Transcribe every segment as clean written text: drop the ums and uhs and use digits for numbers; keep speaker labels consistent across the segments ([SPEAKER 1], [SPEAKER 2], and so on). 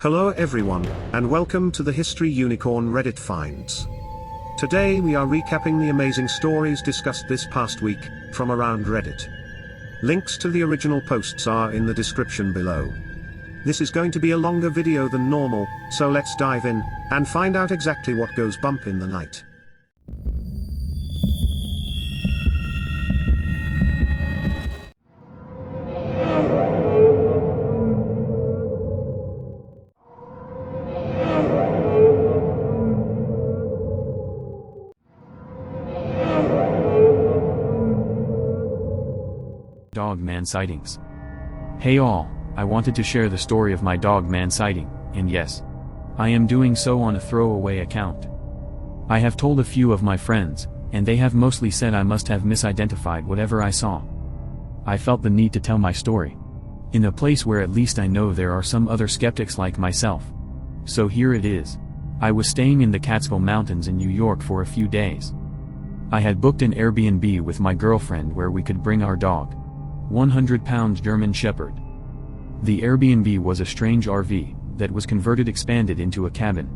[SPEAKER 1] Hello everyone, and welcome to the History Unicorn Reddit Finds. Today we are recapping the amazing stories discussed this past week, from around Reddit. Links to the original posts are in the description below. This is going to be a longer video than normal, so let's dive in, and find out exactly what goes bump in the night.
[SPEAKER 2] Dogman sightings. Hey all, I wanted to share the story of my Dogman sighting, and yes, I am doing so on a throwaway account. I have told a few of my friends, and they have mostly said I must have misidentified whatever I saw. I felt the need to tell my story, in a place where at least I know there are some other skeptics like myself. So here it is. I was staying in the Catskill Mountains in New York for a few days. I had booked an Airbnb with my girlfriend where we could bring our dog, 100-pound German Shepherd. The Airbnb was a strange RV that was expanded into a cabin.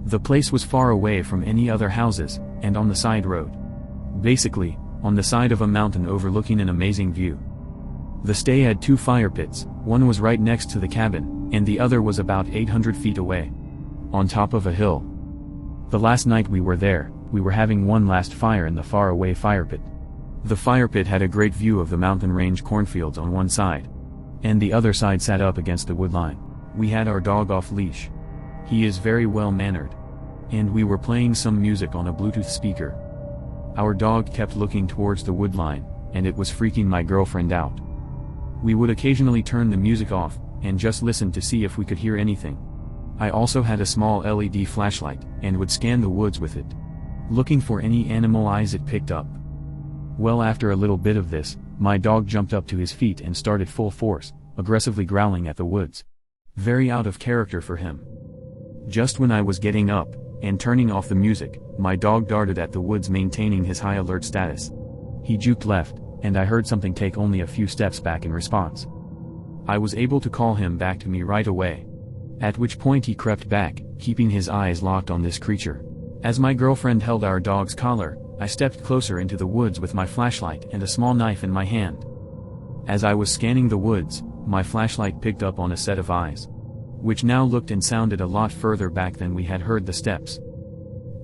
[SPEAKER 2] The place was far away from any other houses, and on the side road. Basically, on the side of a mountain overlooking an amazing view. The stay had two fire pits, one was right next to the cabin, and the other was about 800 feet away, on top of a hill. The last night we were there, we were having one last fire in the far-away fire pit. The fire pit had a great view of the mountain range cornfields on one side, and the other side sat up against the wood line. We had our dog off leash. He is very well mannered. And we were playing some music on a Bluetooth speaker. Our dog kept looking towards the wood line, and it was freaking my girlfriend out. We would occasionally turn the music off, and just listen to see if we could hear anything. I also had a small LED flashlight, and would scan the woods with it, looking for any animal eyes it picked up. Well, after a little bit of this, my dog jumped up to his feet and started full force, aggressively growling at the woods. Very out of character for him. Just when I was getting up, and turning off the music, my dog darted at the woods, maintaining his high alert status. He juked left, and I heard something take only a few steps back in response. I was able to call him back to me right away. At which point he crept back, keeping his eyes locked on this creature. As my girlfriend held our dog's collar, I stepped closer into the woods with my flashlight and a small knife in my hand. As I was scanning the woods, my flashlight picked up on a set of eyes, which now looked and sounded a lot further back than we had heard the steps.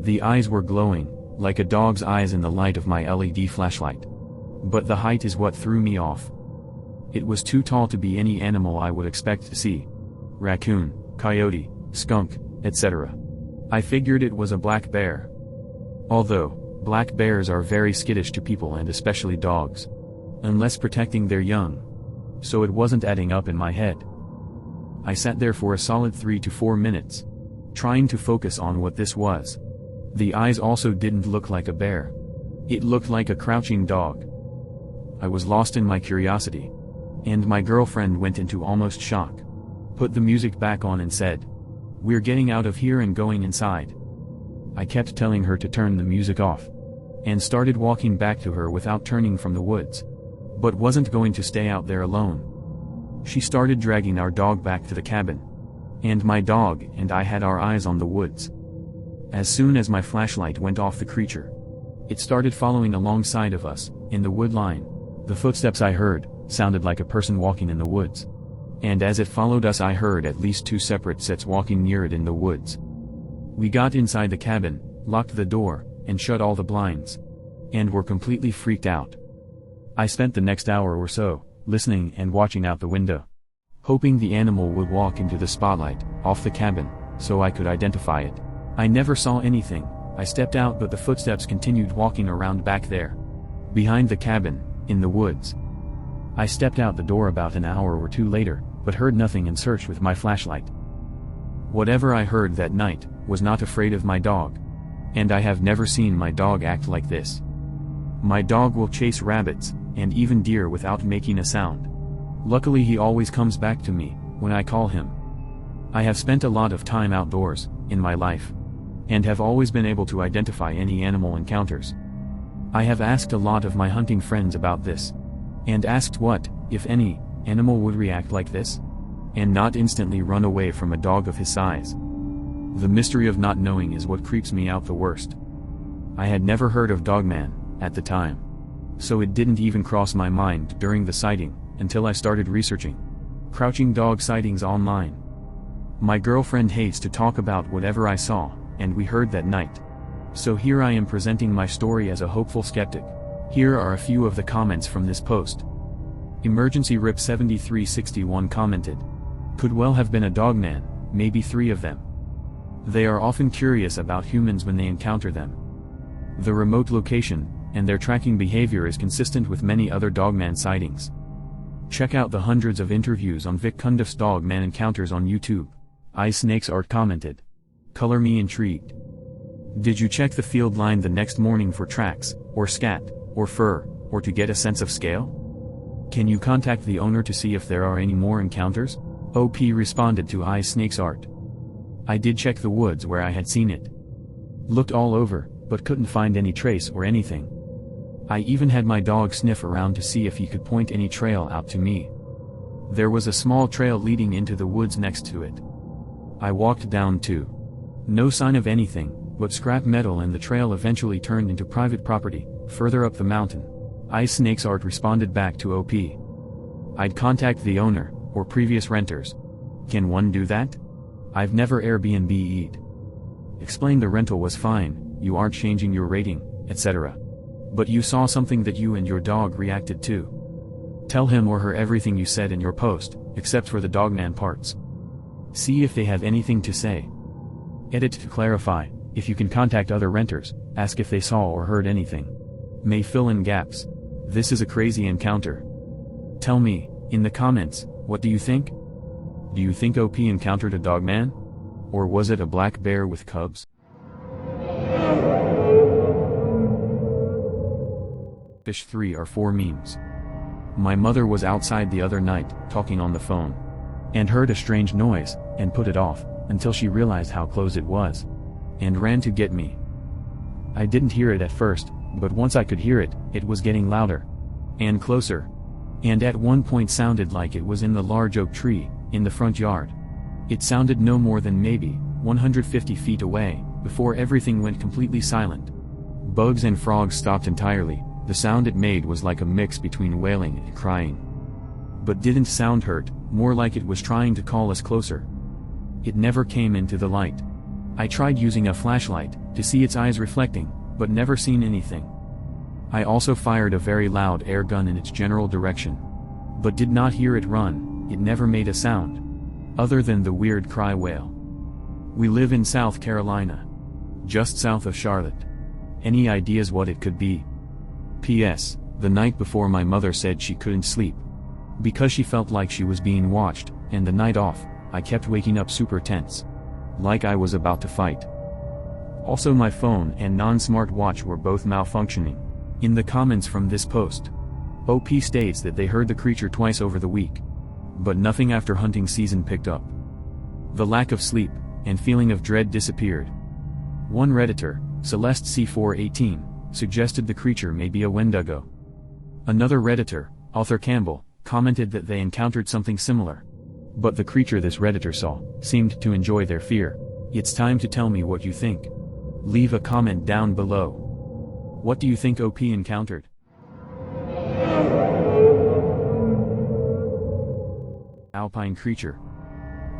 [SPEAKER 2] The eyes were glowing, like a dog's eyes in the light of my LED flashlight. But the height is what threw me off. It was too tall to be any animal I would expect to see. Raccoon, coyote, skunk, etc. I figured it was a black bear. Although, black bears are very skittish to people and especially dogs. Unless protecting their young. So it wasn't adding up in my head. I sat there for a solid 3 to 4 minutes, trying to focus on what this was. The eyes also didn't look like a bear. It looked like a crouching dog. I was lost in my curiosity. And my girlfriend went into almost shock. Put the music back on and said, "We're getting out of here and going inside." I kept telling her to turn the music off, and started walking back to her without turning from the woods. But wasn't going to stay out there alone. She started dragging our dog back to the cabin. And my dog and I had our eyes on the woods. As soon as my flashlight went off the creature, it started following alongside of us, in the wood line. The footsteps I heard sounded like a person walking in the woods. And as it followed us, I heard at least 2 separate sets walking near it in the woods. We got inside the cabin, locked the door, and shut all the blinds. And were completely freaked out. I spent the next hour or so, listening and watching out the window, hoping the animal would walk into the spotlight, off the cabin, so I could identify it. I never saw anything. I stepped out, but the footsteps continued walking around back there, behind the cabin, in the woods. I stepped out the door about an hour or 2 later, but heard nothing and searched with my flashlight. Whatever I heard that night, was not afraid of my dog. And I have never seen my dog act like this. My dog will chase rabbits, and even deer without making a sound. Luckily he always comes back to me, when I call him. I have spent a lot of time outdoors, in my life. And have always been able to identify any animal encounters. I have asked a lot of my hunting friends about this. And asked what, if any, animal would react like this. and not instantly run away from a dog of his size. The mystery of not knowing is what creeps me out the worst. I had never heard of Dogman at the time, so it didn't even cross my mind during the sighting until I started researching crouching dog sightings online. My girlfriend hates to talk about whatever I saw, and we heard that night. So here I am presenting my story as a hopeful skeptic. Here are a few of the comments from this post. Emergency Rip 7361 commented, "Could well have been a dogman, maybe 3 of them. They are often curious about humans when they encounter them. The remote location and their tracking behavior is consistent with many other dogman sightings. Check out the hundreds of interviews on Vic Cundiff's Dogman Encounters on YouTube." Ice Snakes Art commented, "Color me intrigued. Did you check the field line the next morning for tracks, or scat, or fur, or to get a sense of scale? Can you contact the owner to see if there are any more encounters?" OP responded to Ice Snakes Art. "I did check the woods where I had seen it. Looked all over, but couldn't find any trace or anything. I even had my dog sniff around to see if he could point any trail out to me. There was a small trail leading into the woods next to it. I walked down too. No sign of anything, but scrap metal, and the trail eventually turned into private property, further up the mountain." Ice Snakes Art responded back to OP. "I'd contact the owner, or previous renters. Can one do that? I've never Airbnb'd. Explain the rental was fine, you aren't changing your rating, etc. But you saw something that you and your dog reacted to. Tell him or her everything you said in your post, except for the dogman parts. See if they have anything to say. Edit to clarify. If you can contact other renters, ask if they saw or heard anything. May fill in gaps. This is a crazy encounter. Tell me, in the comments, what do you think? Do you think OP encountered a dogman? Or was it a black bear with cubs?" Fish 3 or 4 memes. My mother was outside the other night, talking on the phone, and heard a strange noise, and put it off, until she realized how close it was, and ran to get me. I didn't hear it at first, but once I could hear it, it was getting louder, and closer, and at one point sounded like it was in the large oak tree, in the front yard. It sounded no more than maybe 150 feet away, before everything went completely silent. Bugs and frogs stopped entirely. The sound it made was like a mix between wailing and crying. But didn't sound hurt, more like it was trying to call us closer. It never came into the light. I tried using a flashlight, to see its eyes reflecting, but never seen anything. I also fired a very loud air gun in its general direction, but did not hear it run. It never made a sound, other than the weird cry wail. We live in South Carolina, just south of Charlotte. Any ideas what it could be? P.S. The night before, my mother said she couldn't sleep, because she felt like she was being watched, and the night off, I kept waking up super tense, like I was about to fight. Also, my phone and non-smart watch were both malfunctioning. In the comments from this post, OP states that they heard the creature twice over the week, but nothing after hunting season picked up. The lack of sleep and feeling of dread disappeared. One Redditor, Celeste C418, suggested the creature may be a Wendigo. Another Redditor, Arthur Campbell, commented that they encountered something similar, but the creature this Redditor saw seemed to enjoy their fear. It's time to tell me what you think. Leave a comment down below. What do you think OP encountered? Alpine creature.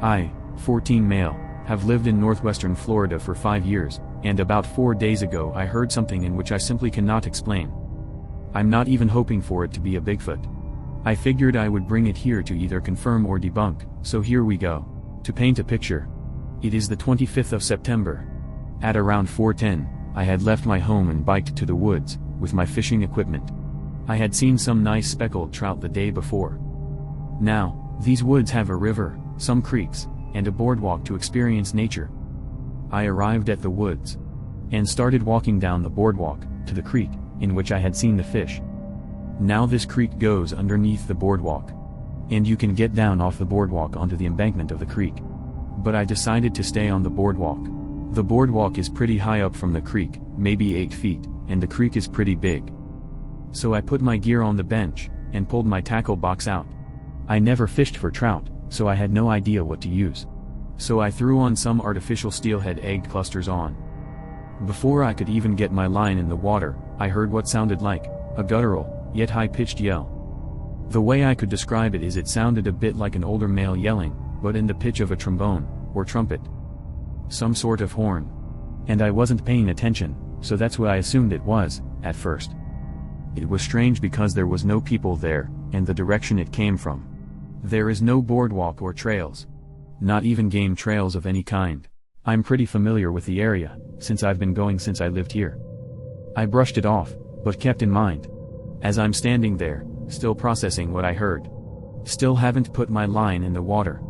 [SPEAKER 2] I, 14 male, have lived in northwestern Florida for 5 years, and about 4 days ago I heard something in which I simply cannot explain. I'm not even hoping for it to be a Bigfoot. I figured I would bring it here to either confirm or debunk, so here we go. To paint a picture. It is the 25th of September. At around 4:10, I had left my home and biked to the woods, with my fishing equipment. I had seen some nice speckled trout the day before. Now, these woods have a river, some creeks, and a boardwalk to experience nature. I arrived at the woods, and started walking down the boardwalk, to the creek, in which I had seen the fish. Now this creek goes underneath the boardwalk, and you can get down off the boardwalk onto the embankment of the creek. But I decided to stay on the boardwalk. The boardwalk is pretty high up from the creek, maybe 8 feet, and the creek is pretty big. So I put my gear on the bench, and pulled my tackle box out. I never fished for trout, so I had no idea what to use. So I threw on some artificial steelhead egg clusters on. Before I could even get my line in the water, I heard what sounded like a guttural, yet high-pitched yell. The way I could describe it is it sounded a bit like an older male yelling, but in the pitch of a trombone, or trumpet. Some sort of horn. And I wasn't paying attention, so that's what I assumed it was, at first. It was strange because there was no people there, and the direction it came from. There is no boardwalk or trails. Not even game trails of any kind. I'm pretty familiar with the area, since I've been going since I lived here. I brushed it off, but kept in mind. As I'm standing there, still processing what I heard. Still haven't put my line in the water.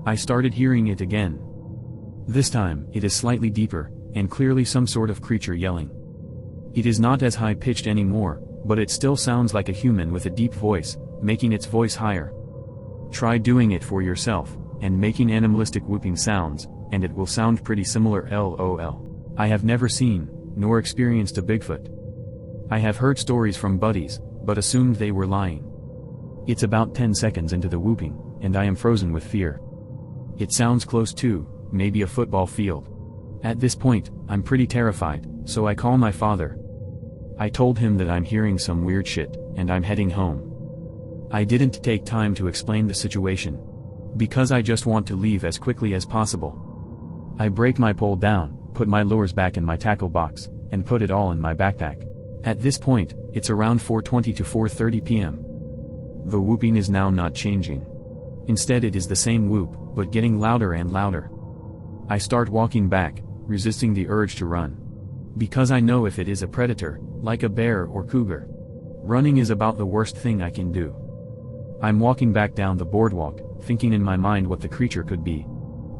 [SPEAKER 2] I started hearing it again. This time, it is slightly deeper, and clearly some sort of creature yelling. It is not as high-pitched anymore, but it still sounds like a human with a deep voice, making its voice higher. Try doing it for yourself, and making animalistic whooping sounds, and it will sound pretty similar. LOL. I have never seen, nor experienced a Bigfoot. I have heard stories from buddies, but assumed they were lying. It's about 10 seconds into the whooping, and I am frozen with fear. It sounds close to, maybe a football field. At this point, I'm pretty terrified, so I call my father. I told him that I'm hearing some weird shit, and I'm heading home. I didn't take time to explain the situation. Because I just want to leave as quickly as possible. I break my pole down, put my lures back in my tackle box, and put it all in my backpack. At this point, it's around 4:20 to 4:30 p.m. The whooping is now not changing. Instead it is the same whoop, but getting louder and louder. I start walking back, resisting the urge to run. Because I know if it is a predator, like a bear or cougar, running is about the worst thing I can do. I'm walking back down the boardwalk, thinking in my mind what the creature could be.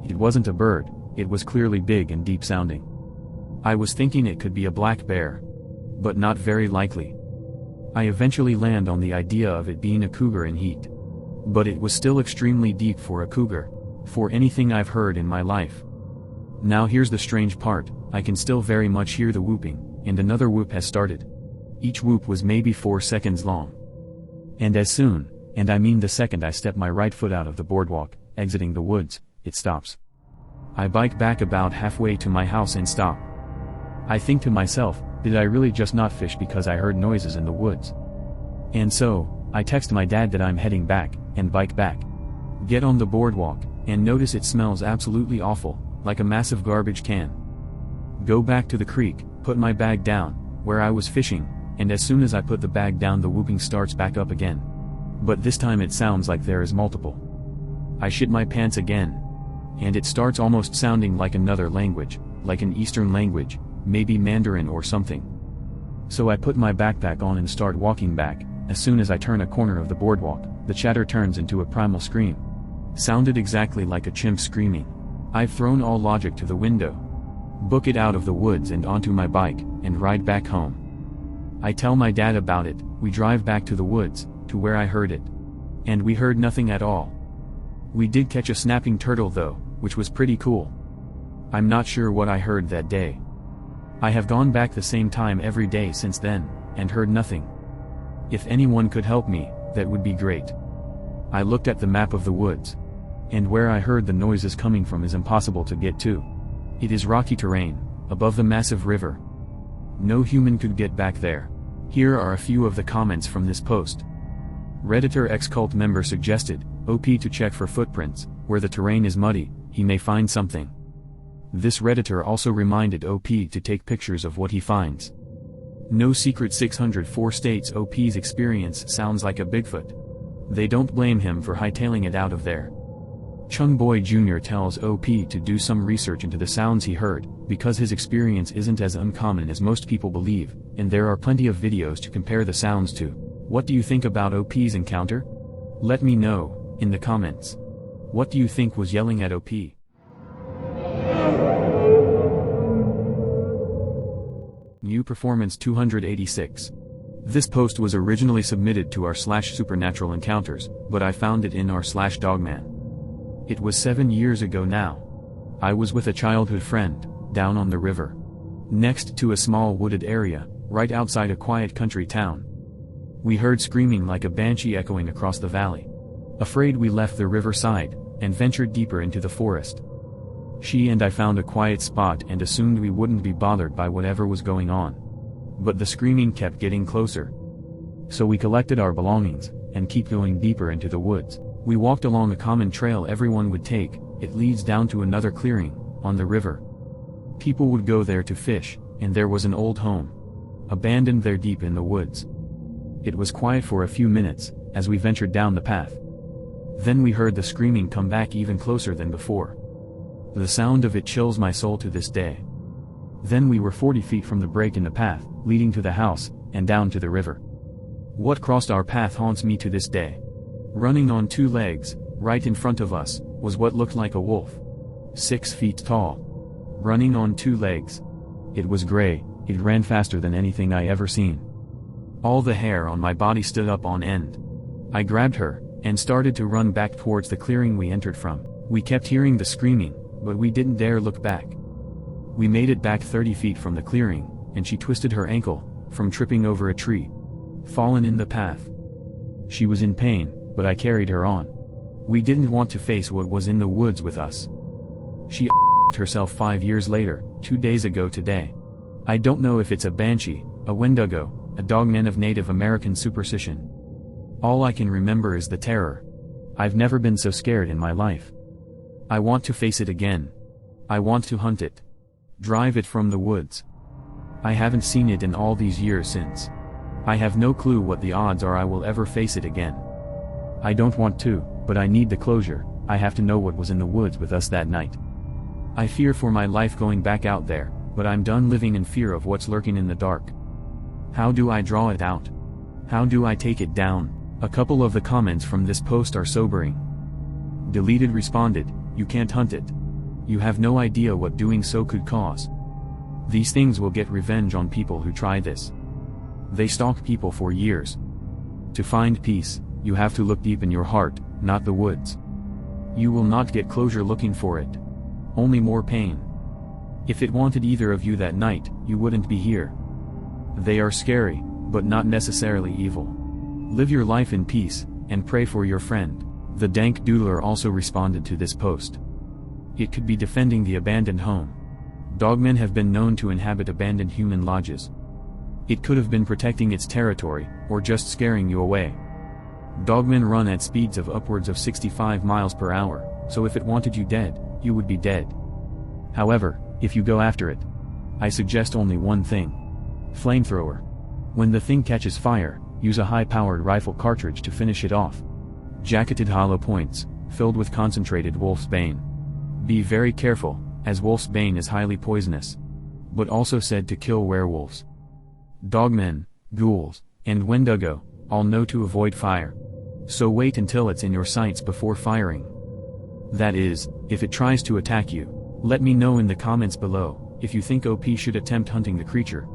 [SPEAKER 2] It wasn't a bird, it was clearly big and deep sounding. I was thinking it could be a black bear. But not very likely. I eventually land on the idea of it being a cougar in heat. But it was still extremely deep for a cougar, for anything I've heard in my life. Now here's the strange part, I can still very much hear the whooping, and another whoop has started. Each whoop was maybe 4 seconds long. And as soon, and I mean the second I step my right foot out of the boardwalk, exiting the woods, it stops. I bike back about halfway to my house and stop. I think to myself, did I really just not fish because I heard noises in the woods? And so, I text my dad that I'm heading back, and bike back. Get on the boardwalk, and notice it smells absolutely awful, like a massive garbage can. Go back to the creek, put my bag down, where I was fishing, and as soon as I put the bag down the whooping starts back up again. But this time it sounds like there is multiple. I shit my pants again. And it starts almost sounding like another language, like an Eastern language, maybe Mandarin or something. So I put my backpack on and start walking back. As soon as I turn a corner of the boardwalk, the chatter turns into a primal scream. Sounded exactly like a chimp screaming. I've thrown all logic to the window. Book it out of the woods and onto my bike, and ride back home. I tell my dad about it, we drive back to the woods, to where I heard it. And we heard nothing at all. We did catch a snapping turtle though, which was pretty cool. I'm not sure what I heard that day. I have gone back the same time every day since then, and heard nothing. If anyone could help me, that would be great. I looked at the map of the woods. And where I heard the noises coming from is impossible to get to. It is rocky terrain, above the massive river. No human could get back there. Here are a few of the comments from this post. Redditor X-Cult member suggested, OP to check for footprints, where the terrain is muddy, he may find something. This Redditor also reminded OP to take pictures of what he finds. No Secret 604 states OP's experience sounds like a Bigfoot. They don't blame him for hightailing it out of there. Chung Boy Jr. tells OP to do some research into the sounds he heard, because his experience isn't as uncommon as most people believe, and there are plenty of videos to compare the sounds to. What do you think about OP's encounter? Let me know, in the comments. What do you think was yelling at OP? New Performance 286. This post was originally submitted to r/SupernaturalEncounters, but I found it in r/Dogman. It was 7 years ago now. I was with a childhood friend, down on the river. Next to a small wooded area, right outside a quiet country town. We heard screaming like a banshee echoing across the valley. Afraid we left the riverside, and ventured deeper into the forest. She and I found a quiet spot and assumed we wouldn't be bothered by whatever was going on. But the screaming kept getting closer. So we collected our belongings, and kept going deeper into the woods. We walked along a common trail everyone would take. It leads down to another clearing, on the river. People would go there to fish, and there was an old home, abandoned there deep in the woods. It was quiet for a few minutes, as we ventured down the path. Then we heard the screaming come back even closer than before. The sound of it chills my soul to this day. Then we were 40 feet from the break in the path, leading to the house, and down to the river. What crossed our path haunts me to this day. Running on 2 legs, right in front of us, was what looked like a wolf. 6 feet tall. Running on 2 legs. It was gray, it ran faster than anything I ever seen. All the hair on my body stood up on end. I grabbed her, and started to run back towards the clearing we entered from. We kept hearing the screaming, but we didn't dare look back. We made it back 30 feet from the clearing, and she twisted her ankle, from tripping over a tree. Fallen in the path. She was in pain, but I carried her on. We didn't want to face what was in the woods with us. She herself 5 years later, 2 days ago today. I don't know if it's a banshee, a wendigo, a dogman of Native American superstition. All I can remember is the terror. I've never been so scared in my life. I want to face it again. I want to hunt it. Drive it from the woods. I haven't seen it in all these years since. I have no clue what the odds are I will ever face it again. I don't want to, but I need the closure. I have to know what was in the woods with us that night. I fear for my life going back out there, but I'm done living in fear of what's lurking in the dark. How do I draw it out? How do I take it down? A couple of the comments from this post are sobering. Deleted responded, "You can't hunt it. You have no idea what doing so could cause. These things will get revenge on people who try this. They stalk people for years. To find peace, you have to look deep in your heart, not the woods. You will not get closure looking for it. Only more pain. If it wanted either of you that night, you wouldn't be here. They are scary, but not necessarily evil. Live your life in peace, and pray for your friend." The Dank Doodler also responded to this post. It could be defending the abandoned home. Dogmen have been known to inhabit abandoned human lodges. It could have been protecting its territory, or just scaring you away. Dogmen run at speeds of upwards of 65 miles per hour, so if it wanted you dead, you would be dead. However, if you go after it, I suggest only one thing. Flamethrower. When the thing catches fire, use a high-powered rifle cartridge to finish it off. Jacketed hollow points, filled with concentrated wolf's bane. Be very careful, as wolf's bane is highly poisonous, but also said to kill werewolves. Dogmen, ghouls, and wendigo, all know to avoid fire. So wait until it's in your sights before firing. That is, if it tries to attack you. Let me know in the comments below, if you think OP should attempt hunting the creature.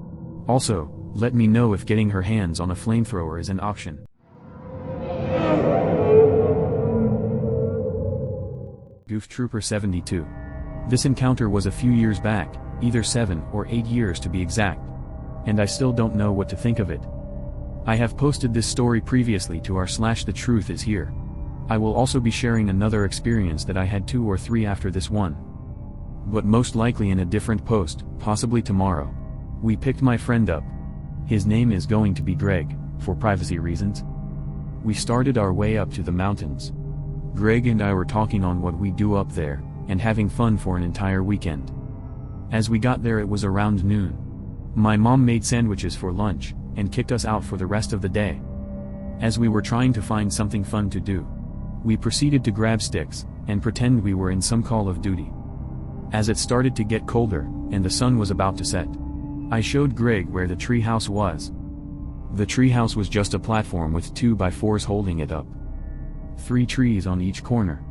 [SPEAKER 2] Also, let me know if getting her hands on a flamethrower is an option. Goof Trooper 72. This encounter was a few years back, either 7 or 8 years to be exact. And I still don't know what to think of it. I have posted this story previously to r/The Truth Is Here. I will also be sharing another experience that I had 2 or 3 after this one. But most likely in a different post, possibly tomorrow. We picked my friend up. His name is going to be Greg, for privacy reasons. We started our way up to the mountains. Greg and I were talking on what we do up there, and having fun for an entire weekend. As we got there it was around noon. My mom made sandwiches for lunch, and kicked us out for the rest of the day. As we were trying to find something fun to do, we proceeded to grab sticks, and pretend we were in some Call of Duty. As it started to get colder, and the sun was about to set, I showed Greg where the tree house was. The tree house was just a platform with 2x4s holding it up. 3 trees on each corner,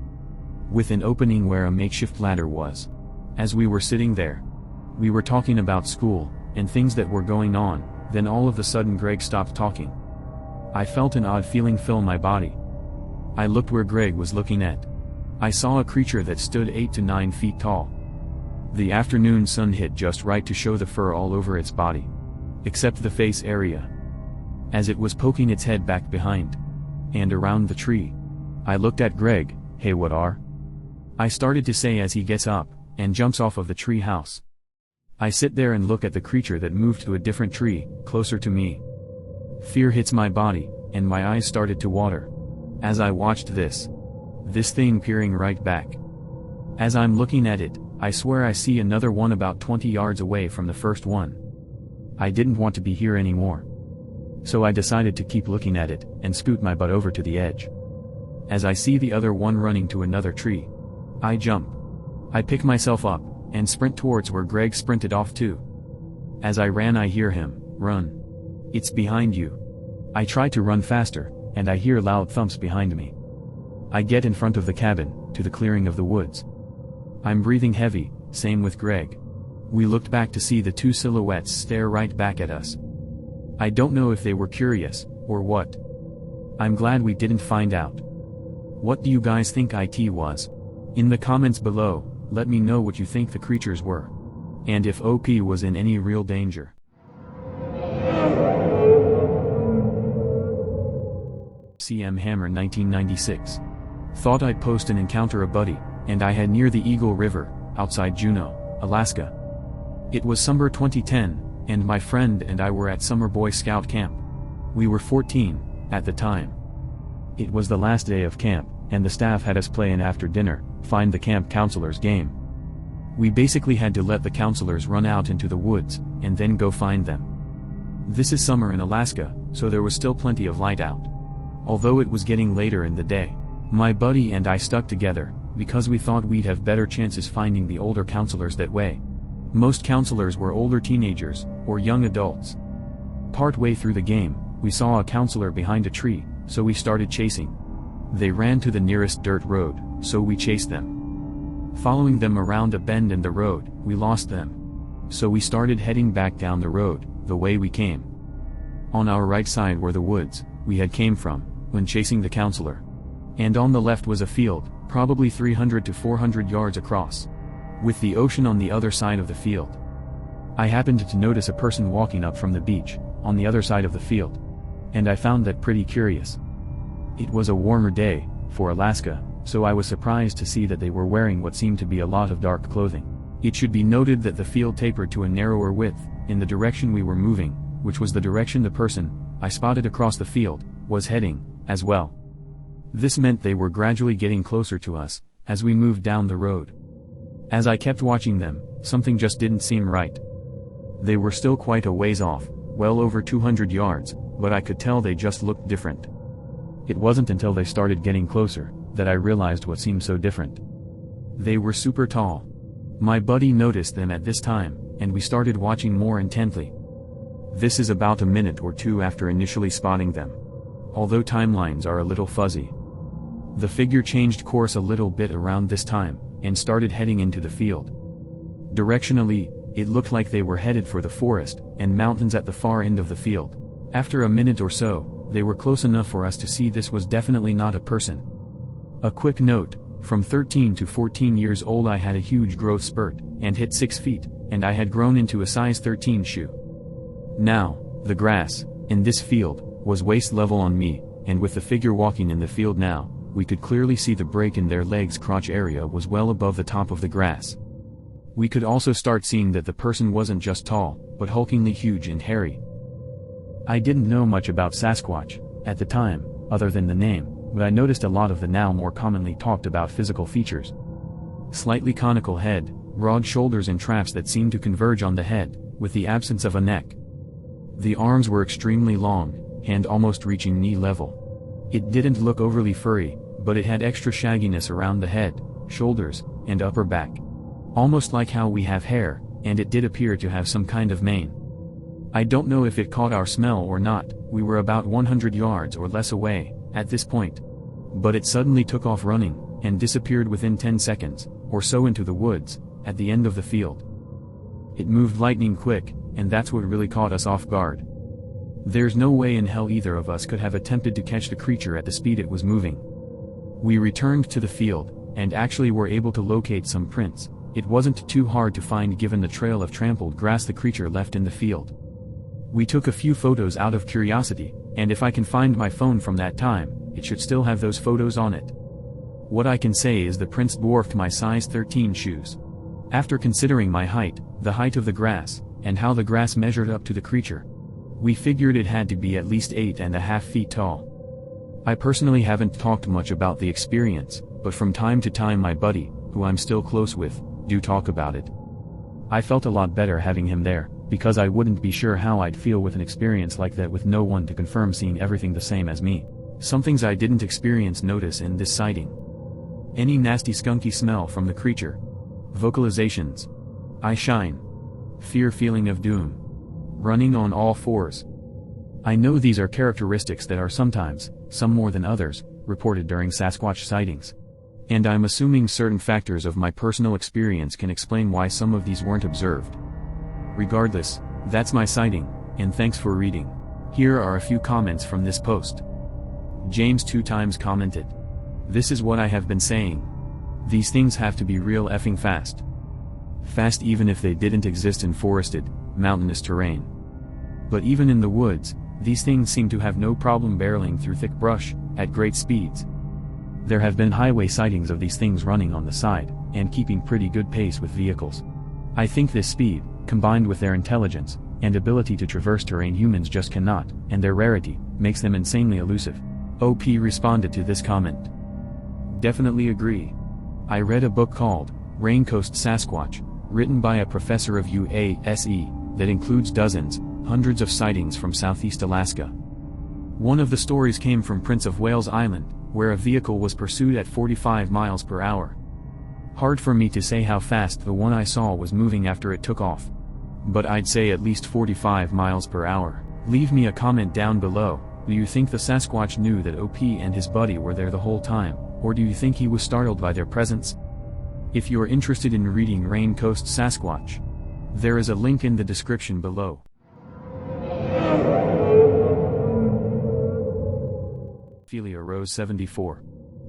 [SPEAKER 2] with an opening where a makeshift ladder was. As we were sitting there, we were talking about school, and things that were going on, then all of a sudden Greg stopped talking. I felt an odd feeling fill my body. I looked where Greg was looking at. I saw a creature that stood 8 to 9 feet tall. The afternoon sun hit just right to show the fur all over its body, except the face area, as it was poking its head back behind and around the tree. I looked at Greg. "Hey, what are I started to say as he gets up, and jumps off of the tree house. I sit there and look at the creature that moved to a different tree, closer to me. Fear hits my body, and my eyes started to water. As I watched this thing peering right back. As I'm looking at it, I swear I see another one about 20 yards away from the first one. I didn't want to be here anymore. So I decided to keep looking at it, and scoot my butt over to the edge. As I see the other one running to another tree, I jump. I pick myself up, and sprint towards where Greg sprinted off to. As I ran I hear him, "Run. It's behind you." I try to run faster, and I hear loud thumps behind me. I get in front of the cabin, to the clearing of the woods. I'm breathing heavy, same with Greg. We looked back to see the two silhouettes stare right back at us. I don't know if they were curious, or what. I'm glad we didn't find out. What do you guys think it was? In the comments below, let me know what you think the creatures were. And if OP was in any real danger. CM Hammer 1996. Thought I'd post an encounter a buddy, and I had near the Eagle River, outside Juneau, Alaska. It was summer 2010, and my friend and I were at Summer Boy Scout Camp. We were 14, at the time. It was the last day of camp, and the staff had us play an after dinner, find the camp counselors game. We basically had to let the counselors run out into the woods, and then go find them. This is summer in Alaska, so there was still plenty of light out. Although it was getting later in the day, my buddy and I stuck together, because we thought we'd have better chances finding the older counselors that way. Most counselors were older teenagers, or young adults. Part-way through the game, we saw a counselor behind a tree, so we started chasing. They ran to the nearest dirt road, so we chased them. Following them around a bend in the road, we lost them. So we started heading back down the road, the way we came. On our right side were the woods we had came from, when chasing the counselor. And on the left was a field, probably 300 to 400 yards across, with the ocean on the other side of the field. I happened to notice a person walking up from the beach, on the other side of the field. And I found that pretty curious. It was a warmer day, for Alaska, so I was surprised to see that they were wearing what seemed to be a lot of dark clothing. It should be noted that the field tapered to a narrower width, in the direction we were moving, which was the direction the person I spotted across the field was heading, as well. This meant they were gradually getting closer to us, as we moved down the road. As I kept watching them, something just didn't seem right. They were still quite a ways off, well over 200 yards, but I could tell they just looked different. It wasn't until they started getting closer, that I realized what seemed so different. They were super tall. My buddy noticed them at this time, and we started watching more intently. This is about a minute or two after initially spotting them. Although timelines are a little fuzzy. The figure changed course a little bit around this time, and started heading into the field. Directionally, it looked like they were headed for the forest and mountains at the far end of the field. After a minute or so, they were close enough for us to see this was definitely not a person. A quick note, from 13 to 14 years old I had a huge growth spurt, and hit 6 feet, and I had grown into a size 13 shoe. Now, the grass, in this field, was waist level on me, and with the figure walking in the field now, we could clearly see the break in their legs' crotch area was well above the top of the grass. We could also start seeing that the person wasn't just tall, but hulkingly huge and hairy. I didn't know much about Sasquatch, at the time, other than the name, but I noticed a lot of the now more commonly talked about physical features. Slightly conical head, broad shoulders and traps that seemed to converge on the head, with the absence of a neck. The arms were extremely long, hand almost reaching knee level. It didn't look overly furry, but it had extra shagginess around the head, shoulders, and upper back. Almost like how we have hair, and it did appear to have some kind of mane. I don't know if it caught our smell or not, we were about 100 yards or less away, at this point. But it suddenly took off running, and disappeared within 10 seconds, or so into the woods, at the end of the field. It moved lightning quick, and that's what really caught us off guard. There's no way in hell either of us could have attempted to catch the creature at the speed it was moving. We returned to the field, and actually were able to locate some prints. It wasn't too hard to find given the trail of trampled grass the creature left in the field. We took a few photos out of curiosity, and if I can find my phone from that time, it should still have those photos on it. What I can say is the prints dwarfed my size 13 shoes. After considering my height, the height of the grass, and how the grass measured up to the creature, we figured it had to be at least 8.5 feet tall. I personally haven't talked much about the experience, but from time to time my buddy, who I'm still close with, do talk about it. I felt a lot better having him there, because I wouldn't be sure how I'd feel with an experience like that with no one to confirm seeing everything the same as me. Some things I didn't experience notice in this sighting. Any nasty skunky smell from the creature. Vocalizations. Eye shine. Fear feeling of doom. Running on all fours. I know these are characteristics that are sometimes, some more than others, reported during Sasquatch sightings. And I'm assuming certain factors of my personal experience can explain why some of these weren't observed. Regardless, that's my sighting, and thanks for reading. Here are a few comments from this post. James 2 times commented. This is what I have been saying. These things have to be real effing fast. Fast even if they didn't exist in forested, mountainous terrain. But even in the woods, these things seem to have no problem barreling through thick brush, at great speeds. There have been highway sightings of these things running on the side, and keeping pretty good pace with vehicles. I think this speed, combined with their intelligence, and ability to traverse terrain humans just cannot, and their rarity, makes them insanely elusive. OP responded to this comment. Definitely agree. I read a book called Raincoast Sasquatch, written by a professor of UASE, that includes dozens, hundreds of sightings from southeast Alaska. One of the stories came from Prince of Wales Island, where a vehicle was pursued at 45 miles per hour. Hard for me to say how fast the one I saw was moving after it took off. But I'd say at least 45 miles per hour. Leave me a comment down below. Do you think the Sasquatch knew that OP and his buddy were there the whole time, or do you think he was startled by their presence? If you are interested in reading Raincoast Sasquatch, there is a link in the description below. Ophelia Rose 74.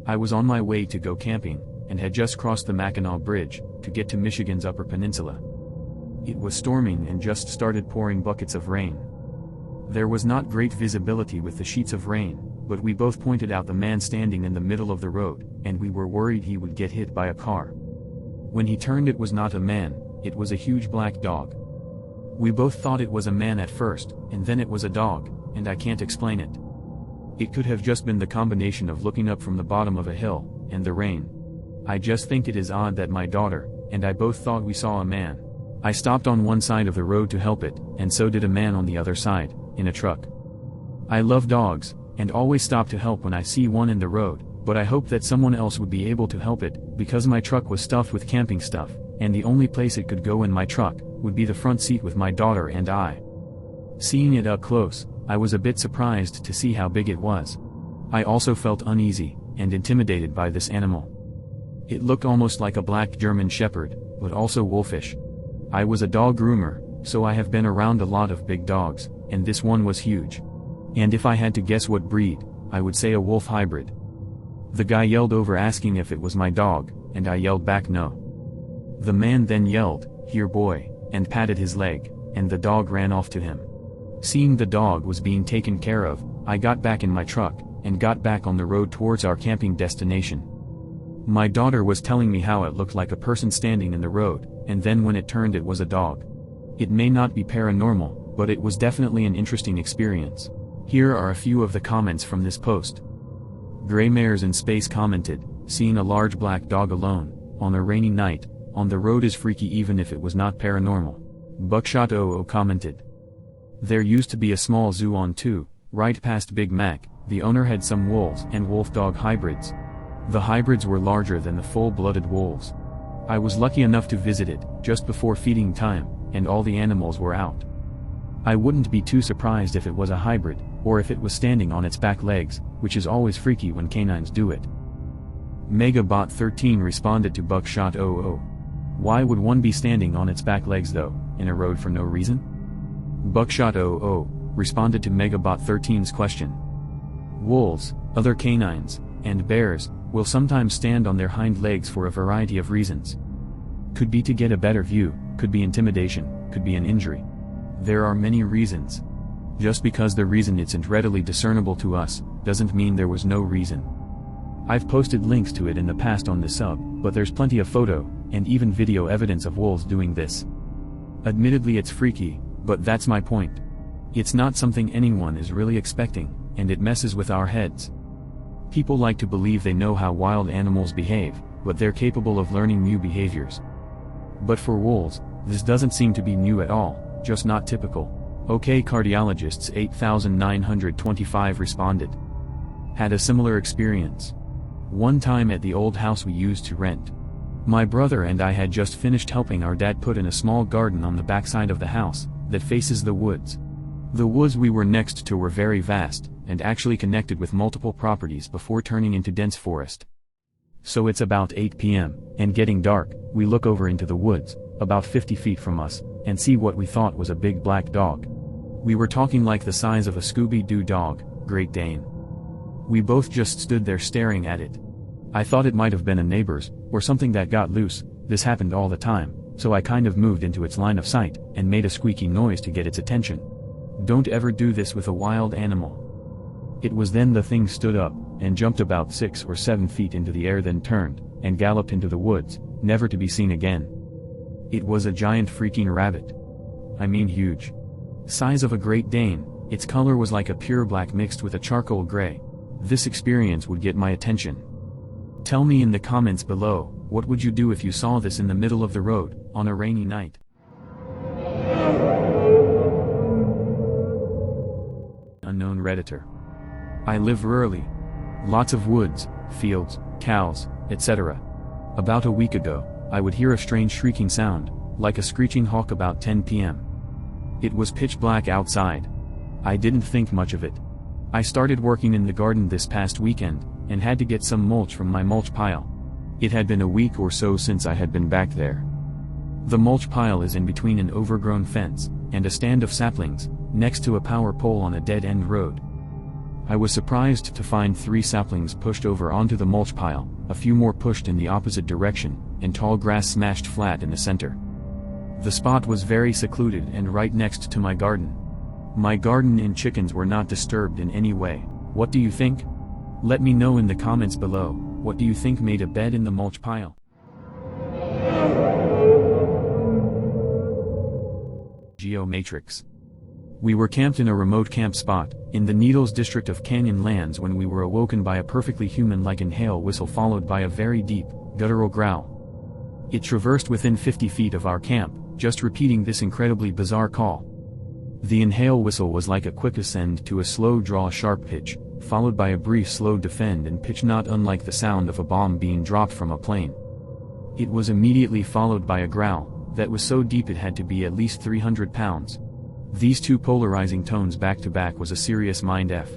[SPEAKER 2] I was on my way to go camping, and had just crossed the Mackinac Bridge, to get to Michigan's Upper Peninsula. It was storming and just started pouring buckets of rain. There was not great visibility with the sheets of rain, but we both pointed out the man standing in the middle of the road, and we were worried he would get hit by a car. When he turned, it was not a man, it was a huge black dog. We both thought it was a man at first, and then it was a dog, and I can't explain it. It could have just been the combination of looking up from the bottom of a hill, and the rain. I just think it is odd that my daughter, and I both thought we saw a man. I stopped on one side of the road to help it, and so did a man on the other side, in a truck. I love dogs, and always stop to help when I see one in the road, but I hope that someone else would be able to help it, because my truck was stuffed with camping stuff, and the only place it could go in my truck, would be the front seat with my daughter and I. Seeing it up close, I was a bit surprised to see how big it was. I also felt uneasy, and intimidated by this animal. It looked almost like a black German Shepherd, but also wolfish. I was a dog groomer, so I have been around a lot of big dogs, and this one was huge. And if I had to guess what breed, I would say a wolf hybrid. The guy yelled over asking if it was my dog, and I yelled back no. The man then yelled, "Here boy," and patted his leg, and the dog ran off to him. Seeing the dog was being taken care of, I got back in my truck, and got back on the road towards our camping destination. My daughter was telling me how it looked like a person standing in the road, and then when it turned it was a dog. It may not be paranormal, but it was definitely an interesting experience. Here are a few of the comments from this post. Gray Mares in Space commented, seeing a large black dog alone, on a rainy night, on the road is freaky even if it was not paranormal. Buckshot 00 commented. There used to be a small zoo on 2, right past Big Mac, the owner had some wolves and wolf-dog hybrids. The hybrids were larger than the full-blooded wolves. I was lucky enough to visit it, just before feeding time, and all the animals were out. I wouldn't be too surprised if it was a hybrid, or if it was standing on its back legs, which is always freaky when canines do it. Megabot 13 responded to Buckshot 00. Why would one be standing on its back legs though, in a road for no reason? Buckshot 00 responded to Megabot 13's question. Wolves, other canines, and bears, will sometimes stand on their hind legs for a variety of reasons. Could be to get a better view, could be intimidation, could be an injury. There are many reasons. Just because the reason isn't readily discernible to us, doesn't mean there was no reason. I've posted links to it in the past on the sub, but there's plenty of photo, and even video evidence of wolves doing this. Admittedly it's freaky, but that's my point. It's not something anyone is really expecting, and it messes with our heads. People like to believe they know how wild animals behave, but they're capable of learning new behaviors. But for wolves, this doesn't seem to be new at all, just not typical. Okay, cardiologists 8,925 responded. Had a similar experience. One time at the old house we used to rent. My brother and I had just finished helping our dad put in a small garden on the backside of the house, that faces the woods. The woods we were next to were very vast, and actually connected with multiple properties before turning into dense forest. So it's about 8 p.m., and getting dark, we look over into the woods, about 50 feet from us, and see what we thought was a big black dog. We were talking like the size of a Scooby-Doo dog, Great Dane. We both just stood there staring at it. I thought it might have been a neighbor's, or something that got loose. This happened all the time, so I kind of moved into its line of sight, and made a squeaky noise to get its attention. Don't ever do this with a wild animal. It was then the thing stood up, and jumped about 6 or 7 feet into the air, then turned, and galloped into the woods, never to be seen again. It was a giant freaking rabbit. I mean huge. Size of a Great Dane, its color was like a pure black mixed with a charcoal gray. This experience would get my attention. Tell me in the comments below, what would you do if you saw this in the middle of the road, on a rainy night? Unknown Redditor. I live rurally. Lots of woods, fields, cows, etc. About a week ago, I would hear a strange shrieking sound, like a screeching hawk about 10 p.m. It was pitch black outside. I didn't think much of it. I started working in the garden this past weekend, and had to get some mulch from my mulch pile. It had been a week or so since I had been back there. The mulch pile is in between an overgrown fence, and a stand of saplings, next to a power pole on a dead-end road. I was surprised to find 3 saplings pushed over onto the mulch pile, a few more pushed in the opposite direction, and tall grass smashed flat in the center. The spot was very secluded and right next to my garden. My garden and chickens were not disturbed in any way. What do you think? Let me know in the comments below, what do you think made a bed in the mulch pile? Geomatrix. We were camped in a remote camp spot, in the Needles district of Canyon Lands, when we were awoken by a perfectly human-like inhale whistle followed by a very deep, guttural growl. It traversed within 50 feet of our camp, just repeating this incredibly bizarre call. The inhale whistle was like a quick ascend to a slow draw sharp pitch, followed by a brief slow defend and pitch not unlike the sound of a bomb being dropped from a plane. It was immediately followed by a growl, that was so deep it had to be at least 300 pounds. These two polarizing tones back to back was a serious mind F.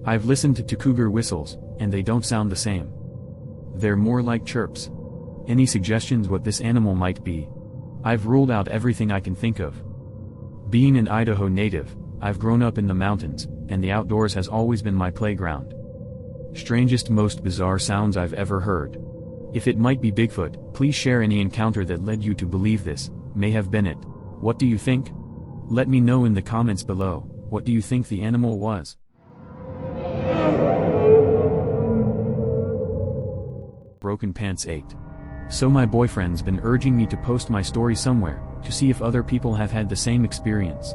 [SPEAKER 2] I've listened to cougar whistles, and they don't sound the same. They're more like chirps. Any suggestions what this animal might be? I've ruled out everything I can think of. Being an Idaho native, I've grown up in the mountains, and the outdoors has always been my playground. Strangest, most bizarre sounds I've ever heard. If it might be Bigfoot, please share any encounter that led you to believe this may have been it. What do you think? Let me know in the comments below, what do you think the animal was? Broken Pants 8. So my boyfriend's been urging me to post my story somewhere, to see if other people have had the same experience.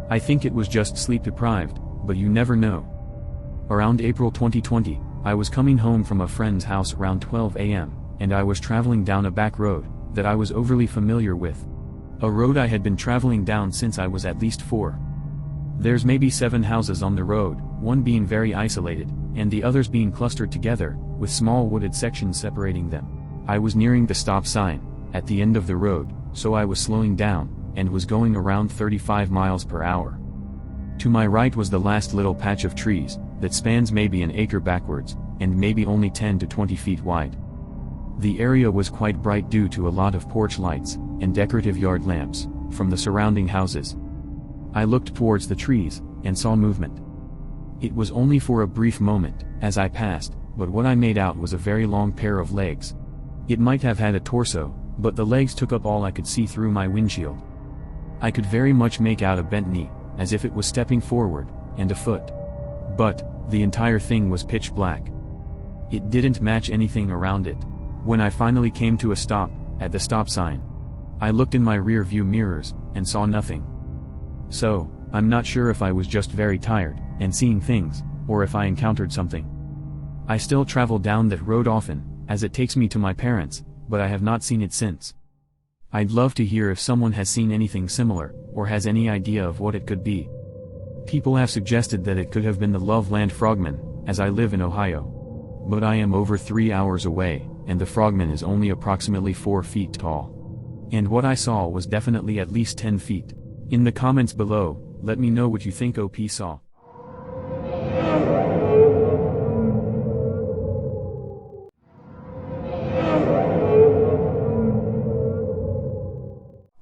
[SPEAKER 2] I think it was just sleep deprived, but you never know. Around April 2020, I was coming home from a friend's house around 12 a.m., and I was traveling down a back road, that I was overly familiar with. A road I had been traveling down since I was at least 4. There's maybe 7 houses on the road, one being very isolated, and the others being clustered together, with small wooded sections separating them. I was nearing the stop sign, at the end of the road, so I was slowing down, and was going around 35 miles per hour. To my right was the last little patch of trees, that spans maybe an acre backwards, and maybe only 10 to 20 feet wide. The area was quite bright due to a lot of porch lights, and decorative yard lamps, from the surrounding houses. I looked towards the trees, and saw movement. It was only for a brief moment, as I passed, but what I made out was a very long pair of legs. It might have had a torso, but the legs took up all I could see through my windshield. I could very much make out a bent knee, as if it was stepping forward, and a foot. But, the entire thing was pitch black. It didn't match anything around it. When I finally came to a stop, at the stop sign, I looked in my rear view mirrors, and saw nothing. So, I'm not sure if I was just very tired, and seeing things, or if I encountered something. I still travel down that road often, as it takes me to my parents, but I have not seen it since. I'd love to hear if someone has seen anything similar, or has any idea of what it could be. People have suggested that it could have been the Loveland Frogman, as I live in Ohio. But I am over 3 hours away, and the Frogman is only approximately 4 feet tall. And what I saw was definitely at least 10 feet. In the comments below, let me know what you think OP saw.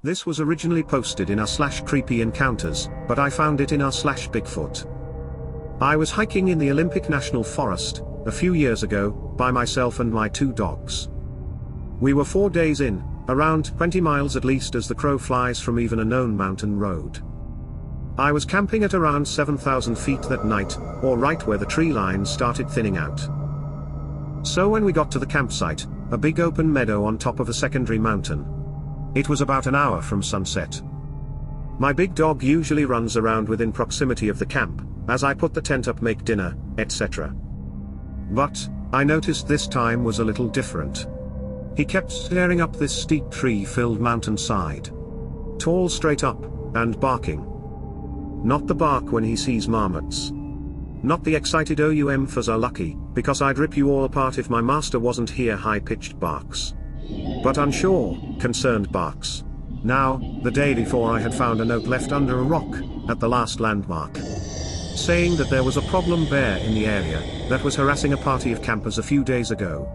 [SPEAKER 1] This was originally posted in r/creepy encounters, but I found it in r/Bigfoot. I was hiking in the Olympic National Forest, a few years ago, by myself and my 2 dogs. We were 4 days in, around 20 miles at least as the crow flies from even a known mountain road. I was camping at around 7,000 feet that night, or right where the tree line started thinning out. So when we got to the campsite, a big open meadow on top of a secondary mountain. It was about an hour from sunset. My big dog usually runs around within proximity of the camp, as I put the tent up, make dinner, etc. But, I noticed this time was a little different. He kept staring up this steep tree-filled mountainside. Tall straight up, and barking. Not the bark when he sees marmots. Not the excited "OUM are lucky, because I'd rip you all apart if my master wasn't here" high-pitched barks. But unsure, concerned barks. Now, the day before I had found a note left under a rock, at the last landmark, saying that there was a problem bear in the area, that was harassing a party of campers a few days ago.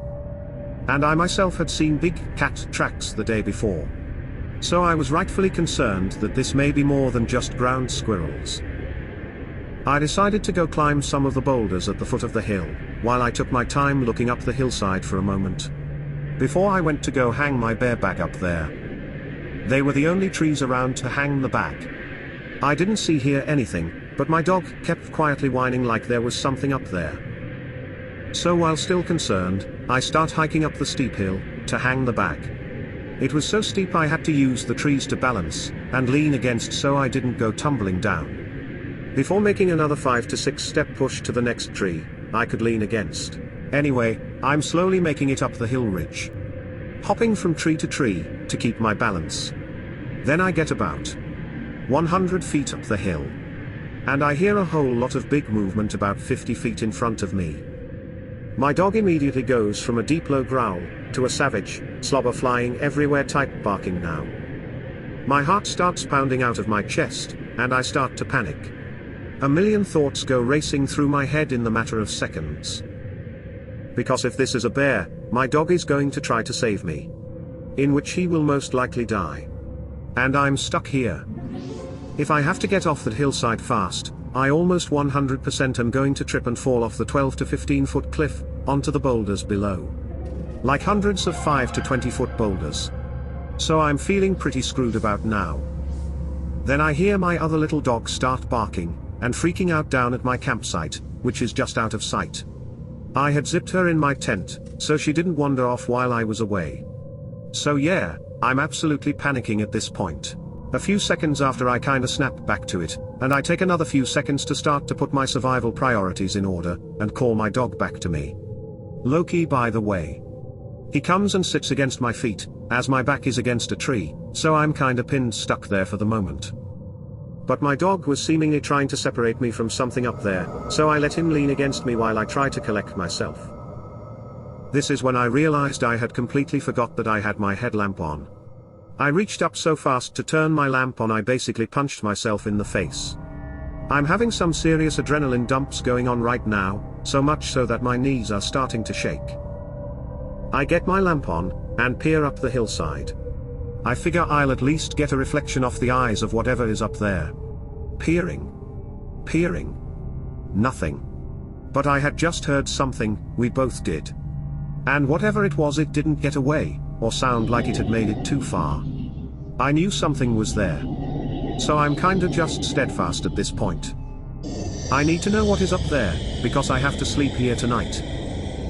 [SPEAKER 1] And I myself had seen big cat tracks the day before. So I was rightfully concerned that this may be more than just ground squirrels. I decided to go climb some of the boulders at the foot of the hill, while I took my time looking up the hillside for a moment. Before I went to go hang my bear bag up there. They were the only trees around to hang the bag. I didn't hear anything, but my dog kept quietly whining like there was something up there. So while still concerned, I start hiking up the steep hill, to hang the bag. It was so steep I had to use the trees to balance, and lean against so I didn't go tumbling down. Before making another 5 to 6 step push to the next tree, I could lean against. Anyway, I'm slowly making it up the hill ridge. Hopping from tree to tree, to keep my balance. Then I get about 100 feet up the hill. And I hear a whole lot of big movement about 50 feet in front of me. My dog immediately goes from a deep low growl, to a savage, slobber flying everywhere type barking now. My heart starts pounding out of my chest, and I start to panic. A million thoughts go racing through my head in the matter of seconds. Because if this is a bear, my dog is going to try to save me. In which he will most likely die. And I'm stuck here. If I have to get off that hillside fast, I almost 100% am going to trip and fall off the 12 to 15 foot cliff, onto the boulders below. Like hundreds of 5 to 20 foot boulders. So I'm feeling pretty screwed about now. Then I hear my other little dog start barking, and freaking out down at my campsite, which is just out of sight. I had zipped her in my tent, so she didn't wander off while I was away. So yeah, I'm absolutely panicking at this point. A few seconds after I kinda snap back to it, and I take another few seconds to start to put my survival priorities in order, and call my dog back to me. Loki, by the way. He comes and sits against my feet, as my back is against a tree, so I'm kinda pinned stuck there for the moment. But my dog was seemingly trying to separate me from something up there, so I let him lean against me while I try to collect myself. This is when I realized I had completely forgot that I had my headlamp on. I reached up so fast to turn my lamp on I basically punched myself in the face. I'm having some serious adrenaline dumps going on right now, so much so that my knees are starting to shake. I get my lamp on, and peer up the hillside. I figure I'll at least get a reflection off the eyes of whatever is up there. Peering. Nothing. But I had just heard something, we both did. And whatever it was, it didn't get away, or sound like it had made it too far. I knew something was there. So I'm kinda just steadfast at this point. I need to know what is up there, because I have to sleep here tonight.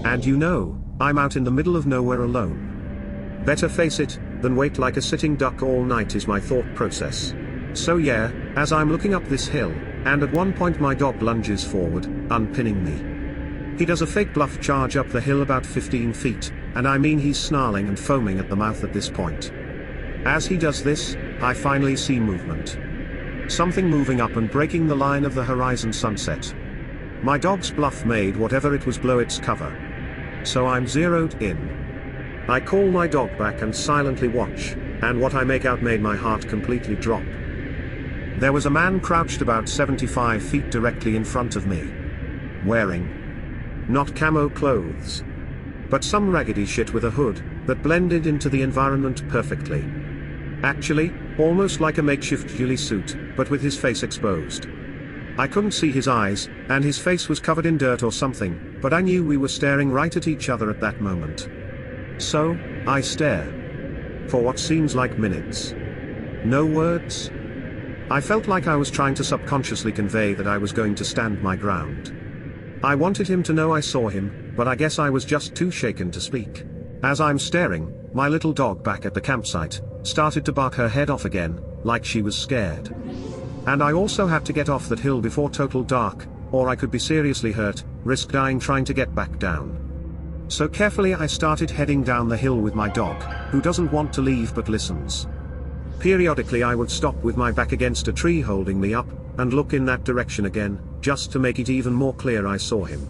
[SPEAKER 1] And you know, I'm out in the middle of nowhere alone. Better face it, than wait like a sitting duck all night is my thought process. So yeah, as I'm looking up this hill, and at one point my dog lunges forward, unpinning me. He does a fake bluff charge up the hill about 15 feet, and I mean he's snarling and foaming at the mouth at this point. As he does this, I finally see movement. Something moving up and breaking the line of the horizon sunset. My dog's bluff made whatever it was blow its cover. So I'm zeroed in. I call my dog back and silently watch, and what I make out made my heart completely drop. There was a man crouched about 75 feet directly in front of me. Wearing not camo clothes, but some raggedy shit with a hood that blended into the environment perfectly. Actually, almost like a makeshift ghillie suit, but with his face exposed. I couldn't see his eyes, and his face was covered in dirt or something, but I knew we were staring right at each other at that moment. So, I stare. For what seems like minutes. No words. I felt like I was trying to subconsciously convey that I was going to stand my ground. I wanted him to know I saw him, but I guess I was just too shaken to speak. As I'm staring, my little dog back at the campsite started to bark her head off again, like she was scared. And I also had to get off that hill before total dark, or I could be seriously hurt, risk dying trying to get back down. So carefully I started heading down the hill with my dog, who doesn't want to leave but listens. Periodically I would stop with my back against a tree holding me up, and look in that direction again, just to make it even more clear I saw him.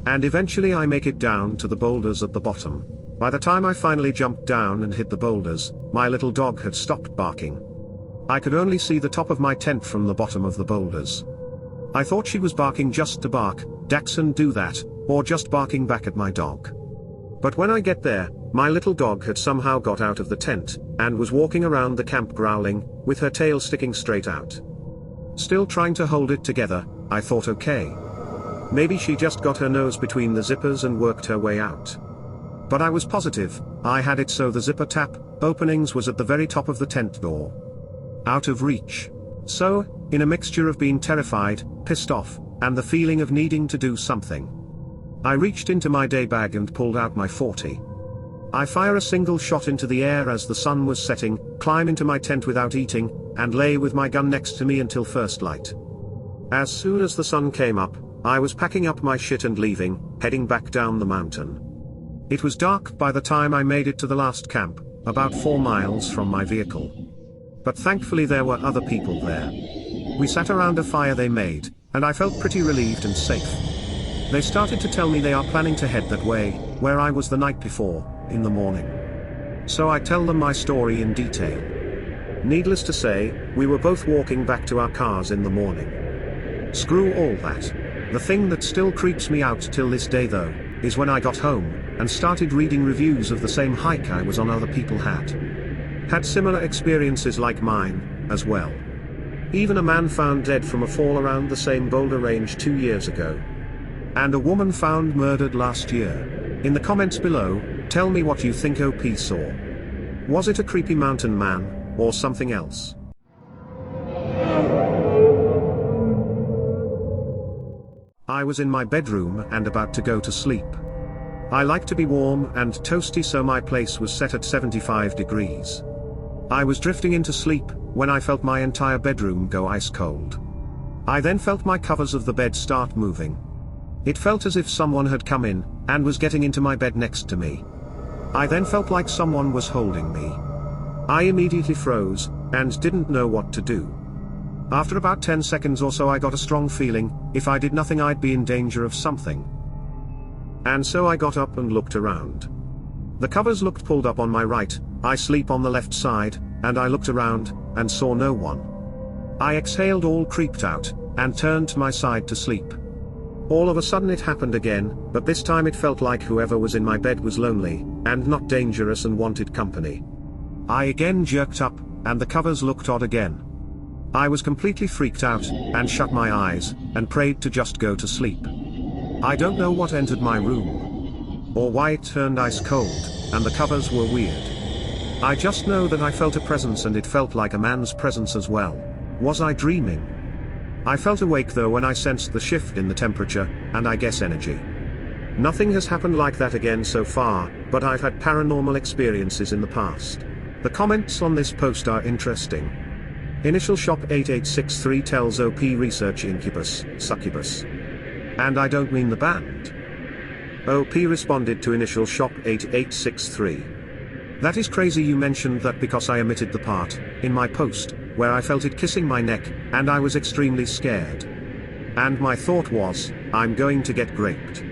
[SPEAKER 1] And eventually I make it down to the boulders at the bottom. By the time I finally jumped down and hit the boulders, my little dog had stopped barking. I could only see the top of my tent from the bottom of the boulders. I thought she was barking just to bark, Daxon do that, or just barking back at my dog. But when I get there, my little dog had somehow got out of the tent, and was walking around the camp growling, with her tail sticking straight out. Still trying to hold it together, I thought okay. Maybe she just got her nose between the zippers and worked her way out. But I was positive, I had it so the zipper tap openings was at the very top of the tent door. Out of reach. So, in a mixture of being terrified, pissed off, and the feeling of needing to do something, I reached into my day bag and pulled out my .40. I fire a single shot into the air as the sun was setting, climb into my tent without eating, and lay with my gun next to me until first light. As soon as the sun came up, I was packing up my shit and leaving, heading back down the mountain. It was dark by the time I made it to the last camp, about 4 miles from my vehicle. But thankfully there were other people there. We sat around a fire they made, and I felt pretty relieved and safe. They started to tell me they are planning to head that way, where I was the night before, in the morning. So I tell them my story in detail. Needless to say, we were both walking back to our cars in the morning. Screw all that. The thing that still creeps me out till this day though, is when I got home, and started reading reviews of the same hike I was on other people had similar experiences like mine, as well. Even a man found dead from a fall around the same boulder range 2 years ago. And a woman found murdered last year. In the comments below, tell me what you think OP saw. Was it a creepy mountain man, or something else? I was in my bedroom and about to go to sleep. I like to be warm and toasty, so my place was set at 75 degrees. I was drifting into sleep, when I felt my entire bedroom go ice cold. I then felt my covers of the bed start moving. It felt as if someone had come in, and was getting into my bed next to me. I then felt like someone was holding me. I immediately froze, and didn't know what to do. After about 10 seconds or so I got a strong feeling, if I did nothing I'd be in danger of something. And so I got up and looked around. The covers looked pulled up on my right, I sleep on the left side, and I looked around, and saw no one. I exhaled all creeped out, and turned to my side to sleep. All of a sudden it happened again, but this time it felt like whoever was in my bed was lonely, and not dangerous and wanted company. I again jerked up, and the covers looked odd again. I was completely freaked out, and shut my eyes, and prayed to just go to sleep. I don't know what entered my room, or why it turned ice cold, and the covers were weird. I just know that I felt a presence, and it felt like a man's presence as well. Was I dreaming? I felt awake though when I sensed the shift in the temperature, and I guess energy. Nothing has happened like that again so far, but I've had paranormal experiences in the past. The comments on this post are interesting. Initial Shop 8863 tells OP research incubus, succubus. And I don't mean the band. OP responded to Initial Shop 8863. That is crazy you mentioned that because I omitted the part, in my post, where I felt it kissing my neck, and I was extremely scared. And my thought was, I'm going to get raped.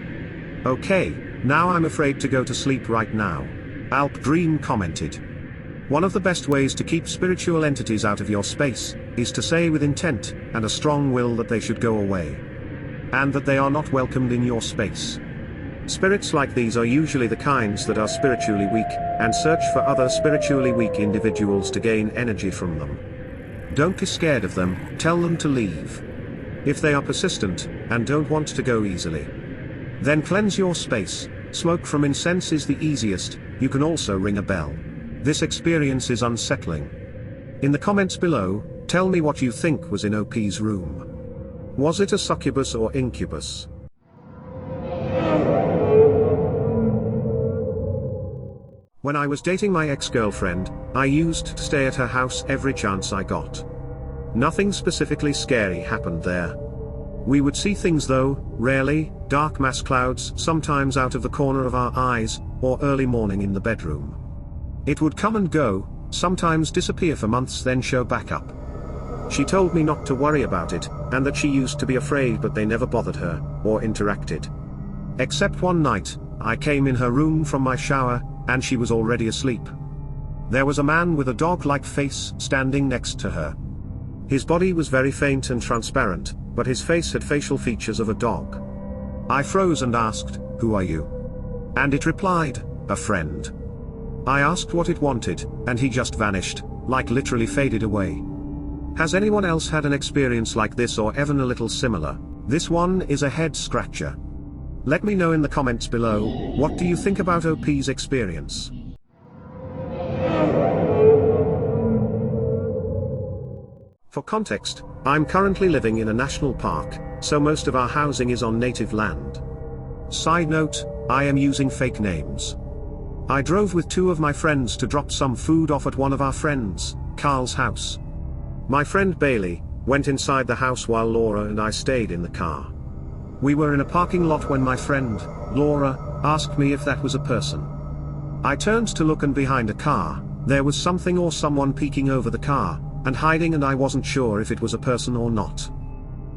[SPEAKER 1] Okay, now I'm afraid to go to sleep right now. Alp Dream commented. One of the best ways to keep spiritual entities out of your space, is to say with intent, and a strong will that they should go away. And that they are not welcomed in your space. Spirits like these are usually the kinds that are spiritually weak, and search for other spiritually weak individuals to gain energy from them. Don't be scared of them, tell them to leave. If they are persistent, and don't want to go easily, then cleanse your space. Smoke from incense is the easiest, you can also ring a bell. This experience is unsettling. In the comments below, tell me what you think was in OP's room. Was it a succubus or incubus? When I was dating my ex-girlfriend, I used to stay at her house every chance I got. Nothing specifically scary happened there. We would see things though, rarely, dark mass clouds, sometimes out of the corner of our eyes, or early morning in the bedroom. It would come and go, sometimes disappear for months then show back up. She told me not to worry about it, and that she used to be afraid but they never bothered her, or interacted. Except one night, I came in her room from my shower, and she was already asleep. There was a man with a dog-like face standing next to her. His body was very faint and transparent, but his face had facial features of a dog. I froze and asked, "Who are you?" And it replied, "A friend." I asked what it wanted, and he just vanished, like literally faded away. Has anyone else had an experience like this or even a little similar? This one is a head scratcher. Let me know in the comments below, what do you think about OP's experience? For context, I'm currently living in a national park, so most of our housing is on native land. Side note, I am using fake names. I drove with two of my friends to drop some food off at one of our friends, Carl's house. My friend Bailey went inside the house while Laura and I stayed in the car. We were in a parking lot when my friend, Laura, asked me if that was a person. I turned to look, and behind a car, there was something or someone peeking over the car, and hiding, and I wasn't sure if it was a person or not.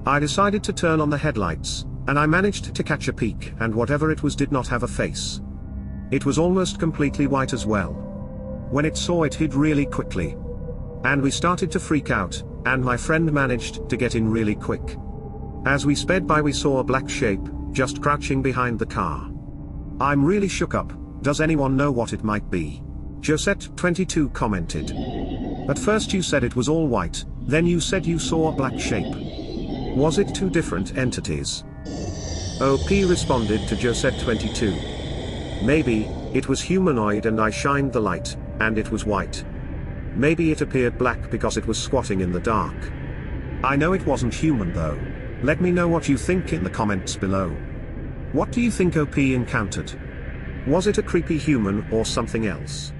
[SPEAKER 1] I decided to turn on the headlights, and I managed to catch a peek, and whatever it was did not have a face. It was almost completely white as well. When it saw it hid really quickly. And we started to freak out, and my friend managed to get in really quick. As we sped by, we saw a black shape, just crouching behind the car. I'm really shook up. Does anyone know what it might be? Josette22 commented. At first you said it was all white, then you said you saw a black shape. Was it two different entities? OP responded to Josette22. Maybe, it was humanoid and I shined the light, and it was white. Maybe it appeared black because it was squatting in the dark. I know it wasn't human though. Let me know what you think in the comments below. What do you think OP encountered? Was it a creepy human or something else?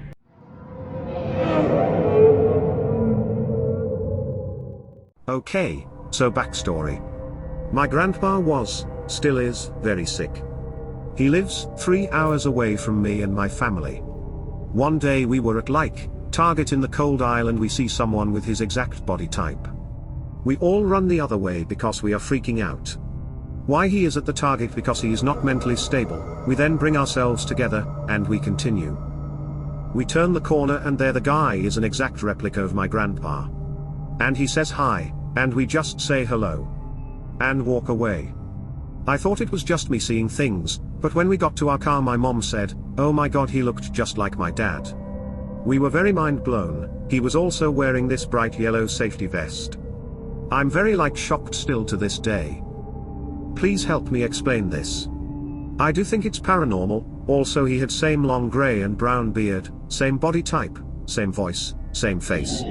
[SPEAKER 1] Okay, so backstory. My grandpa was, still is, very sick. He lives 3 hours away from me and my family. One day we were at Target in the cold aisle and we see someone with his exact body type. We all run the other way because we are freaking out. Why he is at the Target? Because he is not mentally stable. We then bring ourselves together, and we continue. We turn the corner and there the guy is an exact replica of my grandpa. And he says hi, and we just say hello. And walk away. I thought it was just me seeing things, but when we got to our car my mom said, "Oh my god, he looked just like my dad." We were very mind blown. He was also wearing this bright yellow safety vest. I'm very shocked still to this day. Please help me explain this. I do think it's paranormal. Also he had same long grey and brown beard, same body type, same voice, same face.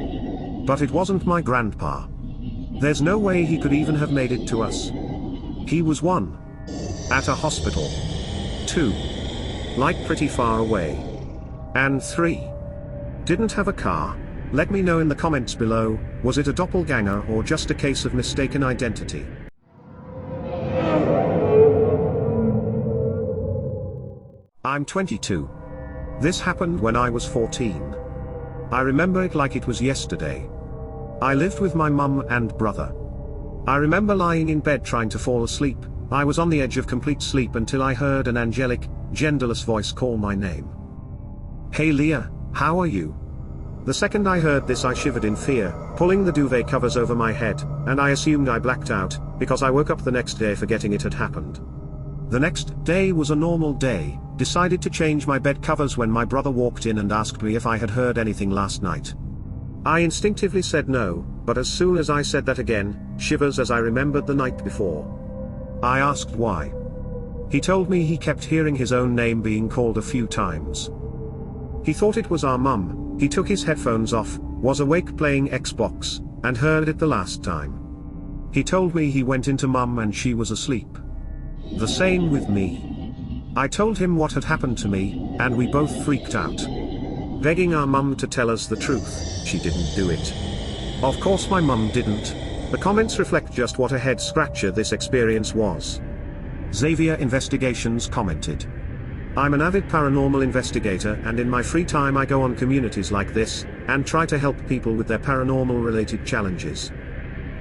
[SPEAKER 1] But it wasn't my grandpa. There's no way he could even have made it to us. He was one. At a hospital. 2. Like pretty far away. And 3. Didn't have a car. Let me know in the comments below, was it a doppelganger or just a case of mistaken identity? I'm 22. This happened when I was 14. I remember it like it was yesterday. I lived with my mum and brother. I remember lying in bed trying to fall asleep. I was on the edge of complete sleep until I heard an angelic, genderless voice call my name. "Hey Leah, how are you?" The second I heard this I shivered in fear, pulling the duvet covers over my head, and I assumed I blacked out, because I woke up the next day forgetting it had happened. The next day was a normal day. Decided to change my bed covers when my brother walked in and asked me if I had heard anything last night. I instinctively said no, but as soon as I said that again, shivers as I remembered the night before. I asked why. He told me he kept hearing his own name being called a few times. He thought it was our mum. He took his headphones off, was awake playing Xbox, and heard it the last time. He told me he went into mum and she was asleep. The same with me. I told him what had happened to me, and we both freaked out. Begging our mum to tell us the truth, she didn't do it. Of course my mum didn't. The comments reflect just what a head scratcher this experience was. Xavier Investigations commented. I'm an avid paranormal investigator, and in my free time I go on communities like this, and try to help people with their paranormal related challenges.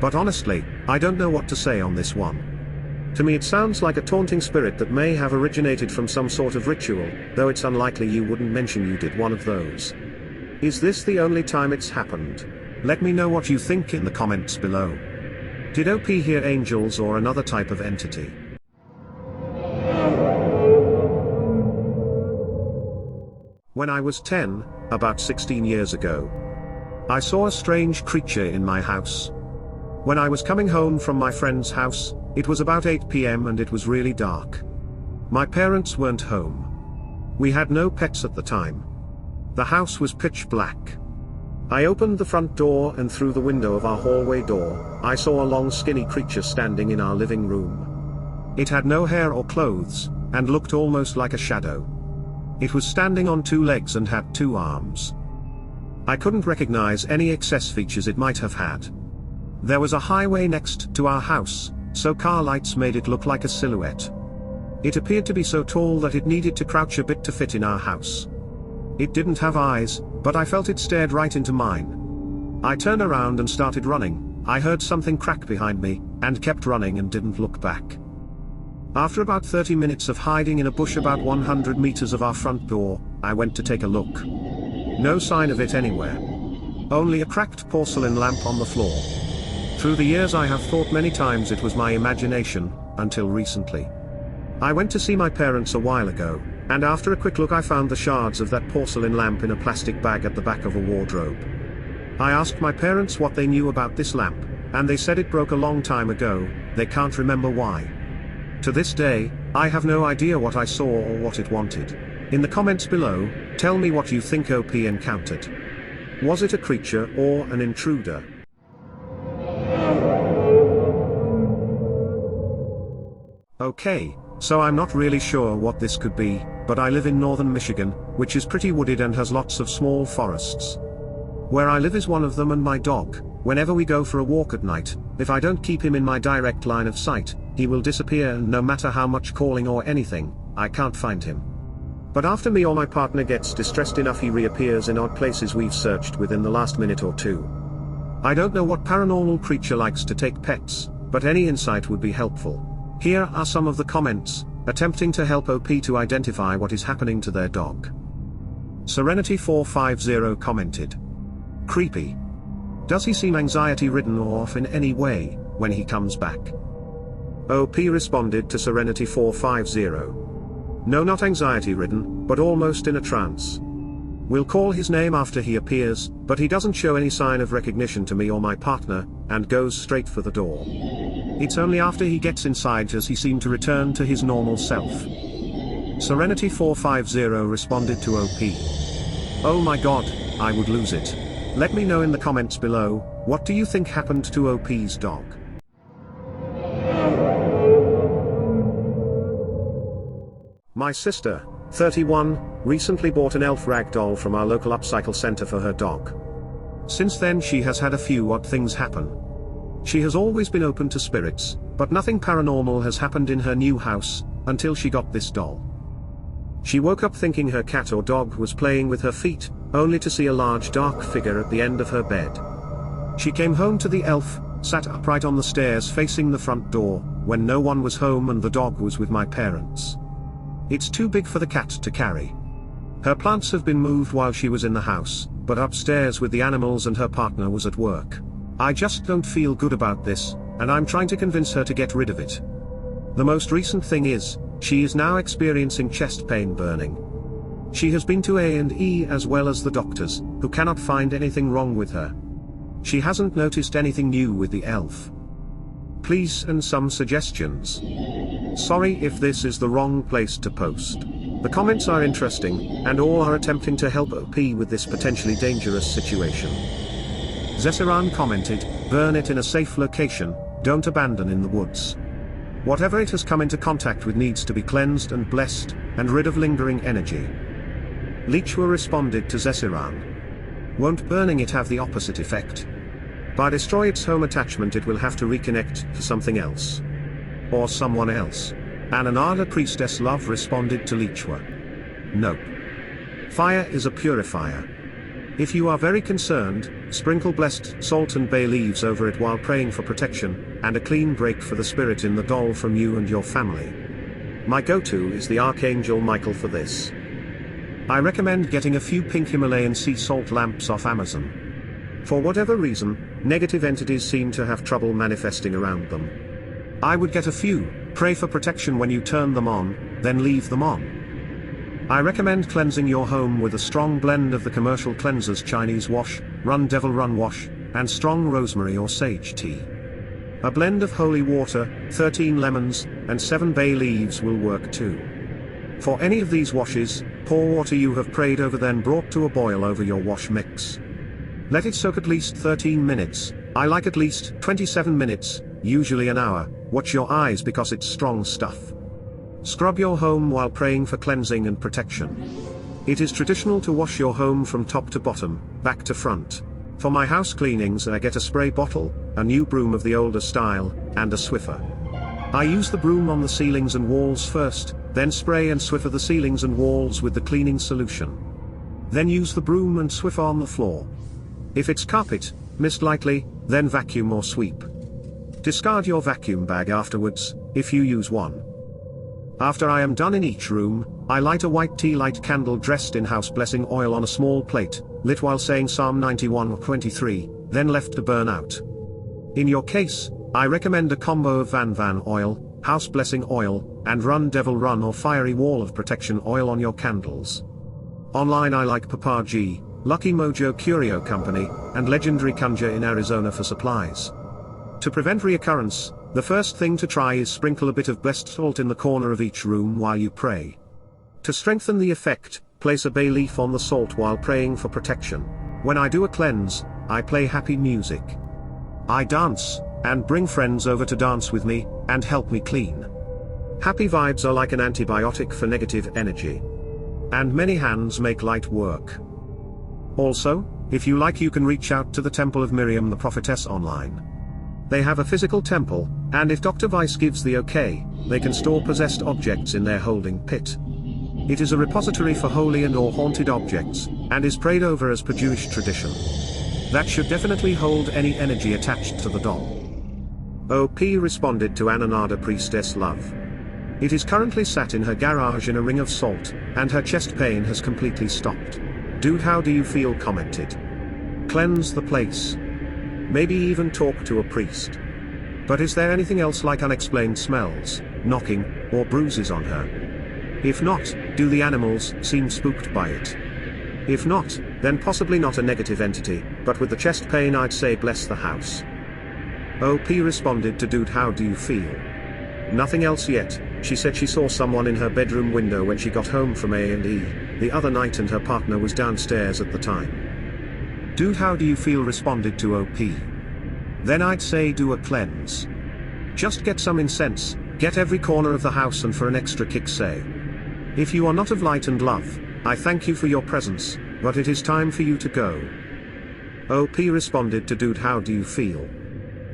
[SPEAKER 1] But honestly, I don't know what to say on this one. To me it sounds like a taunting spirit that may have originated from some sort of ritual, though it's unlikely you wouldn't mention you did one of those. Is this the only time it's happened? Let me know what you think in the comments below. Did OP hear angels or another type of entity? When I was 10, about 16 years ago, I saw a strange creature in my house. When I was coming home from my friend's house, it was about 8 p.m. and it was really dark. My parents weren't home. We had no pets at the time. The house was pitch black. I opened the front door, and through the window of our hallway door, I saw a long skinny creature standing in our living room. It had no hair or clothes, and looked almost like a shadow. It was standing on 2 legs and had 2 arms. I couldn't recognize any excess features it might have had. There was a highway next to our house, so car lights made it look like a silhouette. It appeared to be so tall that it needed to crouch a bit to fit in our house. It didn't have eyes, but I felt it stared right into mine. I turned around and started running. I heard something crack behind me, and kept running and didn't look back. After about 30 minutes of hiding in a bush about 100 meters of our front door, I went to take a look. No sign of it anywhere. Only a cracked porcelain lamp on the floor. Through the years I have thought many times it was my imagination, until recently. I went to see my parents a while ago, and after a quick look I found the shards of that porcelain lamp in a plastic bag at the back of a wardrobe. I asked my parents what they knew about this lamp, and they said it broke a long time ago. They can't remember why. To this day, I have no idea what I saw or what it wanted. In the comments below, tell me what you think OP encountered. Was it a creature or an intruder? Okay, so I'm not really sure what this could be, but I live in northern Michigan, which is pretty wooded and has lots of small forests. Where I live is one of them, and my dog, whenever we go for a walk at night, if I don't keep him in my direct line of sight, he will disappear, and no matter how much calling or anything, I can't find him. But after me or my partner gets distressed enough, he reappears in odd places we've searched within the last minute or two. I don't know what paranormal creature likes to take pets, but any insight would be helpful. Here are some of the comments, attempting to help OP to identify what is happening to their dog. Serenity450 commented. Creepy. Does he seem anxiety-ridden or off in any way, when he comes back? OP responded to Serenity450. No, not anxiety-ridden, but almost in a trance. We'll call his name after he appears, but he doesn't show any sign of recognition to me or my partner, and goes straight for the door. It's only after he gets inside does he seem to return to his normal self. Serenity450 responded to OP. Oh my god, I would lose it. Let me know in the comments below, what do you think happened to OP's dog? My sister, 31, recently bought an elf rag doll from our local upcycle center for her dog. Since then she has had a few odd things happen. She has always been open to spirits, but nothing paranormal has happened in her new house, until she got this doll. She woke up thinking her cat or dog was playing with her feet, only to see a large dark figure at the end of her bed. She came home to the elf, sat upright on the stairs facing the front door, when no one was home and the dog was with my parents. It's too big for the cat to carry. Her plants have been moved while she was in the house, but upstairs with the animals and her partner was at work. I just don't feel good about this, and I'm trying to convince her to get rid of it. The most recent thing is, she is now experiencing chest pain burning. She has been to A&E as well as the doctors, who cannot find anything wrong with her. She hasn't noticed anything new with the elf. Please and some suggestions. Sorry if this is the wrong place to post. The comments are interesting, and all are attempting to help OP with this potentially dangerous situation. Zesiran commented, burn it in a safe location, don't abandon in the woods. Whatever it has come into contact with needs to be cleansed and blessed, and rid of lingering energy. Leechwa responded to Zesiran. Won't burning it have the opposite effect? By destroy its home attachment it will have to reconnect to something else. Or someone else. Ananada Priestess Love responded to Leechwa. Nope. Fire is a purifier. If you are very concerned, sprinkle blessed salt and bay leaves over it while praying for protection, and a clean break for the spirit in the doll from you and your family. My go-to is the Archangel Michael for this. I recommend getting a few pink Himalayan sea salt lamps off Amazon. For whatever reason, negative entities seem to have trouble manifesting around them. I would get a few, pray for protection when you turn them on, then leave them on. I recommend cleansing your home with a strong blend of the commercial cleansers Chinese wash, Run Devil Run wash, and strong rosemary or sage tea. A blend of holy water, 13 lemons, and 7 bay leaves will work too. For any of these washes, pour water you have prayed over then brought to a boil over your wash mix. Let it soak at least 13 minutes, I like at least 27 minutes, usually an hour. Watch your eyes because it's strong stuff. Scrub your home while praying for cleansing and protection. It is traditional to wash your home from top to bottom, back to front. For my house cleanings I get a spray bottle, a new broom of the older style, and a Swiffer. I use the broom on the ceilings and walls first, then spray and Swiffer the ceilings and walls with the cleaning solution. Then use the broom and Swiffer on the floor. If it's carpet, mist lightly, then vacuum or sweep. Discard your vacuum bag afterwards, if you use one. After I am done in each room, I light a white tea light candle dressed in house blessing oil on a small plate, lit while saying Psalm 91 or 23, then left to burn out. In your case, I recommend a combo of Van oil, house blessing oil, and Run Devil Run or fiery wall of protection oil on your candles. Online I like Papa G, Lucky Mojo Curio Company, and Legendary Conjure in Arizona for supplies. To prevent reoccurrence, the first thing to try is sprinkle a bit of blessed salt in the corner of each room while you pray. To strengthen the effect, place a bay leaf on the salt while praying for protection. When I do a cleanse, I play happy music. I dance, and bring friends over to dance with me, and help me clean. Happy vibes are like an antibiotic for negative energy. And many hands make light work. Also, if you like you can reach out to the Temple of Miriam the Prophetess online. They have a physical temple, and if Dr. Weiss gives the okay, they can store possessed objects in their holding pit. It is a repository for holy and or haunted objects, and is prayed over as per Jewish tradition. That should definitely hold any energy attached to the doll. OP responded to Ananada Priestess Love. It is currently sat in her garage in a ring of salt, and her chest pain has completely stopped. Dude, how do you feel? Commented. Cleanse the place. Maybe even talk to a priest. But is there anything else like unexplained smells, knocking, or bruises on her? If not, do the animals seem spooked by it? If not, then possibly not a negative entity, but with the chest pain I'd say bless the house. OP responded to Dude, how do you feel? Nothing else yet. She said she saw someone in her bedroom window when she got home from A&E the other night and her partner was downstairs at the time. Dude, how do you feel? Responded to OP. Then I'd say do a cleanse. Just get some incense, get every corner of the house and for an extra kick say. If you are not of light and love, I thank you for your presence, but it is time for you to go. OP responded to dude, how do you feel?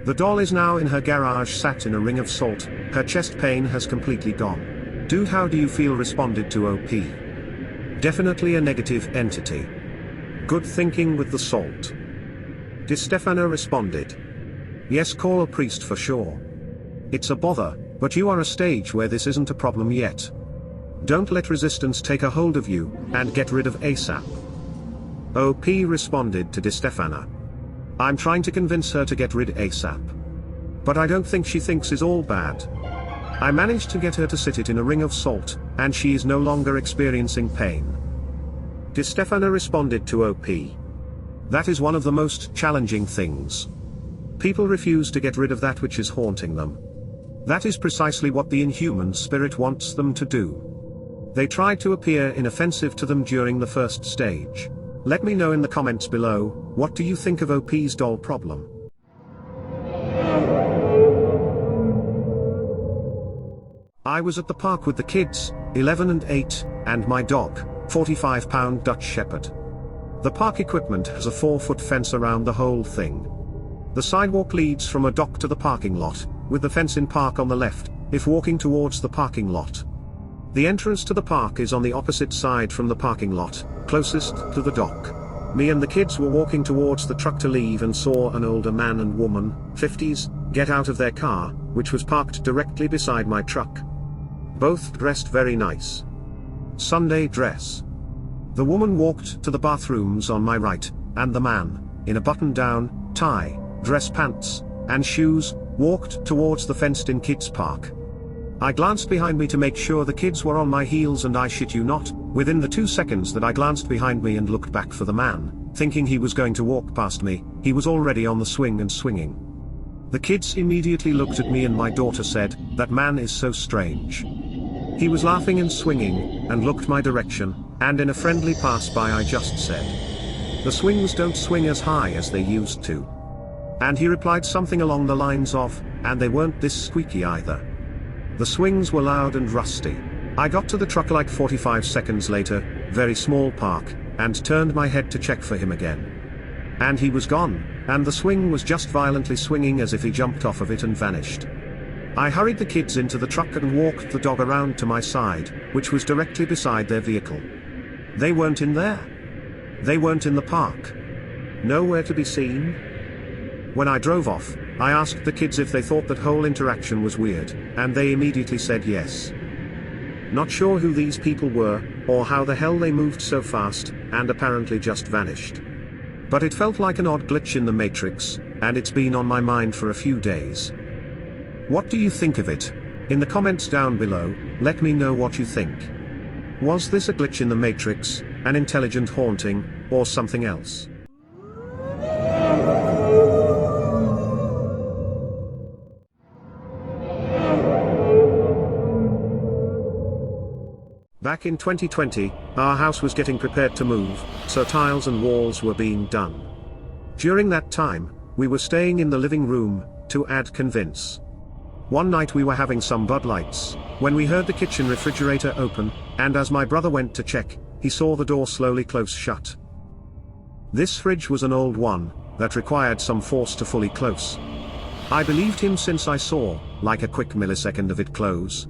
[SPEAKER 1] The doll is now in her garage sat in a ring of salt, her chest pain has completely gone. Dude, how do you feel responded to OP. Definitely a negative entity. Good thinking with the salt. Di Stefano responded. Yes, call a priest for sure. It's a bother, but you are a stage where this isn't a problem yet. Don't let resistance take a hold of you, and get rid of ASAP. OP responded to Di Stefano. I'm trying to convince her to get rid ASAP. But I don't think she thinks is all bad. I managed to get her to sit it in a ring of salt, and she is no longer experiencing pain. Di Stefano responded to OP. That is one of the most challenging things. People refuse to get rid of that which is haunting them. That is precisely what the inhuman spirit wants them to do. They try to appear inoffensive to them during the first stage. Let me know in the comments below, what do you think of OP's doll problem? I was at the park with the kids, 11 and 8, and my dog, 45-pound Dutch Shepherd. The park equipment has a 4-foot fence around the whole thing. The sidewalk leads from a dock to the parking lot, with the fence in park on the left, if walking towards the parking lot. The entrance to the park is on the opposite side from the parking lot, closest to the dock. Me and the kids were walking towards the truck to leave and saw an older man and woman, 50s, get out of their car, which was parked directly beside my truck. Both dressed very nice. Sunday dress. The woman walked to the bathrooms on my right, and the man, in a button-down, tie, dress pants, and shoes, walked towards the fenced-in kids' park. I glanced behind me to make sure the kids were on my heels, and I shit you not, within the 2 seconds that I glanced behind me and looked back for the man, thinking he was going to walk past me, he was already on the swing and swinging. The kids immediately looked at me and my daughter said, "That man is so strange." He was laughing and swinging, and looked my direction, and in a friendly pass-by I just said, "The swings don't swing as high as they used to." And he replied something along the lines of, "And they weren't this squeaky either." The swings were loud and rusty. I got to the truck like 45 seconds later, very small park, and turned my head to check for him again. And he was gone, and the swing was just violently swinging as if he jumped off of it and vanished. I hurried the kids into the truck and walked the dog around to my side, which was directly beside their vehicle. They weren't in there. They weren't in the park. Nowhere to be seen. When I drove off, I asked the kids if they thought that whole interaction was weird, and they immediately said yes. Not sure who these people were, or how the hell they moved so fast, and apparently just vanished. But it felt like an odd glitch in the Matrix, and it's been on my mind for a few days. What do you think of it? In the comments down below, let me know what you think. Was this a glitch in the Matrix, an intelligent haunting, or something else? Back in 2020, our house was getting prepared to move, so tiles and walls were being done. During that time, we were staying in the living room, to add convince. One night we were having some Bud Lights, when we heard the kitchen refrigerator open, and as my brother went to check, he saw the door slowly close shut. This fridge was an old one, that required some force to fully close. I believed him since I saw, like a quick millisecond of it close.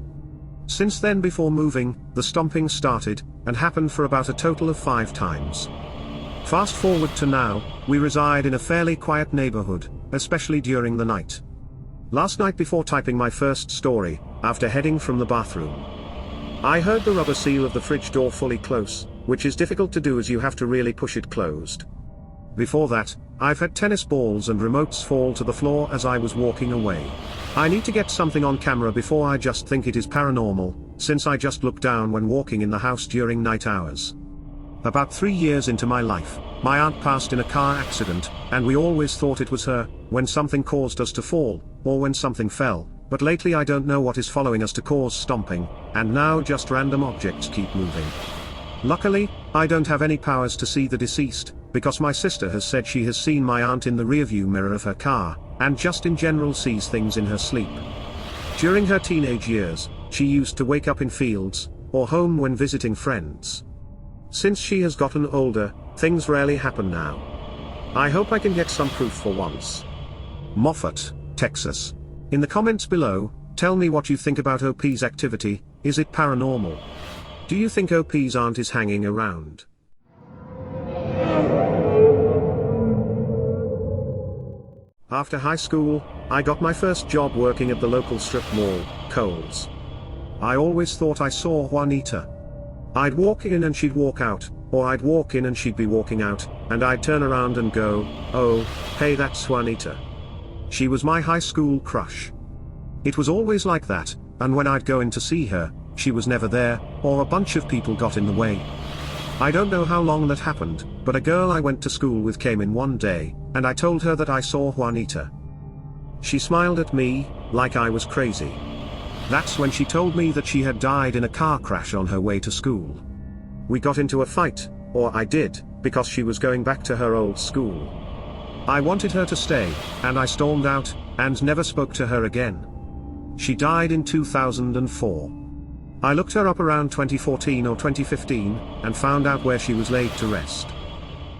[SPEAKER 1] Since then, before moving, the stomping started, and happened for about a total of 5 times. Fast forward to now, we reside in a fairly quiet neighborhood, especially during the night. Last night before typing my first story, after heading from the bathroom, I heard the rubber seal of the fridge door fully close, which is difficult to do as you have to really push it closed. Before that, I've had tennis balls and remotes fall to the floor as I was walking away. I need to get something on camera before I just think it is paranormal, since I just looked down when walking in the house during night hours. About 3 years into my life, my aunt passed in a car accident, and we always thought it was her, when something caused us to fall, or when something fell, but lately I don't know what is following us to cause stomping, and now just random objects keep moving. Luckily, I don't have any powers to see the deceased, because my sister has said she has seen my aunt in the rearview mirror of her car, and just in general sees things in her sleep. During her teenage years, she used to wake up in fields, or home when visiting friends. Since she has gotten older, things rarely happen now. I hope I can get some proof for once. Moffat, Texas. In the comments below, tell me what you think about OP's activity. Is it paranormal? Do you think OP's aunt is hanging around? After high school, I got my first job working at the local strip mall, Kohl's. I always thought I saw Juanita. I'd walk in and she'd walk out, or I'd walk in and she'd be walking out, and I'd turn around and go, "Oh, hey, that's Juanita." She was my high school crush. It was always like that, and when I'd go in to see her, she was never there, or a bunch of people got in the way. I don't know how long that happened, but a girl I went to school with came in one day, and I told her that I saw Juanita. She smiled at me, like I was crazy. That's when she told me that she had died in a car crash on her way to school. We got into a fight, or I did, because she was going back to her old school. I wanted her to stay, and I stormed out, and never spoke to her again. She died in 2004. I looked her up around 2014 or 2015, and found out where she was laid to rest.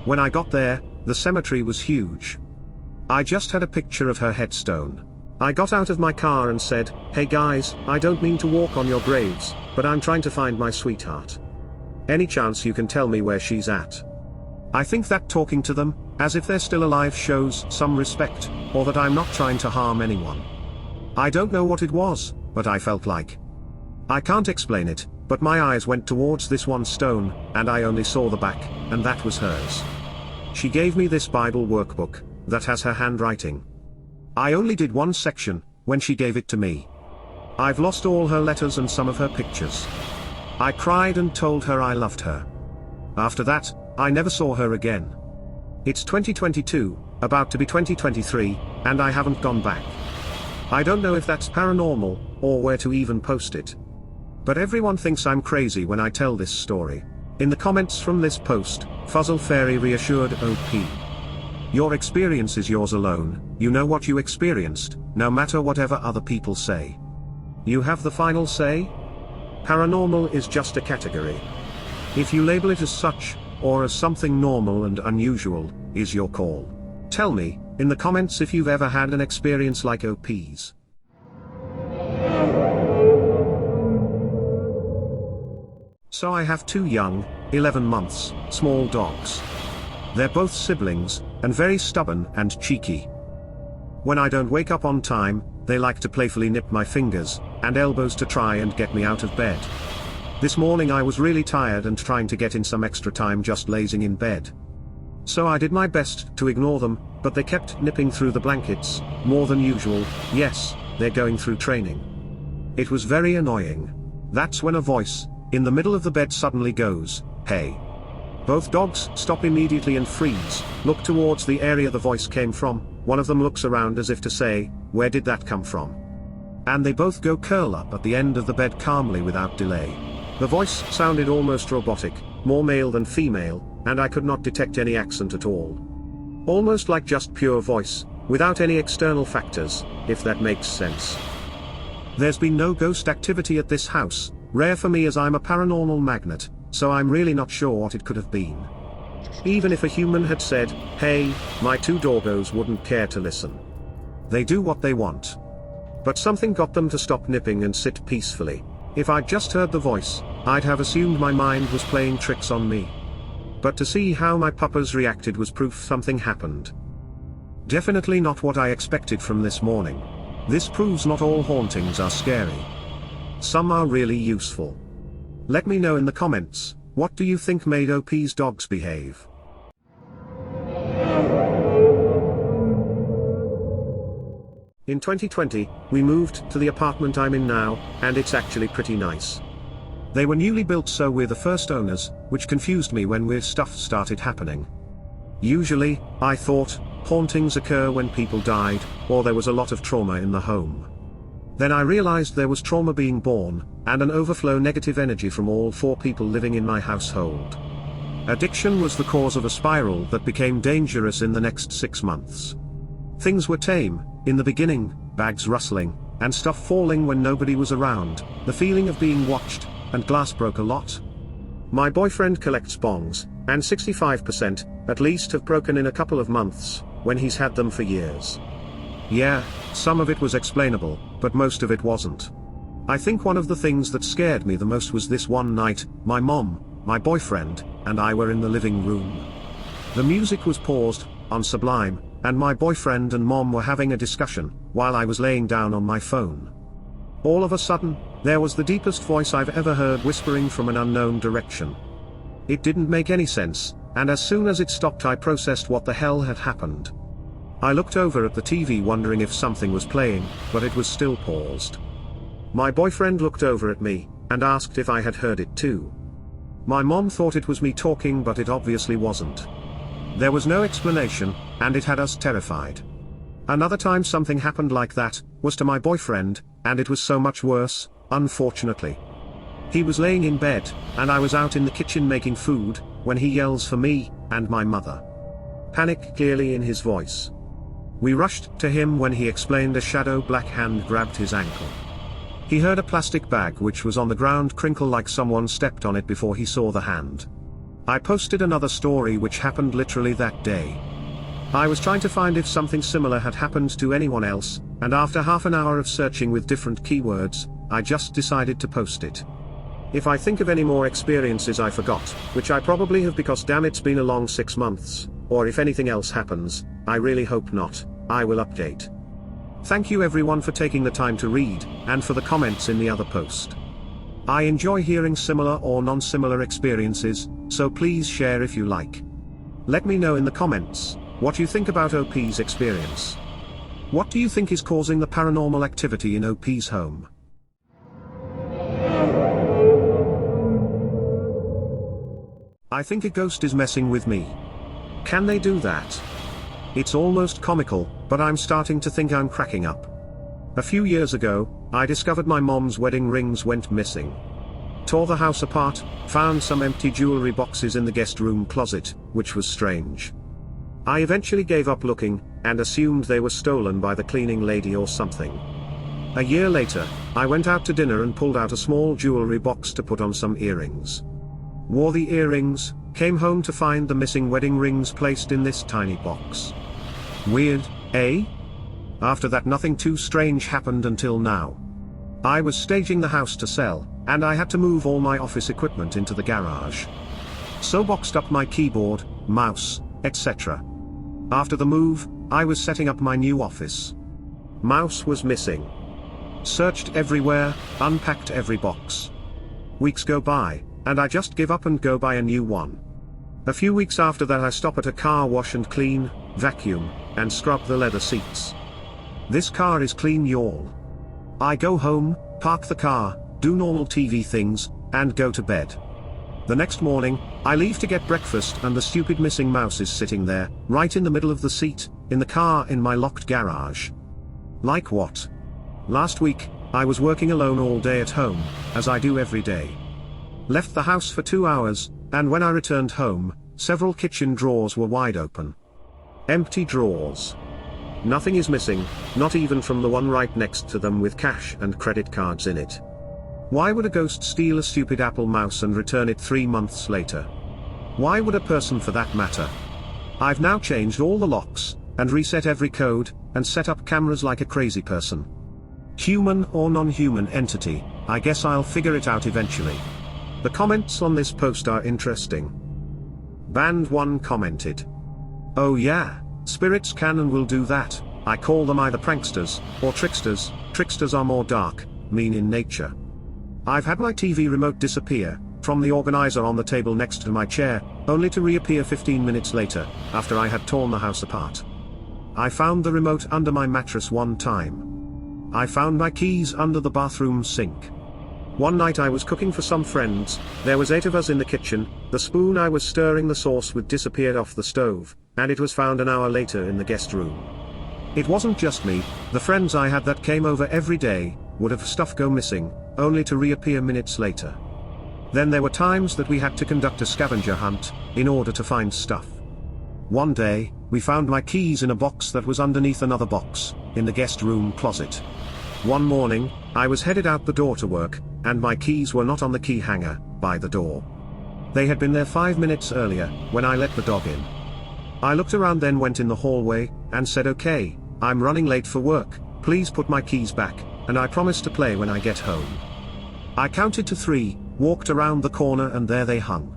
[SPEAKER 1] When I got there, the cemetery was huge. I just had a picture of her headstone. I got out of my car and said, "Hey guys, I don't mean to walk on your graves, but I'm trying to find my sweetheart. Any chance you can tell me where she's at?" I think that talking to them, as if they're still alive, shows some respect, or that I'm not trying to harm anyone. I don't know what it was, but I felt like. I can't explain it, but my eyes went towards this one stone, and I only saw the back, and that was hers. She gave me this Bible workbook, that has her handwriting. I only did one section, when she gave it to me. I've lost all her letters and some of her pictures. I cried and told her I loved her. After that, I never saw her again. It's 2022, about to be 2023, and I haven't gone back. I don't know if that's paranormal, or where to even post it. But everyone thinks I'm crazy when I tell this story. In the comments from this post, Fuzzle Fairy reassured OP. Your experience is yours alone, you know what you experienced, no matter whatever other people say. You have the final say? Paranormal is just a category. If you label it as such, or as something normal and unusual, is your call. Tell me, in the comments, if you've ever had an experience like OP's. So I have two young, 11 months, small dogs. They're both siblings, and very stubborn and cheeky. When I don't wake up on time, they like to playfully nip my fingers and elbows to try and get me out of bed. This morning I was really tired and trying to get in some extra time just lazing in bed. So I did my best to ignore them, but they kept nipping through the blankets, more than usual. Yes, they're going through training. It was very annoying. That's when a voice, in the middle of the bed, suddenly goes, "Hey." Both dogs stop immediately and freeze, look towards the area the voice came from. One of them looks around as if to say, "Where did that come from?" And they both go curl up at the end of the bed calmly without delay. The voice sounded almost robotic, more male than female, and I could not detect any accent at all. Almost like just pure voice, without any external factors, if that makes sense. There's been no ghost activity at this house, rare for me as I'm a paranormal magnet, so I'm really not sure what it could have been. Even if a human had said, "Hey, my two doggos," wouldn't care to listen. They do what they want. But something got them to stop nipping and sit peacefully. If I'd just heard the voice, I'd have assumed my mind was playing tricks on me. But to see how my puppas reacted was proof something happened. Definitely not what I expected from this morning. This proves not all hauntings are scary. Some are really useful. Let me know in the comments, what do you think made OP's dogs behave? In 2020, we moved to the apartment I'm in now, and it's actually pretty nice. They were newly built, so we're the first owners, which confused me when weird stuff started happening. Usually, I thought, hauntings occur when people died, or there was a lot of trauma in the home. Then I realized there was trauma being born, and an overflow negative energy from all four people living in my household. Addiction was the cause of a spiral that became dangerous in the next 6 months. Things were tame, in the beginning, bags rustling, and stuff falling when nobody was around. The feeling of being watched, and glass broke a lot. My boyfriend collects bongs, and 65%, at least, have broken in a couple of months, when he's had them for years. Yeah, some of it was explainable, but most of it wasn't. I think one of the things that scared me the most was this one night, my mom, my boyfriend, and I were in the living room. The music was paused, on Sublime, and my boyfriend and mom were having a discussion, while I was laying down on my phone. All of a sudden, there was the deepest voice I've ever heard whispering from an unknown direction. It didn't make any sense, and as soon as it stopped I processed what the hell had happened. I looked over at the TV wondering if something was playing, but it was still paused. My boyfriend looked over at me, and asked if I had heard it too. My mom thought it was me talking, but it obviously wasn't. There was no explanation, and it had us terrified. Another time something happened like that, was to my boyfriend, and it was so much worse, unfortunately. He was laying in bed, and I was out in the kitchen making food, when he yells for me, and my mother. Panic clearly in his voice. We rushed to him when he explained a shadow black hand grabbed his ankle. He heard a plastic bag which was on the ground crinkle like someone stepped on it before he saw the hand. I posted another story which happened literally that day. I was trying to find if something similar had happened to anyone else, and after half an hour of searching with different keywords, I just decided to post it. If I think of any more experiences I forgot, which I probably have because damn it's been a long 6 months, or if anything else happens, I really hope not, I will update. Thank you everyone for taking the time to read, and for the comments in the other post. I enjoy hearing similar or non-similar experiences, so please share if you like. Let me know in the comments what you think about OP's experience. What do you think is causing the paranormal activity in OP's home? I think a ghost is messing with me. Can they do that? It's almost comical, but I'm starting to think I'm cracking up. A few years ago, I discovered my mom's wedding rings went missing. Tore the house apart, found some empty jewelry boxes in the guest room closet, which was strange. I eventually gave up looking, and assumed they were stolen by the cleaning lady or something. A year later, I went out to dinner and pulled out a small jewelry box to put on some earrings. Wore the earrings, came home to find the missing wedding rings placed in this tiny box. Weird, eh? After that nothing too strange happened until now. I was staging the house to sell, and I had to move all my office equipment into the garage. So boxed up my keyboard, mouse, etc. After the move, I was setting up my new office. Mouse was missing. Searched everywhere, unpacked every box. Weeks go by, and I just give up and go buy a new one. A few weeks after that I stop at a car wash and clean, vacuum, and scrub the leather seats. This car is clean, y'all. I go home, park the car, do normal TV things, and go to bed. The next morning, I leave to get breakfast and the stupid missing mouse is sitting there, right in the middle of the seat, in the car in my locked garage. Like what? Last week, I was working alone all day at home, as I do every day. Left the house for 2 hours, and when I returned home, several kitchen drawers were wide open. Empty drawers. Nothing is missing, not even from the one right next to them with cash and credit cards in it. Why would a ghost steal a stupid Apple mouse and return it 3 months later? Why would a person for that matter? I've now changed all the locks, and reset every code, and set up cameras like a crazy person. Human or non-human entity, I guess I'll figure it out eventually. The comments on this post are interesting. Band1 commented. Oh yeah, spirits can and will do that. I call them either pranksters, or tricksters. Tricksters are more dark, mean in nature. I've had my TV remote disappear from the organizer on the table next to my chair, only to reappear 15 minutes later, after I had torn the house apart. I found the remote under my mattress one time. I found my keys under the bathroom sink. One night I was cooking for some friends, there was 8 of us in the kitchen, the spoon I was stirring the sauce with disappeared off the stove, and it was found an hour later in the guest room. It wasn't just me, the friends I had that came over every day, would have stuff go missing, only to reappear minutes later. Then there were times that we had to conduct a scavenger hunt, in order to find stuff. One day, we found my keys in a box that was underneath another box, in the guest room closet. One morning, I was headed out the door to work, and my keys were not on the key hanger, by the door. They had been there 5 minutes earlier, when I let the dog in. I looked around, then went in the hallway, and said, "Okay, I'm running late for work, please put my keys back, and I promise to play when I get home." I counted to 3, walked around the corner, and there they hung.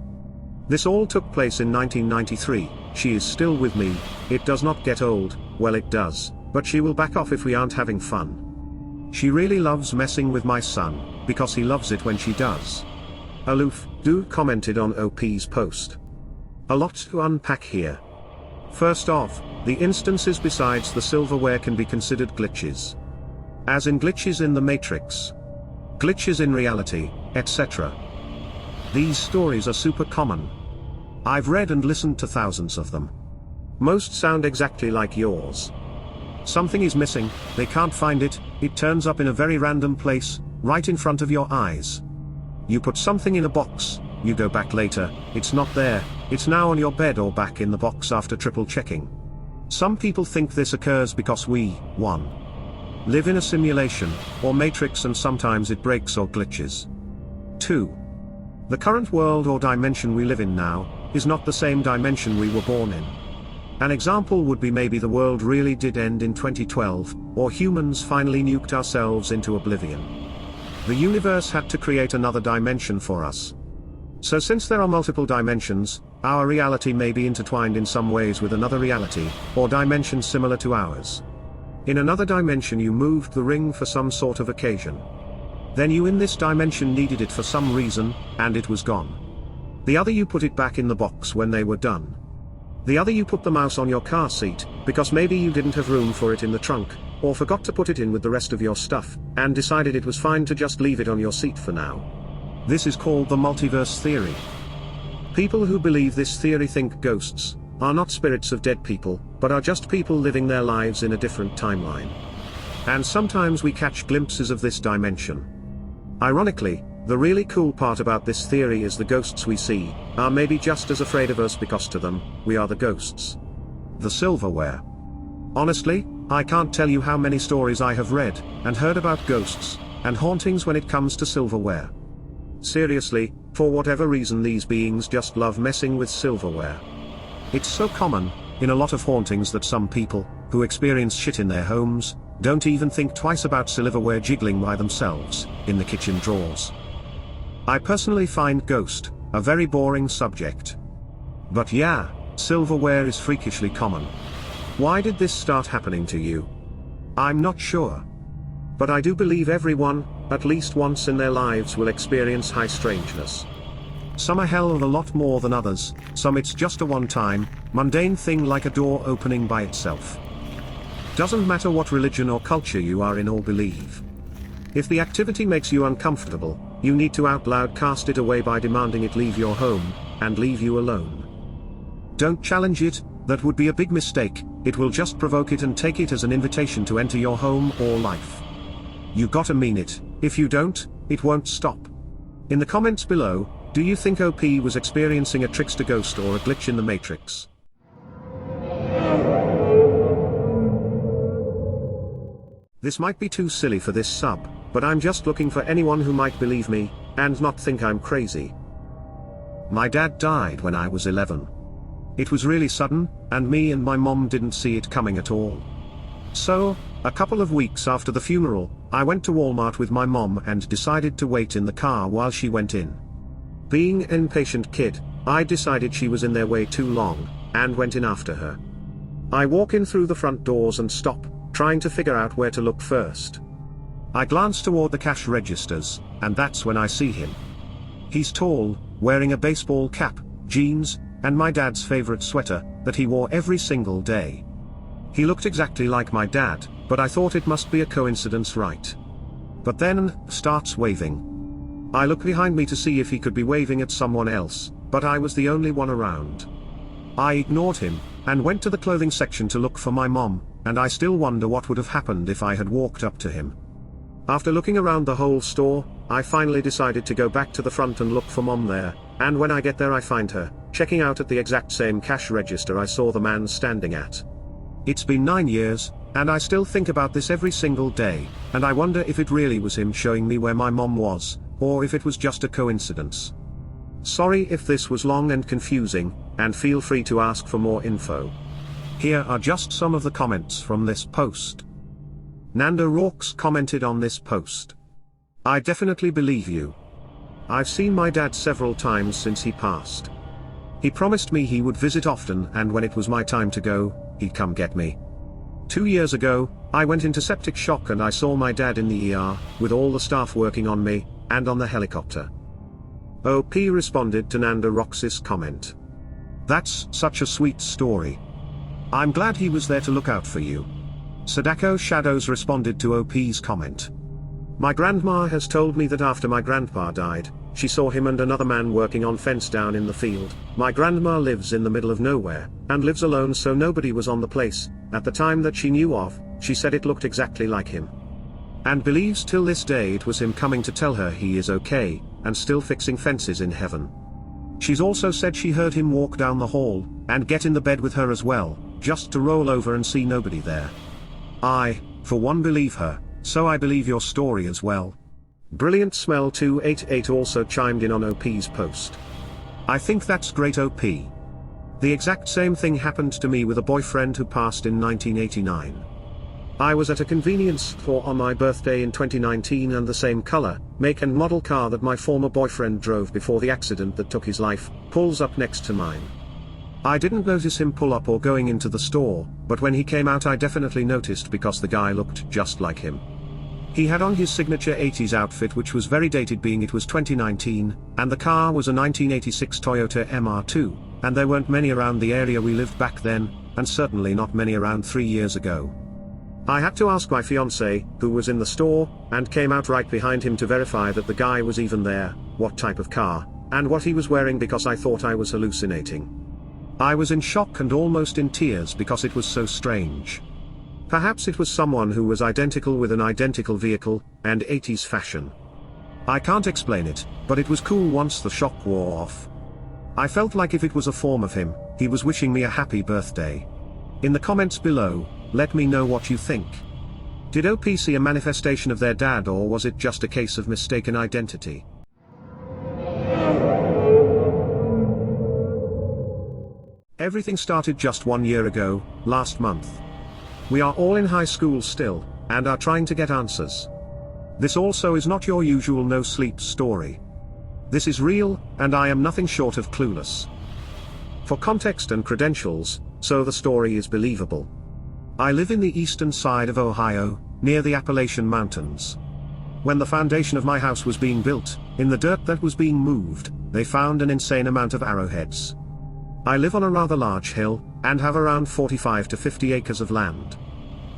[SPEAKER 1] This all took place in 1993, she is still with me, it does not get old, well it does, but she will back off if we aren't having fun. She really loves messing with my son, because he loves it when she does. Aloof, do commented on OP's post. A lot to unpack here. First off, the instances besides the silverware can be considered glitches. As in glitches in the Matrix, glitches in reality, etc. These stories are super common. I've read and listened to thousands of them. Most sound exactly like yours. Something is missing, they can't find it, it turns up in a very random place, right in front of your eyes. You put something in a box, you go back later, it's not there, it's now on your bed or back in the box after triple checking. Some people think this occurs because we, 1. Live in a simulation, or matrix, and sometimes it breaks or glitches. 2. The current world or dimension we live in now, is not the same dimension we were born in. An example would be maybe the world really did end in 2012, or humans finally nuked ourselves into oblivion. The universe had to create another dimension for us. So since there are multiple dimensions, our reality may be intertwined in some ways with another reality, or dimension similar to ours. In another dimension you moved the ring for some sort of occasion. Then you in this dimension needed it for some reason, and it was gone. The other you put it back in the box when they were done. The other you put the mouse on your car seat, because maybe you didn't have room for it in the trunk, or forgot to put it in with the rest of your stuff, and decided it was fine to just leave it on your seat for now. This is called the multiverse theory. People who believe this theory think ghosts are not spirits of dead people, but are just people living their lives in a different timeline. And sometimes we catch glimpses of this dimension. Ironically, the really cool part about this theory is the ghosts we see are maybe just as afraid of us because to them, we are the ghosts. The silverware. Honestly, I can't tell you how many stories I have read and heard about ghosts and hauntings when it comes to silverware. Seriously, for whatever reason these beings just love messing with silverware. It's so common in a lot of hauntings that some people who experience shit in their homes don't even think twice about silverware jiggling by themselves in the kitchen drawers. I personally find ghost a very boring subject. But yeah, silverware is freakishly common. Why did this start happening to you? I'm not sure. But I do believe everyone, at least once in their lives, will experience high strangeness. Some a hell of a lot more than others, some it's just a one-time, mundane thing like a door opening by itself. Doesn't matter what religion or culture you are in or believe. If the activity makes you uncomfortable, you need to out loud cast it away by demanding it leave your home, and leave you alone. Don't challenge it, that would be a big mistake, it will just provoke it and take it as an invitation to enter your home or life. You gotta mean it, if you don't, it won't stop. In the comments below, do you think OP was experiencing a trickster ghost or a glitch in the Matrix? This might be too silly for this sub, but I'm just looking for anyone who might believe me, and not think I'm crazy. My dad died when I was 11. It was really sudden, and me and my mom didn't see it coming at all. So, a couple of weeks after the funeral, I went to Walmart with my mom and decided to wait in the car while she went in. Being an impatient kid, I decided she was in there way too long, and went in after her. I walk in through the front doors and stop, trying to figure out where to look first. I glance toward the cash registers, and that's when I see him. He's tall, wearing a baseball cap, jeans, and my dad's favorite sweater, that he wore every single day. He looked exactly like my dad, but I thought it must be a coincidence, right? But then, starts waving. I look behind me to see if he could be waving at someone else, but I was the only one around. I ignored him, and went to the clothing section to look for my mom, and I still wonder what would have happened if I had walked up to him. After looking around the whole store, I finally decided to go back to the front and look for mom there, and when I get there I find her, checking out at the exact same cash register I saw the man standing at. It's been 9 years, and I still think about this every single day, and I wonder if it really was him showing me where my mom was, or if it was just a coincidence. Sorry if this was long and confusing, and feel free to ask for more info. Here are just some of the comments from this post. Nanda Rorks commented on this post. I definitely believe you. I've seen my dad several times since he passed. He promised me he would visit often, and when it was my time to go, he'd come get me. 2 years ago, I went into septic shock and I saw my dad in the ER, with all the staff working on me, and on the helicopter. OP responded to Nanda Rox's comment. That's such a sweet story. I'm glad he was there to look out for you. Sadako Shadows responded to OP's comment. My grandma has told me that after my grandpa died, she saw him and another man working on fence down in the field. My grandma lives in the middle of nowhere, and lives alone, so nobody was on the place. At the time that she knew of, she said it looked exactly like him. And believes till this day it was him coming to tell her he is okay, and still fixing fences in heaven. She's also said she heard him walk down the hall, and get in the bed with her as well, just to roll over and see nobody there. I, for one, believe her, so I believe your story as well. Brilliant Smell 288 also chimed in on OP's post. I think that's great, OP. The exact same thing happened to me with a boyfriend who passed in 1989. I was at a convenience store on my birthday in 2019, and the same color, make and model car that my former boyfriend drove before the accident that took his life, pulls up next to mine. I didn't notice him pull up or going into the store, but when he came out I definitely noticed because the guy looked just like him. He had on his signature 80s outfit, which was very dated being it was 2019, and the car was a 1986 Toyota MR2, and there weren't many around the area we lived back then, and certainly not many around 3 years ago. I had to ask my fiancé, who was in the store, and came out right behind him to verify that the guy was even there, what type of car, and what he was wearing, because I thought I was hallucinating. I was in shock and almost in tears because it was so strange. Perhaps it was someone who was identical with an identical vehicle, and 80s fashion. I can't explain it, but it was cool once the shock wore off. I felt like if it was a form of him, he was wishing me a happy birthday. In the comments below, let me know what you think. Did OP see a manifestation of their dad, or was it just a case of mistaken identity? Everything started just 1 year ago, last month. We are all in high school still, and are trying to get answers. This also is not your usual no sleep story. This is real, and I am nothing short of clueless. For context and credentials, so the story is believable. I live in the eastern side of Ohio, near the Appalachian Mountains. When the foundation of my house was being built, in the dirt that was being moved, they found an insane amount of arrowheads. I live on a rather large hill, and have around 45 to 50 acres of land.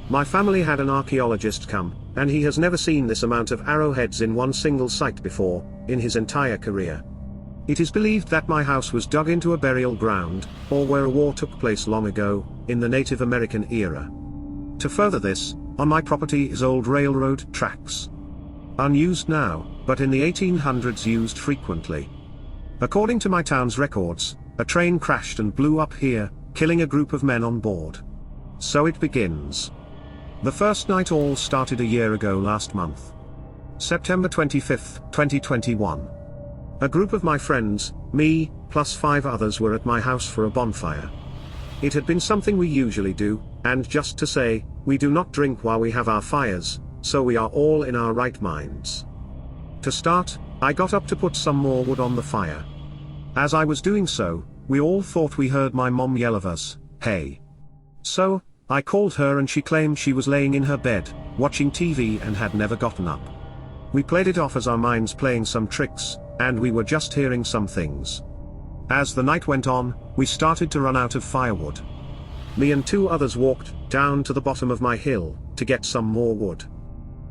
[SPEAKER 1] My family had an archaeologist come, and he has never seen this amount of arrowheads in one single site before, in his entire career. It is believed that my house was dug into a burial ground, or where a war took place long ago, in the Native American era. To further this, on my property is old railroad tracks. Unused now, but in the 1800s used frequently. According to my town's records, a train crashed and blew up here, killing a group of men on board. So it begins. The first night all started a year ago last month. September 25th, 2021. A group of my friends, me, plus 5 others were at my house for a bonfire. It had been something we usually do, and just to say, we do not drink while we have our fires, so we are all in our right minds. To start, I got up to put some more wood on the fire. As I was doing so, we all thought we heard my mom yell of us, "Hey." So, I called her and she claimed she was laying in her bed, watching TV and had never gotten up. We played it off as our minds playing some tricks, and we were just hearing some things. As the night went on, we started to run out of firewood. Me and 2 others walked down to the bottom of my hill to get some more wood.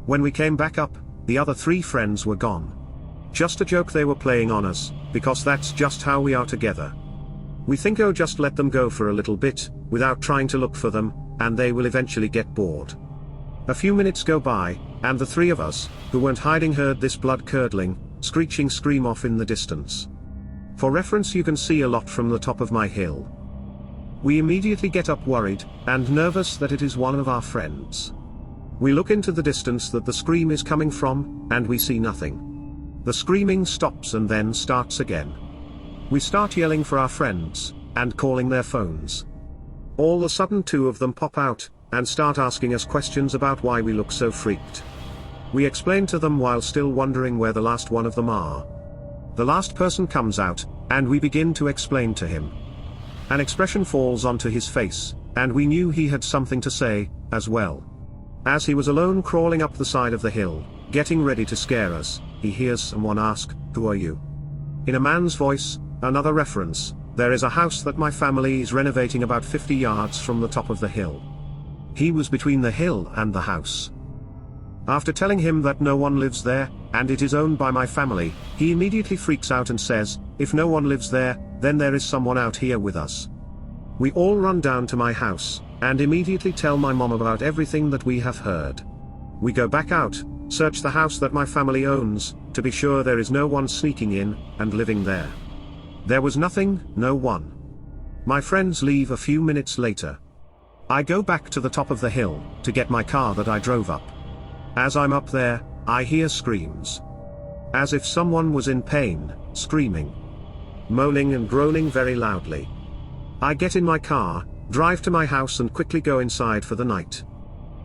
[SPEAKER 1] When we came back up, the other 3 friends were gone. Just a joke they were playing on us, because that's just how we are together. We think, oh, just let them go for a little bit, without trying to look for them, and they will eventually get bored. A few minutes go by, and the 3 of us, who weren't hiding, heard this blood-curdling, screeching scream off in the distance. For reference, you can see a lot from the top of my hill. We immediately get up worried, and nervous that it is one of our friends. We look into the distance that the scream is coming from, and we see nothing. The screaming stops and then starts again. We start yelling for our friends, and calling their phones. All of a sudden 2 of them pop out, and start asking us questions about why we look so freaked. We explain to them while still wondering where the last one of them are. The last person comes out, and we begin to explain to him. An expression falls onto his face, and we knew he had something to say, as well. As he was alone crawling up the side of the hill, getting ready to scare us, he hears someone ask, "Who are you?" In a man's voice, another reference, there is a house that my family is renovating about 50 yards from the top of the hill. He was between the hill and the house. After telling him that no one lives there, and it is owned by my family, he immediately freaks out and says, "If no one lives there, then there is someone out here with us." We all run down to my house, and immediately tell my mom about everything that we have heard. We go back out, search the house that my family owns, to be sure there is no one sneaking in, and living there. There was nothing, no one. My friends leave a few minutes later. I go back to the top of the hill, to get my car that I drove up. As I'm up there, I hear screams. As if someone was in pain, screaming, moaning and groaning very loudly. I get in my car, drive to my house and quickly go inside for the night.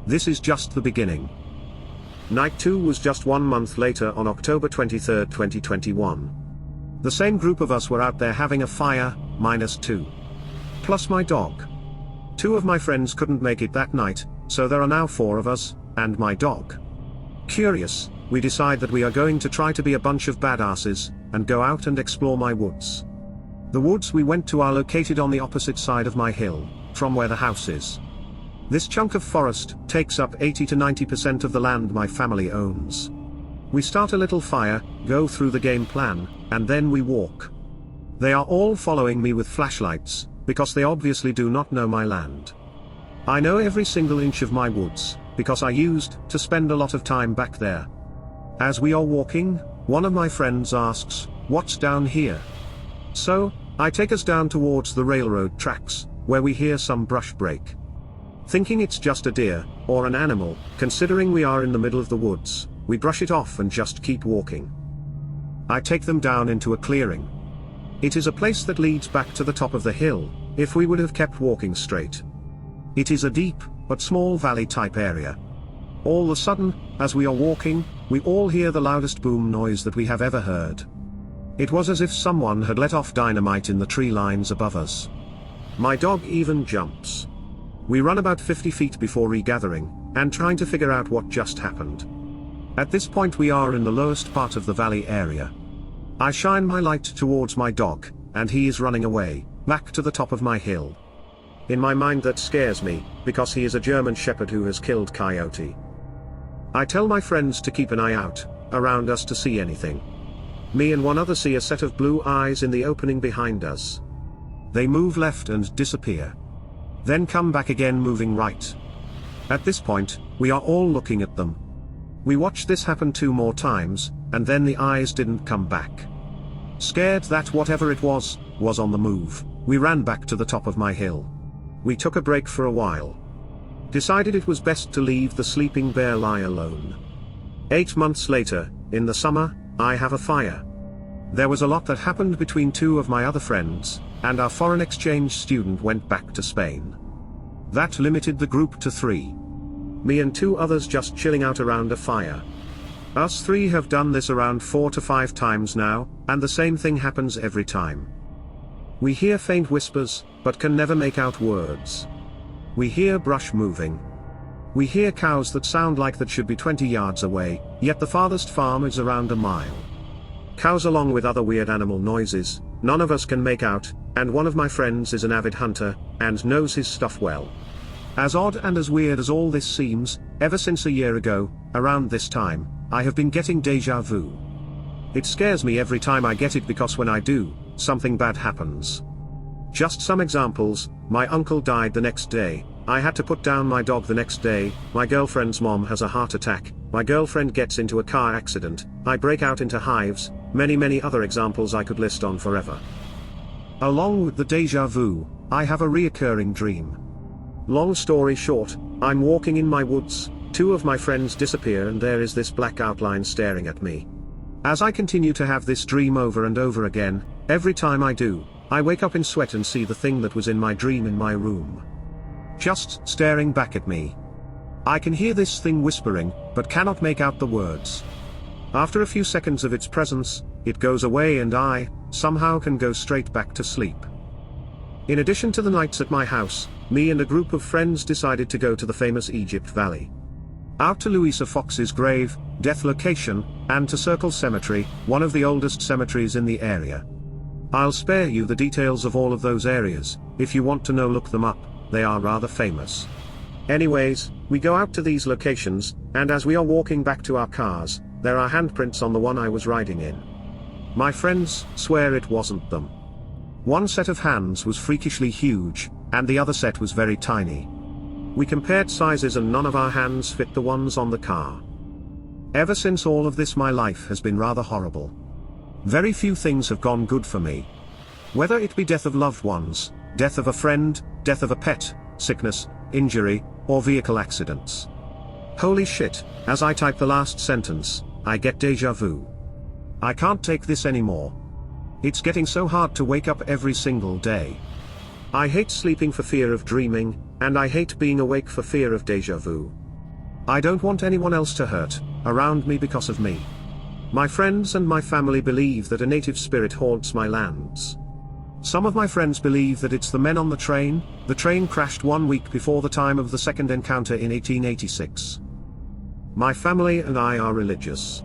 [SPEAKER 1] This is just the beginning. Night 2 was just 1 month later on October 23, 2021. The same group of us were out there having a fire, -2. Plus my dog. 2 of my friends couldn't make it that night, so there are now 4 of us, and my dog. Curious, we decide that we are going to try to be a bunch of badasses, and go out and explore my woods. The woods we went to are located on the opposite side of my hill, from where the house is. This chunk of forest takes up 80 to 90% of the land my family owns. We start a little fire, go through the game plan, and then we walk. They are all following me with flashlights, because they obviously do not know my land. I know every single inch of my woods, because I used to spend a lot of time back there. As we are walking, one of my friends asks, "What's down here?" So, I take us down towards the railroad tracks, where we hear some brush break. Thinking it's just a deer, or an animal, considering we are in the middle of the woods, we brush it off and just keep walking. I take them down into a clearing. It is a place that leads back to the top of the hill, if we would have kept walking straight. It is a deep, but small valley-type area. All of a sudden, as we are walking, we all hear the loudest boom noise that we have ever heard. It was as if someone had let off dynamite in the tree lines above us. My dog even jumps. We run about 50 feet before regathering, and trying to figure out what just happened. At this point we are in the lowest part of the valley area. I shine my light towards my dog, and he is running away, back to the top of my hill. In my mind that scares me, because he is a German Shepherd who has killed coyote. I tell my friends to keep an eye out, around us to see anything. Me and one other see a set of blue eyes in the opening behind us. They move left and disappear. Then come back again moving right. At this point, we are all looking at them. We watched this happen 2 more times, and then the eyes didn't come back. Scared that whatever it was on the move, we ran back to the top of my hill. We took a break for a while. Decided it was best to leave the sleeping bear lie alone. 8 months later, in the summer, I have a fire. There was a lot that happened between 2 of my other friends, and our foreign exchange student went back to Spain. That limited the group to 3. Me and 2 others just chilling out around a fire. Us 3 have done this around 4 to 5 times now, and the same thing happens every time. We hear faint whispers, but can never make out words. We hear brush moving. We hear cows that sound like that should be 20 yards away, yet the farthest farm is around a mile. Cows along with other weird animal noises, none of us can make out, and one of my friends is an avid hunter, and knows his stuff well. As odd and as weird as all this seems, ever since a year ago, around this time, I have been getting deja vu. It scares me every time I get it because when I do, something bad happens. Just some examples: my uncle died the next day, I had to put down my dog the next day, my girlfriend's mom has a heart attack, my girlfriend gets into a car accident, I break out into hives, many other examples I could list on forever. Along with the deja vu, I have a reoccurring dream. Long story short, I'm walking in my woods, 2 of my friends disappear and there is this black outline staring at me. As I continue to have this dream over and over again, every time I do, I wake up in sweat and see the thing that was in my dream in my room, just staring back at me. I can hear this thing whispering, but cannot make out the words. After a few seconds of its presence, it goes away and I, somehow, can go straight back to sleep. In addition to the nights at my house, me and a group of friends decided to go to the famous Egypt Valley. Out to Louisa Fox's grave, death location, and to Circle Cemetery, one of the oldest cemeteries in the area. I'll spare you the details of all of those areas. If you want to know, look them up, they are rather famous. Anyways, we go out to these locations, and as we are walking back to our cars, there are handprints on the one I was riding in. My friends swear it wasn't them. One set of hands was freakishly huge, and the other set was very tiny. We compared sizes and none of our hands fit the ones on the car. Ever since all of this, my life has been rather horrible. Very few things have gone good for me. Whether it be death of loved ones, death of a friend, death of a pet, sickness, injury, or vehicle accidents. Holy shit, as I type the last sentence, I get deja vu. I can't take this anymore. It's getting so hard to wake up every single day. I hate sleeping for fear of dreaming, and I hate being awake for fear of deja vu. I don't want anyone else to hurt around me because of me. My friends and my family believe that a native spirit haunts my lands. Some of my friends believe that it's the men on the train. The train crashed 1 week before the time of the second encounter in 1886. My family and I are religious.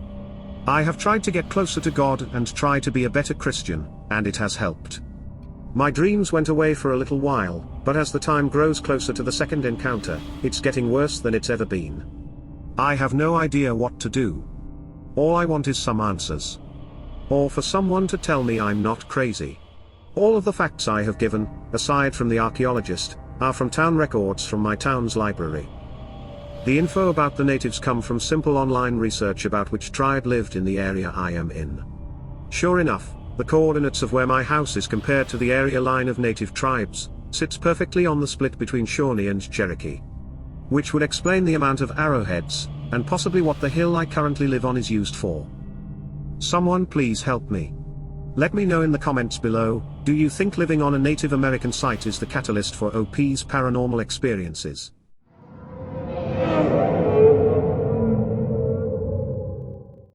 [SPEAKER 1] I have tried to get closer to God and try to be a better Christian, and it has helped. My dreams went away for a little while, but as the time grows closer to the second encounter, it's getting worse than it's ever been. I have no idea what to do. All I want is some answers. Or for someone to tell me I'm not crazy. All of the facts I have given, aside from the archaeologist, are from town records from my town's library. The info about the natives come from simple online research about which tribe lived in the area I am in. Sure enough, the coordinates of where my house is compared to the area line of native tribes, sits perfectly on the split between Shawnee and Cherokee. Which would explain the amount of arrowheads, and possibly what the hill I currently live on is used for. Someone please help me. Let me know in the comments below, do you think living on a Native American site is the catalyst for OP's paranormal experiences?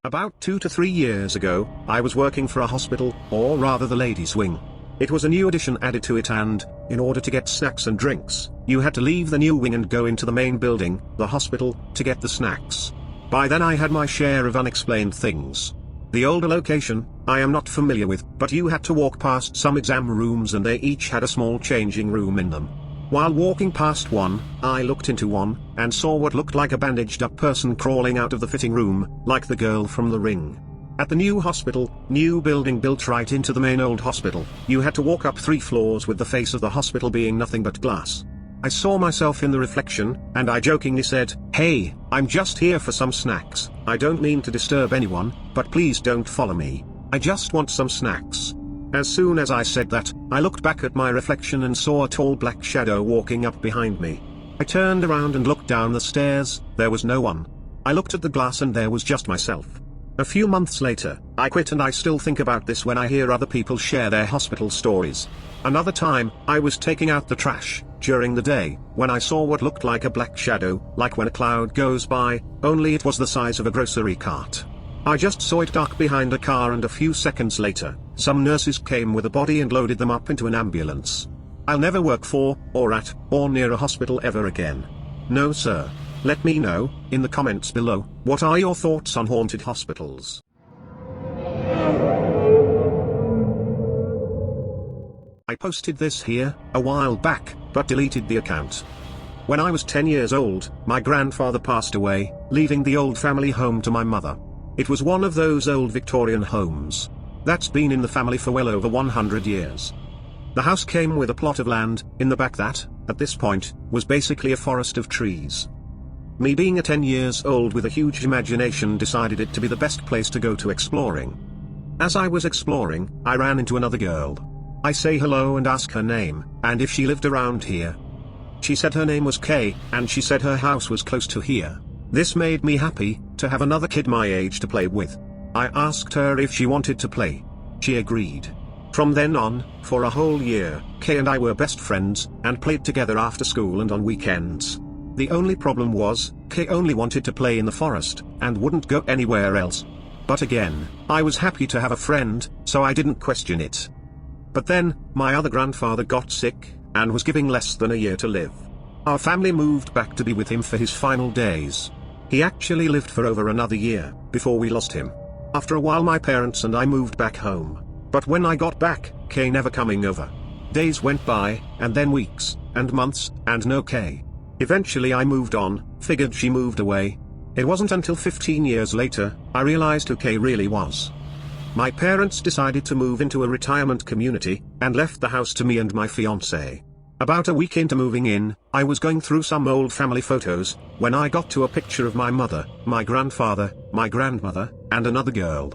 [SPEAKER 1] About 2 to 3 years ago, I was working for a hospital, or rather the ladies' wing. It was a new addition added to it and, in order to get snacks and drinks, you had to leave the new wing and go into the main building, the hospital, to get the snacks. By then I had my share of unexplained things. The older location, I am not familiar with, but you had to walk past some exam rooms and they each had a small changing room in them. While walking past one, I looked into one, and saw what looked like a bandaged up person crawling out of the fitting room, like the girl from The Ring. At the new hospital, new building built right into the main old hospital, you had to walk up 3 floors with the face of the hospital being nothing but glass. I saw myself in the reflection, and I jokingly said, "Hey, I'm just here for some snacks. I don't mean to disturb anyone, but please don't follow me. I just want some snacks." As soon as I said that, I looked back at my reflection and saw a tall black shadow walking up behind me. I turned around and looked down the stairs. There was no one. I looked at the glass and there was just myself. A few months later, I quit, and I still think about this when I hear other people share their hospital stories. Another time, I was taking out the trash during the day, when I saw what looked like a black shadow, like when a cloud goes by, only it was the size of a grocery cart. I just saw it duck behind a car, and a few seconds later, some nurses came with a body and loaded them up into an ambulance. I'll never work for, or at, or near a hospital ever again. No sir. Let me know, in the comments below, what are your thoughts on haunted hospitals? I posted this here, a while back, but deleted the account. When I was 10 years old, my grandfather passed away, leaving the old family home to my mother. It was one of those old Victorian homes that's been in the family for well over 100 years. The house came with a plot of land in the back that, at this point, was basically a forest of trees. Me being a 10 years old with a huge imagination decided it to be the best place to go to exploring. As I was exploring, I ran into another girl. I say hello and ask her name, and if she lived around here. She said her name was Kay, and she said her house was close to here. This made me happy, to have another kid my age to play with. I asked her if she wanted to play. She agreed. From then on, for a whole year, Kay and I were best friends, and played together after school and on weekends. The only problem was, Kay only wanted to play in the forest, and wouldn't go anywhere else. But again, I was happy to have a friend, so I didn't question it. But then, my other grandfather got sick, and was given less than a year to live. Our family moved back to be with him for his final days. He actually lived for over another year, before we lost him. After a while my parents and I moved back home. But when I got back, Kay never coming over. Days went by, and then weeks, and months, and no Kay. Eventually I moved on, figured she moved away. It wasn't until 15 years later, I realized who Kay really was. My parents decided to move into a retirement community, and left the house to me and my fiancée. About a week into moving in, I was going through some old family photos, when I got to a picture of my mother, my grandfather, my grandmother, and another girl.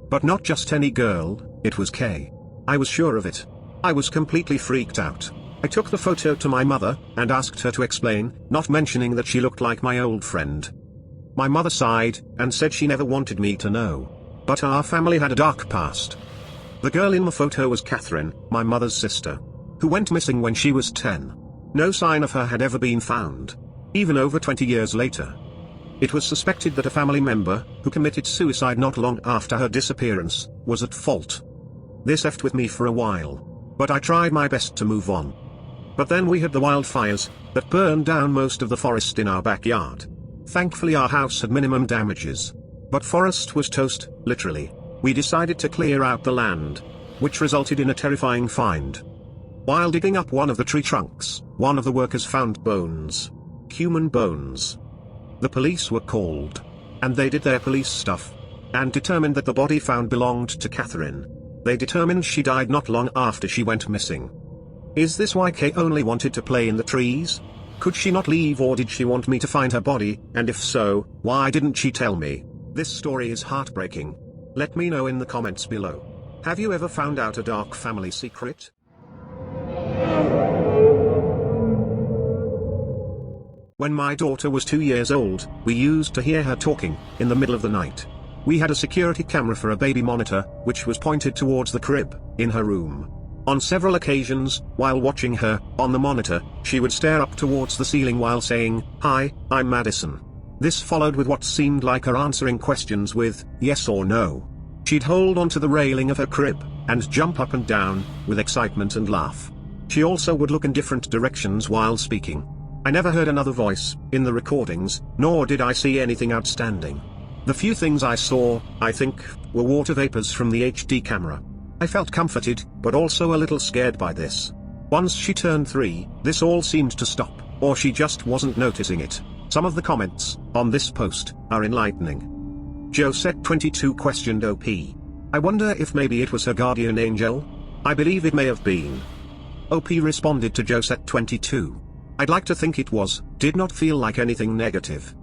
[SPEAKER 1] But not just any girl, it was Kay. I was sure of it. I was completely freaked out. I took the photo to my mother, and asked her to explain, not mentioning that she looked like my old friend. My mother sighed, and said she never wanted me to know. But our family had a dark past. The girl in the photo was Catherine, my mother's sister, who went missing when she was 10. No sign of her had ever been found. Even over 20 years later. It was suspected that a family member, who committed suicide not long after her disappearance, was at fault. This effed with me for a while. But I tried my best to move on. But then we had the wildfires, that burned down most of the forest in our backyard. Thankfully our house had minimum damages. But forest was toast, literally. We decided to clear out the land, which resulted in a terrifying find. While digging up one of the tree trunks, one of the workers found bones. Human bones. The police were called. And they did their police stuff. And determined that the body found belonged to Catherine. They determined she died not long after she went missing. Is this why Kay only wanted to play in the trees? Could she not leave, or did she want me to find her body, and if so, why didn't she tell me? This story is heartbreaking. Let me know in the comments below. Have you ever found out a dark family secret? When my daughter was 2 years old, we used to hear her talking, in the middle of the night. We had a security camera for a baby monitor, which was pointed towards the crib, in her room. On several occasions, while watching her, on the monitor, she would stare up towards the ceiling while saying, "Hi, I'm Madison." This followed with what seemed like her answering questions with, yes or no. She'd hold onto the railing of her crib, and jump up and down, with excitement and laugh. She also would look in different directions while speaking. I never heard another voice, in the recordings, nor did I see anything outstanding. The few things I saw, I think, were water vapors from the HD camera. I felt comforted, but also a little scared by this. Once she turned 3, this all seemed to stop, or she just wasn't noticing it. Some of the comments, on this post, are enlightening. Josette22 questioned OP. I wonder if maybe it was her guardian angel? I believe it may have been. OP responded to Josette22. I'd like to think it was, did not feel like anything negative.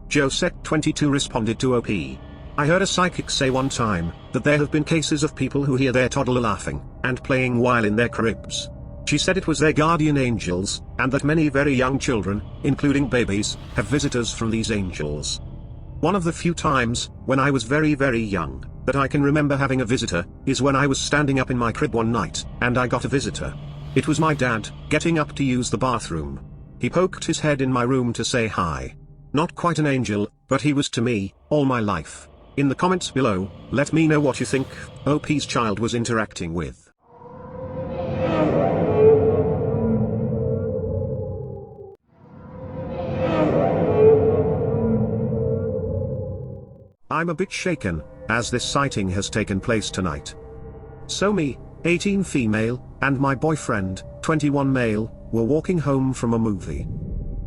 [SPEAKER 1] Josette22 responded to OP. I heard a psychic say one time, that there have been cases of people who hear their toddler laughing, and playing while in their cribs. She said it was their guardian angels, and that many very young children, including babies, have visitors from these angels. One of the few times, when I was very young, that I can remember having a visitor, is when I was standing up in my crib one night, and I got a visitor. It was my dad, getting up to use the bathroom. He poked his head in my room to say hi. Not quite an angel, but he was to me, all my life. In the comments below, let me know what you think OP's child was interacting with. I'm a bit shaken, as this sighting has taken place tonight. So me, 18 female, and my boyfriend, 21 male, were walking home from a movie.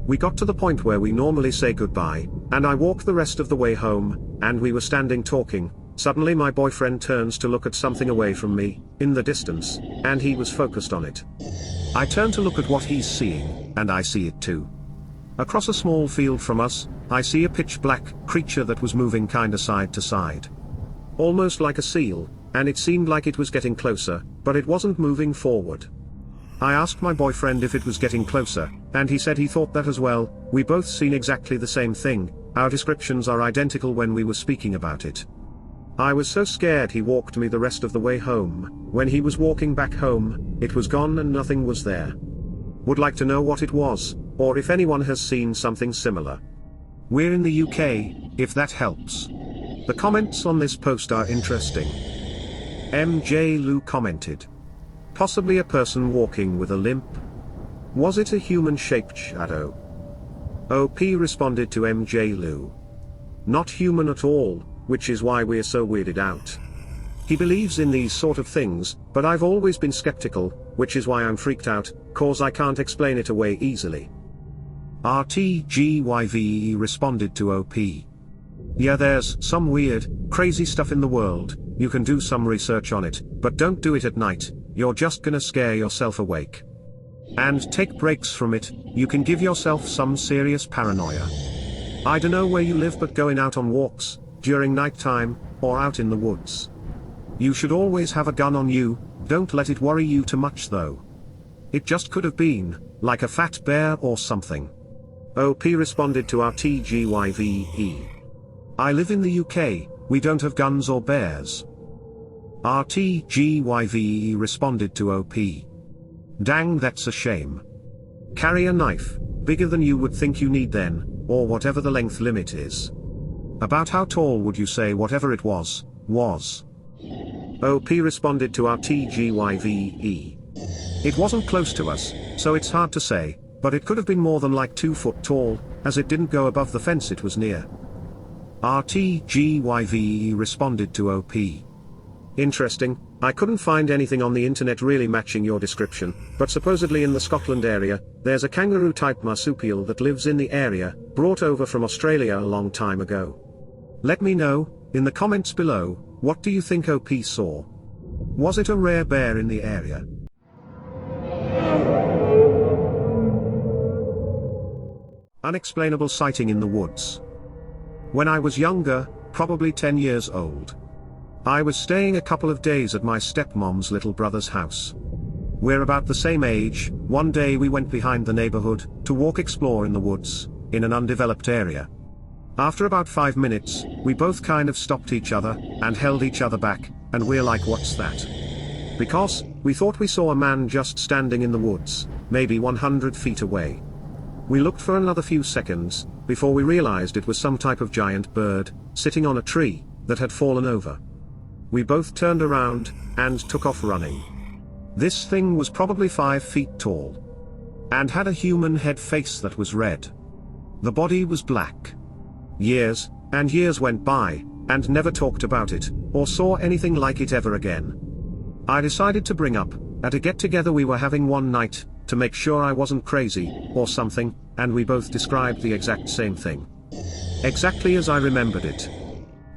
[SPEAKER 1] We got to the point where we normally say goodbye, and I walked the rest of the way home, and we were standing talking. Suddenly my boyfriend turns to look at something away from me, in the distance, and he was focused on it. I turn to look at what he's seeing, and I see it too. Across a small field from us, I see a pitch black creature that was moving kinda side to side. Almost like a seal, and it seemed like it was getting closer, but it wasn't moving forward. I asked my boyfriend if it was getting closer, and he said he thought that as well. We both seen exactly the same thing, our descriptions are identical when we were speaking about it. I was so scared he walked me the rest of the way home. When he was walking back home, it was gone and nothing was there. Would like to know what it was, or if anyone has seen something similar. We're in the UK, if that helps. The comments on this post are interesting. MJ Lou commented. Possibly a person walking with a limp? Was it a human-shaped shadow? OP responded to MJ Lou. Not human at all, which is why we're so weirded out. He believes in these sort of things, but I've always been skeptical, which is why I'm freaked out, cause I can't explain it away easily. RTGYVE responded to OP. Yeah, there's some weird, crazy stuff in the world, you can do some research on it, but don't do it at night, you're just gonna scare yourself awake. And take breaks from it, you can give yourself some serious paranoia. I don't know where you live, but going out on walks, during nighttime, or out in the woods. You should always have a gun on you, don't let it worry you too much though. It just could have been, like a fat bear or something. OP responded to RTGYVE. I live in the UK, we don't have guns or bears. RTGYVE responded to OP. Dang, that's a shame. Carry a knife, bigger than you would think you need then, or whatever the length limit is. About how tall would you say whatever it was? OP responded to RTGYVE. It wasn't close to us, so it's hard to say, but it could have been more than like 2 foot tall, as it didn't go above the fence it was near. RTGYVE responded to OP. Interesting, I couldn't find anything on the internet really matching your description, but supposedly in the Scotland area, there's a kangaroo-type marsupial that lives in the area, brought over from Australia a long time ago. Let me know, in the comments below, what do you think OP saw? Was it a rare bear in the area? Unexplainable sighting in the woods. When I was younger, probably 10 years old, I was staying a couple of days at my stepmom's little brother's house. We're about the same age. One day we went behind the neighborhood, to explore in the woods, in an undeveloped area. After about 5 minutes, we both kind of stopped each other, and held each other back, and we're like, what's that? Because, we thought we saw a man just standing in the woods, maybe 100 feet away. We looked for another few seconds, before we realized it was some type of giant bird, sitting on a tree, that had fallen over. We both turned around, and took off running. This thing was probably 5 feet tall. And had a human head face that was red. The body was black. Years, and years went by, and never talked about it, or saw anything like it ever again. I decided to bring up, at a get-together we were having one night, to make sure I wasn't crazy, or something, and we both described the exact same thing. Exactly as I remembered it.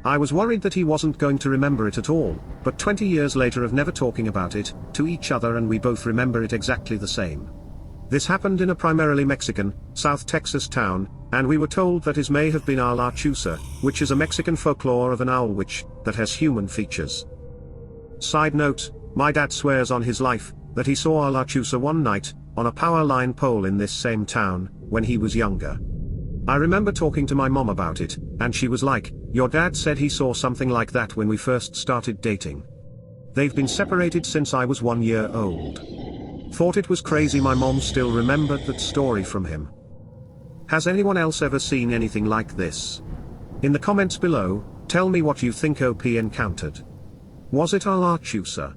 [SPEAKER 1] I was worried that he wasn't going to remember it at all, but 20 years later of never talking about it, to each other, and we both remember it exactly the same. This happened in a primarily Mexican, South Texas town, and we were told that his may have been a La Chusa, which is a Mexican folklore of an owl witch, that has human features. Side note, my dad swears on his life, that he saw a La Chusa one night, on a power line pole in this same town, when he was younger. I remember talking to my mom about it, and she was like, your dad said he saw something like that when we first started dating. They've been separated since I was 1 year old. Thought it was crazy my mom still remembered that story from him. Has anyone else ever seen anything like this? In the comments below, tell me what you think OP encountered. Was it a La Chusa?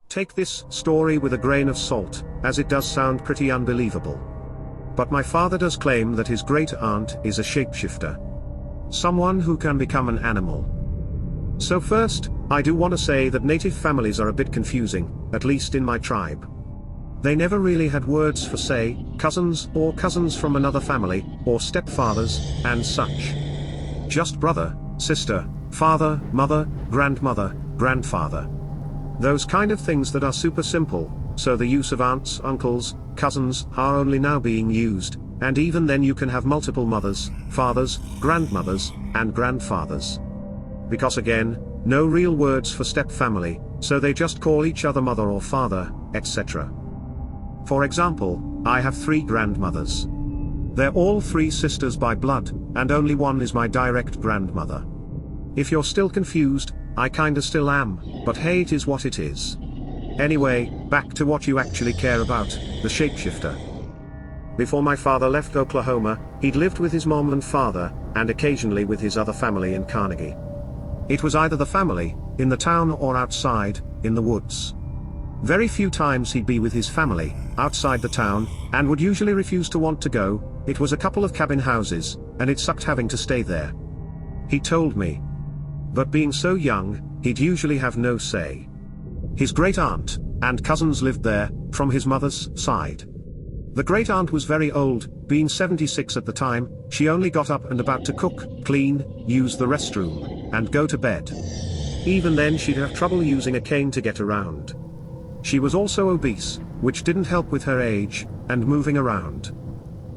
[SPEAKER 1] Take this story with a grain of salt, as it does sound pretty unbelievable. But my father does claim that his great-aunt is a shapeshifter. Someone who can become an animal. So first, I do want to say that native families are a bit confusing, at least in my tribe. They never really had words for, say, cousins, or cousins from another family, or stepfathers, and such. Just brother, sister, father, mother, grandmother, grandfather. Those kind of things that are super simple, so the use of aunts, uncles, cousins are only now being used, and even then you can have multiple mothers, fathers, grandmothers, and grandfathers. Because again, no real words for step-family, so they just call each other mother or father, etc. For example, I have 3 grandmothers. They're all 3 sisters by blood, and only one is my direct grandmother. If you're still confused, I kinda still am, but hey, it is what it is. Anyway, back to what you actually care about, the shapeshifter. Before my father left Oklahoma, he'd lived with his mom and father, and occasionally with his other family in Carnegie. It was either the family, in the town or outside, in the woods. Very few times he'd be with his family, outside the town, and would usually refuse to want to go. It was a couple of cabin houses, and it sucked having to stay there. He told me. But being so young, he'd usually have no say. His great-aunt and cousins lived there, from his mother's side. The great-aunt was very old, being 76 at the time. She only got up and about to cook, clean, use the restroom, and go to bed. Even then she'd have trouble using a cane to get around. She was also obese, which didn't help with her age, and moving around.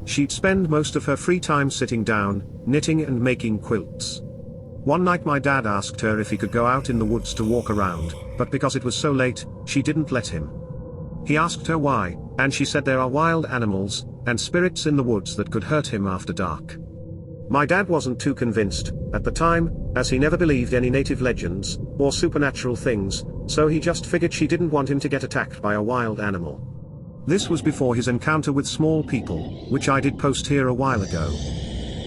[SPEAKER 1] She'd spend most of her free time sitting down, knitting and making quilts. One night my dad asked her if he could go out in the woods to walk around, but because it was so late, she didn't let him. He asked her why, and she said there are wild animals, and spirits in the woods that could hurt him after dark. My dad wasn't too convinced, at the time, as he never believed any native legends, or supernatural things, so he just figured she didn't want him to get attacked by a wild animal. This was before his encounter with small people, which I did post here a while ago.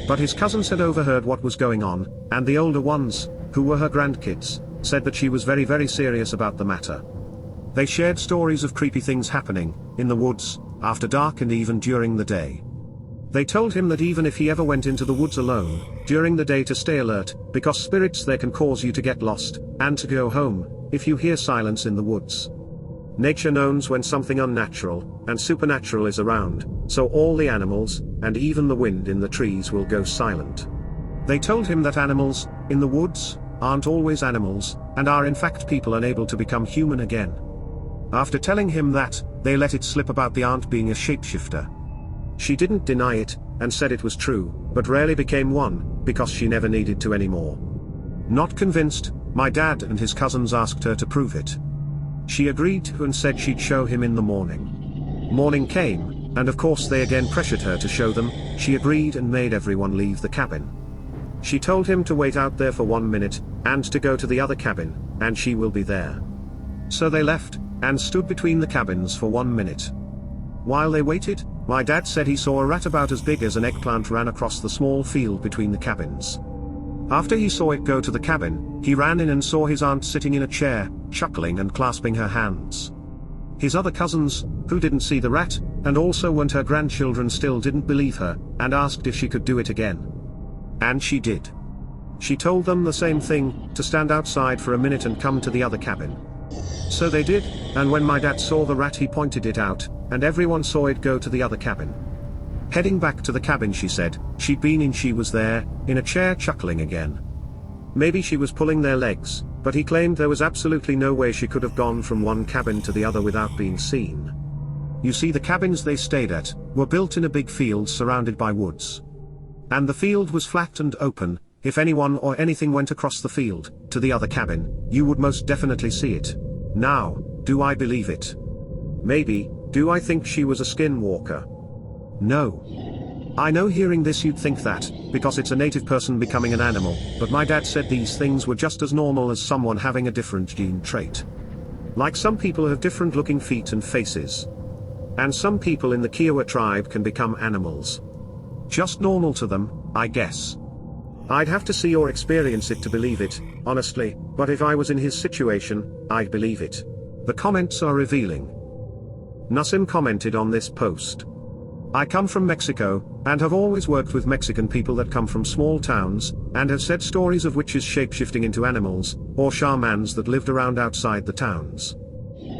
[SPEAKER 1] But his cousins had overheard what was going on, and the older ones, who were her grandkids, said that she was very very serious about the matter. They shared stories of creepy things happening, in the woods, after dark and even during the day. They told him that even if he ever went into the woods alone, during the day to stay alert, because spirits there can cause you to get lost, and to go home, if you hear silence in the woods. Nature knows when something unnatural, and supernatural is around, so all the animals, and even the wind in the trees will go silent. They told him that animals, in the woods, aren't always animals, and are in fact people unable to become human again. After telling him that, they let it slip about the aunt being a shapeshifter. She didn't deny it, and said it was true, but rarely became one, because she never needed to anymore. Not convinced, my dad and his cousins asked her to prove it. She agreed to and said she'd show him in the morning. Morning came, and of course they again pressured her to show them. She agreed and made everyone leave the cabin. She told him to wait out there for 1 minute, and to go to the other cabin, and she will be there. So they left, and stood between the cabins for 1 minute. While they waited, my dad said he saw a rat about as big as an eggplant ran across the small field between the cabins. After he saw it go to the cabin, he ran in and saw his aunt sitting in a chair, chuckling and clasping her hands. His other cousins, who didn't see the rat, and also weren't her grandchildren, still didn't believe her, and asked if she could do it again. And she did. She told them the same thing, to stand outside for a minute and come to the other cabin. So they did, and when my dad saw the rat he pointed it out, and everyone saw it go to the other cabin. Heading back to the cabin, she said, she'd been in, she was there, in a chair chuckling again. Maybe she was pulling their legs, but he claimed there was absolutely no way she could have gone from one cabin to the other without being seen. You see, the cabins they stayed at, were built in a big field surrounded by woods. And the field was flat and open. If anyone or anything went across the field, to the other cabin, you would most definitely see it. Now, do I believe it? Maybe. Do I think she was a skinwalker? No. I know hearing this you'd think that, because it's a native person becoming an animal, but my dad said these things were just as normal as someone having a different gene trait. Like some people have different looking feet and faces. And some people in the Kiowa tribe can become animals. Just normal to them, I guess. I'd have to see or experience it to believe it, honestly, but if I was in his situation, I'd believe it. The comments are revealing. Nassim commented on this post. I come from Mexico, and have always worked with Mexican people that come from small towns, and have said stories of witches shapeshifting into animals, or shamans that lived around outside the towns.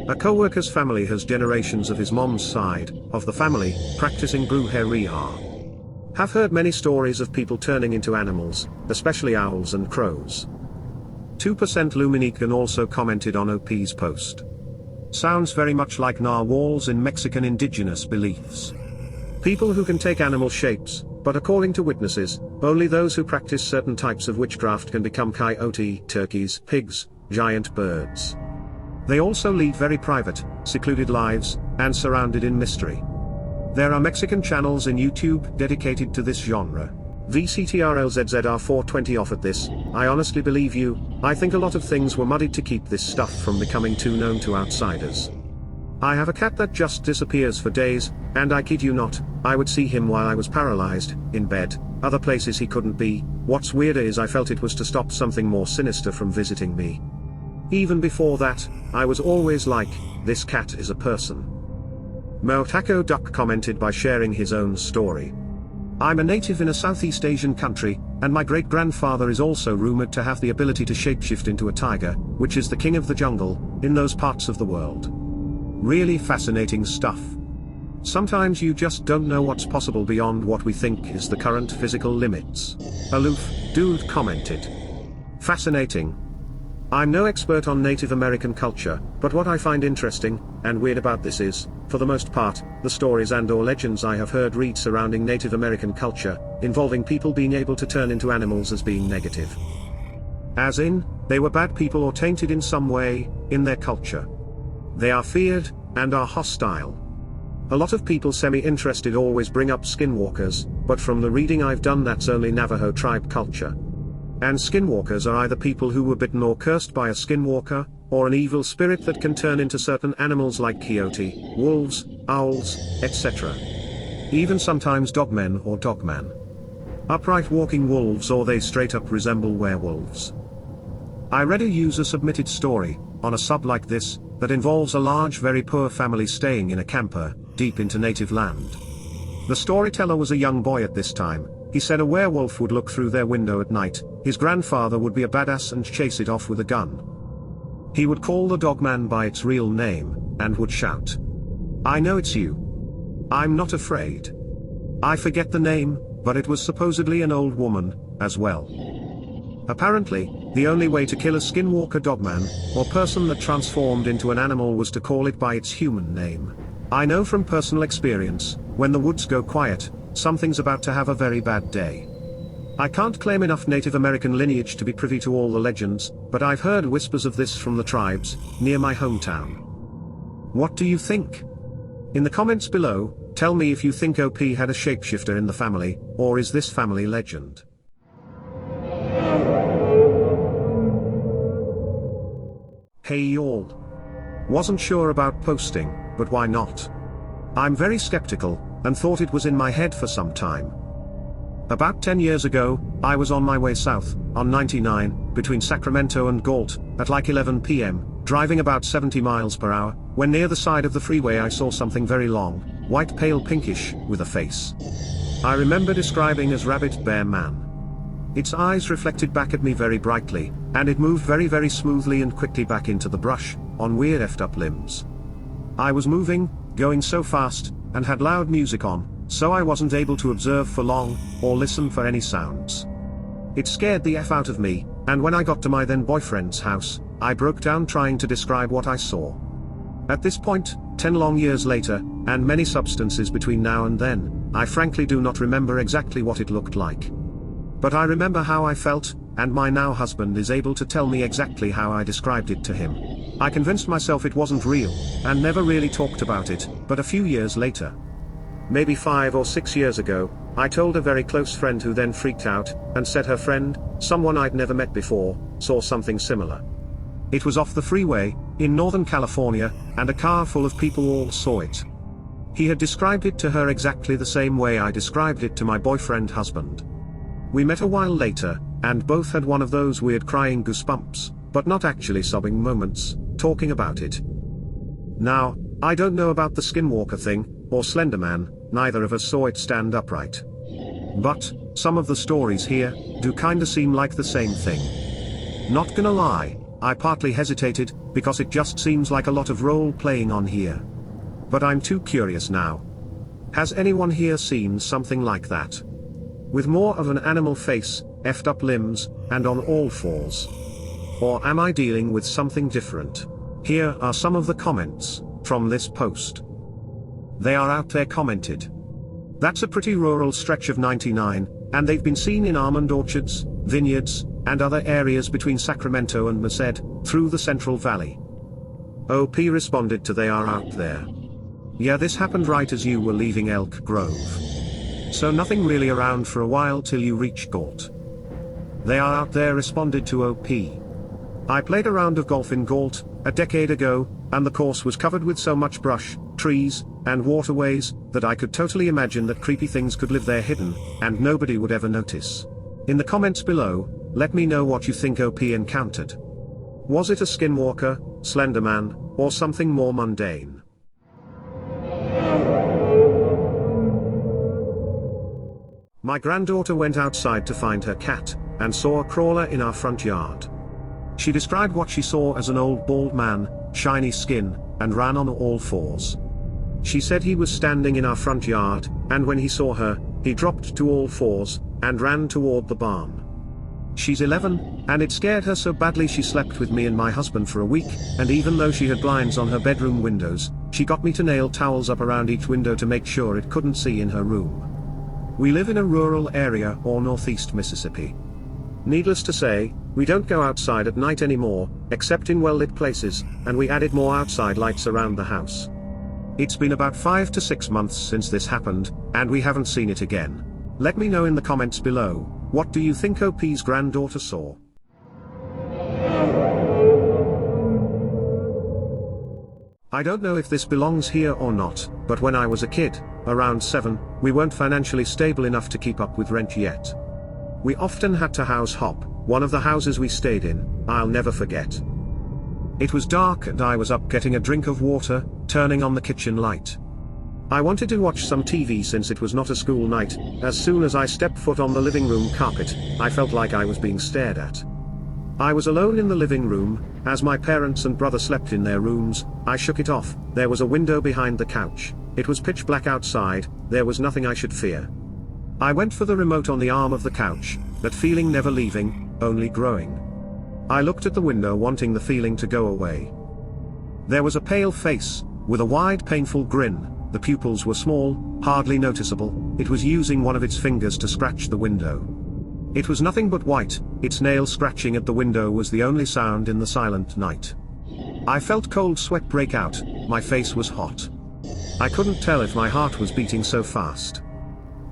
[SPEAKER 1] A co-worker's family has generations of his mom's side, of the family, practicing brujeria. Have heard many stories of people turning into animals, especially owls and crows. 2% Luminican also commented on OP's post. Sounds very much like narwhals in Mexican indigenous beliefs. People who can take animal shapes, but according to witnesses, only those who practice certain types of witchcraft can become coyote, turkeys, pigs, giant birds. They also lead very private, secluded lives, and surrounded in mystery. There are Mexican channels in YouTube dedicated to this genre. VCTRLZZR420 offered this. I honestly believe you. I think a lot of things were muddied to keep this stuff from becoming too known to outsiders. I have a cat that just disappears for days, and I kid you not, I would see him while I was paralyzed, in bed, other places he couldn't be. What's weirder is I felt it was to stop something more sinister from visiting me. Even before that, I was always like, this cat is a person. Motako Duck commented by sharing his own story. I'm a native in a Southeast Asian country, and my great-grandfather is also rumored to have the ability to shapeshift into a tiger, which is the king of the jungle, in those parts of the world. Really fascinating stuff. Sometimes you just don't know what's possible beyond what we think is the current physical limits. Aloof Dude commented. Fascinating. I'm no expert on Native American culture, but what I find interesting and weird about this is, for the most part, the stories and/or legends I have heard read surrounding Native American culture, involving people being able to turn into animals as being negative. As in, they were bad people or tainted in some way, in their culture. They are feared, and are hostile. A lot of people semi-interested always bring up skinwalkers, but from the reading I've done that's only Navajo tribe culture. And skinwalkers are either people who were bitten or cursed by a skinwalker, or an evil spirit that can turn into certain animals like coyote, wolves, owls, etc. Even sometimes dogmen or dogman. Upright walking wolves, or they straight up resemble werewolves. I read a user submitted story, on a sub like this, that involves a large very poor family staying in a camper, deep into native land. The storyteller was a young boy at this time. He said a werewolf would look through their window at night, his grandfather would be a badass and chase it off with a gun. He would call the dogman by its real name, and would shout, "I know it's you. I'm not afraid." I forget the name, but it was supposedly an old woman, as well. Apparently, the only way to kill a skinwalker dogman, or person that transformed into an animal, was to call it by its human name. I know from personal experience, when the woods go quiet, something's about to have a very bad day. I can't claim enough Native American lineage to be privy to all the legends, but I've heard whispers of this from the tribes, near my hometown. What do you think? In the comments below, tell me if you think OP had a shapeshifter in the family, or is this family legend? Hey y'all. Wasn't sure about posting, but why not? I'm very skeptical, and thought it was in my head for some time. About 10 years ago, I was on my way south, on 99, between Sacramento and Galt, at like 11 p.m., driving about 70 miles per hour, when near the side of the freeway I saw something very long, white pale pinkish, with a face I remember describing as rabbit bear man. Its eyes reflected back at me very brightly, and it moved very smoothly and quickly back into the brush, on weird effed up limbs. I was moving, going so fast, and had loud music on, so I wasn't able to observe for long, or listen for any sounds. It scared the F out of me, and when I got to my then boyfriend's house, I broke down trying to describe what I saw. At this point, 10 long years later, and many substances between now and then, I frankly do not remember exactly what it looked like. But I remember how I felt, and my now husband is able to tell me exactly how I described it to him. I convinced myself it wasn't real, and never really talked about it, but a few years later, maybe 5 or 6 years ago, I told a very close friend who then freaked out, and said her friend, someone I'd never met before, saw something similar. It was off the freeway, in Northern California, and a car full of people all saw it. He had described it to her exactly the same way I described it to my boyfriend husband. We met a while later, and both had one of those weird crying goosebumps, but not actually sobbing moments, talking about it. Now, I don't know about the skinwalker thing, or Slender Man, neither of us saw it stand upright. But, some of the stories here, do kinda seem like the same thing. Not gonna lie, I partly hesitated, because it just seems like a lot of role-playing on here. But I'm too curious now. Has anyone here seen something like that? With more of an animal face, effed up limbs, and on all fours? Or am I dealing with something different? Here are some of the comments from this post. They are out there commented. That's a pretty rural stretch of 99, and they've been seen in almond orchards, vineyards, and other areas between Sacramento and Merced, through the Central Valley. OP responded to they are out there. Yeah, this happened right as you were leaving Elk Grove. So nothing really around for a while till you reached Galt. They are out there, responded to OP. I played a round of golf in Galt a decade ago, and the course was covered with so much brush, trees, and waterways, that I could totally imagine that creepy things could live there hidden, and nobody would ever notice. In the comments below, let me know what you think OP encountered. Was it a skinwalker, Slenderman, or something more mundane? My granddaughter went outside to find her cat, and saw a crawler in our front yard. She described what she saw as an old bald man, shiny skin, and ran on all fours. She said he was standing in our front yard, and when he saw her, he dropped to all fours, and ran toward the barn. She's 11, and it scared her so badly she slept with me and my husband for a week, and even though she had blinds on her bedroom windows, she got me to nail towels up around each window to make sure it couldn't see in her room. We live in a rural area or northeast Mississippi. Needless to say, we don't go outside at night anymore, except in well-lit places, and we added more outside lights around the house. It's been about 5 to 6 months since this happened, and we haven't seen it again. Let me know in the comments below, what do you think OP's granddaughter saw? I don't know if this belongs here or not, but when I was a kid, around 7, we weren't financially stable enough to keep up with rent yet. We often had to house hop. One of the houses we stayed in, I'll never forget. It was dark and I was up getting a drink of water, turning on the kitchen light. I wanted to watch some TV since it was not a school night. As soon as I stepped foot on the living room carpet, I felt like I was being stared at. I was alone in the living room, as my parents and brother slept in their rooms. I shook it off. There was a window behind the couch. It was pitch black outside. There was nothing I should fear. I went for the remote on the arm of the couch, that feeling never leaving, only growing. I looked at the window wanting the feeling to go away. There was a pale face, with a wide painful grin. The pupils were small, hardly noticeable. It was using one of its fingers to scratch the window. It was nothing but white. Its nail scratching at the window was the only sound in the silent night. I felt cold sweat break out. My face was hot. I couldn't tell if my heart was beating so fast.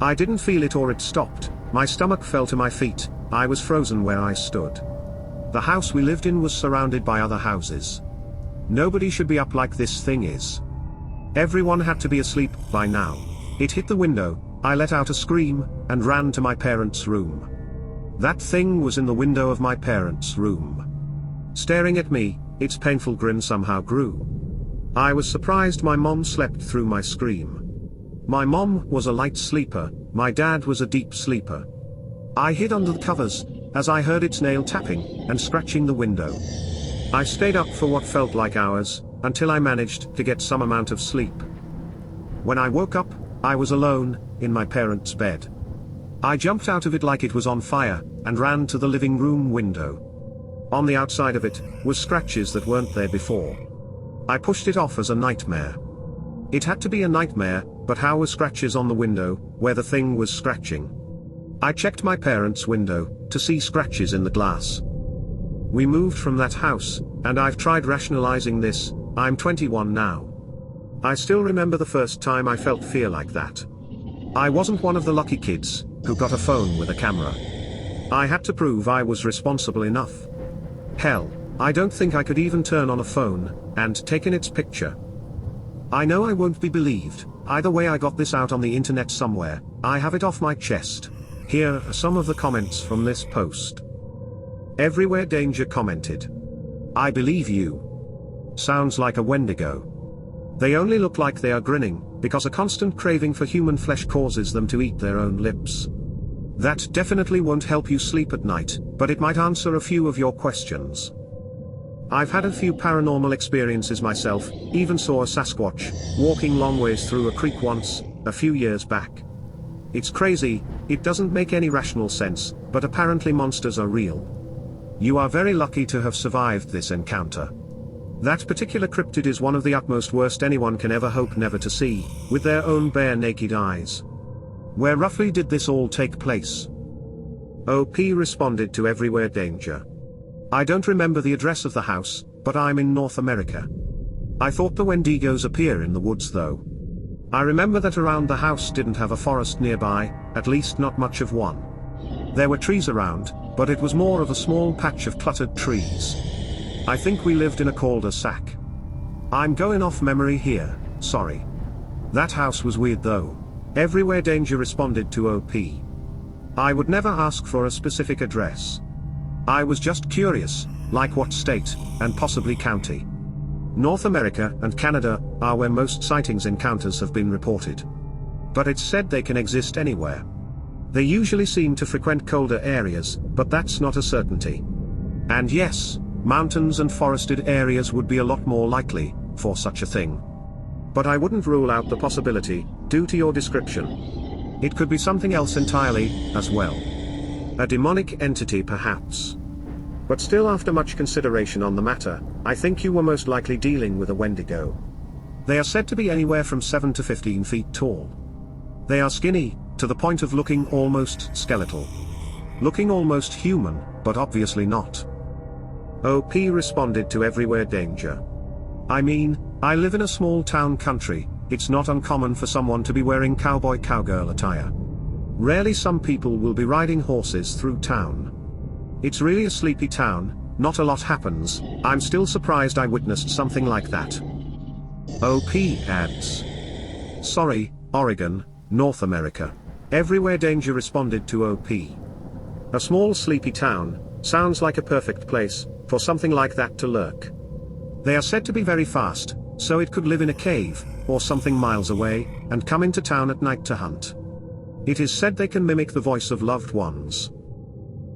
[SPEAKER 1] I didn't feel it or it stopped. My stomach fell to my feet. I was frozen where I stood. The house we lived in was surrounded by other houses. Nobody should be up like this thing is. Everyone had to be asleep by now. It hit the window. I let out a scream, and ran to my parents' room. That thing was in the window of my parents' room. Staring at me, its painful grin somehow grew. I was surprised my mom slept through my scream. My mom was a light sleeper, my dad was a deep sleeper. I hid under the covers, as I heard its nail tapping, and scratching the window. I stayed up for what felt like hours, until I managed to get some amount of sleep. When I woke up, I was alone, in my parents' bed. I jumped out of it like it was on fire, and ran to the living room window. On the outside of it, was scratches that weren't there before. I pushed it off as a nightmare. It had to be a nightmare, but how were scratches on the window, where the thing was scratching? I checked my parents' window, to see scratches in the glass. We moved from that house, and I've tried rationalizing this. I'm 21 now. I still remember the first time I felt fear like that. I wasn't one of the lucky kids, who got a phone with a camera. I had to prove I was responsible enough. Hell, I don't think I could even turn on a phone, and taken its picture. I know I won't be believed. Either way, I got this out on the internet somewhere. I have it off my chest. Here are some of the comments from this post. Everywhere Danger commented. I believe you. Sounds like a Wendigo. They only look like they are grinning, because a constant craving for human flesh causes them to eat their own lips. That definitely won't help you sleep at night, but it might answer a few of your questions. I've had a few paranormal experiences myself, even saw a Sasquatch, walking long ways through a creek once, a few years back. It's crazy, it doesn't make any rational sense, but apparently monsters are real. You are very lucky to have survived this encounter. That particular cryptid is one of the utmost worst anyone can ever hope never to see, with their own bare naked eyes. Where roughly did this all take place? OP responded to Everywhere Danger. I don't remember the address of the house, but I'm in North America. I thought the Wendigos appear in the woods though. I remember that around the house didn't have a forest nearby, at least not much of one. There were trees around, but it was more of a small patch of cluttered trees. I think we lived in a cul-de-sac. I'm going off memory here, sorry. That house was weird though. Everywhere danger responded to OP. I would never ask for a specific address. I was just curious, like what state, and possibly county. North America and Canada are where most sightings encounters have been reported. But it's said they can exist anywhere. They usually seem to frequent colder areas, but that's not a certainty. And yes, mountains and forested areas would be a lot more likely for such a thing. But I wouldn't rule out the possibility, due to your description. It could be something else entirely, as well. A demonic entity perhaps. But still, after much consideration on the matter, I think you were most likely dealing with a Wendigo. They are said to be anywhere from 7 to 15 feet tall. They are skinny, to the point of looking almost skeletal. Looking almost human, but obviously not. OP responded to everywhere danger. I mean, I live in a small town country, it's not uncommon for someone to be wearing cowboy-cowgirl attire. Rarely some people will be riding horses through town. It's really a sleepy town, not a lot happens. I'm still surprised I witnessed something like that. OP adds. Sorry, Oregon, North America. Everywhere danger responded to OP. A small sleepy town, sounds like a perfect place for something like that to lurk. They are said to be very fast, so it could live in a cave, or something miles away, and come into town at night to hunt. It is said they can mimic the voice of loved ones.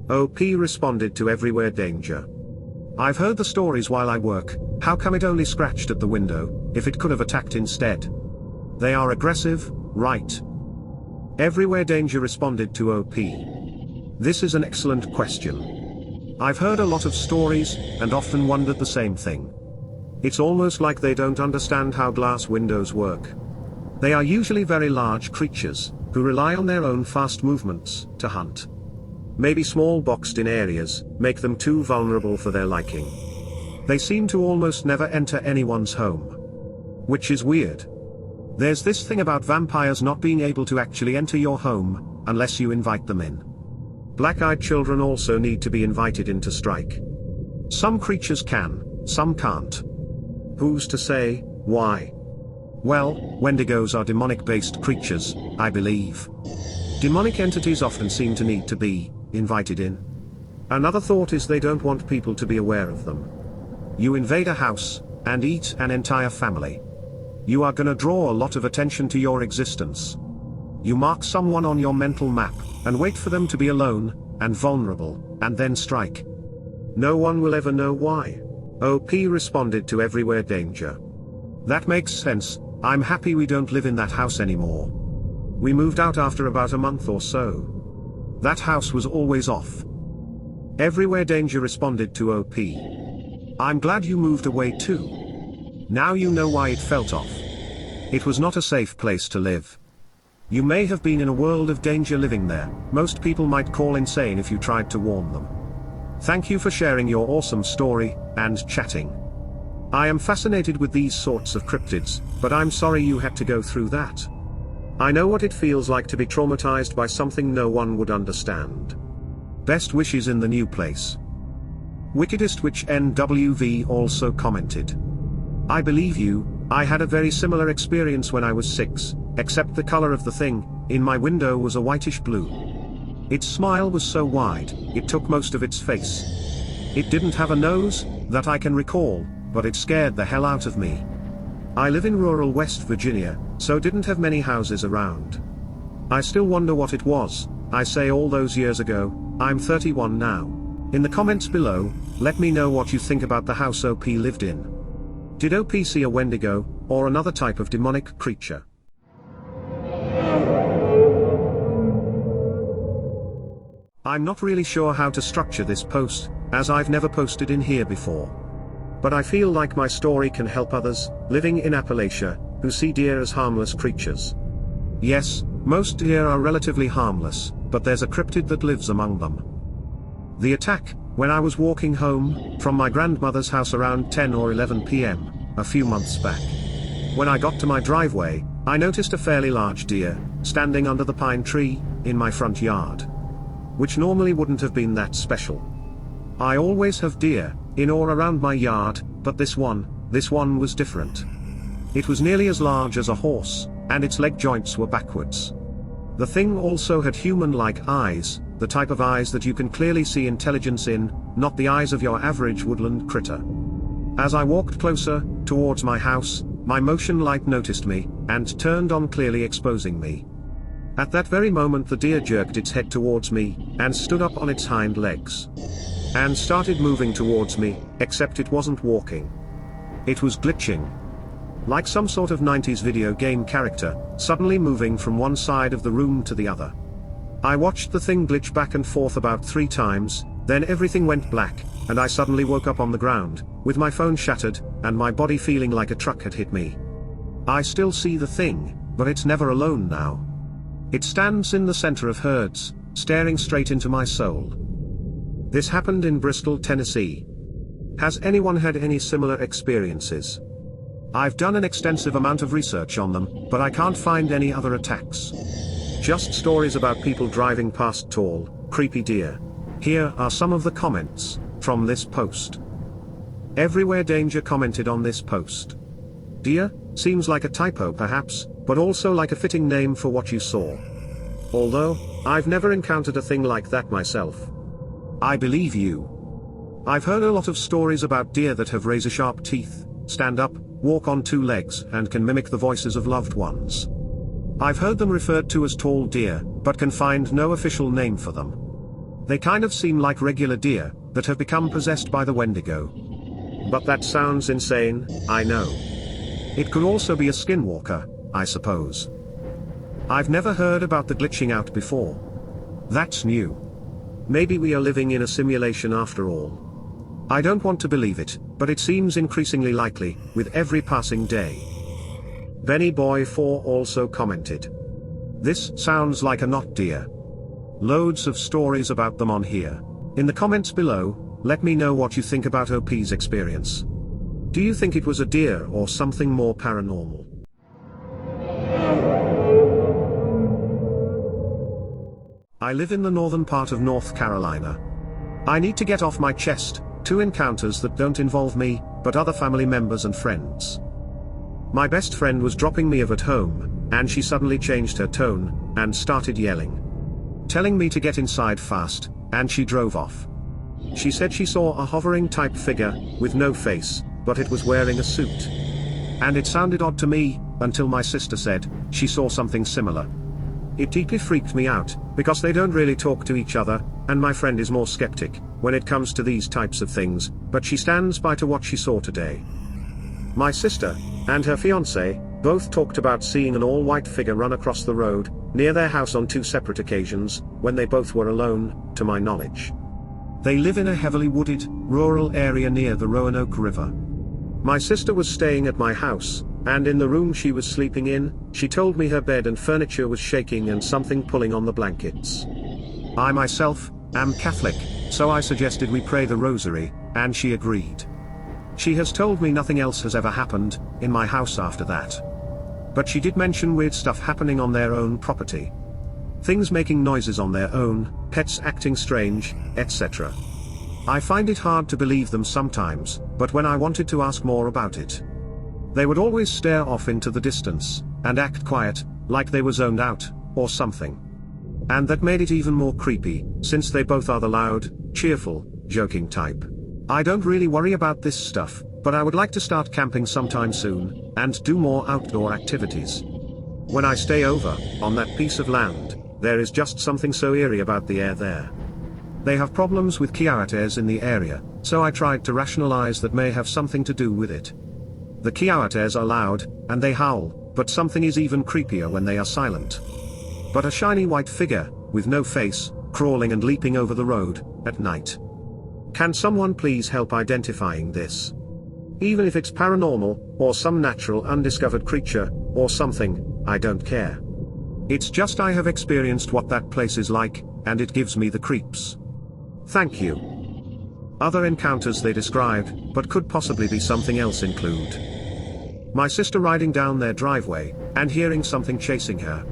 [SPEAKER 1] OP responded to everywhere danger. I've heard the stories while I work. How come it only scratched at the window, if it could have attacked instead? They are aggressive, right? Everywhere danger responded to OP. This is an excellent question. I've heard a lot of stories, and often wondered the same thing. It's almost like they don't understand how glass windows work. They are usually very large creatures, who rely on their own fast movements to hunt. Maybe small boxed-in areas make them too vulnerable for their liking. They seem to almost never enter anyone's home. Which is weird. There's this thing about vampires not being able to actually enter your home, unless you invite them in. Black-eyed children also need to be invited in to strike. Some creatures can, some can't. Who's to say why? Well, Wendigos are demonic-based creatures, I believe. Demonic entities often seem to need to be invited in. Another thought is they don't want people to be aware of them. You invade a house, and eat an entire family. You are gonna draw a lot of attention to your existence. You mark someone on your mental map, and wait for them to be alone, and vulnerable, and then strike. No one will ever know why. OP responded to everywhere danger. That makes sense. I'm happy we don't live in that house anymore. We moved out after about a month or so. That house was always off. Everywhere danger responded to OP. I'm glad you moved away too. Now you know why it felt off. It was not a safe place to live. You may have been in a world of danger living there. Most people might call insane if you tried to warn them. Thank you for sharing your awesome story, and chatting. I am fascinated with these sorts of cryptids, but I'm sorry you had to go through that. I know what it feels like to be traumatized by something no one would understand. Best wishes in the new place. Wickedest Witch NWV also commented. I believe you, I had a very similar experience when I was 6, except the color of the thing in my window was a whitish blue. Its smile was so wide, it took most of its face. It didn't have a nose, that I can recall, but it scared the hell out of me. I live in rural West Virginia, so didn't have many houses around. I still wonder what it was. I say all those years ago. I'm 31 now. In the comments below, let me know what you think about the house OP lived in. Did OP see a Wendigo, or another type of demonic creature? I'm not really sure how to structure this post, as I've never posted in here before. But I feel like my story can help others, living in Appalachia, who see deer as harmless creatures. Yes, most deer are relatively harmless, but there's a cryptid that lives among them. The attack, when I was walking home from my grandmother's house around 10 or 11 p.m., a few months back. When I got to my driveway, I noticed a fairly large deer, standing under the pine tree, in my front yard. Which normally wouldn't have been that special. I always have deer, in or around my yard, but this one was different. It was nearly as large as a horse, and its leg joints were backwards. The thing also had human-like eyes, the type of eyes that you can clearly see intelligence in, not the eyes of your average woodland critter. As I walked closer, towards my house, my motion light noticed me, and turned on, clearly exposing me. At that very moment the deer jerked its head towards me, and stood up on its hind legs. And started moving towards me, except it wasn't walking. It was glitching. Like some sort of 90s video game character, suddenly moving from one side of the room to the other. I watched the thing glitch back and forth about 3 times, then everything went black, and I suddenly woke up on the ground, with my phone shattered, and my body feeling like a truck had hit me. I still see the thing, but it's never alone now. It stands in the center of herds, staring straight into my soul. This happened in Bristol, Tennessee. Has anyone had any similar experiences? I've done an extensive amount of research on them, but I can't find any other attacks. Just stories about people driving past tall, creepy deer. Here are some of the comments from this post. Everywhere Danger commented on this post. Deer seems like a typo perhaps, but also like a fitting name for what you saw. Although I've never encountered a thing like that myself. I believe you. I've heard a lot of stories about deer that have razor-sharp teeth, stand up, walk on 2 legs, and can mimic the voices of loved ones. I've heard them referred to as tall deer, but can find no official name for them. They kind of seem like regular deer, that have become possessed by the Wendigo. But that sounds insane, I know. It could also be a skinwalker, I suppose. I've never heard about the glitching out before. That's new. Maybe we are living in a simulation after all. I don't want to believe it, but it seems increasingly likely, with every passing day. BennyBoy4 also commented. This sounds like a not deer. Loads of stories about them on here. In the comments below, let me know what you think about OP's experience. Do you think it was a deer or something more paranormal? I live in the northern part of North Carolina. I need to get off my chest 2 encounters that don't involve me, but other family members and friends. My best friend was dropping me off at home, and she suddenly changed her tone, and started yelling. Telling me to get inside fast, and she drove off. She said she saw a hovering type figure, with no face, but it was wearing a suit. And it sounded odd to me, until my sister said, she saw something similar. It deeply freaked me out, because they don't really talk to each other, and my friend is more skeptic, when it comes to these types of things, but she stands by to what she saw today. My sister, and her fiancé, both talked about seeing an all-white figure run across the road, near their house on 2 separate occasions, when they both were alone, to my knowledge. They live in a heavily wooded, rural area near the Roanoke River. My sister was staying at my house, and in the room she was sleeping in, she told me her bed and furniture was shaking and something pulling on the blankets. I myself am Catholic, so I suggested we pray the rosary, and she agreed. She has told me nothing else has ever happened in my house after that. But she did mention weird stuff happening on their own property. Things making noises on their own, pets acting strange, etc. I find it hard to believe them sometimes, but when I wanted to ask more about it, they would always stare off into the distance, and act quiet, like they were zoned out, or something. And that made it even more creepy, since they both are the loud, cheerful, joking type. I don't really worry about this stuff, but I would like to start camping sometime soon, and do more outdoor activities. When I stay over, on that piece of land, there is just something so eerie about the air there. They have problems with coyotes in the area, so I tried to rationalize that may have something to do with it. The coyotes are loud, and they howl, but something is even creepier when they are silent. But a shiny white figure, with no face, crawling and leaping over the road, at night. Can someone please help identifying this? Even if it's paranormal, or some natural undiscovered creature, or something, I don't care. It's just I have experienced what that place is like, and it gives me the creeps. Thank you. Other encounters they described, but could possibly be something else include. My sister riding down their driveway, and hearing something chasing her.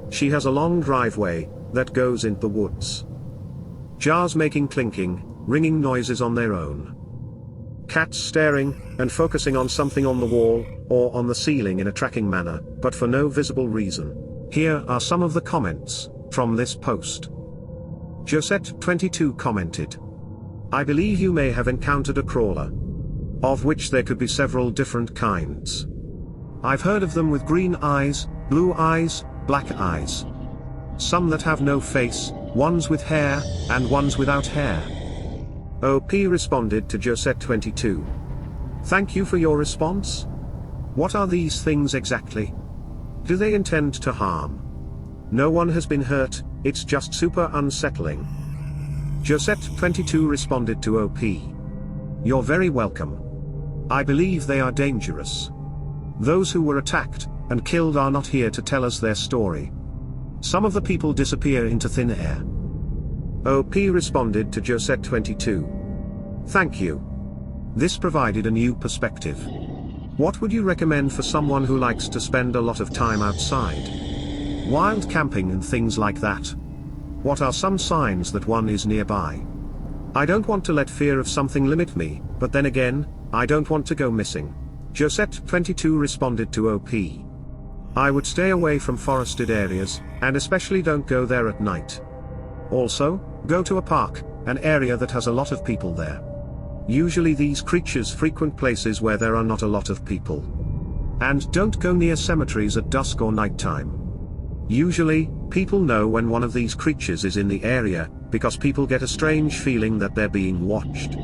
[SPEAKER 1] She has a long driveway that goes into the woods. Jars making clinking, ringing noises on their own. Cats staring, and focusing on something on the wall, or on the ceiling in a tracking manner, but for no visible reason. Here are some of the comments from this post. Josette22 commented. I believe you may have encountered a crawler, of which there could be several different kinds. I've heard of them with green eyes, blue eyes, black eyes. Some that have no face, ones with hair, and ones without hair. OP responded to Josette22. Thank you for your response. What are these things exactly? Do they intend to harm? No one has been hurt, it's just super unsettling. Josette22 responded to OP. You're very welcome. I believe they are dangerous. Those who were attacked and killed are not here to tell us their story. Some of the people disappear into thin air. OP responded to Josette22. Thank you. This provided a new perspective. What would you recommend for someone who likes to spend a lot of time outside? Wild camping and things like that. What are some signs that one is nearby? I don't want to let fear of something limit me, but then again, I don't want to go missing. Josette22 responded to OP. I would stay away from forested areas, and especially don't go there at night. Also, go to a park, an area that has a lot of people there. Usually these creatures frequent places where there are not a lot of people. And don't go near cemeteries at dusk or nighttime. Usually, people know when one of these creatures is in the area, because people get a strange feeling that they're being watched.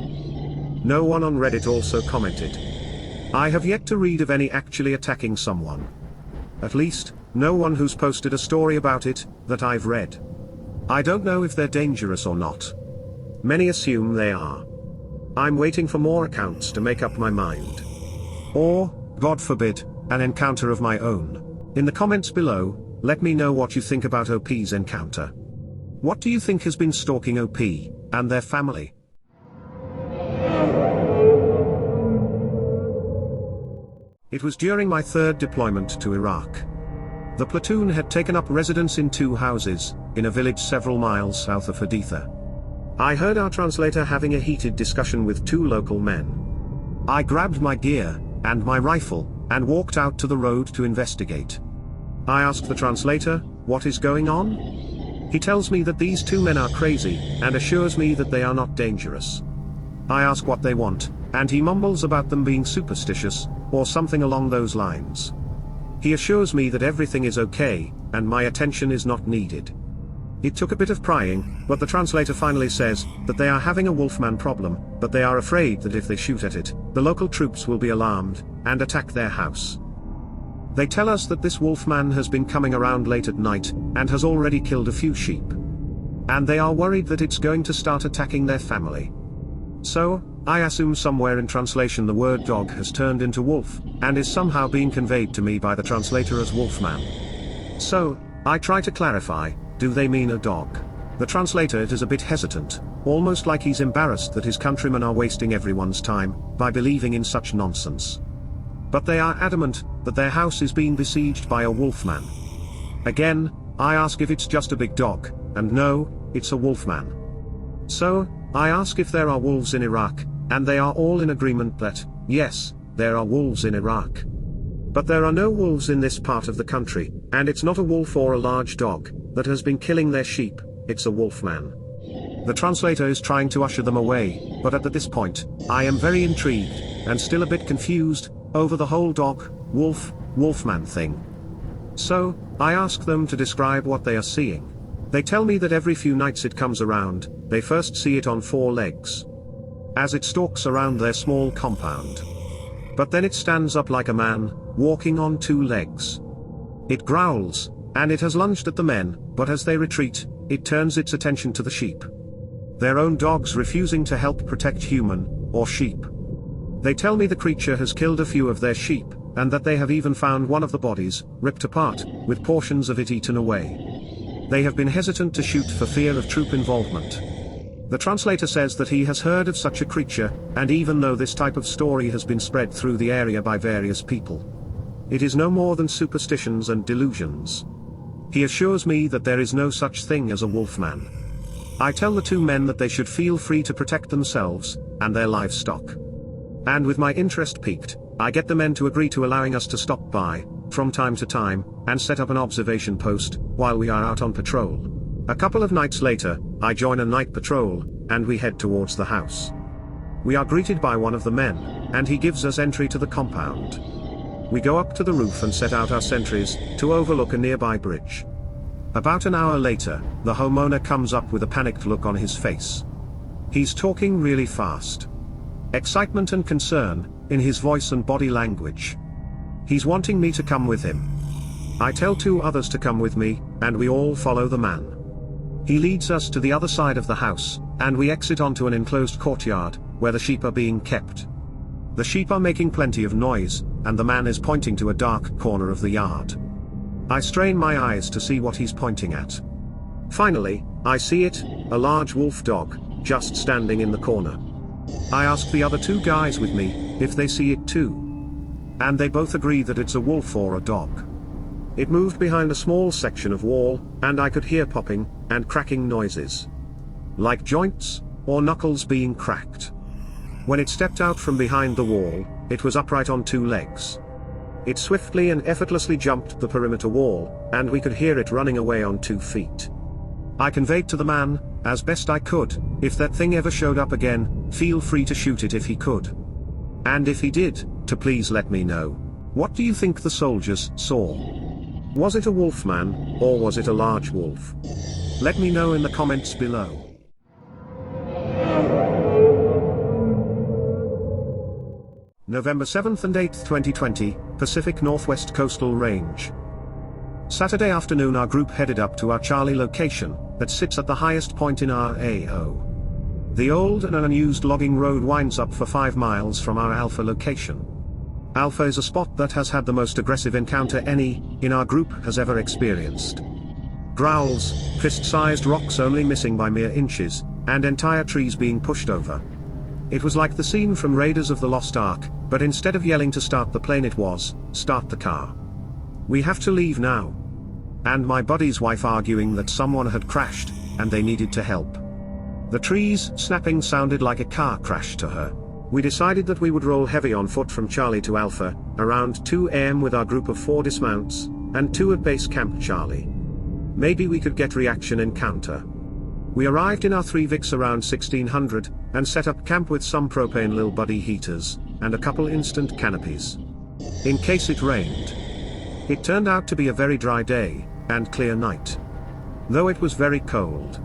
[SPEAKER 1] No one on Reddit also commented. I have yet to read of any actually attacking someone. At least, no one who's posted a story about it, that I've read. I don't know if they're dangerous or not. Many assume they are. I'm waiting for more accounts to make up my mind. Or, God forbid, an encounter of my own. In the comments below, let me know what you think about OP's encounter. What do you think has been stalking OP, and their family? It was during my third deployment to Iraq. The platoon had taken up residence in 2 houses, in a village several miles south of Haditha. I heard our translator having a heated discussion with 2 local men. I grabbed my gear, and my rifle, and walked out to the road to investigate. I asked the translator, what is going on? He tells me that these 2 men are crazy, and assures me that they are not dangerous. I ask what they want, and he mumbles about them being superstitious, or something along those lines. He assures me that everything is okay, and my attention is not needed. It took a bit of prying, but the translator finally says that they are having a wolfman problem, but they are afraid that if they shoot at it, the local troops will be alarmed, and attack their house. They tell us that this wolfman has been coming around late at night, and has already killed a few sheep. And they are worried that it's going to start attacking their family. So, I assume somewhere in translation the word dog has turned into wolf, and is somehow being conveyed to me by the translator as wolfman. So, I try to clarify, do they mean a dog? The translator is a bit hesitant, almost like he's embarrassed that his countrymen are wasting everyone's time, by believing in such nonsense. But they are adamant, that their house is being besieged by a wolfman. Again, I ask if it's just a big dog, and no, it's a wolfman. So, I ask if there are wolves in Iraq, and they are all in agreement that, yes, there are wolves in Iraq. But there are no wolves in this part of the country, and it's not a wolf or a large dog, that has been killing their sheep, it's a wolfman. The translator is trying to usher them away, but at this point, I am very intrigued, and still a bit confused, over the whole dog, wolf, wolfman thing. So, I ask them to describe what they are seeing. They tell me that every few nights it comes around, they first see it on 4 legs. As it stalks around their small compound. But then it stands up like a man, walking on 2 legs. It growls, and it has lunged at the men, but as they retreat, it turns its attention to the sheep. Their own dogs refusing to help protect human, or sheep. They tell me the creature has killed a few of their sheep, and that they have even found one of the bodies, ripped apart, with portions of it eaten away. They have been hesitant to shoot for fear of troop involvement. The translator says that he has heard of such a creature, and even though this type of story has been spread through the area by various people, it is no more than superstitions and delusions. He assures me that there is no such thing as a wolfman. I tell the two men that they should feel free to protect themselves and their livestock. And with my interest piqued, I get the men to agree to allowing us to stop by, from time to time, and set up an observation post, while we are out on patrol. A couple of nights later, I join a night patrol, and we head towards the house. We are greeted by one of the men, and he gives us entry to the compound. We go up to the roof and set out our sentries, to overlook a nearby bridge. About an hour later, the homeowner comes up with a panicked look on his face. He's talking really fast. Excitement and concern, in his voice and body language. He's wanting me to come with him. I tell two others to come with me, and we all follow the man. He leads us to the other side of the house, and we exit onto an enclosed courtyard, where the sheep are being kept. The sheep are making plenty of noise, and the man is pointing to a dark corner of the yard. I strain my eyes to see what he's pointing at. Finally, I see it, a large wolf dog, just standing in the corner. I ask the other two guys with me, if they see it too. And they both agree that it's a wolf or a dog. It moved behind a small section of wall, and I could hear popping and cracking noises. Like joints, or knuckles being cracked. When it stepped out from behind the wall, it was upright on two legs. It swiftly and effortlessly jumped the perimeter wall, and we could hear it running away on 2 feet. I conveyed to the man, as best I could, if that thing ever showed up again, feel free to shoot it if he could. And if he did, to please let me know. What do you think the soldiers saw? Was it a wolfman, or was it a large wolf? Let me know in the comments below. November 7th and 8th 2020, Pacific Northwest Coastal Range. Saturday afternoon our group headed up to our Charlie location, that sits at the highest point in our AO. The old and unused logging road winds up for 5 miles from our Alpha location. Alpha is a spot that has had the most aggressive encounter any, in our group, has ever experienced. Growls, fist-sized rocks only missing by mere inches, and entire trees being pushed over. It was like the scene from Raiders of the Lost Ark, but instead of yelling to start the plane it was, start the car. We have to leave now. And my buddy's wife arguing that someone had crashed, and they needed to help. The trees snapping sounded like a car crash to her. We decided that we would roll heavy on foot from Charlie to Alpha, around 2 AM with our group of 4 dismounts, and 2 at base camp Charlie. Maybe we could get reaction encounter. We arrived in our 3 Vics around 1600, and set up camp with some propane lil buddy heaters, and a couple instant canopies. In case it rained. It turned out to be a very dry day, and clear night. Though it was very cold.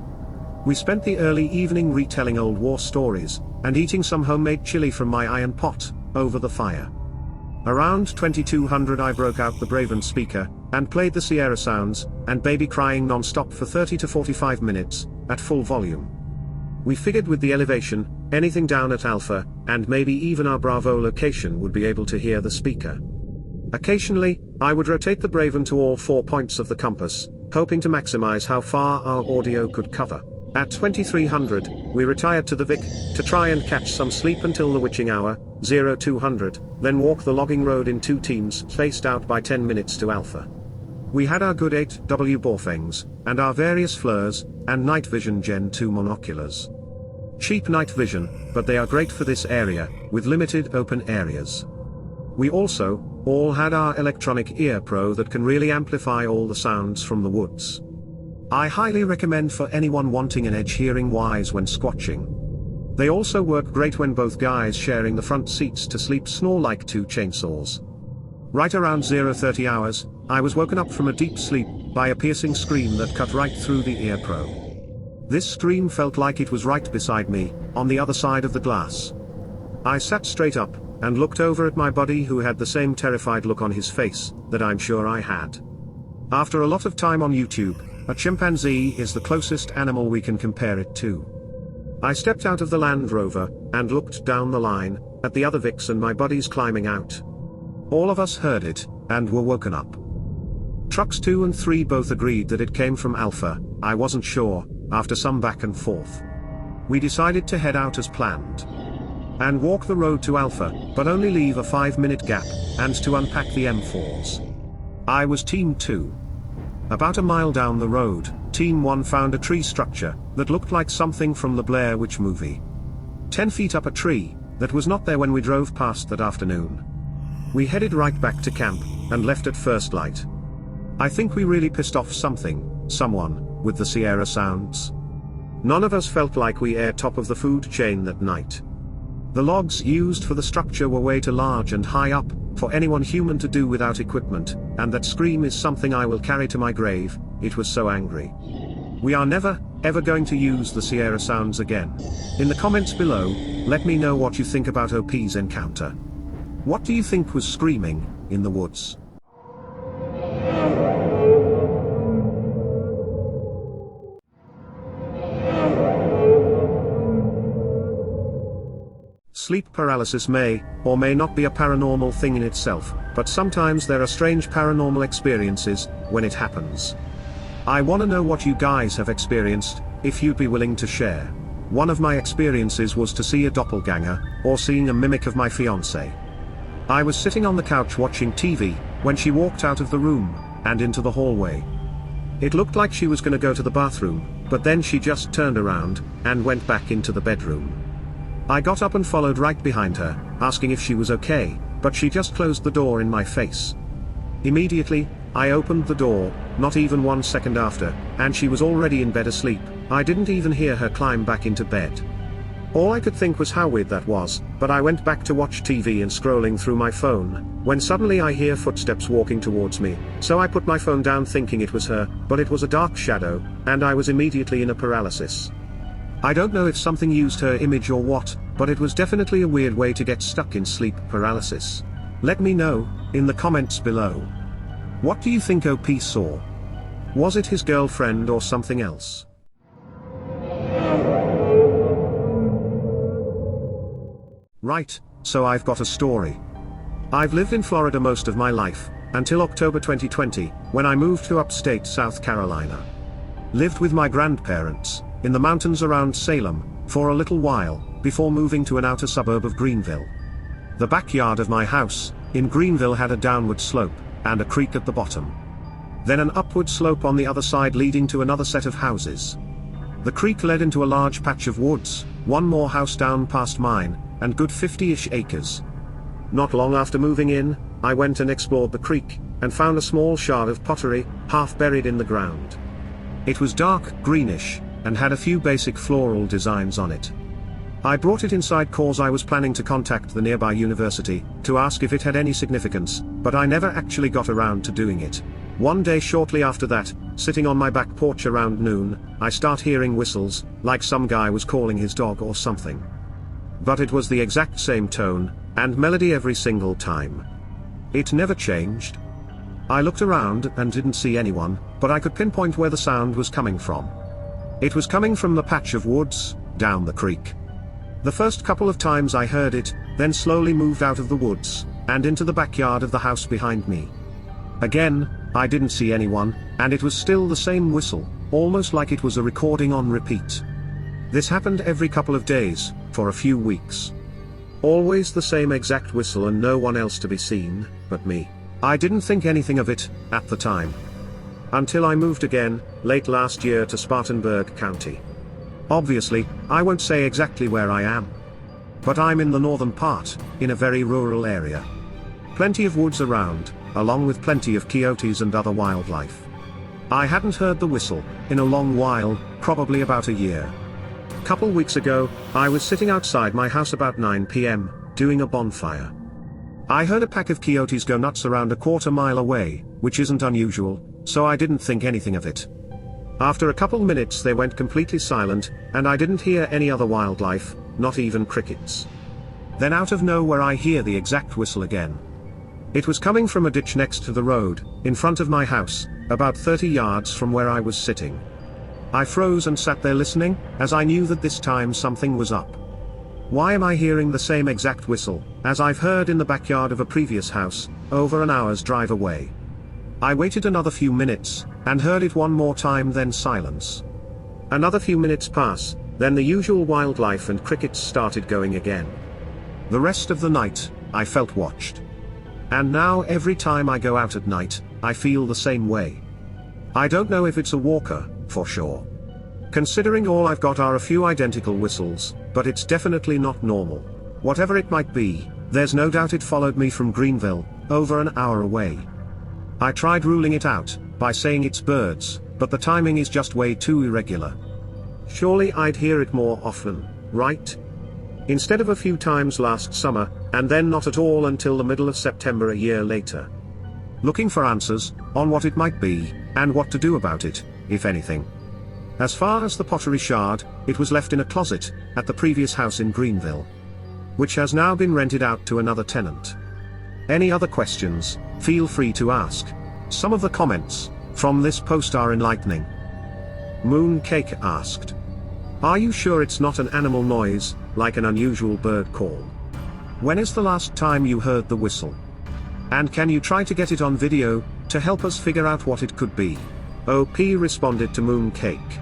[SPEAKER 1] We spent the early evening retelling old war stories, and eating some homemade chili from my iron pot, over the fire. Around 2200 I broke out the Braven speaker, and played the Sierra sounds, and baby crying non-stop for 30 to 45 minutes, at full volume. We figured with the elevation, anything down at Alpha, and maybe even our Bravo location would be able to hear the speaker. Occasionally, I would rotate the Braven to all 4 points of the compass, hoping to maximize how far our audio could cover. At 2300, we retired to the Vic, to try and catch some sleep until the witching hour, 0200, then walk the logging road in 2 teams, spaced out by 10 minutes to Alpha. We had our good 8W Borfengs, and our various FLIRs, and night vision Gen 2 monoculars. Cheap night vision, but they are great for this area, with limited open areas. We also, all had our electronic ear pro that can really amplify all the sounds from the woods. I highly recommend for anyone wanting an edge hearing wise when squatching. They also work great when both guys sharing the front seats to sleep snore like 2 chainsaws. Right around 0:30 hours, I was woken up from a deep sleep by a piercing scream that cut right through the ear pro. This scream felt like it was right beside me, on the other side of the glass. I sat straight up, and looked over at my buddy who had the same terrified look on his face, that I'm sure I had. After a lot of time on YouTube, a chimpanzee is the closest animal we can compare it to. I stepped out of the Land Rover, and looked down the line, at the other Vics and my buddies climbing out. All of us heard it, and were woken up. Trucks 2 and 3 both agreed that it came from Alpha. I wasn't sure, after some back and forth. We decided to head out as planned. and walk the road to Alpha, but only leave a 5-minute gap, and to unpack the M4s. I was Team 2. About a mile down the road, Team 1 found a tree structure that looked like something from the Blair Witch movie. 10 feet up a tree that was not there when we drove past that afternoon. We headed right back to camp and left at first light. I think we really pissed off someone, with the Sierra sounds. None of us felt like we were top of the food chain that night. The logs used for the structure were way too large and high up for anyone human to do without equipment, and that scream is something I will carry to my grave. It was so angry. We are never, ever going to use the Sierra sounds again. In the comments below, let me know what you think about OP's encounter. What do you think was screaming in the woods? Sleep paralysis may, or may not be a paranormal thing in itself, but sometimes there are strange paranormal experiences when it happens. I wanna know what you guys have experienced, if you'd be willing to share. One of my experiences was to see a doppelganger, or seeing a mimic of my fiancée. I was sitting on the couch watching TV, when she walked out of the room, and into the hallway. It looked like she was gonna go to the bathroom, but then she just turned around, and went back into the bedroom. I got up and followed right behind her, asking if she was okay, but she just closed the door in my face. Immediately, I opened the door, not even 1 second after, and she was already in bed asleep. I didn't even hear her climb back into bed. All I could think was how weird that was, but I went back to watch TV and scrolling through my phone, when suddenly I hear footsteps walking towards me, so I put my phone down thinking it was her, but it was a dark shadow, and I was immediately in a paralysis. I don't know if something used her image or what, but it was definitely a weird way to get stuck in sleep paralysis. Let me know, in the comments below. What do you think OP saw? Was it his girlfriend or something else? Right, so I've got a story. I've lived in Florida most of my life, until October 2020, when I moved to upstate South Carolina. Lived with my grandparents, in the mountains around Salem, for a little while, before moving to an outer suburb of Greenville. The backyard of my house, in Greenville had a downward slope, and a creek at the bottom. Then an upward slope on the other side leading to another set of houses. The creek led into a large patch of woods, one more house down past mine, and good 50-ish acres. Not long after moving in, I went and explored the creek, and found a small shard of pottery, half buried in the ground. It was dark, greenish, and had a few basic floral designs on it. I brought it inside cause I was planning to contact the nearby university, to ask if it had any significance, but I never actually got around to doing it. One day shortly after that, sitting on my back porch around noon, I start hearing whistles, like some guy was calling his dog or something. But it was the exact same tone, and melody every single time. It never changed. I looked around and didn't see anyone, but I could pinpoint where the sound was coming from. It was coming from the patch of woods, down the creek. The first couple of times I heard it, then slowly moved out of the woods, and into the backyard of the house behind me. Again, I didn't see anyone, and it was still the same whistle, almost like it was a recording on repeat. This happened every couple of days, for a few weeks. Always the same exact whistle and no one else to be seen, but me. I didn't think anything of it, at the time. Until I moved again, late last year to Spartanburg County. Obviously, I won't say exactly where I am. But I'm in the northern part, in a very rural area. Plenty of woods around, along with plenty of coyotes and other wildlife. I hadn't heard the whistle in a long while, probably about a year. Couple weeks ago, I was sitting outside my house about 9 p.m., doing a bonfire. I heard a pack of coyotes go nuts around a quarter mile away, which isn't unusual, so I didn't think anything of it. After a couple minutes they went completely silent, and I didn't hear any other wildlife, not even crickets. Then out of nowhere I hear the exact whistle again. It was coming from a ditch next to the road, in front of my house, about 30 yards from where I was sitting. I froze and sat there listening, as I knew that this time something was up. Why am I hearing the same exact whistle, as I've heard in the backyard of a previous house, over an hour's drive away? I waited another few minutes, and heard it one more time, then silence. Another few minutes pass, then the usual wildlife and crickets started going again. The rest of the night, I felt watched. And now every time I go out at night, I feel the same way. I don't know if it's a walker, for sure. Considering all I've got are a few identical whistles, but it's definitely not normal. Whatever it might be, there's no doubt it followed me from Greenville, over an hour away. I tried ruling it out, by saying it's birds, but the timing is just way too irregular. Surely I'd hear it more often, right? Instead of a few times last summer, and then not at all until the middle of September a year later. Looking for answers, on what it might be, and what to do about it, if anything. As far as the pottery shard, it was left in a closet, at the previous house in Greenville. Which has now been rented out to another tenant. Any other questions, feel free to ask. Some of the comments from this post are enlightening. Mooncake asked, "Are you sure it's not an animal noise, like an unusual bird call? When is the last time you heard the whistle? And can you try to get it on video, to help us figure out what it could be?" OP responded to Mooncake,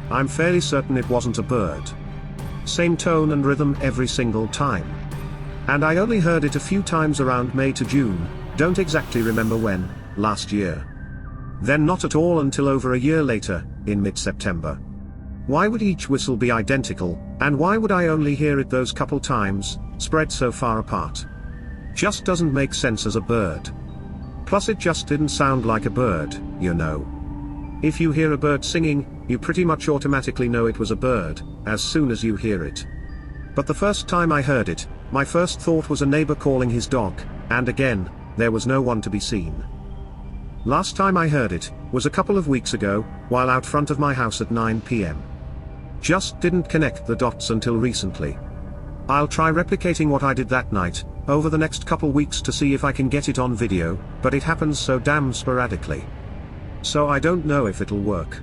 [SPEAKER 1] "I'm fairly certain it wasn't a bird. Same tone and rhythm every single time. And I only heard it a few times around May to June, don't exactly remember when, last year. Then not at all until over a year later, in mid-September. Why would each whistle be identical, and why would I only hear it those couple times, spread so far apart? Just doesn't make sense as a bird. Plus it just didn't sound like a bird, you know. If you hear a bird singing, you pretty much automatically know it was a bird, as soon as you hear it. But the first time I heard it, my first thought was a neighbor calling his dog, and again, there was no one to be seen. Last time I heard it, was a couple of weeks ago, while out front of my house at 9 p.m. Just didn't connect the dots until recently. I'll try replicating what I did that night, over the next couple weeks to see if I can get it on video, but it happens so damn sporadically. So I don't know if it'll work.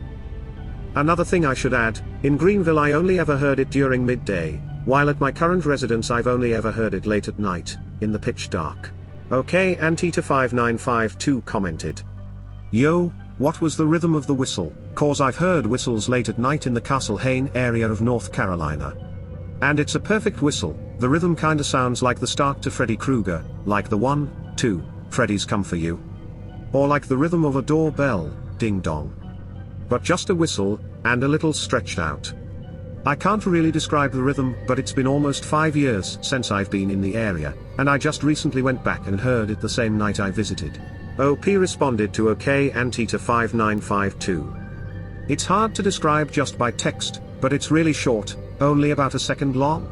[SPEAKER 1] Another thing I should add, in Greenville I only ever heard it during midday, while at my current residence I've only ever heard it late at night, in the pitch dark. OK Antita5952 commented, "Yo, what was the rhythm of the whistle, cause I've heard whistles late at night in the Castle Hayne area of North Carolina. And it's a perfect whistle, the rhythm kinda sounds like the start to Freddy Krueger, like the 1, 2, Freddy's come for you. Or like the rhythm of a doorbell, ding dong. But just a whistle, and a little stretched out. I can't really describe the rhythm, but it's been almost 5 years since I've been in the area, and I just recently went back and heard it the same night I visited." OP responded to OK Antita5952. "It's hard to describe just by text, but it's really short, only about a second long.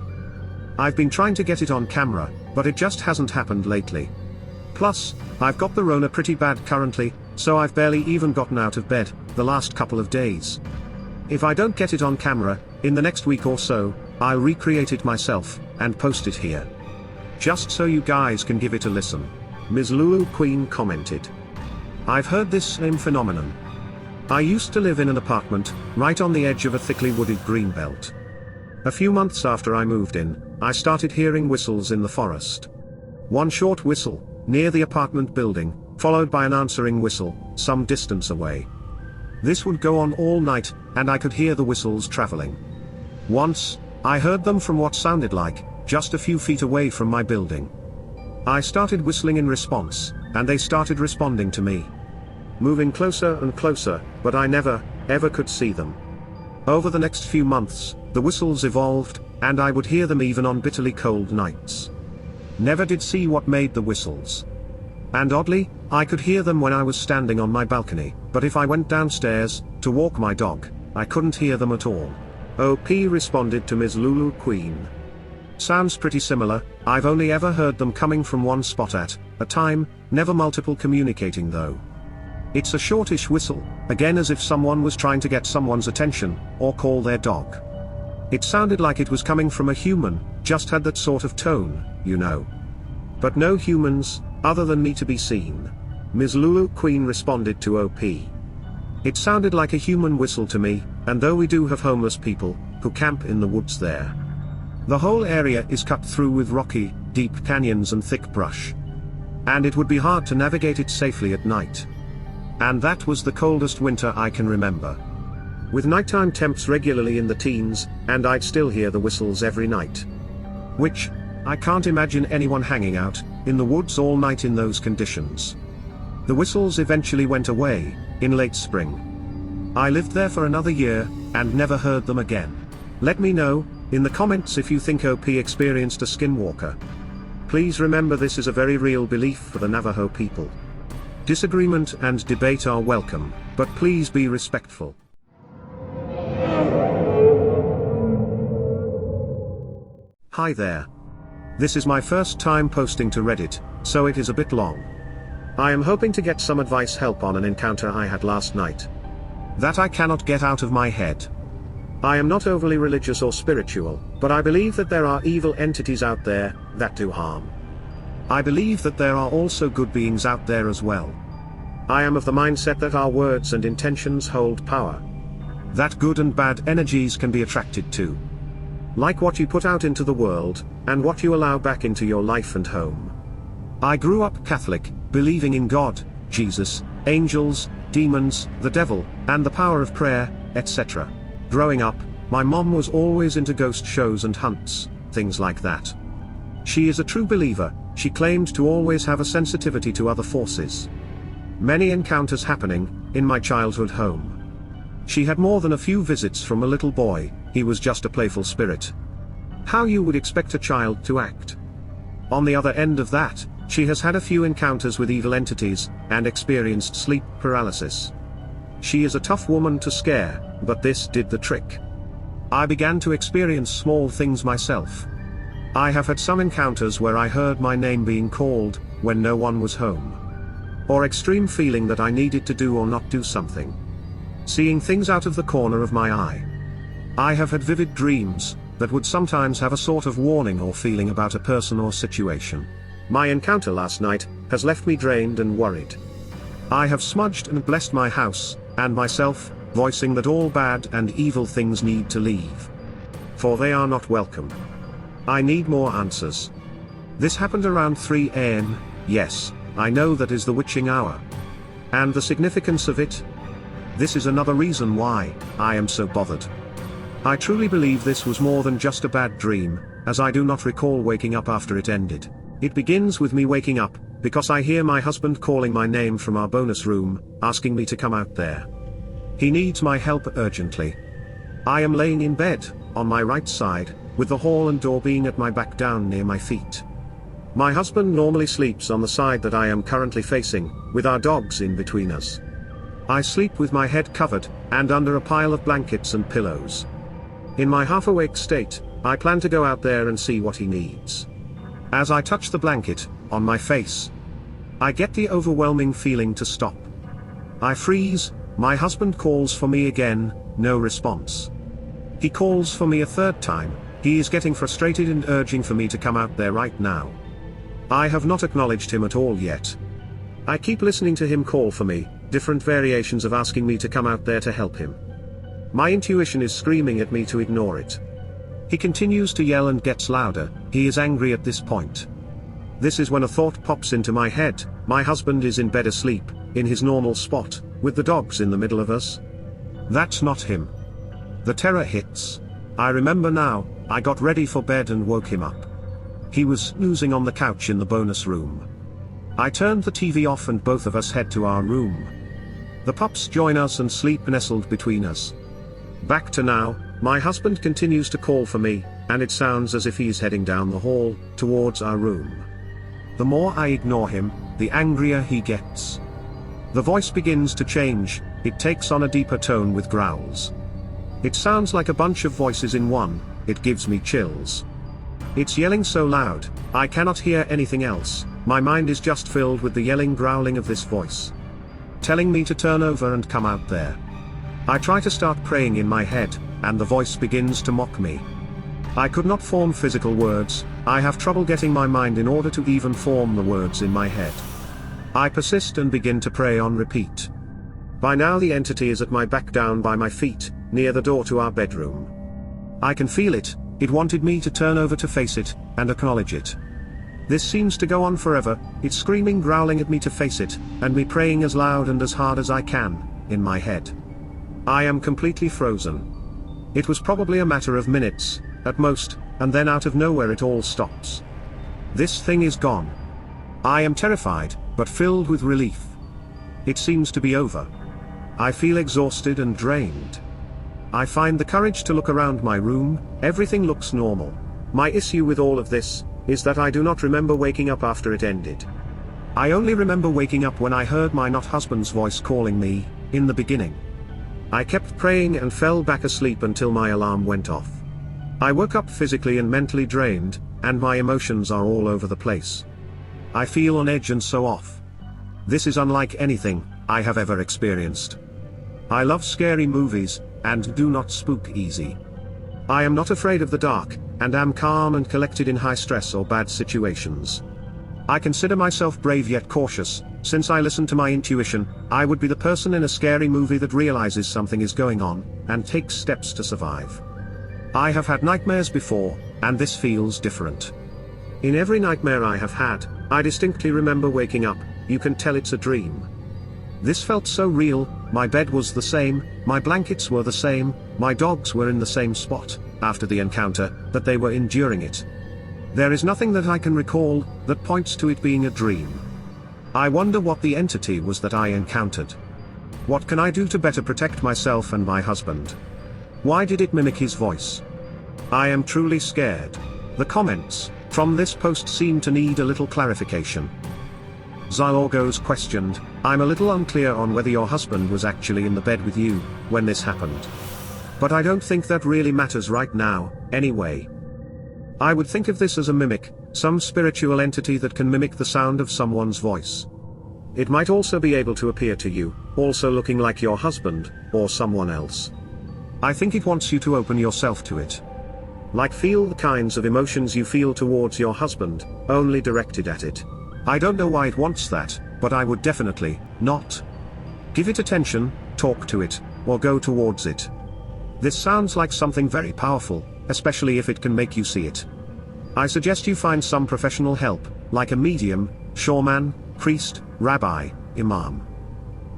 [SPEAKER 1] I've been trying to get it on camera, but it just hasn't happened lately. Plus, I've got the Rona pretty bad currently, so I've barely even gotten out of bed, the last couple of days. If I don't get it on camera, in the next week or so, I'll recreate it myself, and post it here. Just so you guys can give it a listen." Ms. Lulu Queen commented, "I've heard this same phenomenon. I used to live in an apartment, right on the edge of a thickly wooded greenbelt. A few months after I moved in, I started hearing whistles in the forest. One short whistle, near the apartment building, followed by an answering whistle, some distance away. This would go on all night, and I could hear the whistles traveling. Once, I heard them from what sounded like, just a few feet away from my building. I started whistling in response, and they started responding to me. Moving closer and closer, but I never, ever could see them. Over the next few months, the whistles evolved, and I would hear them even on bitterly cold nights. Never did see what made the whistles. And oddly, I could hear them when I was standing on my balcony, but if I went downstairs, to walk my dog, I couldn't hear them at all." OP responded to Ms. Lulu Queen. "Sounds pretty similar, I've only ever heard them coming from one spot at a time, never multiple communicating though. It's a shortish whistle, again as if someone was trying to get someone's attention, or call their dog. It sounded like it was coming from a human, just had that sort of tone, you know. But no humans, other than me to be seen." Ms. Lulu Queen responded to OP. "It sounded like a human whistle to me, and though we do have homeless people, who camp in the woods there. The whole area is cut through with rocky, deep canyons and thick brush. And it would be hard to navigate it safely at night. And that was the coldest winter I can remember. With nighttime temps regularly in the teens, and I'd still hear the whistles every night. Which, I can't imagine anyone hanging out in the woods all night in those conditions. The whistles eventually went away in late spring. I lived there for another year and never heard them again. Let me know in the comments if you think OP experienced a skinwalker. Please remember, this is a very real belief for the Navajo people. Disagreement and debate are welcome, but please be respectful. Hi there. This is my first time posting to Reddit, so it is a bit long. I am hoping to get some advice help on an encounter I had last night that I cannot get out of my head. I am not overly religious or spiritual, but I believe that there are evil entities out there that do harm. I believe that there are also good beings out there as well. I am of the mindset that our words and intentions hold power, that good and bad energies can be attracted to. Like what you put out into the world, and what you allow back into your life and home. I grew up Catholic, believing in God, Jesus, angels, demons, the devil, and the power of prayer, etc. Growing up, my mom was always into ghost shows and hunts, things like that. She is a true believer. She claimed to always have a sensitivity to other forces. Many encounters happening in my childhood home. She had more than a few visits from a little boy. He was just a playful spirit. How you would expect a child to act. On the other end of that, she has had a few encounters with evil entities, and experienced sleep paralysis. She is a tough woman to scare, but this did the trick. I began to experience small things myself. I have had some encounters where I heard my name being called, when no one was home. Or extreme feeling that I needed to do or not do something. Seeing things out of the corner of my eye. I have had vivid dreams, that would sometimes have a sort of warning or feeling about a person or situation. My encounter last night has left me drained and worried. I have smudged and blessed my house, and myself, voicing that all bad and evil things need to leave. For they are not welcome. I need more answers. This happened around 3 a.m, yes, I know that is the witching hour. And the significance of it? This is another reason why I am so bothered. I truly believe this was more than just a bad dream, as I do not recall waking up after it ended. It begins with me waking up, because I hear my husband calling my name from our bonus room, asking me to come out there. He needs my help urgently. I am laying in bed, on my right side, with the hall and door being at my back down near my feet. My husband normally sleeps on the side that I am currently facing, with our dogs in between us. I sleep with my head covered, and under a pile of blankets and pillows. In my half-awake state, I plan to go out there and see what he needs. As I touch the blanket, on my face, I get the overwhelming feeling to stop. I freeze. My husband calls for me again, no response. He calls for me a third time. He is getting frustrated and urging for me to come out there right now. I have not acknowledged him at all yet. I keep listening to him call for me, different variations of asking me to come out there to help him. My intuition is screaming at me to ignore it. He continues to yell and gets louder. He is angry at this point. This is when a thought pops into my head. My husband is in bed asleep, in his normal spot, with the dogs in the middle of us. That's not him. The terror hits. I remember now, I got ready for bed and woke him up. He was snoozing on the couch in the bonus room. I turned the TV off and both of us head to our room. The pups join us and sleep nestled between us. Back to now, my husband continues to call for me, and it sounds as if he's heading down the hall, towards our room. The more I ignore him, the angrier he gets. The voice begins to change, it takes on a deeper tone with growls. It sounds like a bunch of voices in one, it gives me chills. It's yelling so loud, I cannot hear anything else, my mind is just filled with the yelling growling of this voice. Telling me to turn over and come out there. I try to start praying in my head, and the voice begins to mock me. I could not form physical words, I have trouble getting my mind in order to even form the words in my head. I persist and begin to pray on repeat. By now the entity is at my back down by my feet, near the door to our bedroom. I can feel it, it wanted me to turn over to face it, and acknowledge it. This seems to go on forever, it's screaming growling at me to face it, and me praying as loud and as hard as I can, in my head. I am completely frozen. It was probably a matter of minutes, at most, and then out of nowhere it all stops. This thing is gone. I am terrified, but filled with relief. It seems to be over. I feel exhausted and drained. I find the courage to look around my room. Everything looks normal. My issue with all of this is that I do not remember waking up after it ended. I only remember waking up when I heard my not husband's voice calling me, in the beginning. I kept praying and fell back asleep until my alarm went off. I woke up physically and mentally drained, and my emotions are all over the place. I feel on edge and so off. This is unlike anything I have ever experienced. I love scary movies, and do not spook easy. I am not afraid of the dark, and am calm and collected in high stress or bad situations. I consider myself brave yet cautious. Since I listen to my intuition, I would be the person in a scary movie that realizes something is going on, and takes steps to survive. I have had nightmares before, and this feels different. In every nightmare I have had, I distinctly remember waking up. You can tell it's a dream. This felt so real. My bed was the same, my blankets were the same, my dogs were in the same spot, after the encounter, that they were enduring it. There is nothing that I can recall that points to it being a dream. I wonder what the entity was that I encountered. What can I do to better protect myself and my husband? Why did it mimic his voice? I am truly scared. The comments from this post seem to need a little clarification. Zylorgos questioned, I'm a little unclear on whether your husband was actually in the bed with you when this happened. But I don't think that really matters right now, anyway. I would think of this as a mimic, some spiritual entity that can mimic the sound of someone's voice. It might also be able to appear to you, also looking like your husband, or someone else. I think it wants you to open yourself to it. Like feel the kinds of emotions you feel towards your husband, only directed at it. I don't know why it wants that, but I would definitely not give it attention, talk to it, or go towards it. This sounds like something very powerful, especially if it can make you see it. I suggest you find some professional help, like a medium, shaman, priest, rabbi, imam,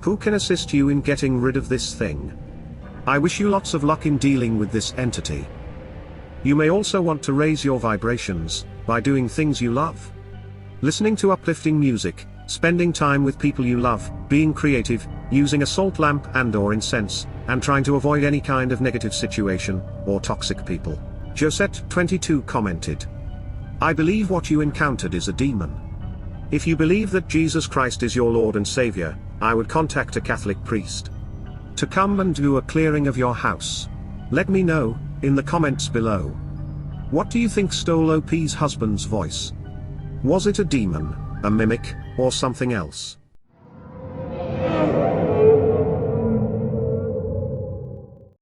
[SPEAKER 1] who can assist you in getting rid of this thing. I wish you lots of luck in dealing with this entity. You may also want to raise your vibrations by doing things you love. Listening to uplifting music, spending time with people you love, being creative, using a salt lamp and/or incense, and trying to avoid any kind of negative situation, or toxic people. Josette 22 commented, I believe what you encountered is a demon. If you believe that Jesus Christ is your Lord and Savior, I would contact a Catholic priest to come and do a clearing of your house. Let me know in the comments below. What do you think stole OP's husband's voice? Was it a demon, a mimic, or something else?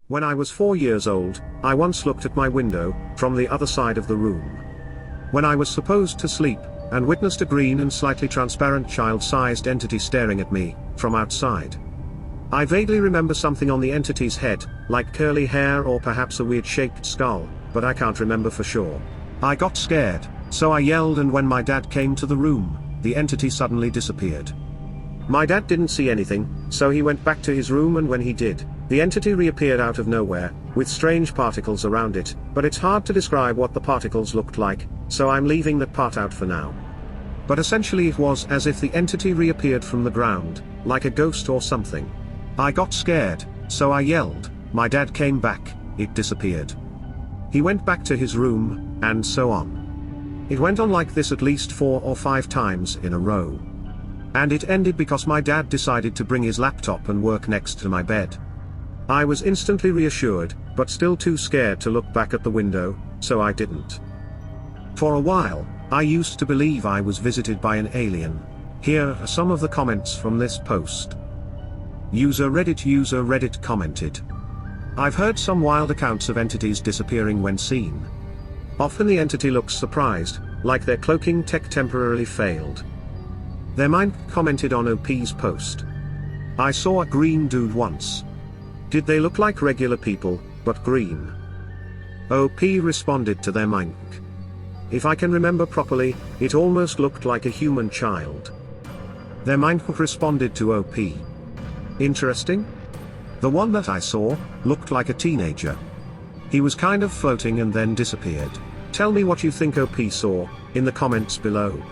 [SPEAKER 1] When I was 4 years old, I once looked at my window from the other side of the room. When I was supposed to sleep, and witnessed a green and slightly transparent child-sized entity staring at me from outside. I vaguely remember something on the entity's head, like curly hair or perhaps a weird-shaped skull, but I can't remember for sure. I got scared, so I yelled, and when my dad came to the room, the entity suddenly disappeared. My dad didn't see anything, so he went back to his room, and when he did, the entity reappeared out of nowhere, with strange particles around it, but it's hard to describe what the particles looked like, so I'm leaving that part out for now. But essentially it was as if the entity reappeared from the ground, like a ghost or something. I got scared, so I yelled, my dad came back, it disappeared. He went back to his room, and so on. It went on like this at least 4 or 5 times in a row. And it ended because my dad decided to bring his laptop and work next to my bed. I was instantly reassured, but still too scared to look back at the window, so I didn't. For a while, I used to believe I was visited by an alien. Here are some of the comments from this post. User Reddit commented, I've heard some wild accounts of entities disappearing when seen. Often the entity looks surprised, like their cloaking tech temporarily failed. Their mind commented on OP's post. I saw a green dude once. Did they look like regular people, but green? OP responded to their mind. If I can remember properly, it almost looked like a human child. Their mind responded to OP. Interesting? The one that I saw looked like a teenager. He was kind of floating and then disappeared. Tell me what you think OP saw in the comments below.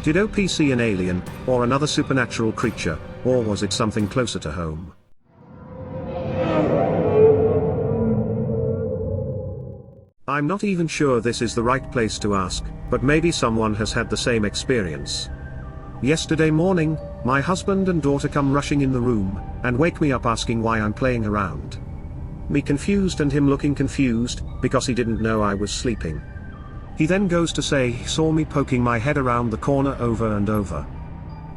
[SPEAKER 1] Did OP see an alien, or another supernatural creature, or was it something closer to home? I'm not even sure this is the right place to ask, but maybe someone has had the same experience. Yesterday morning, my husband and daughter come rushing in the room, and wake me up asking why I'm playing around. Me confused and him looking confused, because he didn't know I was sleeping. He then goes to say he saw me poking my head around the corner over and over.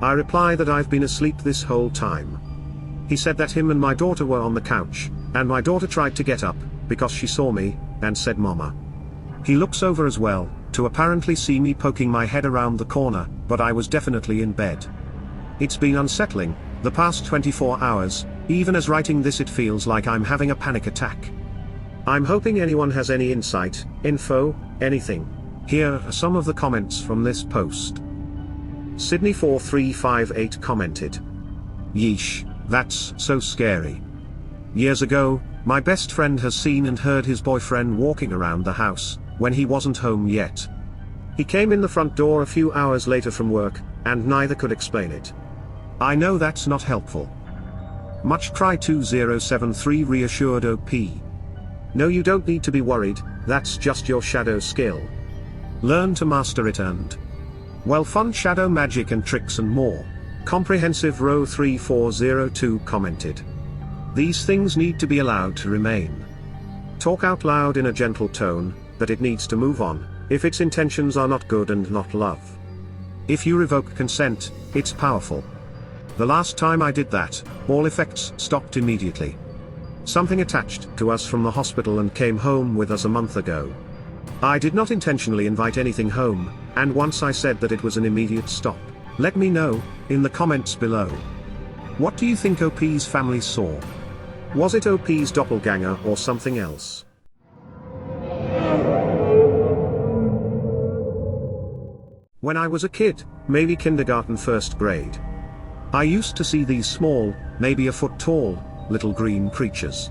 [SPEAKER 1] I reply that I've been asleep this whole time. He said that him and my daughter were on the couch, and my daughter tried to get up, because she saw me, and said Mama. He looks over as well, to apparently see me poking my head around the corner, but I was definitely in bed. It's been unsettling, the past 24 hours, even as writing this it feels like I'm having a panic attack. I'm hoping anyone has any insight, info, anything. Here are some of the comments from this post. Sydney4358 commented. Yeesh, that's so scary. Years ago, my best friend has seen and heard his boyfriend walking around the house, when he wasn't home yet. He came in the front door a few hours later from work, and neither could explain it. I know that's not helpful. Much Cry 2073 reassured OP. No, you don't need to be worried, that's just your shadow skill. Learn to master it and well, fun shadow magic and tricks and more. Comprehensive Row 3402 commented. These things need to be allowed to remain. Talk out loud in a gentle tone, that it needs to move on, if its intentions are not good and not love. If you revoke consent, it's powerful. The last time I did that, all effects stopped immediately. Something attached to us from the hospital and came home with us a month ago. I did not intentionally invite anything home, and once I said that it was an immediate stop. Let me know, in the comments below. What do you think OP's family saw? Was it OP's doppelganger or something else? When I was a kid, maybe kindergarten first grade, I used to see these small, maybe a foot tall, little green creatures.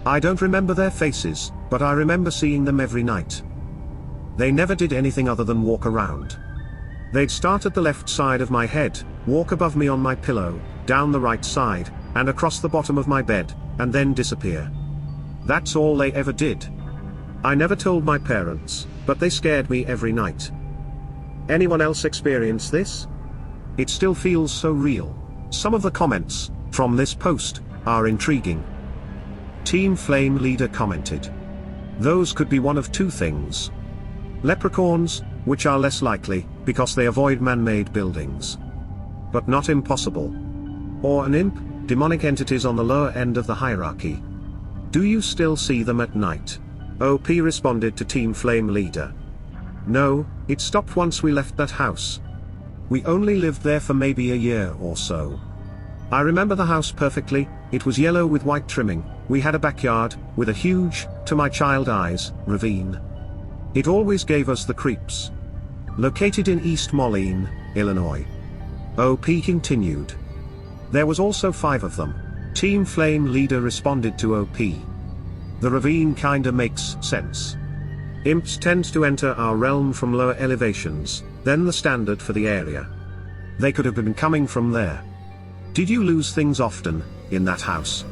[SPEAKER 1] I don't remember their faces, but I remember seeing them every night. They never did anything other than walk around. They'd start at the left side of my head, walk above me on my pillow, down the right side, and across the bottom of my bed, and then disappear. That's all they ever did. I never told my parents, but they scared me every night. Anyone else experience this? It still feels so real. Some of the comments from this post are intriguing. Team Flame Leader commented. Those could be one of two things. Leprechauns, which are less likely, because they avoid man-made buildings. But not impossible. Or an imp, demonic entities on the lower end of the hierarchy. Do you still see them at night? OP responded to Team Flame Leader. No, it stopped once we left that house. We only lived there for maybe a year or so. I remember the house perfectly, it was yellow with white trimming, we had a backyard, with a huge, to my child eyes, ravine. It always gave us the creeps. Located in East Moline, Illinois. OP continued. There was also 5 of them. Team Flame Leader responded to OP. The ravine kinda makes sense. Imps tend to enter our realm from lower elevations, than the standard for the area. They could have been coming from there. Did you lose things often, in that house?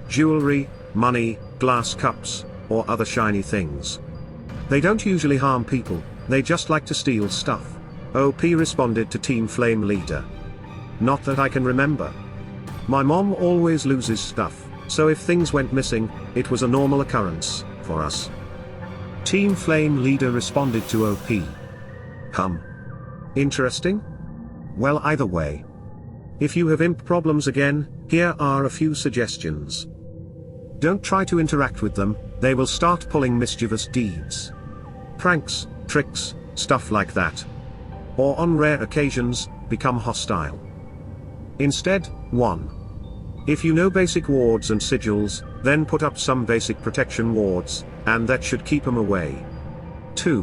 [SPEAKER 1] Jewelry, money, glass cups, or other shiny things? They don't usually harm people, they just like to steal stuff. OP responded to Team Flame Leader. Not that I can remember. My mom always loses stuff, so if things went missing, it was a normal occurrence, for us. Team Flame Leader responded to OP. Interesting? Well, either way. If you have imp problems again, here are a few suggestions. Don't try to interact with them, they will start pulling mischievous deeds. Pranks, tricks, stuff like that. Or on rare occasions, become hostile. Instead, 1. If you know basic wards and sigils, then put up some basic protection wards, and that should keep them away. 2.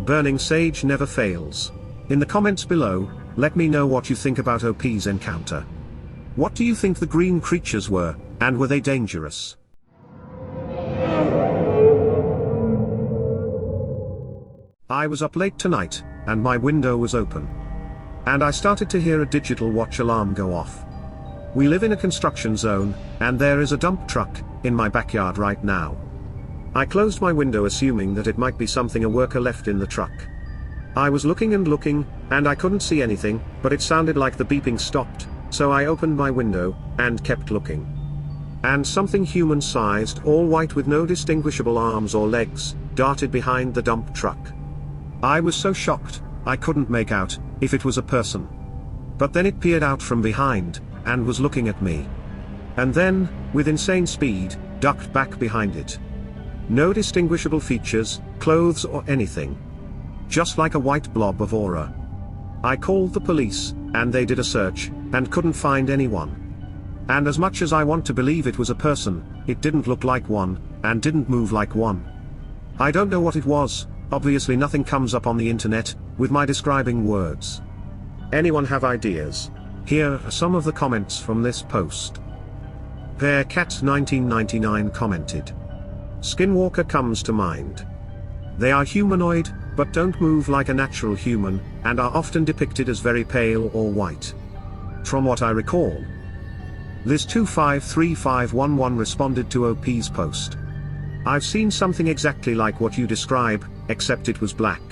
[SPEAKER 1] Burning sage never fails. In the comments below, let me know what you think about OP's encounter. What do you think the green creatures were, and were they dangerous? I was up late tonight, and my window was open. And I started to hear a digital watch alarm go off. We live in a construction zone, and there is a dump truck in my backyard right now. I closed my window assuming that it might be something a worker left in the truck. I was looking and looking, and I couldn't see anything, but it sounded like the beeping stopped, so I opened my window, and kept looking. And something human-sized, all white with no distinguishable arms or legs, darted behind the dump truck. I was so shocked, I couldn't make out if it was a person. But then it peered out from behind, and was looking at me. And then, with insane speed, ducked back behind it. No distinguishable features, clothes or anything. Just like a white blob of aura. I called the police, and they did a search, and couldn't find anyone. And as much as I want to believe it was a person, it didn't look like one, and didn't move like one. I don't know what it was, obviously nothing comes up on the internet, with my describing words. Anyone have ideas? Here are some of the comments from this post. Pearcat1999 commented. Skinwalker comes to mind. They are humanoid, but don't move like a natural human, and are often depicted as very pale or white. From what I recall. Liz253511 responded to OP's post. I've seen something exactly like what you describe, except it was black.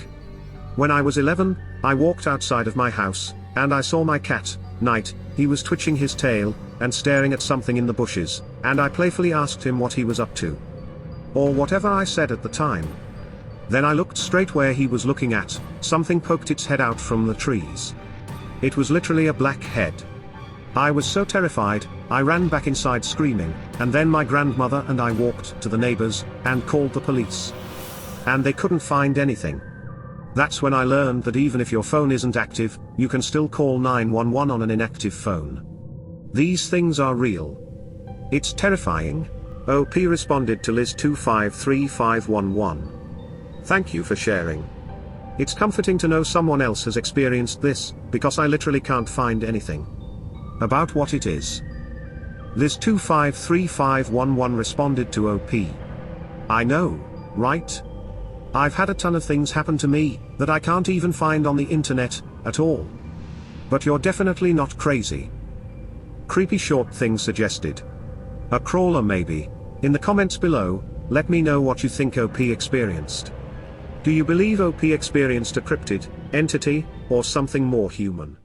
[SPEAKER 1] When I was 11, I walked outside of my house, and I saw my cat, Knight. He was twitching his tail, and staring at something in the bushes, and I playfully asked him what he was up to. Or whatever I said at the time. Then I looked straight where he was looking at, something poked its head out from the trees. It was literally a black head. I was so terrified, I ran back inside screaming, and then my grandmother and I walked to the neighbors, and called the police. And they couldn't find anything. That's when I learned that even if your phone isn't active, you can still call 911 on an inactive phone. These things are real. It's terrifying. OP responded to Liz253511. Thank you for sharing. It's comforting to know someone else has experienced this, because I literally can't find anything about what it is. Liz253511 responded to OP. I know, right? I've had a ton of things happen to me that I can't even find on the internet at all. But you're definitely not crazy. Creepy short thing suggested. A crawler maybe. In the comments below, let me know what you think OP experienced. Do you believe OP experienced a cryptid, entity, or something more human?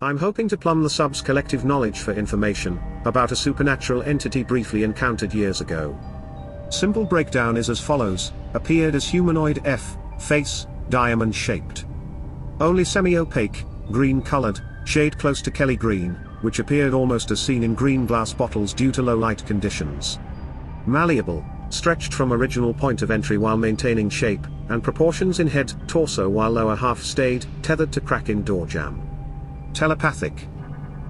[SPEAKER 1] I'm hoping to plumb the sub's collective knowledge for information about a supernatural entity briefly encountered years ago. Simple breakdown is as follows: appeared as humanoid face, diamond shaped. Only semi-opaque, green colored, shade close to Kelly green, which appeared almost as seen in green glass bottles due to low light conditions. Malleable, stretched from original point of entry while maintaining shape and proportions in head, torso while lower half stayed tethered to crack in door jamb. Telepathic.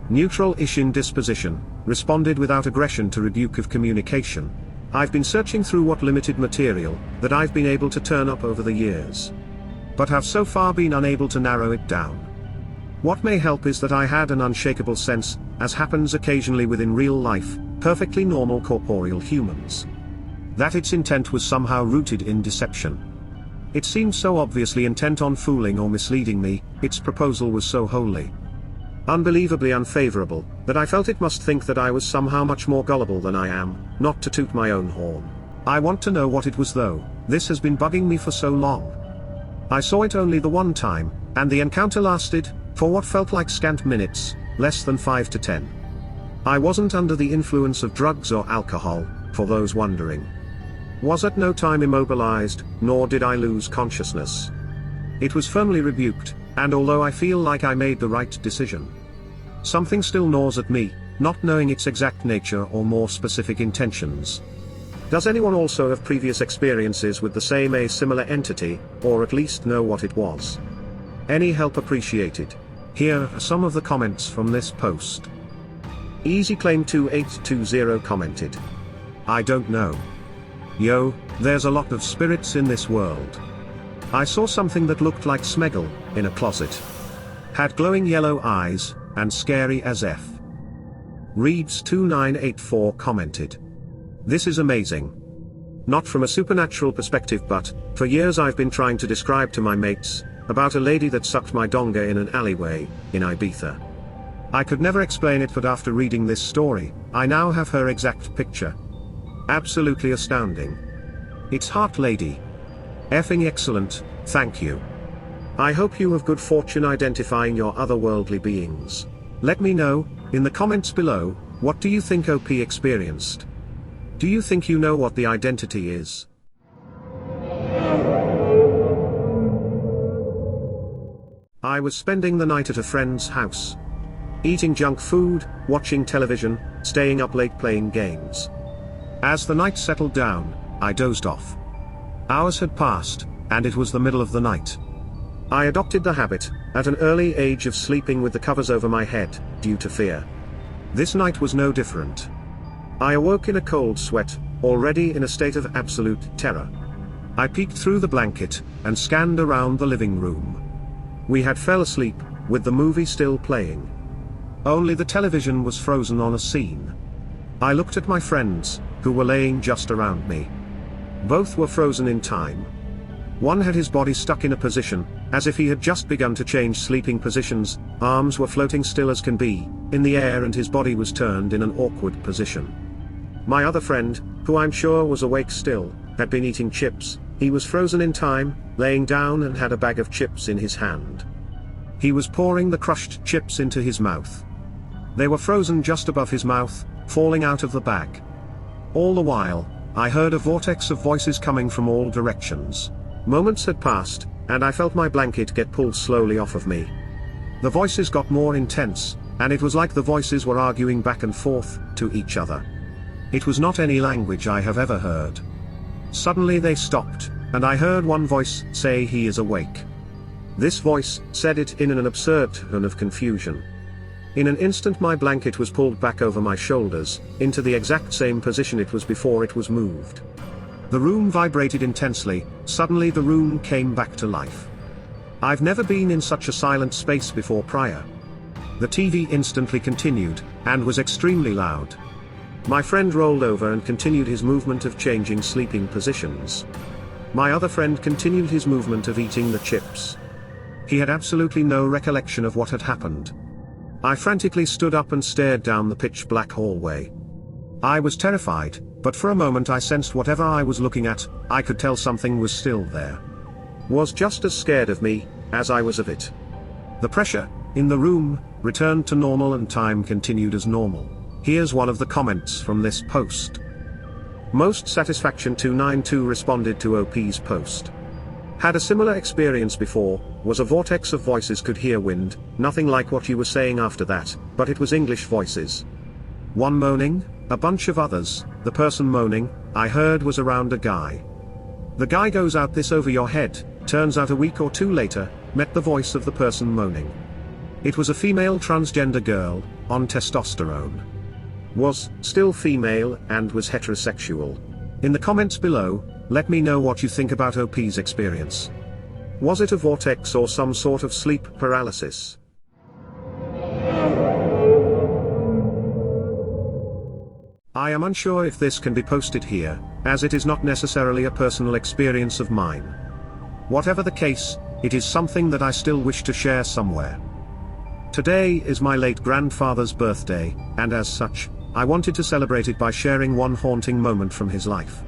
[SPEAKER 1] Neutral-ish in disposition, responded without aggression to rebuke of communication. I've been searching through what limited material that I've been able to turn up over the years, but have so far been unable to narrow it down. What may help is that I had an unshakable sense, as happens occasionally within real life, perfectly normal corporeal humans, that its intent was somehow rooted in deception. It seemed so obviously intent on fooling or misleading me, its proposal was so wholly, unbelievably unfavorable, that I felt it must think that I was somehow much more gullible than I am, not to toot my own horn. I want to know what it was though. This has been bugging me for so long. I saw it only the one time, and the encounter lasted, for what felt like scant minutes, less than 5 to 10. I wasn't under the influence of drugs or alcohol, for those wondering. Was at no time immobilized, nor did I lose consciousness. It was firmly rebuked, and although I feel like I made the right decision, something still gnaws at me, not knowing its exact nature or more specific intentions. Does anyone also have previous experiences with the same similar entity, or at least know what it was? Any help appreciated. Here are some of the comments from this post. EasyClaim2820 commented. I don't know. Yo, there's a lot of spirits in this world. I saw something that looked like Smeggle, in a closet. Had glowing yellow eyes, and scary as F. Reeds2984 commented. This is amazing. Not from a supernatural perspective, but, for years I've been trying to describe to my mates, about a lady that sucked my donga in an alleyway, in Ibiza. I could never explain it, but after reading this story, I now have her exact picture. Absolutely astounding. It's Heart Lady. Effing excellent, thank you. I hope you have good fortune identifying your otherworldly beings. Let me know, in the comments below, what do you think OP experienced? Do you think you know what the identity is? I was spending the night at a friend's house. Eating junk food, watching television, staying up late playing games. As the night settled down, I dozed off. Hours had passed, and it was the middle of the night. I adopted the habit, at an early age, of sleeping with the covers over my head, due to fear. This night was no different. I awoke in a cold sweat, already in a state of absolute terror. I peeked through the blanket, and scanned around the living room. We had fell asleep, with the movie still playing. Only the television was frozen on a scene. I looked at my friends, who were laying just around me. Both were frozen in time. One had his body stuck in a position, as if he had just begun to change sleeping positions, arms were floating still as can be, in the air, and his body was turned in an awkward position. My other friend, who I'm sure was awake still, had been eating chips. He was frozen in time, laying down, and had a bag of chips in his hand. He was pouring the crushed chips into his mouth. They were frozen just above his mouth, falling out of the bag. All the while, I heard a vortex of voices coming from all directions. Moments had passed, and I felt my blanket get pulled slowly off of me. The voices got more intense, and it was like the voices were arguing back and forth to each other. It was not any language I have ever heard. Suddenly they stopped, and I heard one voice say, "He is awake." This voice said it in an absurd tone of confusion. In an instant my blanket was pulled back over my shoulders, into the exact same position it was before it was moved. The room vibrated intensely. Suddenly the room came back to life. I've never been in such a silent space before prior. The TV instantly continued, and was extremely loud. My friend rolled over and continued his movement of changing sleeping positions. My other friend continued his movement of eating the chips. He had absolutely no recollection of what had happened. I frantically stood up and stared down the pitch-black hallway. I was terrified, but for a moment I sensed whatever I was looking at, I could tell something was still there. Was just as scared of me, as I was of it. The pressure, in the room, returned to normal and time continued as normal. Here's one of the comments from this post. Most Satisfaction 292 responded to OP's post. Had a similar experience before, was a vortex of voices, could hear wind, nothing like what you were saying after that, but it was English voices. One moaning, a bunch of others, the person moaning, I heard was around a guy. The guy goes out this over your head, turns out a week or two later, met the voice of the person moaning. It was a female transgender girl, on testosterone. Was still female, and was heterosexual. In the comments below, let me know what you think about OP's experience. Was it a vortex or some sort of sleep paralysis? I am unsure if this can be posted here, as it is not necessarily a personal experience of mine. Whatever the case, it is something that I still wish to share somewhere. Today is my late grandfather's birthday, and as such, I wanted to celebrate it by sharing one haunting moment from his life.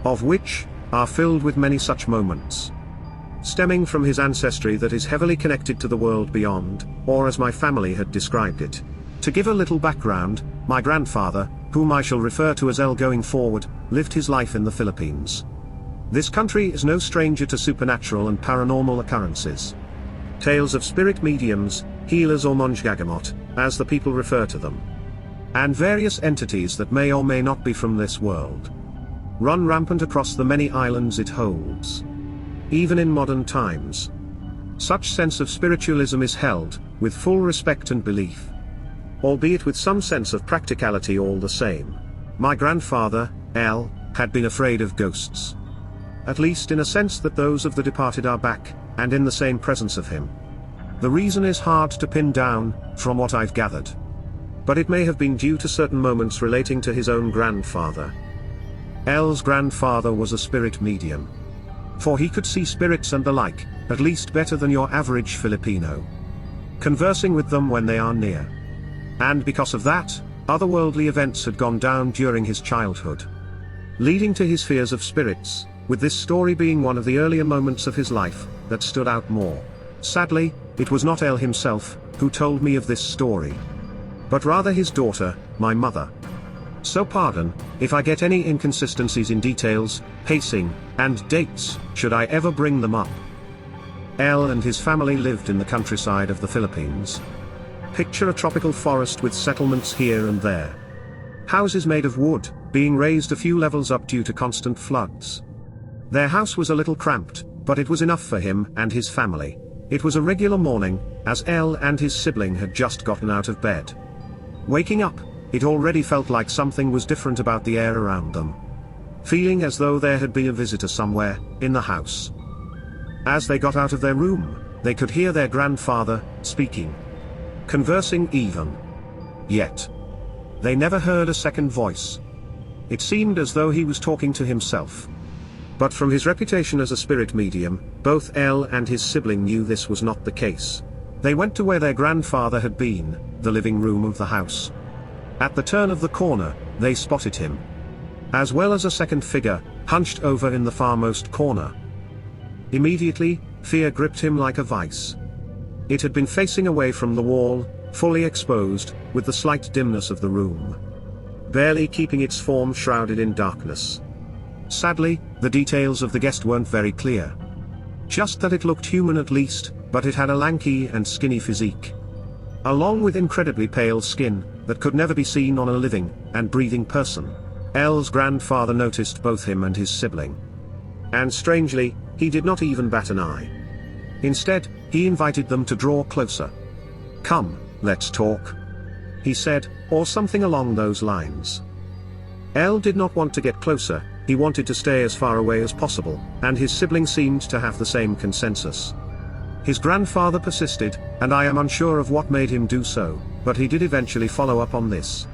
[SPEAKER 1] Of which, are filled with many such moments. Stemming from his ancestry that is heavily connected to the world beyond, or as my family had described it. To give a little background, my grandfather, whom I shall refer to as L going forward, lived his life in the Philippines. This country is no stranger to supernatural and paranormal occurrences. Tales of spirit mediums, healers or monjgagamot, as the people refer to them. And various entities that may or may not be from this world. Run rampant across the many islands it holds. Even in modern times. Such sense of spiritualism is held, with full respect and belief. Albeit with some sense of practicality all the same. My grandfather, L, had been afraid of ghosts. At least in a sense that those of the departed are back, and in the same presence of him. The reason is hard to pin down, from what I've gathered. But it may have been due to certain moments relating to his own grandfather. Elle's grandfather was a spirit medium. For he could see spirits and the like, at least better than your average Filipino. Conversing with them when they are near. And because of that, otherworldly events had gone down during his childhood, leading to his fears of spirits, with this story being one of the earlier moments of his life that stood out more. Sadly, it was not Elle himself who told me of this story, but rather his daughter, my mother. So pardon if I get any inconsistencies in details, pacing, and dates, should I ever bring them up. Elle and his family lived in the countryside of the Philippines. Picture a tropical forest with settlements here and there. Houses made of wood, being raised a few levels up due to constant floods. Their house was a little cramped, but it was enough for him and his family. It was a regular morning, as Elle and his sibling had just gotten out of bed. Waking up, it already felt like something was different about the air around them. Feeling as though there had been a visitor somewhere, in the house. As they got out of their room, they could hear their grandfather, speaking. Conversing even. Yet, they never heard a second voice. It seemed as though he was talking to himself. But from his reputation as a spirit medium, both Elle and his sibling knew this was not the case. They went to where their grandfather had been, the living room of the house. At the turn of the corner, they spotted him, as well as a second figure, hunched over in the farmost corner. Immediately, fear gripped him like a vice. It had been facing away from the wall, fully exposed, with the slight dimness of the room, barely keeping its form shrouded in darkness. Sadly, the details of the guest weren't very clear. Just that it looked human at least, but it had a lanky and skinny physique, along with incredibly pale skin, that could never be seen on a living and breathing person. Elle's grandfather noticed both him and his sibling. And strangely, he did not even bat an eye. Instead, he invited them to draw closer. "Come, let's talk," he said, or something along those lines. Elle did not want to get closer, he wanted to stay as far away as possible, and his sibling seemed to have the same consensus. His grandfather persisted, and I am unsure of what made him do so, but he did eventually follow up on this.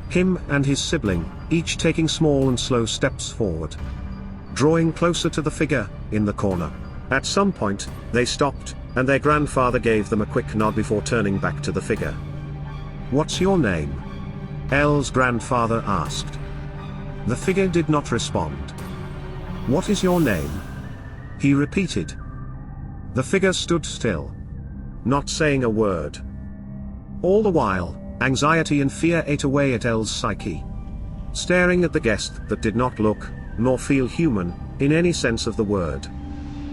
[SPEAKER 1] Him and his sibling, each taking small and slow steps forward, drawing closer to the figure in the corner. At some point, they stopped, and their grandfather gave them a quick nod before turning back to the figure. "What's your name?" Elle's grandfather asked. The figure did not respond. "What is your name?" he repeated. The figure stood still, not saying a word. All the while, anxiety and fear ate away at Elle's psyche, staring at the guest that did not look, nor feel human, in any sense of the word.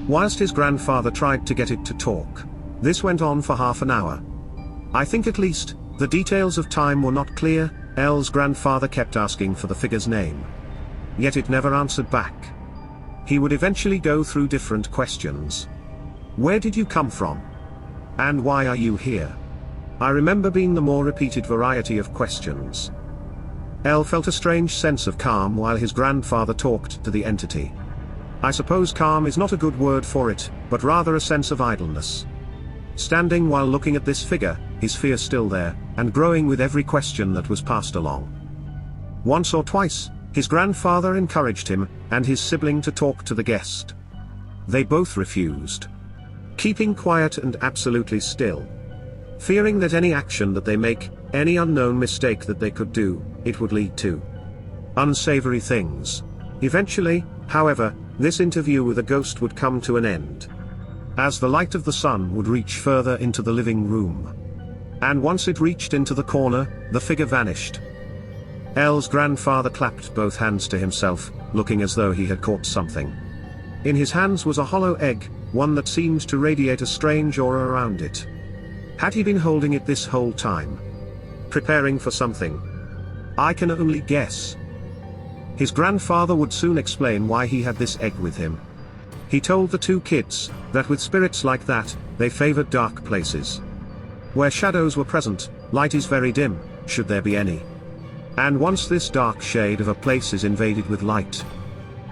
[SPEAKER 1] Whilst his grandfather tried to get it to talk. This went on for half an hour. I think at least, the details of time were not clear. Elle's grandfather kept asking for the figure's name, yet it never answered back. He would eventually go through different questions. "Where did you come from? And why are you here?" I remember being the more repeated variety of questions. Elle felt a strange sense of calm while his grandfather talked to the entity. I suppose calm is not a good word for it, but rather a sense of idleness. Standing while looking at this figure, his fear still there, and growing with every question that was passed along. Once or twice, his grandfather encouraged him and his sibling to talk to the guest. They both refused, keeping quiet and absolutely still, fearing that any action that they make, any unknown mistake that they could do, it would lead to unsavory things. Eventually, however, this interview with a ghost would come to an end, as the light of the sun would reach further into the living room. And once it reached into the corner, the figure vanished. Elle's grandfather clapped both hands to himself, looking as though he had caught something. In his hands was a hollow egg, one that seemed to radiate a strange aura around it. Had he been holding it this whole time, preparing for something? I can only guess. His grandfather would soon explain why he had this egg with him. He told the two kids that with spirits like that, they favored dark places, where shadows were present. Light is very dim, should there be any. And once this dark shade of a place is invaded with light,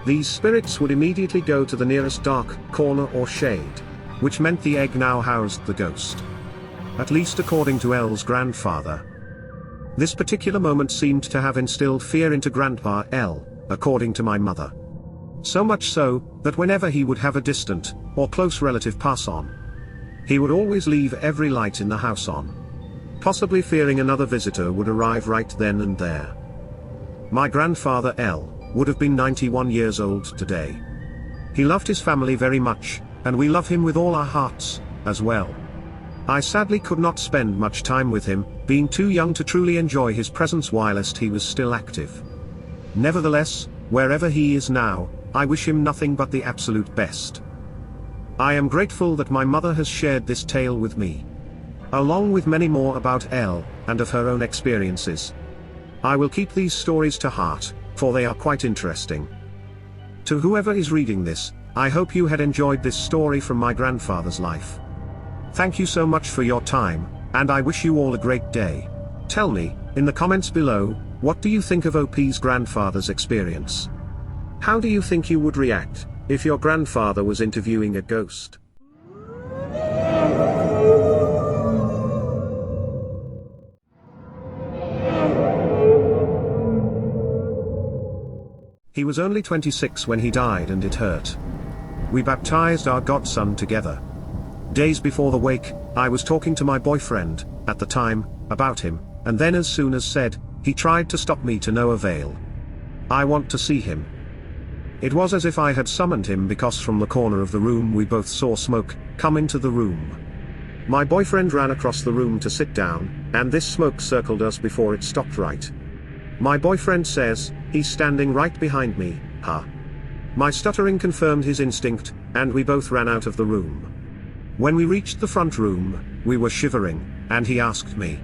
[SPEAKER 1] these spirits would immediately go to the nearest dark corner or shade, which meant the egg now housed the ghost. At least according to Elle's grandfather. This particular moment seemed to have instilled fear into Grandpa Elle, according to my mother. So much so, that whenever he would have a distant, or close relative pass on, he would always leave every light in the house on, possibly fearing another visitor would arrive right then and there. My grandfather L. would have been 91 years old today. He loved his family very much, and we love him with all our hearts, as well. I sadly could not spend much time with him, being too young to truly enjoy his presence whilst he was still active. Nevertheless, wherever he is now, I wish him nothing but the absolute best. I am grateful that my mother has shared this tale with me, along with many more about Elle, and of her own experiences. I will keep these stories to heart, for they are quite interesting. To whoever is reading this, I hope you had enjoyed this story from my grandfather's life. Thank you so much for your time, and I wish you all a great day. Tell me, in the comments below, what do you think of OP's grandfather's experience? How do you think you would react, if your grandfather was interviewing a ghost? He was only 26 when he died, and it hurt. We baptized our godson together. Days before the wake, I was talking to my boyfriend, at the time, about him, and then as soon as said, he tried to stop me to no avail. I want to see him. It was as if I had summoned him, because from the corner of the room we both saw smoke come into the room. My boyfriend ran across the room to sit down, and this smoke circled us before it stopped right. My boyfriend says, he's standing right behind me, huh? My stuttering confirmed his instinct, and we both ran out of the room. When we reached the front room, we were shivering, and he asked me,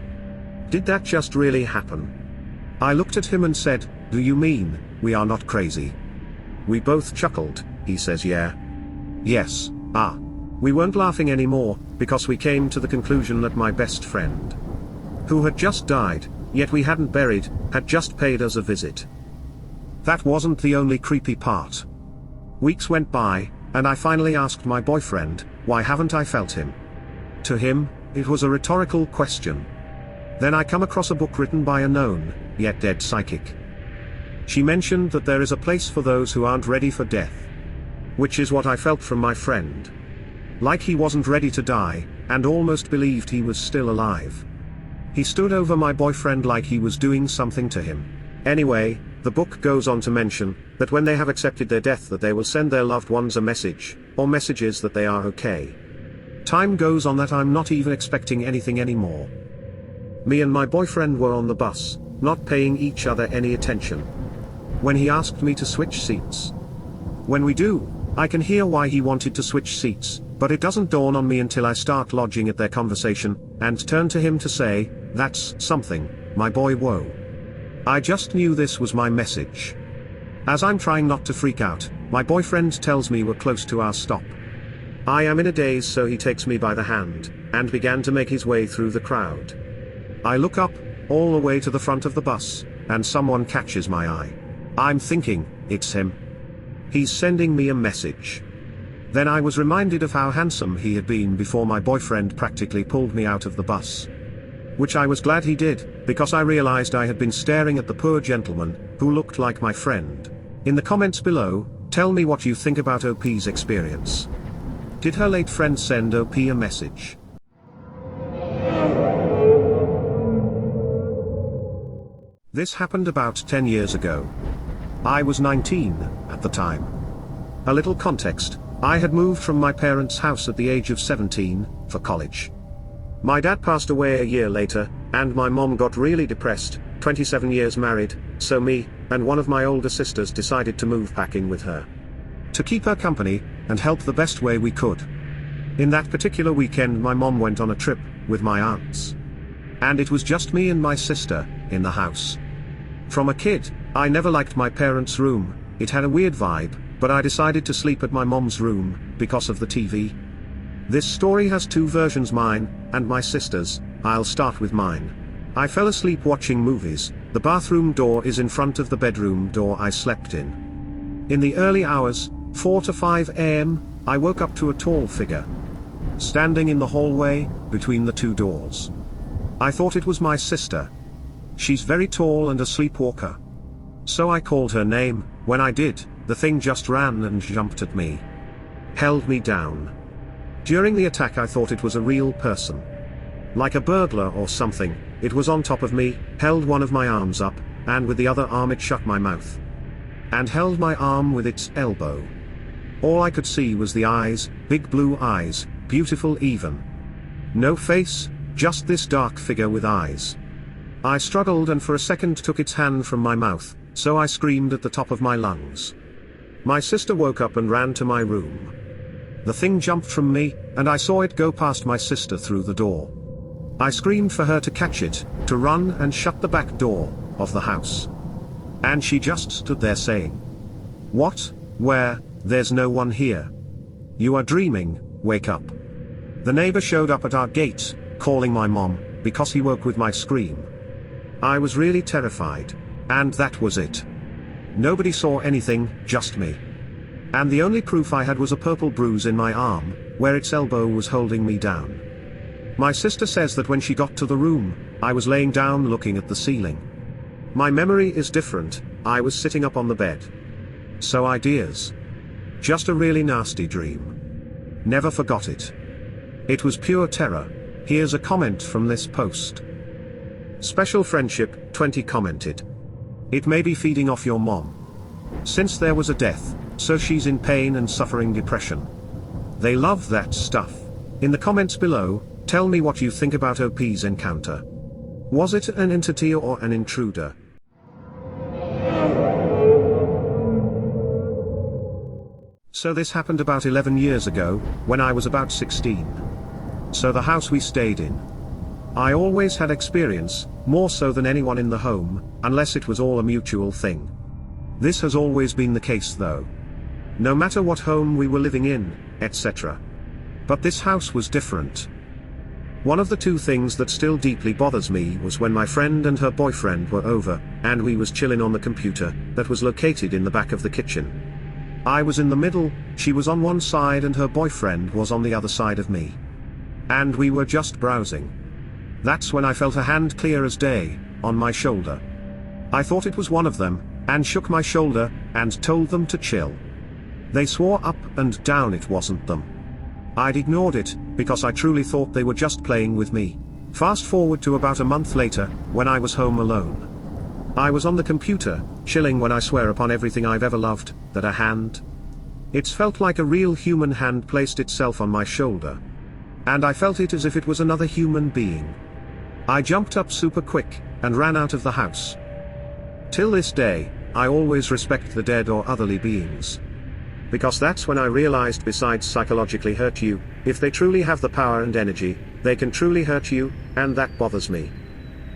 [SPEAKER 1] "Did that just really happen?" I looked at him and said, "Do you mean, we are not crazy?" We both chuckled. He says, "Yeah. Yes, ah." We weren't laughing anymore, because we came to the conclusion that my best friend, who had just died, yet we hadn't buried, had just paid us a visit. That wasn't the only creepy part. Weeks went by, and I finally asked my boyfriend, why haven't I felt him? To him, it was a rhetorical question. Then I come across a book written by a known, yet dead psychic. She mentioned that there is a place for those who aren't ready for death. Which is what I felt from my friend. Like he wasn't ready to die, and almost believed he was still alive. He stood over my boyfriend like he was doing something to him. Anyway, the book goes on to mention, that when they have accepted their death, that they will send their loved ones a message, or messages that they are okay. Time goes on that I'm not even expecting anything anymore. Me and my boyfriend were on the bus, not paying each other any attention, when he asked me to switch seats. When we do, I can hear why he wanted to switch seats, but it doesn't dawn on me until I start lodging at their conversation, and turn to him to say, "That's something, my boy, whoa." I just knew this was my message. As I'm trying not to freak out, my boyfriend tells me we're close to our stop. I am in a daze, so he takes me by the hand, and began to make his way through the crowd. I look up, all the way to the front of the bus, and someone catches my eye. I'm thinking, it's him. He's sending me a message. Then I was reminded of how handsome he had been before my boyfriend practically pulled me out of the bus. Which I was glad he did, because I realized I had been staring at the poor gentleman, who looked like my friend. In the comments below, tell me what you think about OP's experience. Did her late friend send OP a message? This happened about 10 years ago. I was 19, at the time. A little context, I had moved from my parents' house at the age of 17, for college. My dad passed away a year later, and my mom got really depressed, 27 years married, so me, and one of my older sisters decided to move packing with her. To keep her company, and help the best way we could. In that particular weekend my mom went on a trip, with my aunts. And it was just me and my sister, in the house. From a kid, I never liked my parents' room, it had a weird vibe, but I decided to sleep at my mom's room, because of the TV. This story has two versions, mine, and my sister's. I'll start with mine. I fell asleep watching movies. The bathroom door is in front of the bedroom door I slept in. In the early hours, 4 to 5 a.m., I woke up to a tall figure standing in the hallway, between the two doors. I thought it was my sister. She's very tall and a sleepwalker. So I called her name. When I did, the thing just ran and jumped at me. Held me down. During the attack I thought it was a real person. Like a burglar or something. It was on top of me, held one of my arms up, and with the other arm it shut my mouth. And held my arm with its elbow. All I could see was the eyes, big blue eyes, beautiful even. No face, just this dark figure with eyes. I struggled and for a second took its hand from my mouth, so I screamed at the top of my lungs. My sister woke up and ran to my room. The thing jumped from me, and I saw it go past my sister through the door. I screamed for her to catch it, to run and shut the back door of the house. And she just stood there saying, "What? Where? There's no one here. You are dreaming, wake up." The neighbor showed up at our gate, calling my mom, because he woke with my scream. I was really terrified. And that was it. Nobody saw anything, just me. And the only proof I had was a purple bruise in my arm, where its elbow was holding me down. My sister says that when she got to the room, I was laying down looking at the ceiling. My memory is different, I was sitting up on the bed. So ideas. Just a really nasty dream. Never forgot it. It was pure terror. Here's a comment from this post. Special Friendship 20 commented. It may be feeding off your mom. Since there was a death, so she's in pain and suffering depression. They love that stuff. In the comments below, tell me what you think about OP's encounter. Was it an entity or an intruder? So this happened about 11 years ago, when I was about 16. So the house we stayed in. I always had experience, more so than anyone in the home, unless it was all a mutual thing. This has always been the case though. No matter what home we were living in, etc. But this house was different. One of the two things that still deeply bothers me was when my friend and her boyfriend were over, and we was chillin' on the computer, that was located in the back of the kitchen. I was in the middle, she was on one side and her boyfriend was on the other side of me. And we were just browsing. That's when I felt a hand clear as day, on my shoulder. I thought it was one of them, and shook my shoulder, and told them to chill. They swore up and down it wasn't them. I'd ignored it, because I truly thought they were just playing with me. Fast forward to about a month later, when I was home alone. I was on the computer, chilling when I swear upon everything I've ever loved, that a hand. It's felt like a real human hand placed itself on my shoulder. And I felt it as if it was another human being. I jumped up super quick, and ran out of the house. Till this day, I always respect the dead or otherly beings. Because that's when I realized besides psychologically hurt you, if they truly have the power and energy, they can truly hurt you, and that bothers me.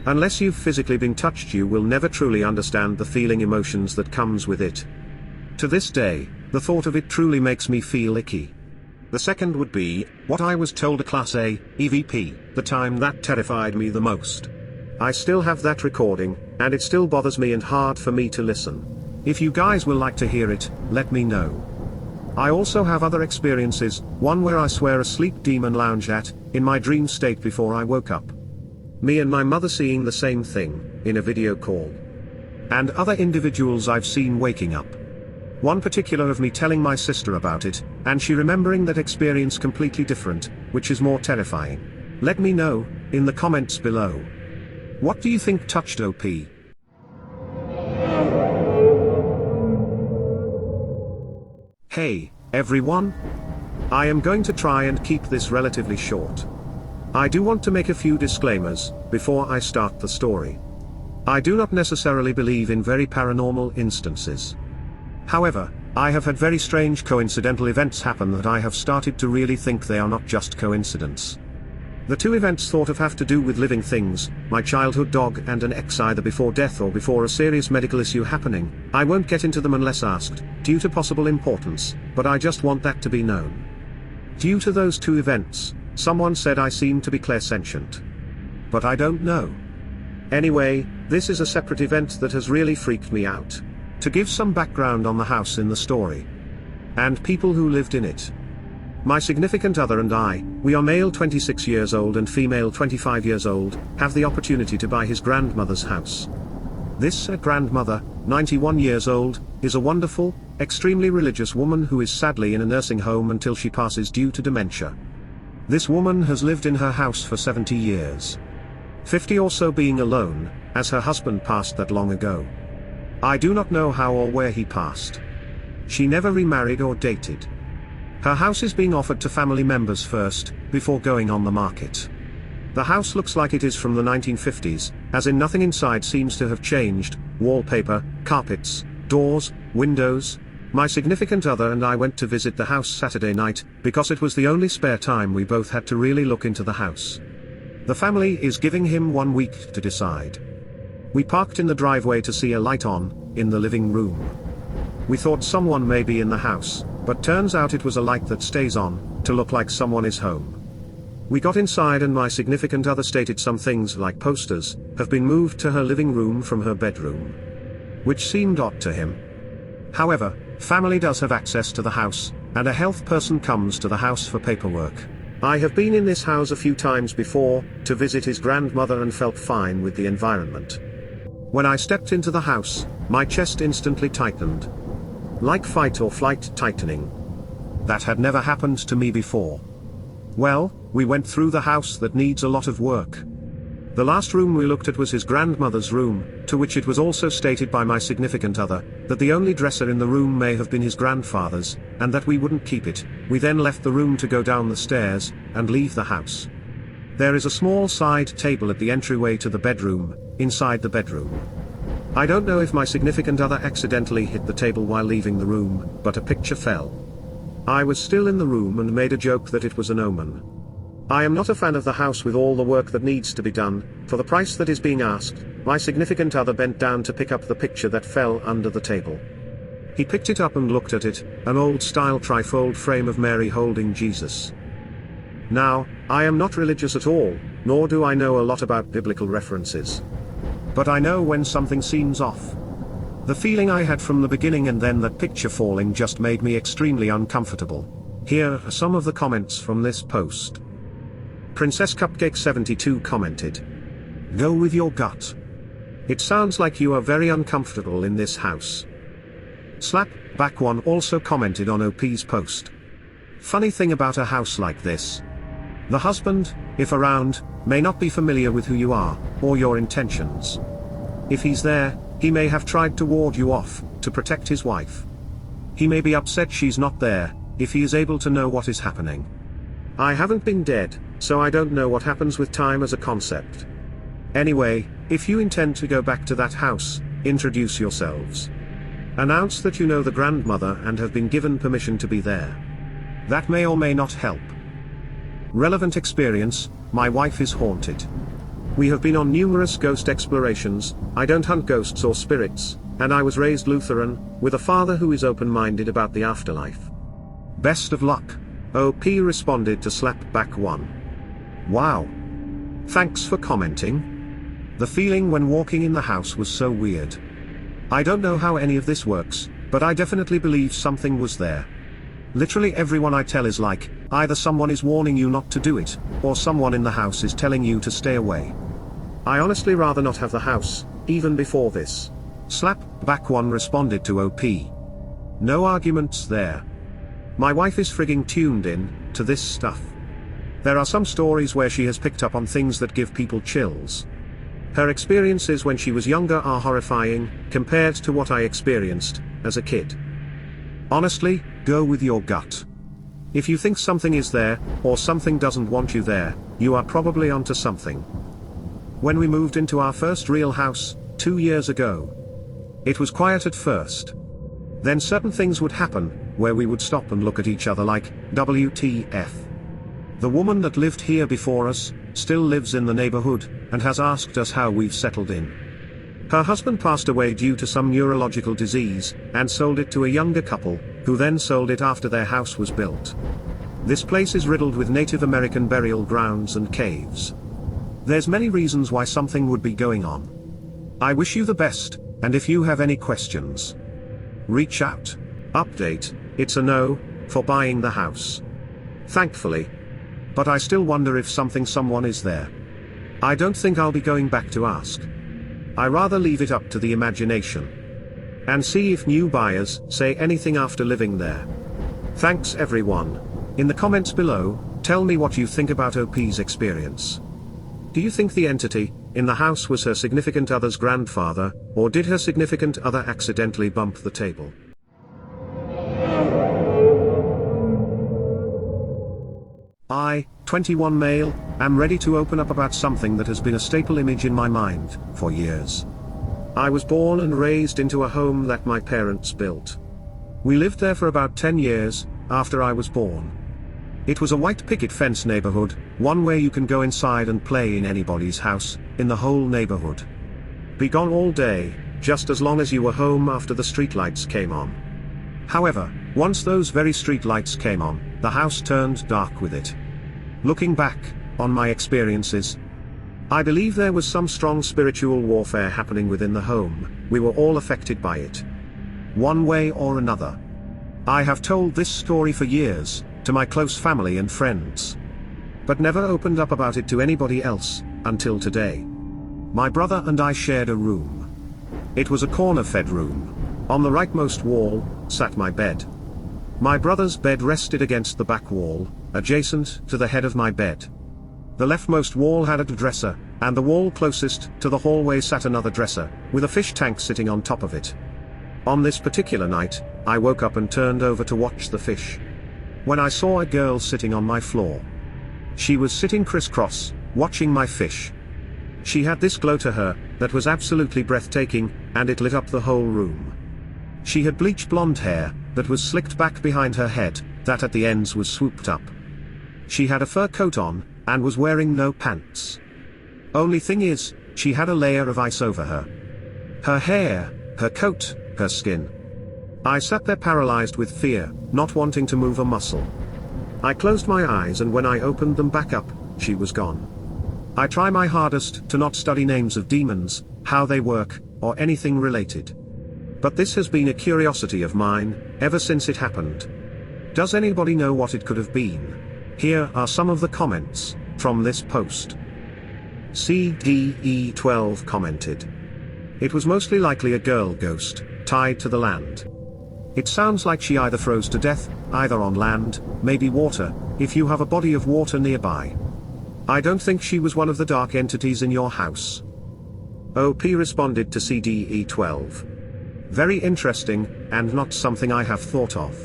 [SPEAKER 1] Unless you've physically been touched you will never truly understand the feeling emotions that comes with it. To this day, the thought of it truly makes me feel icky. The second would be, what I was told a Class A, EVP, the time that terrified me the most. I still have that recording, and it still bothers me and hard for me to listen. If you guys will like to hear it, let me know. I also have other experiences, one where I swear a sleep demon lounged at, in my dream state before I woke up. Me and my mother seeing the same thing, in a video call. And other individuals I've seen waking up. One particular of me telling my sister about it, and she remembering that experience completely different, which is more terrifying. Let me know, in the comments below. What do you think touched OP? Hey, everyone! I am going to try and keep this relatively short. I do want to make a few disclaimers, before I start the story. I do not necessarily believe in very paranormal instances. However, I have had very strange coincidental events happen that I have started to really think they are not just coincidence. The two events thought of have to do with living things, my childhood dog and an ex either before death or before a serious medical issue happening. I won't get into them unless asked, due to possible importance, but I just want that to be known. Due to those two events, someone said I seem to be clairsentient. But I don't know. Anyway, this is a separate event that has really freaked me out. To give some background on the house in the story. And people who lived in it. My significant other and I, we are male 26 years old and female 25 years old, have the opportunity to buy his grandmother's house. This grandmother 91 years old, is a wonderful, extremely religious woman who is sadly in a nursing home until she passes due to dementia. This woman has lived in her house for 70 years. 50 or so being alone, as her husband passed that long ago. I do not know how or where he passed. She never remarried or dated. Her house is being offered to family members first, before going on the market. The house looks like it is from the 1950s, as in nothing inside seems to have changed: wallpaper, carpets, doors, windows. My significant other and I went to visit the house Saturday night, because it was the only spare time we both had to really look into the house. The family is giving him 1 week to decide. We parked in the driveway to see a light on, in the living room. We thought someone may be in the house, but turns out it was a light that stays on, to look like someone is home. We got inside and my significant other stated some things like posters have been moved to her living room from her bedroom, which seemed odd to him. However, family does have access to the house, and a health person comes to the house for paperwork. I have been in this house a few times before, to visit his grandmother, and felt fine with the environment. When I stepped into the house, my chest instantly tightened. Like fight or flight tightening. That had never happened to me before. Well, we went through the house that needs a lot of work. The last room we looked at was his grandmother's room, to which it was also stated by my significant other, that the only dresser in the room may have been his grandfather's, and that we wouldn't keep it. We then left the room to go down the stairs, and leave the house. There is a small side table at the entryway to the bedroom, inside the bedroom. I don't know if my significant other accidentally hit the table while leaving the room, but a picture fell. I was still in the room and made a joke that it was an omen. I am not a fan of the house with all the work that needs to be done. For the price that is being asked, my significant other bent down to pick up the picture that fell under the table. He picked it up and looked at it, an old-style trifold frame of Mary holding Jesus. Now, I am not religious at all, nor do I know a lot about biblical references. But I know when something seems off. The feeling I had from the beginning and then that picture falling just made me extremely uncomfortable. Here are some of the comments from this post. Princess Cupcake 72 commented. Go with your gut. It sounds like you are very uncomfortable in this house. Slap Back One also commented on OP's post. Funny thing about a house like this. The husband, if around, may not be familiar with who you are, or your intentions. If he's there, he may have tried to ward you off, to protect his wife. He may be upset she's not there, if he is able to know what is happening. I haven't been dead, so I don't know what happens with time as a concept. Anyway, if you intend to go back to that house, introduce yourselves. Announce that you know the grandmother and have been given permission to be there. That may or may not help. Relevant experience, my wife is haunted. We have been on numerous ghost explorations. I don't hunt ghosts or spirits, and I was raised Lutheran, with a father who is open-minded about the afterlife. Best of luck. OP responded to Slap Back One. Wow. Thanks for commenting. The feeling when walking in the house was so weird. I don't know how any of this works, but I definitely believe something was there. Literally everyone I tell is like, either someone is warning you not to do it, or someone in the house is telling you to stay away. I honestly rather not have the house, even before this. Slap Back One responded to OP. No arguments there. My wife is frigging tuned in to this stuff. There are some stories where she has picked up on things that give people chills. Her experiences when she was younger are horrifying, compared to what I experienced as a kid. Honestly, go with your gut. If you think something is there, or something doesn't want you there, you are probably onto something. When we moved into our first real house, 2 years ago, it was quiet at first. Then certain things would happen, where we would stop and look at each other like, WTF. The woman that lived here before us, still lives in the neighborhood, and has asked us how we've settled in. Her husband passed away due to some neurological disease, and sold it to a younger couple, who then sold it after their house was built. This place is riddled with Native American burial grounds and caves. There's many reasons why something would be going on. I wish you the best, and if you have any questions, reach out. Update, it's a no, for buying the house. Thankfully. But I still wonder if someone is there. I don't think I'll be going back to ask. I rather leave it up to the imagination. and see if new buyers say anything after living there. Thanks everyone. In the comments below, tell me what you think about OP's experience. Do you think the entity in the house was her significant other's grandfather, or did her significant other accidentally bump the table? I, 21 male, am ready to open up about something that has been a staple image in my mind for years. I was born and raised into a home that my parents built. We lived there for about 10 years after I was born. It was a white picket fence neighborhood, one where you can go inside and play in anybody's house in the whole neighborhood. Be gone all day, just as long as you were home after the streetlights came on. However, once those very streetlights came on, the house turned dark with it. Looking back on my experiences, I believe there was some strong spiritual warfare happening within the home. We were all affected by it, one way or another. I have told this story for years to my close family and friends, but never opened up about it to anybody else until today. My brother and I shared a room. It was a corner-fed room. On the rightmost wall sat my bed. My brother's bed rested against the back wall, adjacent to the head of my bed. The leftmost wall had a dresser, and the wall closest to the hallway sat another dresser, with a fish tank sitting on top of it. On this particular night, I woke up and turned over to watch the fish, when I saw a girl sitting on my floor. She was sitting crisscross, watching my fish. She had this glow to her that was absolutely breathtaking, and it lit up the whole room. She had bleach blonde hair that was slicked back behind her head, that at the ends was swooped up. She had a fur coat on, and was wearing no pants. Only thing is, she had a layer of ice over her. Her hair, her coat, her skin. I sat there paralyzed with fear, not wanting to move a muscle. I closed my eyes, and when I opened them back up, she was gone. I try my hardest to not study names of demons, how they work, or anything related. But this has been a curiosity of mine, ever since it happened. Does anybody know what it could have been? Here are some of the comments from this post. CDE12 commented. It was mostly likely a girl ghost, tied to the land. It sounds like she either froze to death, either on land, maybe water, if you have a body of water nearby. I don't think she was one of the dark entities in your house. OP responded to CDE12. Very interesting, and not something I have thought of.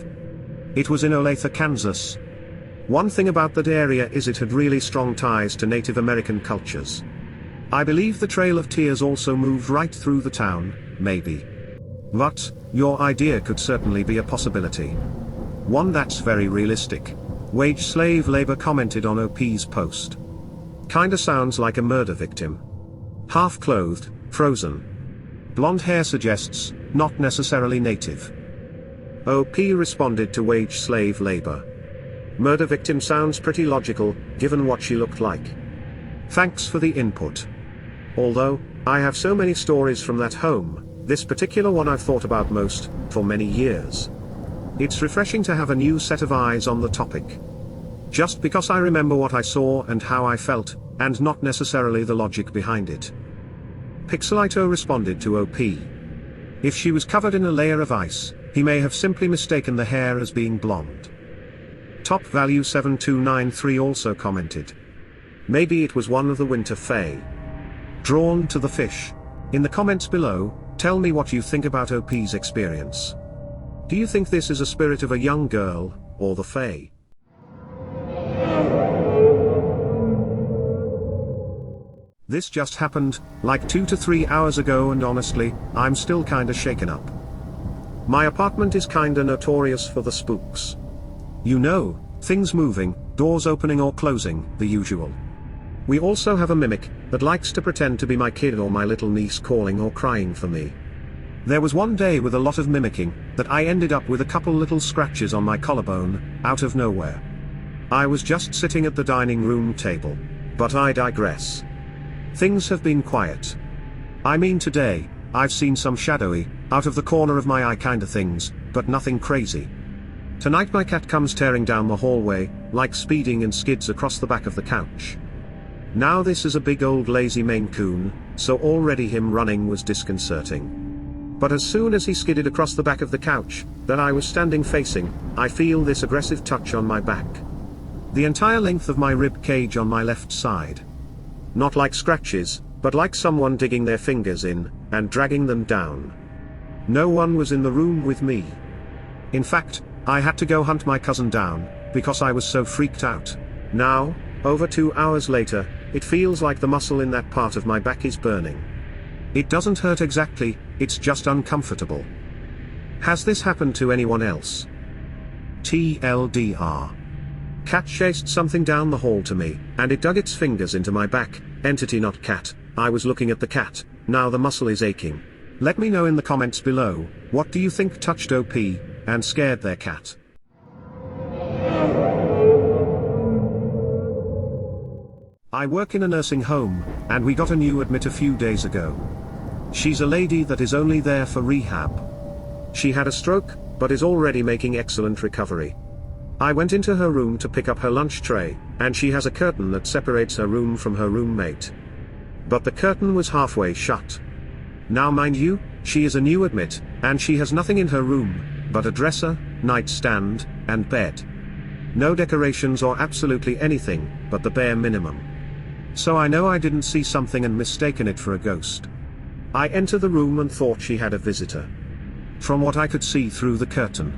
[SPEAKER 1] It was in Olathe, Kansas. One thing about that area is it had really strong ties to Native American cultures. I believe the Trail of Tears also moved right through the town, maybe. But, your idea could certainly be a possibility. One that's very realistic. Wage slave labor commented on OP's post. Kinda sounds like a murder victim. Half clothed, frozen. Blonde hair suggests, not necessarily native. OP responded to wage slave labor. Murder victim sounds pretty logical, given what she looked like. Thanks for the input. Although, I have so many stories from that home, this particular one I've thought about most, for many years. It's refreshing to have a new set of eyes on the topic. Just because I remember what I saw and how I felt, and not necessarily the logic behind it. Pixelito responded to OP. If she was covered in a layer of ice, he may have simply mistaken the hair as being blonde. Top value 7293 also commented. Maybe it was one of the winter fae. Drawn to the fish. In the comments below, tell me what you think about OP's experience. Do you think this is a spirit of a young girl, or the fae? This just happened, like 2 to 3 hours ago, and honestly, I'm still kinda shaken up. My apartment is kinda notorious for the spooks. You know, things moving, doors opening or closing, the usual. We also have a mimic that likes to pretend to be my kid or my little niece calling or crying for me. There was one day with a lot of mimicking that I ended up with a couple little scratches on my collarbone, out of nowhere. I was just sitting at the dining room table. But I digress. Things have been quiet. I mean, today, I've seen some shadowy, out of the corner of my eye kinda things, but nothing crazy. Tonight my cat comes tearing down the hallway, like speeding, and skids across the back of the couch. Now this is a big old lazy Maine Coon, so already him running was disconcerting. But as soon as he skidded across the back of the couch that I was standing facing, I feel this aggressive touch on my back. The entire length of my rib cage on my left side. Not like scratches, but like someone digging their fingers in and dragging them down. No one was in the room with me. In fact, I had to go hunt my cousin down because I was so freaked out. Now, over 2 hours later, it feels like the muscle in that part of my back is burning. It doesn't hurt exactly, it's just uncomfortable. Has this happened to anyone else? TLDR. Cat chased something down the hall to me, and it dug its fingers into my back. Entity not cat. I was looking at the cat, now the muscle is aching. Let me know in the comments below, what do you think touched OP and scared their cat? I work in a nursing home, and we got a new admit a few days ago. She's a lady that is only there for rehab. She had a stroke, but is already making excellent recovery. I went into her room to pick up her lunch tray, and she has a curtain that separates her room from her roommate. But the curtain was halfway shut. Now mind you, she is a new admit, and she has nothing in her room but a dresser, nightstand, and bed. No decorations or absolutely anything but the bare minimum. So I know I didn't see something and mistaken it for a ghost. I enter the room and thought she had a visitor. From what I could see through the curtain,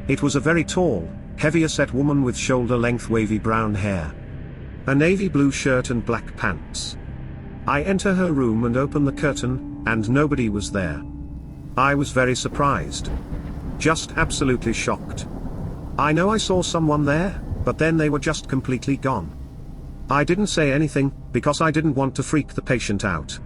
[SPEAKER 1] it was a very tall, heavier-set woman with shoulder-length wavy brown hair, a navy blue shirt and black pants. I enter her room and open the curtain, and nobody was there. I was very surprised. Just absolutely shocked. I know I saw someone there, but then they were just completely gone. I didn't say anything, because I didn't want to freak the patient out.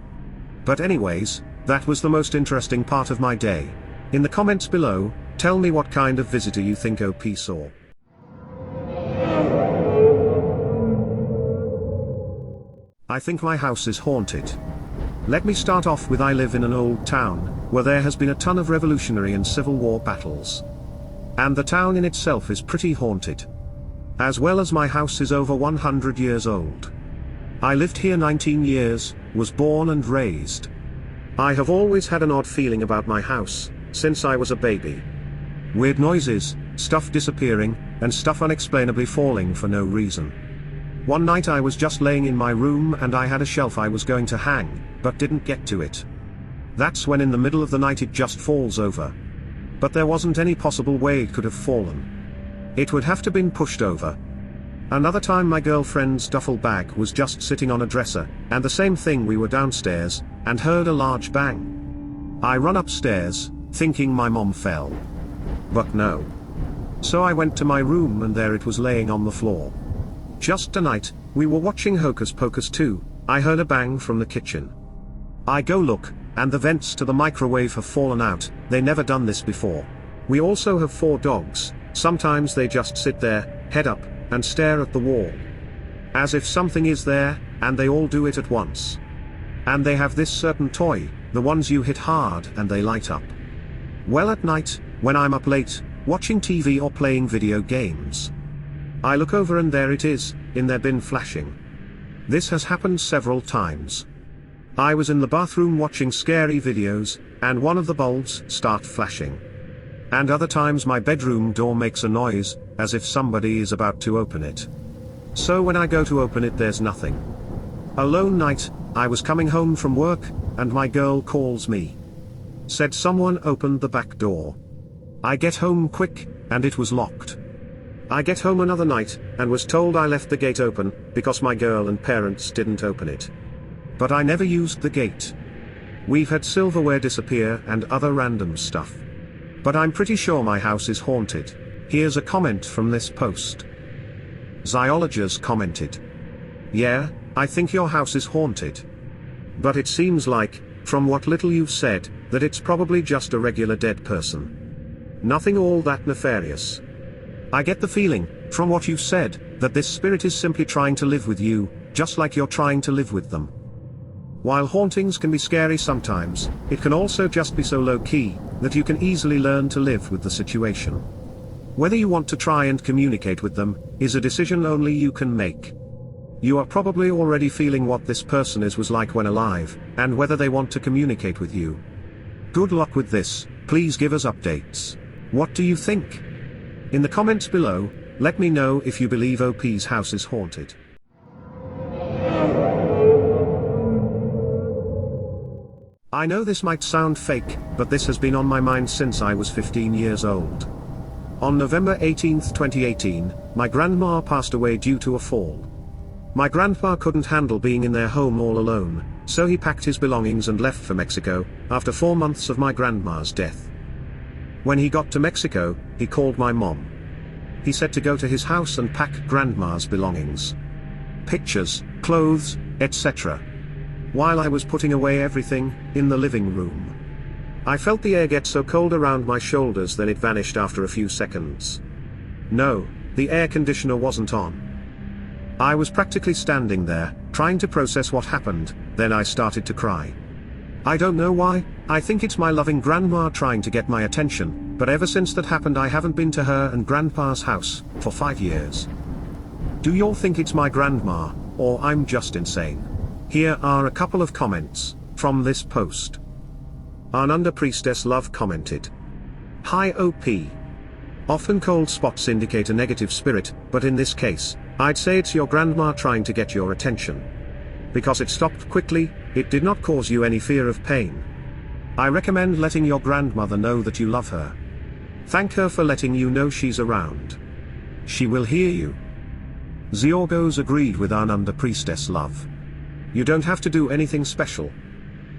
[SPEAKER 1] But anyways, that was the most interesting part of my day. In the comments below, tell me what kind of visitor you think OP saw. I think my house is haunted. Let me start off with I live in an old town, where there has been a ton of Revolutionary and Civil War battles. And the town in itself is pretty haunted. As well as my house is over 100 years old. I lived here 19 years, was born and raised. I have always had an odd feeling about my house, since I was a baby. Weird noises, stuff disappearing, and stuff unexplainably falling for no reason. One night I was just laying in my room and I had a shelf I was going to hang, but didn't get to it. That's when in the middle of the night it just falls over. But there wasn't any possible way it could have fallen. It would have to been pushed over. Another time my girlfriend's duffel bag was just sitting on a dresser, and the same thing, we were downstairs, and heard a large bang. I run upstairs, thinking my mom fell. But no. So I went to my room and there it was laying on the floor. Just tonight, we were watching Hocus Pocus 2, I heard a bang from the kitchen. I go look, and the vents to the microwave have fallen out, they never done this before. We also have 4 dogs, sometimes they just sit there, head up, and stare at the wall. As if something is there, and they all do it at once. And they have this certain toy, the ones you hit hard and they light up. Well, at night, when I'm up late, watching TV or playing video games, I look over and there it is, in their bin flashing. This has happened several times. I was in the bathroom watching scary videos, and one of the bulbs start flashing. And other times my bedroom door makes a noise, as if somebody is about to open it. So when I go to open it there's nothing. A lone night, I was coming home from work, and my girl calls me. Said someone opened the back door. I get home quick, and it was locked. I get home another night, and was told I left the gate open, because my girl and parents didn't open it. But I never used the gate. We've had silverware disappear and other random stuff. But I'm pretty sure my house is haunted. Here's a comment from this post. Zyologers commented. Yeah, I think your house is haunted. But it seems like, from what little you've said, that it's probably just a regular dead person. Nothing all that nefarious. I get the feeling, from what you've said, that this spirit is simply trying to live with you, just like you're trying to live with them. While hauntings can be scary sometimes, it can also just be so low-key, that you can easily learn to live with the situation. Whether you want to try and communicate with them, is a decision only you can make. You are probably already feeling what this person was like when alive, and whether they want to communicate with you. Good luck with this, please give us updates. What do you think? In the comments below, let me know if you believe OP's house is haunted. I know this might sound fake, but this has been on my mind since I was 15 years old. On November 18, 2018, my grandma passed away due to a fall. My grandpa couldn't handle being in their home all alone, so he packed his belongings and left for Mexico, after 4 months of my grandma's death. When he got to Mexico, he called my mom. He said to go to his house and pack grandma's belongings. Pictures, clothes, etc. While I was putting away everything, in the living room, I felt the air get so cold around my shoulders, then it vanished after a few seconds. No, the air conditioner wasn't on. I was practically standing there, trying to process what happened, then I started to cry. I don't know why, I think it's my loving grandma trying to get my attention, but ever since that happened I haven't been to her and grandpa's house, for 5 years. Do y'all think it's my grandma, or I'm just insane? Here are a couple of comments from this post. Ananda Priestess Love commented. Hi OP. Often cold spots indicate a negative spirit, but in this case, I'd say it's your grandma trying to get your attention. Because it stopped quickly, it did not cause you any fear of pain. I recommend letting your grandmother know that you love her. Thank her for letting you know she's around. She will hear you. Ziorgos agreed with Ananda Priestess Love. You don't have to do anything special.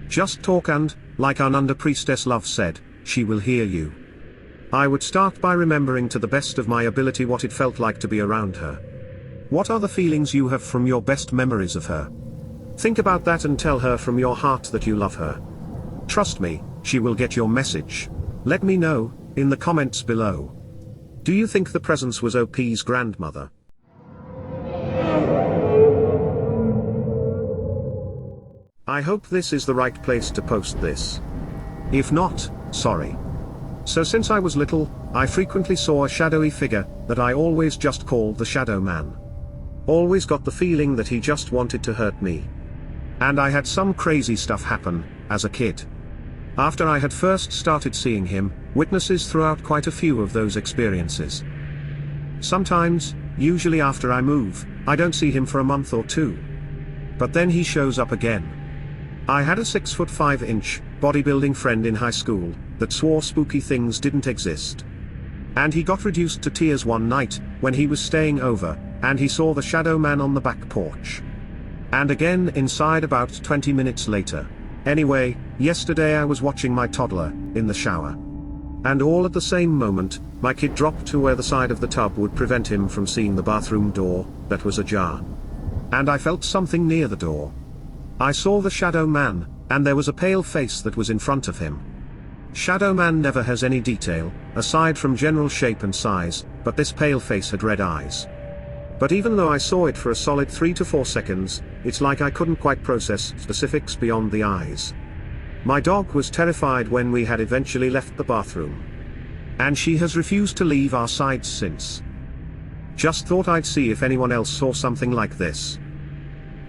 [SPEAKER 1] Just talk and, like Ananda Priestess Love said, she will hear you. I would start by remembering to the best of my ability what it felt like to be around her. What are the feelings you have from your best memories of her? Think about that and tell her from your heart that you love her. Trust me, she will get your message. Let me know, in the comments below. Do you think the presence was OP's grandmother? I hope this is the right place to post this. If not, sorry. So since I was little, I frequently saw a shadowy figure, that I always just called the Shadow Man. Always got the feeling that he just wanted to hurt me. And I had some crazy stuff happen, as a kid. After I had first started seeing him, witnesses throughout quite a few of those experiences. Sometimes, usually after I move, I don't see him for a month or two. But then he shows up again. I had a 6'5" bodybuilding friend in high school, that swore spooky things didn't exist. And he got reduced to tears one night, when he was staying over, and he saw the Shadow Man on the back porch. And again inside about 20 minutes later. Anyway, yesterday I was watching my toddler, in the shower. And all at the same moment, my kid dropped to where the side of the tub would prevent him from seeing the bathroom door, that was ajar. And I felt something near the door. I saw the Shadow Man, and there was a pale face that was in front of him. Shadow Man never has any detail, aside from general shape and size, but this pale face had red eyes. But even though I saw it for a solid 3 to 4 seconds, it's like I couldn't quite process specifics beyond the eyes. My dog was terrified when we had eventually left the bathroom. And she has refused to leave our sides since. Just thought I'd see if anyone else saw something like this.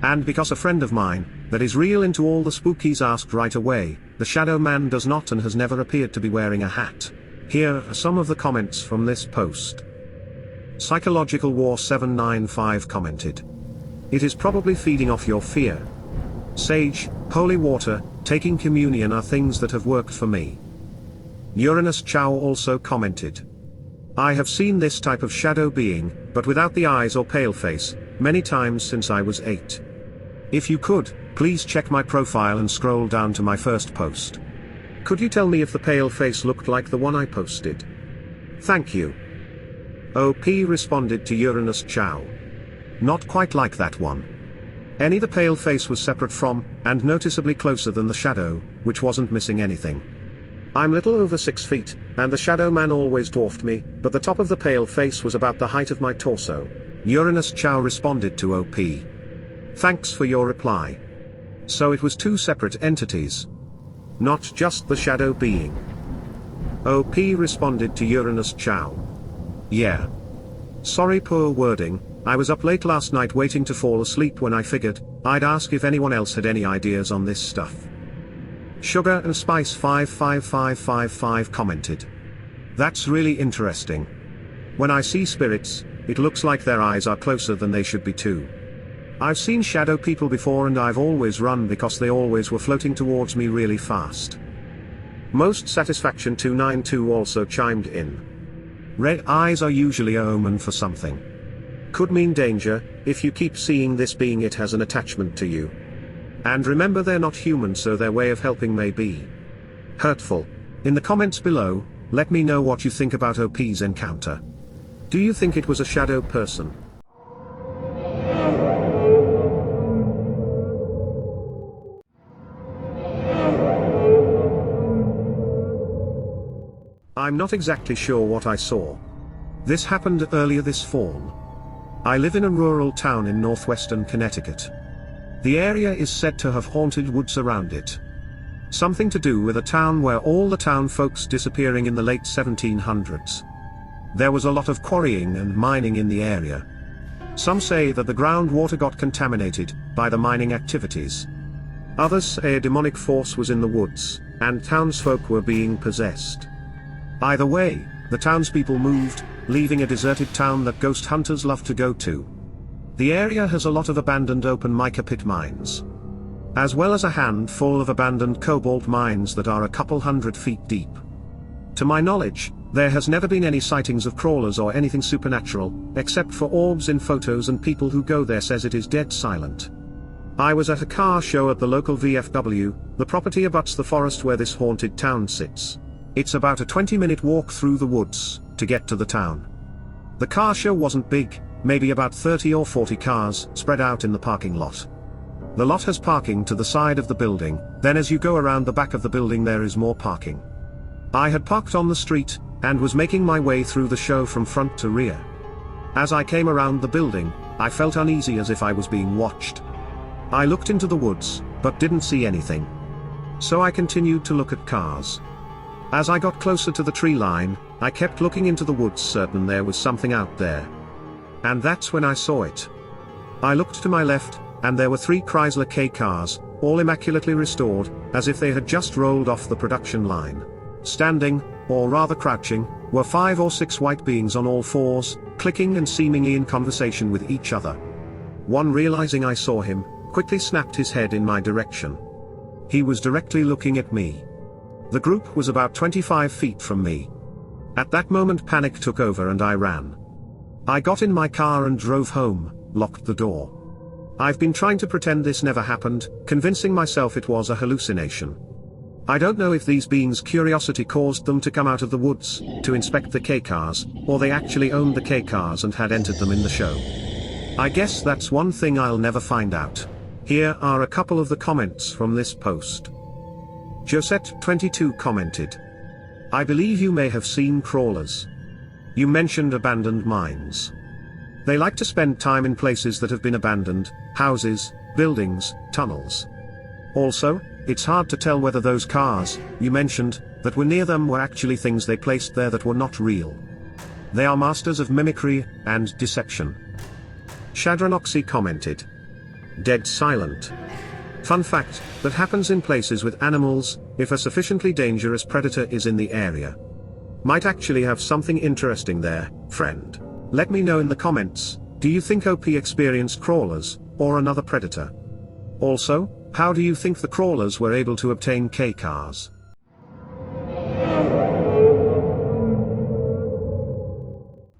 [SPEAKER 1] And because a friend of mine, that is real into all the spookies, asked right away, the Shadow Man does not and has never appeared to be wearing a hat. Here are some of the comments from this post. Psychological War 795 commented. It is probably feeding off your fear. Sage, holy water, taking communion are things that have worked for me. Uranus Chow also commented. I have seen this type of shadow being, but without the eyes or pale face, many times since I was 8. If you could, please check my profile and scroll down to my first post. Could you tell me if the pale face looked like the one I posted? Thank you. OP responded to Uranus Chow. Not quite like that one. The pale face was separate from, and noticeably closer than the shadow, which wasn't missing anything. I'm little over 6 feet, and the Shadow Man always dwarfed me, but the top of the pale face was about the height of my torso. Uranus Chow responded to OP. Thanks for your reply. So it was 2 separate entities. Not just the shadow being. OP responded to Uranus Chow. Yeah. Sorry, poor wording, I was up late last night waiting to fall asleep when I figured I'd ask if anyone else had any ideas on this stuff. Sugar and Spice 55555 commented. That's really interesting. When I see spirits, it looks like their eyes are closer than they should be too. I've seen shadow people before and I've always run because they always were floating towards me really fast. Most Satisfaction 292 also chimed in. Red eyes are usually a omen for something. Could mean danger, if you keep seeing this being it has an attachment to you. And remember they're not human so their way of helping may be hurtful. In the comments below, let me know what you think about OP's encounter. Do you think it was a shadow person? I'm not exactly sure what I saw. This happened earlier this fall. I live in a rural town in northwestern Connecticut. The area is said to have haunted woods around it. Something to do with a town where all the town folks disappearing in the late 1700s. There was a lot of quarrying and mining in the area. Some say that the groundwater got contaminated by the mining activities. Others say a demonic force was in the woods, and townsfolk were being possessed. Either way, the townspeople moved, leaving a deserted town that ghost hunters love to go to. The area has a lot of abandoned open mica pit mines, as well as a handful of abandoned cobalt mines that are a couple 100 feet deep. To my knowledge, there has never been any sightings of crawlers or anything supernatural, except for orbs in photos, and people who go there says it is dead silent. I was at a car show at the local VFW, the property abuts the forest where this haunted town sits. It's about a 20-minute walk through the woods to get to the town. The car show wasn't big, maybe about 30 or 40 cars spread out in the parking lot. The lot has parking to the side of the building, then as you go around the back of the building there is more parking. I had parked on the street, and was making my way through the show from front to rear. As I came around the building, I felt uneasy as if I was being watched. I looked into the woods, but didn't see anything. So I continued to look at cars. As I got closer to the tree line, I kept looking into the woods certain there was something out there. And that's when I saw it. I looked to my left, and there were 3 Chrysler K cars, all immaculately restored, as if they had just rolled off the production line. Standing, or rather crouching, were 5 or 6 white beings on all fours, clicking and seemingly in conversation with each other. One, realizing I saw him, quickly snapped his head in my direction. He was directly looking at me. The group was about 25 feet from me. At that moment panic took over and I ran. I got in my car and drove home, locked the door. I've been trying to pretend this never happened, convincing myself it was a hallucination. I don't know if these beings' curiosity caused them to come out of the woods to inspect the K-cars, or they actually owned the K-cars and had entered them in the show. I guess that's one thing I'll never find out. Here are a couple of the comments from this post. Josette22 commented. I believe you may have seen crawlers. You mentioned abandoned mines. They like to spend time in places that have been abandoned, houses, buildings, tunnels. Also, it's hard to tell whether those cars, you mentioned, that were near them were actually things they placed there that were not real. They are masters of mimicry and deception. Shadranoxy commented. Dead silent. Fun fact, that happens in places with animals, if a sufficiently dangerous predator is in the area. Might actually have something interesting there, friend. Let me know in the comments, do you think OP experienced crawlers, or another predator? Also, how do you think the crawlers were able to obtain K-cars?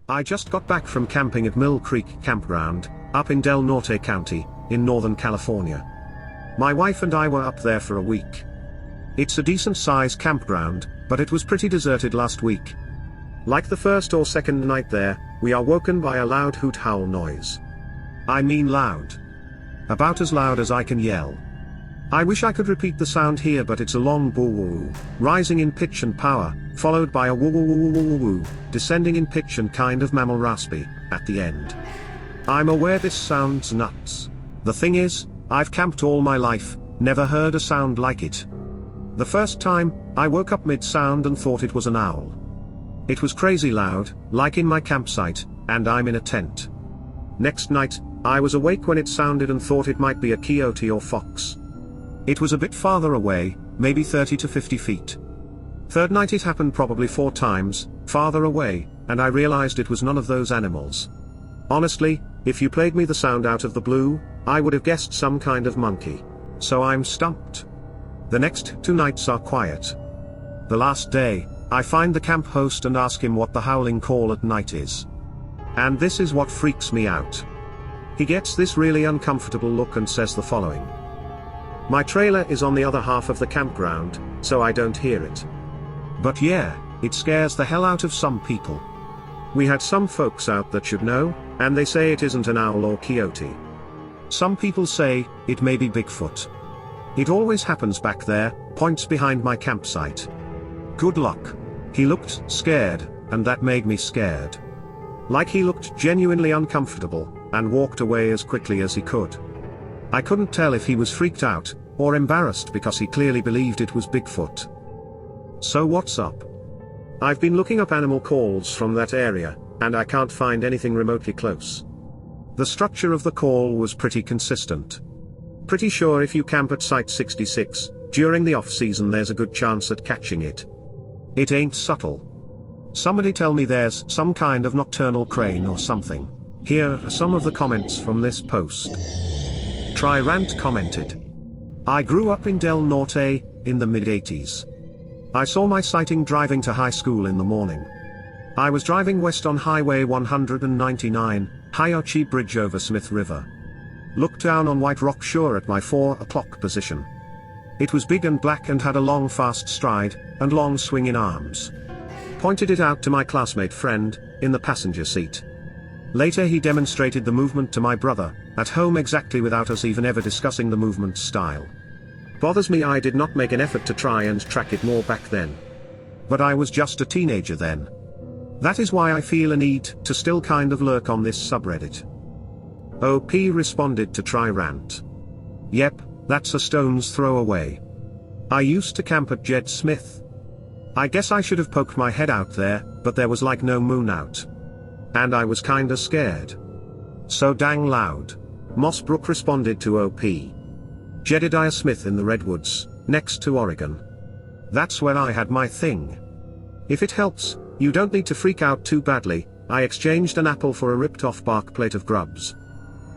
[SPEAKER 1] I just got back from camping at Mill Creek Campground, up in Del Norte County, in Northern California. My wife and I were up there for a week. It's a decent sized campground, but it was pretty deserted last week. Like the first or second night there, we are woken by a loud hoot howl noise. I mean loud. About as loud as I can yell. I wish I could repeat the sound here, but it's a long boo woo, rising in pitch and power, followed by a woo woo woo woo woo woo, descending in pitch and kind of mammal raspy, at the end. I'm aware this sounds nuts. The thing is, I've camped all my life, never heard a sound like it. The first time, I woke up mid-sound and thought it was an owl. It was crazy loud, like in my campsite, and I'm in a tent. Next night, I was awake when it sounded and thought it might be a coyote or fox. It was a bit farther away, maybe 30 to 50 feet. Third night it happened probably 4 times, farther away, and I realized it was none of those animals. Honestly, if you played me the sound out of the blue, I would have guessed some kind of monkey. So I'm stumped. The next 2 nights are quiet. The last day, I find the camp host and ask him what the howling call at night is. And this is what freaks me out. He gets this really uncomfortable look and says the following. My trailer is on the other half of the campground, so I don't hear it. But yeah, it scares the hell out of some people. We had some folks out that should know, and they say it isn't an owl or coyote. Some people say, it may be Bigfoot. It always happens back there, points behind my campsite. Good luck. He looked scared, and that made me scared. Like he looked genuinely uncomfortable, and walked away as quickly as he could. I couldn't tell if he was freaked out, or embarrassed because he clearly believed it was Bigfoot. So what's up? I've been looking up animal calls from that area, and I can't find anything remotely close. The structure of the call was pretty consistent. Pretty sure if you camp at Site 66, during the off-season there's a good chance at catching it. It ain't subtle. Somebody tell me there's some kind of nocturnal crane or something. Here are some of the comments from this post. Tyrant commented. I grew up in Del Norte, in the mid-80s. I saw my sighting driving to high school in the morning. I was driving west on Highway 199, Hiochi Bridge over Smith River. Looked down on White Rock Shore at my 4 o'clock position. It was big and black and had a long fast stride, and long swinging arms. Pointed it out to my classmate friend, in the passenger seat. Later he demonstrated the movement to my brother, at home exactly without us even ever discussing the movement style. Bothers me I did not make an effort to try and track it more back then. But I was just a teenager then. That is why I feel a need to still kind of lurk on this subreddit. OP responded to Tyrant. Yep, that's a stone's throw away. I used to camp at Jed Smith. I guess I should have poked my head out there, but there was like no moon out. And I was kinda scared. So dang loud. Mossbrook responded to OP. Jedediah Smith in the Redwoods, next to Oregon. That's where I had my thing. If it helps, you don't need to freak out too badly. I exchanged an apple for a ripped off bark plate of grubs.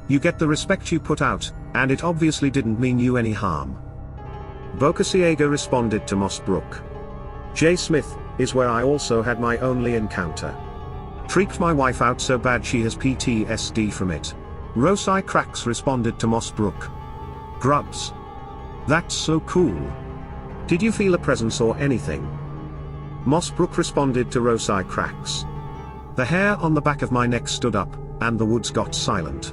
[SPEAKER 1] You get the respect you put out, and it obviously didn't mean you any harm. Boca Ciega responded to Mossbrook. J. Smith is where I also had my only encounter. Freaked my wife out so bad she has PTSD from it. Rosai Cracks responded to Mossbrook. Grubs. That's so cool. Did you feel a presence or anything? Mossbrook responded to Rosai Cracks. The hair on the back of my neck stood up, and the woods got silent.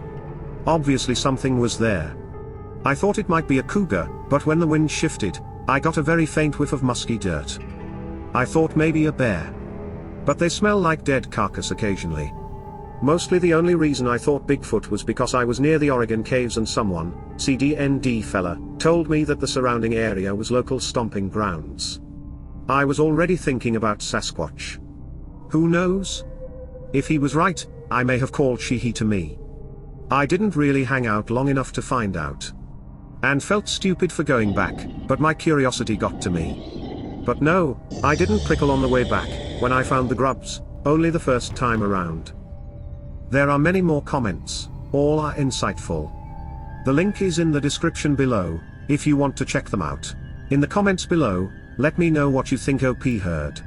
[SPEAKER 1] Obviously something was there. I thought it might be a cougar, but when the wind shifted, I got a very faint whiff of musky dirt. I thought maybe a bear. But they smell like dead carcass occasionally. Mostly the only reason I thought Bigfoot was because I was near the Oregon caves and someone, CDND fella, told me that the surrounding area was local stomping grounds. I was already thinking about Sasquatch. Who knows? If he was right, I may have called she-he to me. I didn't really hang out long enough to find out. And felt stupid for going back, but my curiosity got to me. But no, I didn't prickle on the way back, when I found the grubs, only the first time around. There are many more comments, all are insightful. The link is in the description below, if you want to check them out. In the comments below, let me know what you think OP heard.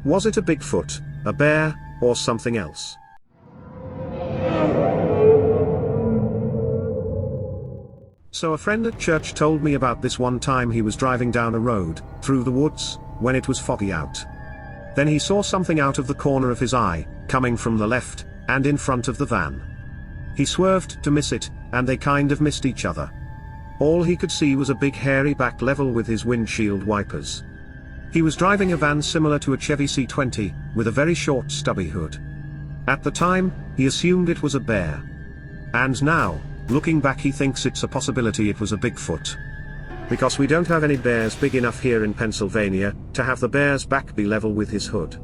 [SPEAKER 1] Was it a Bigfoot, a bear, or something else? So a friend at church told me about this one time he was driving down a road, through the woods, when it was foggy out. Then he saw something out of the corner of his eye, coming from the left, and in front of the van. He swerved to miss it, and they kind of missed each other. All he could see was a big hairy back level with his windshield wipers. He was driving a van similar to a Chevy C20, with a very short stubby hood. At the time, he assumed it was a bear. And now, looking back, he thinks it's a possibility it was a Bigfoot. Because we don't have any bears big enough here in Pennsylvania, to have the bear's back be level with his hood.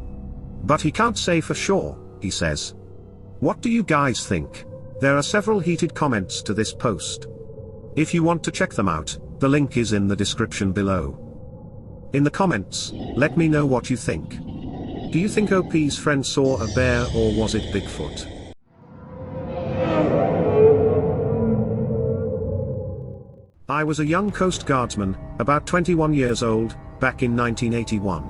[SPEAKER 1] But he can't say for sure, he says. What do you guys think? There are several heated comments to this post. If you want to check them out, the link is in the description below. In the comments, let me know what you think. Do you think OP's friend saw a bear, or was it Bigfoot? I was a young Coast Guardsman, about 21 years old, back in 1981.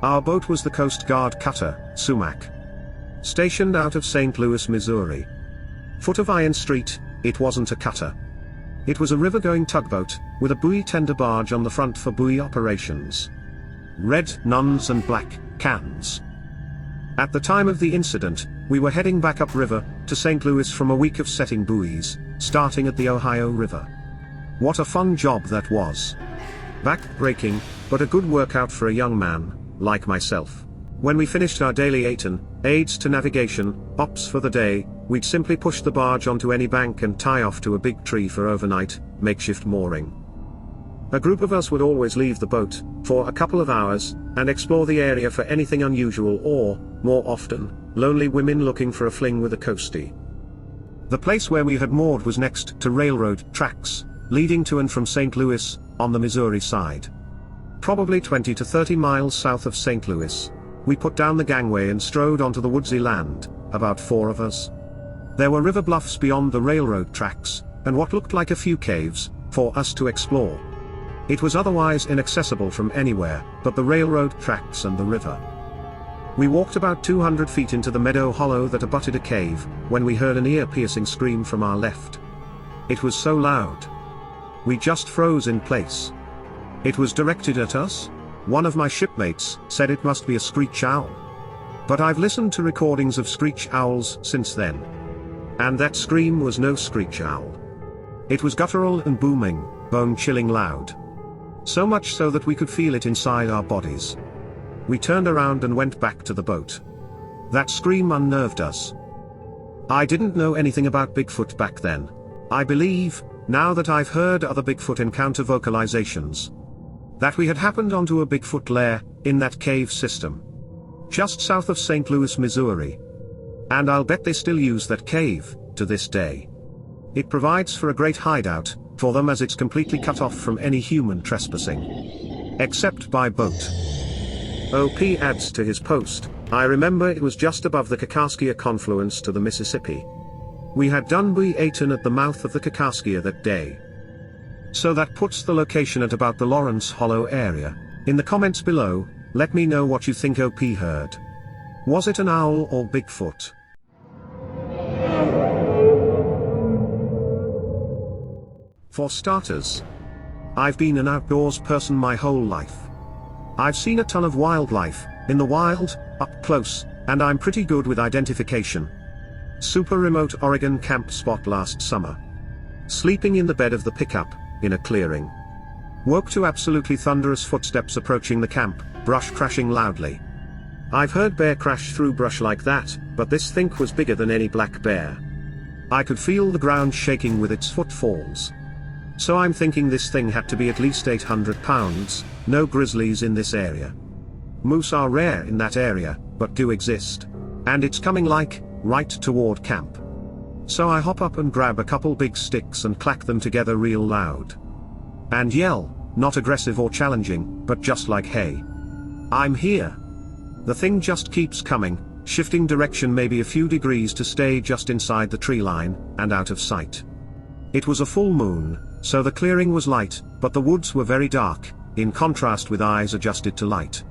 [SPEAKER 1] Our boat was the Coast Guard cutter, Sumac. Stationed out of St. Louis, Missouri. Foot of Iron Street, it wasn't a cutter. It was a river-going tugboat, with a buoy tender barge on the front for buoy operations. Red nuns and black cans. At the time of the incident, we were heading back upriver to St. Louis from a week of setting buoys, starting at the Ohio River. What a fun job that was. Back-breaking, but a good workout for a young man, like myself. When we finished our daily aids to navigation ops for the day, we'd simply push the barge onto any bank and tie off to a big tree for overnight, makeshift mooring. A group of us would always leave the boat, for a couple of hours, and explore the area for anything unusual or, more often, lonely women looking for a fling with a coastie. The place where we had moored was next to railroad tracks, leading to and from St. Louis, on the Missouri side. Probably 20 to 30 miles south of St. Louis. We put down the gangway and strode onto the woodsy land, about 4 of us. There were river bluffs beyond the railroad tracks, and what looked like a few caves, for us to explore. It was otherwise inaccessible from anywhere, but the railroad tracks and the river. We walked about 200 feet into the meadow hollow that abutted a cave, when we heard an ear-piercing scream from our left. It was so loud. We just froze in place. It was directed at us. One of my shipmates said it must be a screech owl. But I've listened to recordings of screech owls since then. And that scream was no screech owl. It was guttural and booming, bone-chilling loud. So much so that we could feel it inside our bodies. We turned around and went back to the boat. That scream unnerved us. I didn't know anything about Bigfoot back then. I believe, now that I've heard other Bigfoot encounter vocalizations, that we had happened onto a Bigfoot lair, in that cave system. Just south of St. Louis, Missouri. And I'll bet they still use that cave, to this day. It provides for a great hideout, for them, as it's completely cut off from any human trespassing. Except by boat. OP adds to his post, I remember it was just above the Kaskaskia confluence to the Mississippi. We had done buoy 8 at the mouth of the Kaskaskia that day. So that puts the location at about the Lawrence Hollow area. In the comments below, let me know what you think OP heard. Was it an owl or Bigfoot? For starters, I've been an outdoors person my whole life. I've seen a ton of wildlife, in the wild, up close, and I'm pretty good with identification. Super remote Oregon camp spot last summer. Sleeping in the bed of the pickup, in a clearing. Woke to absolutely thunderous footsteps approaching the camp, brush crashing loudly. I've heard bear crash through brush like that, but this thing was bigger than any black bear. I could feel the ground shaking with its footfalls. So I'm thinking this thing had to be at least 800 pounds, no grizzlies in this area. Moose are rare in that area, but do exist. And it's coming right toward camp. So I hop up and grab a couple big sticks and clack them together real loud. And yell, not aggressive or challenging, but just like, hey, I'm here. The thing just keeps coming, shifting direction maybe a few degrees to stay just inside the tree line, and out of sight. It was a full moon, so the clearing was light, but the woods were very dark, in contrast with eyes adjusted to light.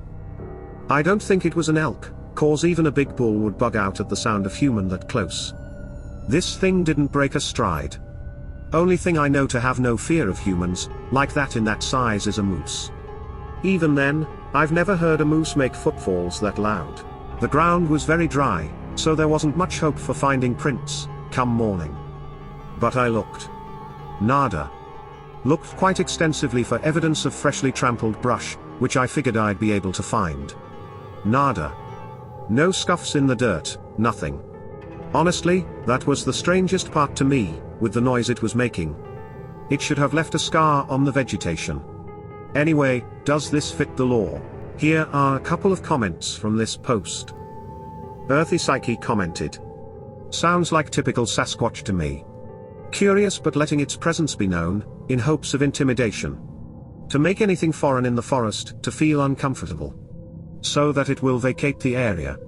[SPEAKER 1] I don't think it was an elk, cause even a big bull would bug out at the sound of human that close. This thing didn't break a stride. Only thing I know to have no fear of humans, like that in that size, is a moose. Even then, I've never heard a moose make footfalls that loud. The ground was very dry, so there wasn't much hope for finding prints, come morning. But I looked. Nada. Looked quite extensively for evidence of freshly trampled brush, which I figured I'd be able to find. Nada. No scuffs in the dirt, nothing. Honestly, that was the strangest part to me, with the noise it was making. It should have left a scar on the vegetation. Anyway, does this fit the law? Here are a couple of comments from this post. Earthy Psyche commented. Sounds like typical Sasquatch to me. Curious but letting its presence be known, in hopes of intimidation. To make anything foreign in the forest to feel uncomfortable. So that it will vacate the area.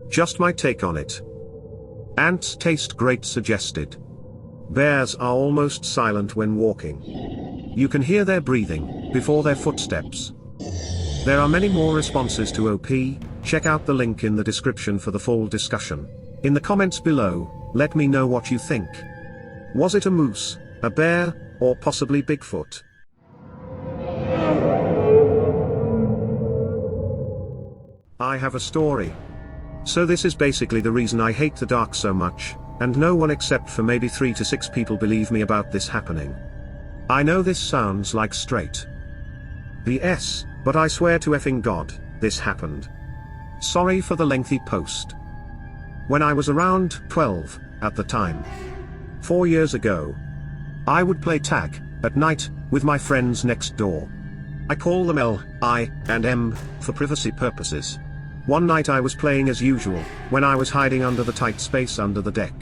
[SPEAKER 1] Just my take on it. Ants taste great suggested. Bears are almost silent when walking. You can hear their breathing, before their footsteps. There are many more responses to OP, check out the link in the description for the full discussion. In the comments below, let me know what you think. Was it a moose, a bear, or possibly Bigfoot? I have a story. So this is basically the reason I hate the dark so much, and no one except for maybe 3 to 6 people believe me about this happening. I know this sounds like straight BS, but I swear to effing God, this happened. Sorry for the lengthy post. When I was around 12, at the time. 4 years ago. I would play tag, at night, with my friends next door. I call them L, I, and M, for privacy purposes. One night I was playing as usual, when I was hiding under the tight space under the deck.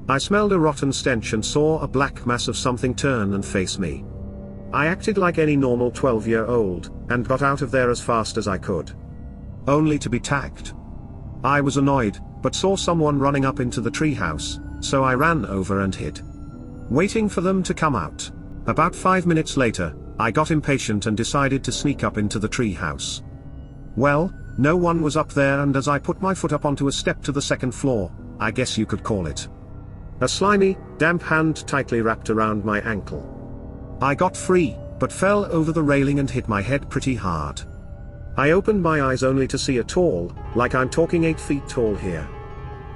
[SPEAKER 1] I smelled a rotten stench and saw a black mass of something turn and face me. I acted like any normal 12-year-old, and got out of there as fast as I could. Only to be tagged. I was annoyed, but saw someone running up into the treehouse, so I ran over and hid. Waiting for them to come out. About 5 minutes later, I got impatient and decided to sneak up into the treehouse. Well, no one was up there, and as I put my foot up onto a step to the second floor, I guess you could call it. A slimy, damp hand tightly wrapped around my ankle. I got free, but fell over the railing and hit my head pretty hard. I opened my eyes only to see a tall, like I'm talking 8 feet tall here.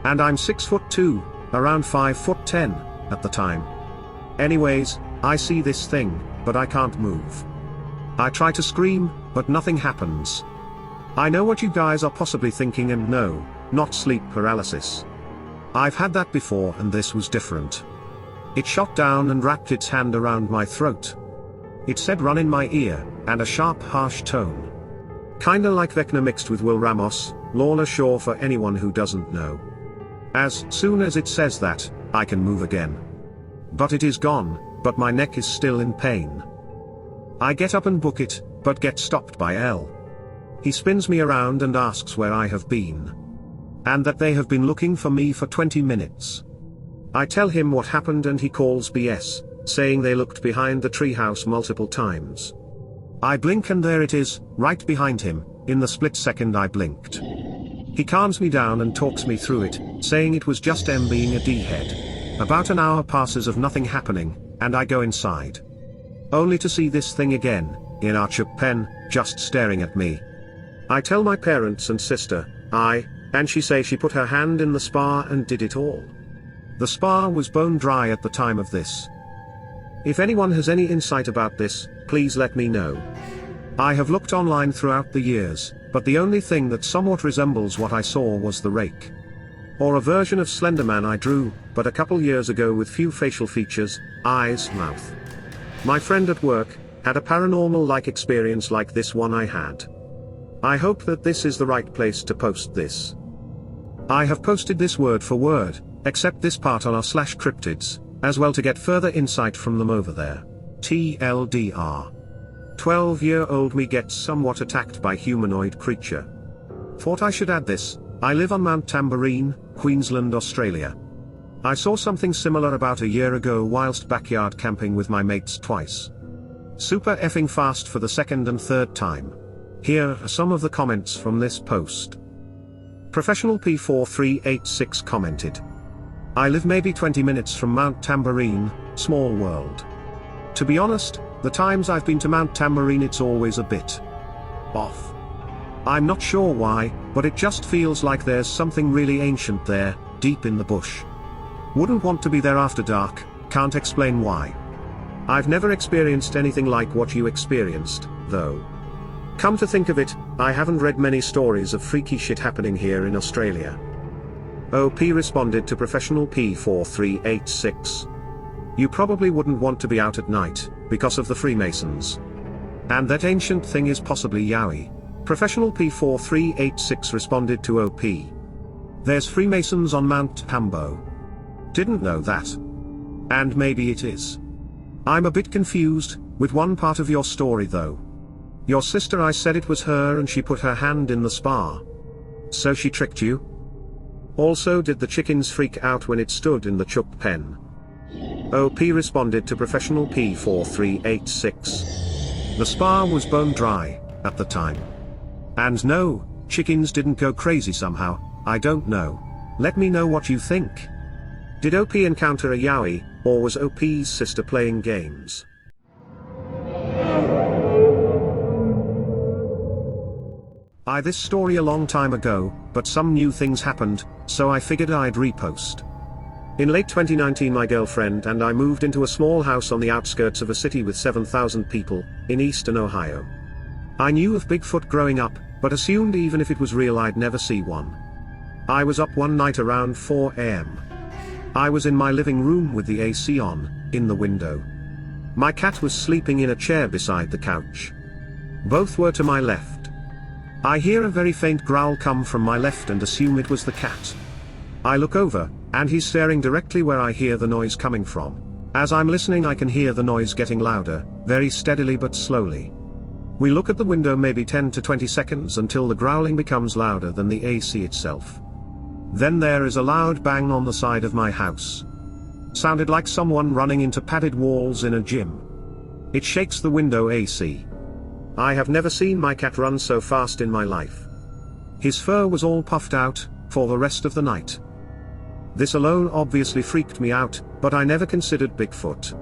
[SPEAKER 1] And I'm 6'2", around 5'10", at the time. Anyways, I see this thing, but I can't move. I try to scream, but nothing happens. I know what you guys are possibly thinking, and no, not sleep paralysis. I've had that before, and this was different. It shot down and wrapped its hand around my throat. It said run in my ear, and a sharp harsh tone. Kinda like Vecna mixed with Will Ramos, Lorna Shore for anyone who doesn't know. As soon as it says that, I can move again. But it is gone, but my neck is still in pain. I get up and book it, but get stopped by L. He spins me around and asks where I have been. And that they have been looking for me for 20 minutes. I tell him what happened and he calls BS, saying they looked behind the treehouse multiple times. I blink and there it is, right behind him, in the split second I blinked. He calms me down and talks me through it, saying it was just M being a D-head. About an hour passes of nothing happening, and I go inside. Only to see this thing again, in our chip pen, just staring at me. I tell my parents and sister, and she say she put her hand in the spa and did it all. The spa was bone dry at the time of this. If anyone has any insight about this, please let me know. I have looked online throughout the years, but the only thing that somewhat resembles what I saw was the rake. Or a version of Slenderman I drew, but a couple years ago with few facial features, eyes, mouth. My friend at work had a paranormal-like experience like this one I had. I hope that this is the right place to post this. I have posted this word for word, except this part on r/cryptids, as well to get further insight from them over there. TLDR. 12-year-old me gets somewhat attacked by humanoid creature. Thought I should add this, I live on Mount Tamborine, Queensland, Australia. I saw something similar about a year ago whilst backyard camping with my mates twice. Super effing fast for the second and third time. Here are some of the comments from this post. Professional P4386 commented. I live maybe 20 minutes from Mount Tamborine, small world. To be honest, the times I've been to Mount Tamborine it's always a bit off. I'm not sure why, but it just feels like there's something really ancient there, deep in the bush. Wouldn't want to be there after dark, can't explain why. I've never experienced anything like what you experienced, though. Come to think of it, I haven't read many stories of freaky shit happening here in Australia. OP responded to Professional P4386. You probably wouldn't want to be out at night, because of the Freemasons. And that ancient thing is possibly Yowie. Professional P4386 responded to OP. There's Freemasons on Mount Tambo. Didn't know that. And maybe it is. I'm a bit confused, With one part of your story though. Your sister, I said it was her and she put her hand in the spa. So she tricked you? Also, did the chickens freak out when it stood in the chook pen? OP responded to professional P4386. The spa was bone dry at the time. And no, chickens didn't go crazy somehow. I don't know. Let me know what you think. Did OP encounter a yowie, or was OP's sister playing games? This story a long time ago, but some new things happened, so I figured I'd repost. In late 2019 my girlfriend and I moved into a small house on the outskirts of a city with 7,000 people, in eastern Ohio. I knew of Bigfoot growing up, but assumed even if it was real I'd never see one. I was up one night around 4 AM. I was in my living room with the AC on, in the window. My cat was sleeping in a chair beside the couch. Both were to my left. I hear a very faint growl come from my left and assume it was the cat. I look over, and he's staring directly where I hear the noise coming from. As I'm listening I can hear the noise getting louder, very steadily but slowly. We look at the window maybe 10 to 20 seconds until the growling becomes louder than the AC itself. Then there is a loud bang on the side of my house. Sounded like someone running into padded walls in a gym. It shakes the window AC. I have never seen my cat run so fast in my life. His fur was all puffed out, for the rest of the night. This alone obviously freaked me out, but I never considered Bigfoot.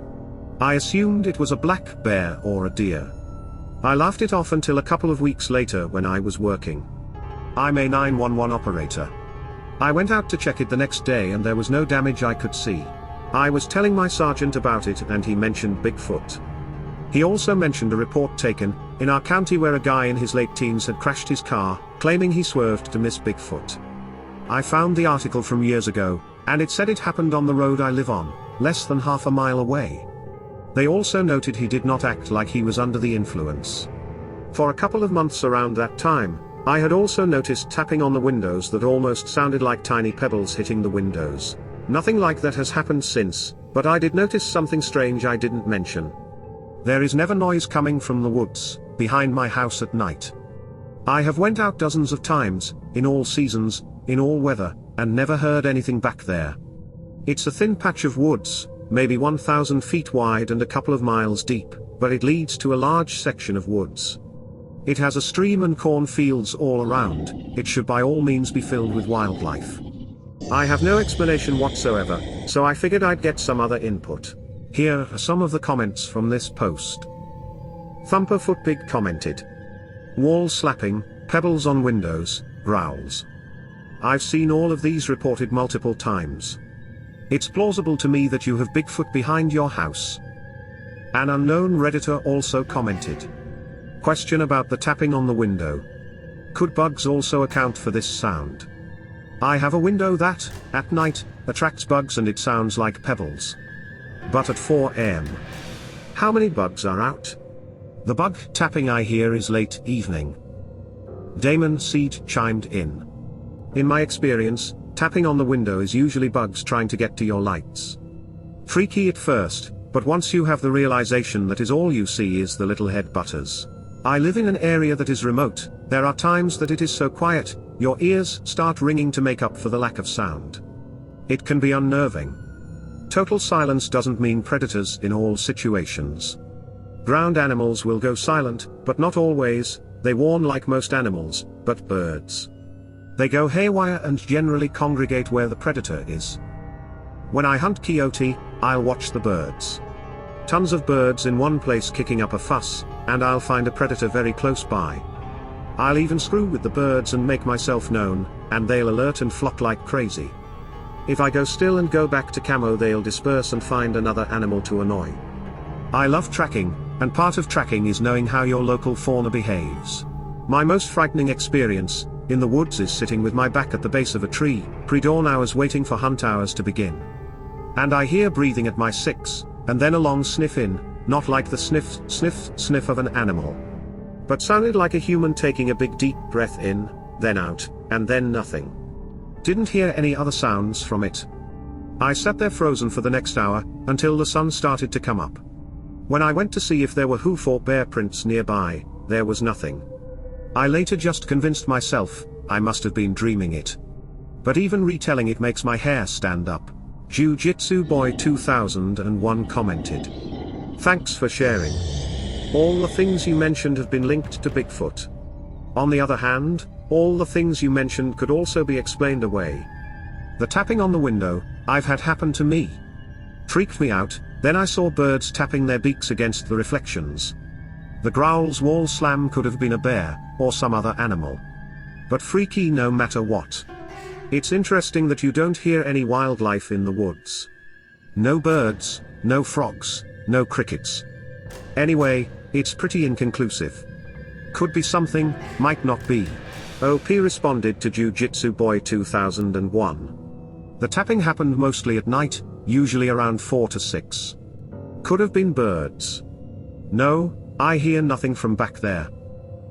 [SPEAKER 1] I assumed it was a black bear or a deer. I laughed it off until a couple of weeks later when I was working. I'm a 911 operator. I went out to check it the next day and there was no damage I could see. I was telling my sergeant about it and he mentioned Bigfoot. He also mentioned a report taken, in our county where a guy in his late teens had crashed his car, claiming he swerved to miss Bigfoot. I found the article from years ago, and it said it happened on the road I live on, less than half a mile away. They also noted he did not act like he was under the influence. For a couple of months around that time, I had also noticed tapping on the windows that almost sounded like tiny pebbles hitting the windows. Nothing like that has happened since, but I did notice something strange I didn't mention. There is never noise coming from the woods, behind my house at night. I have went out dozens of times, in all seasons, in all weather, and never heard anything back there. It's a thin patch of woods, maybe 1,000 feet wide and a couple of miles deep, but it leads to a large section of woods. It has a stream and cornfields all around. It should by all means be filled with wildlife. I have no explanation whatsoever, so I figured I'd get some other input. Here are some of the comments from this post. Thumperfootbig commented. Wall slapping, pebbles on windows, growls. I've seen all of these reported multiple times. It's plausible to me that you have Bigfoot behind your house. An unknown Redditor also commented. Question about the tapping on the window. Could bugs also account for this sound? I have a window that, at night, attracts bugs and it sounds like pebbles. But at 4 AM. How many bugs are out? The bug tapping I hear is late evening. Damon Seed chimed in. In my experience, tapping on the window is usually bugs trying to get to your lights. Freaky at first, but once you have the realization that is all you see is the little head butters. I live in an area that is remote. There are times that it is so quiet, your ears start ringing to make up for the lack of sound. It can be unnerving. Total silence doesn't mean predators in all situations. Ground animals will go silent, but not always. They warn like most animals, but birds. They go haywire and generally congregate where the predator is. When I hunt coyote, I'll watch the birds. Tons of birds in one place kicking up a fuss, and I'll find a predator very close by. I'll even screw with the birds and make myself known, and they'll alert and flock like crazy. If I go still and go back to camo, they'll disperse and find another animal to annoy. I love tracking, and part of tracking is knowing how your local fauna behaves. My most frightening experience in the woods is sitting with my back at the base of a tree, pre-dawn hours waiting for hunt hours to begin. And I hear breathing at my 6, and then a long sniff in, not like the sniff, sniff, sniff of an animal. But sounded like a human taking a big deep breath in, then out, and then nothing. Didn't hear any other sounds from it. I sat there frozen for the next hour, until the sun started to come up. When I went to see if there were hoof or bear prints nearby, there was nothing. I later just convinced myself, I must have been dreaming it. But even retelling it makes my hair stand up. Jiu-Jitsu Boy 2001 commented. Thanks for sharing. All the things you mentioned have been linked to Bigfoot. On the other hand, all the things you mentioned could also be explained away. The tapping on the window, I've had happen to me. Freaked me out, then I saw birds tapping their beaks against the reflections. The growl's wall slam could have been a bear, or some other animal. But freaky no matter what. It's interesting that you don't hear any wildlife in the woods. No birds, no frogs, no crickets. Anyway, it's pretty inconclusive. Could be something, might not be. OP responded to Jiu-Jitsu Boy 2001. The tapping happened mostly at night, usually around 4 to 6. Could have been birds. No, I hear nothing from back there.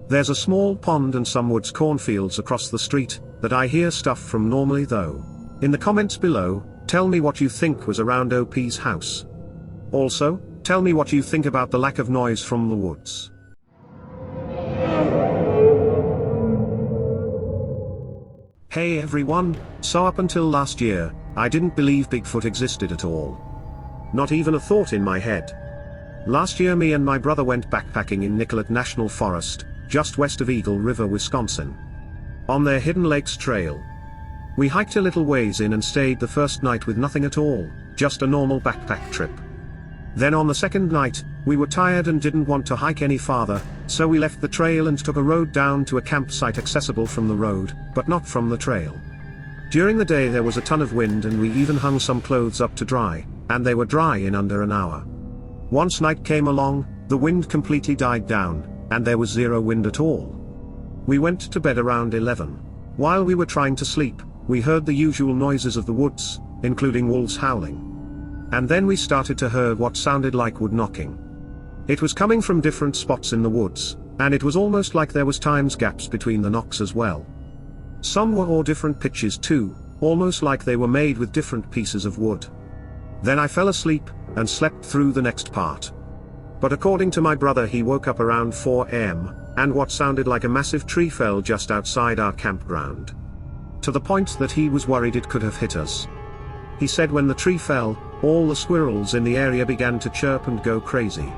[SPEAKER 1] There's a small pond and some woods cornfields across the street, that I hear stuff from normally though. In the comments below, tell me what you think was around OP's house. Also, tell me what you think about the lack of noise from the woods. Hey everyone, so up until last year, I didn't believe Bigfoot existed at all. Not even a thought in my head. Last year me and my brother went backpacking in Nicollet National Forest, just west of Eagle River, Wisconsin. On their Hidden Lakes Trail. We hiked a little ways in and stayed the first night with nothing at all, just a normal backpack trip. Then on the second night, we were tired and didn't want to hike any farther, so we left the trail and took a road down to a campsite accessible from the road, but not from the trail. During the day there was a ton of wind and we even hung some clothes up to dry, and they were dry in under an hour. Once night came along, the wind completely died down, and there was zero wind at all. We went to bed around 11. While we were trying to sleep, we heard the usual noises of the woods, including wolves howling. And then we started to hear what sounded like wood knocking. It was coming from different spots in the woods, and it was almost like there was times gaps between the knocks as well. Some were all different pitches too, almost like they were made with different pieces of wood. Then I fell asleep, and slept through the next part. But according to my brother he woke up around 4 AM, and what sounded like a massive tree fell just outside our campground. To the point that he was worried it could have hit us. He said when the tree fell, all the squirrels in the area began to chirp and go crazy.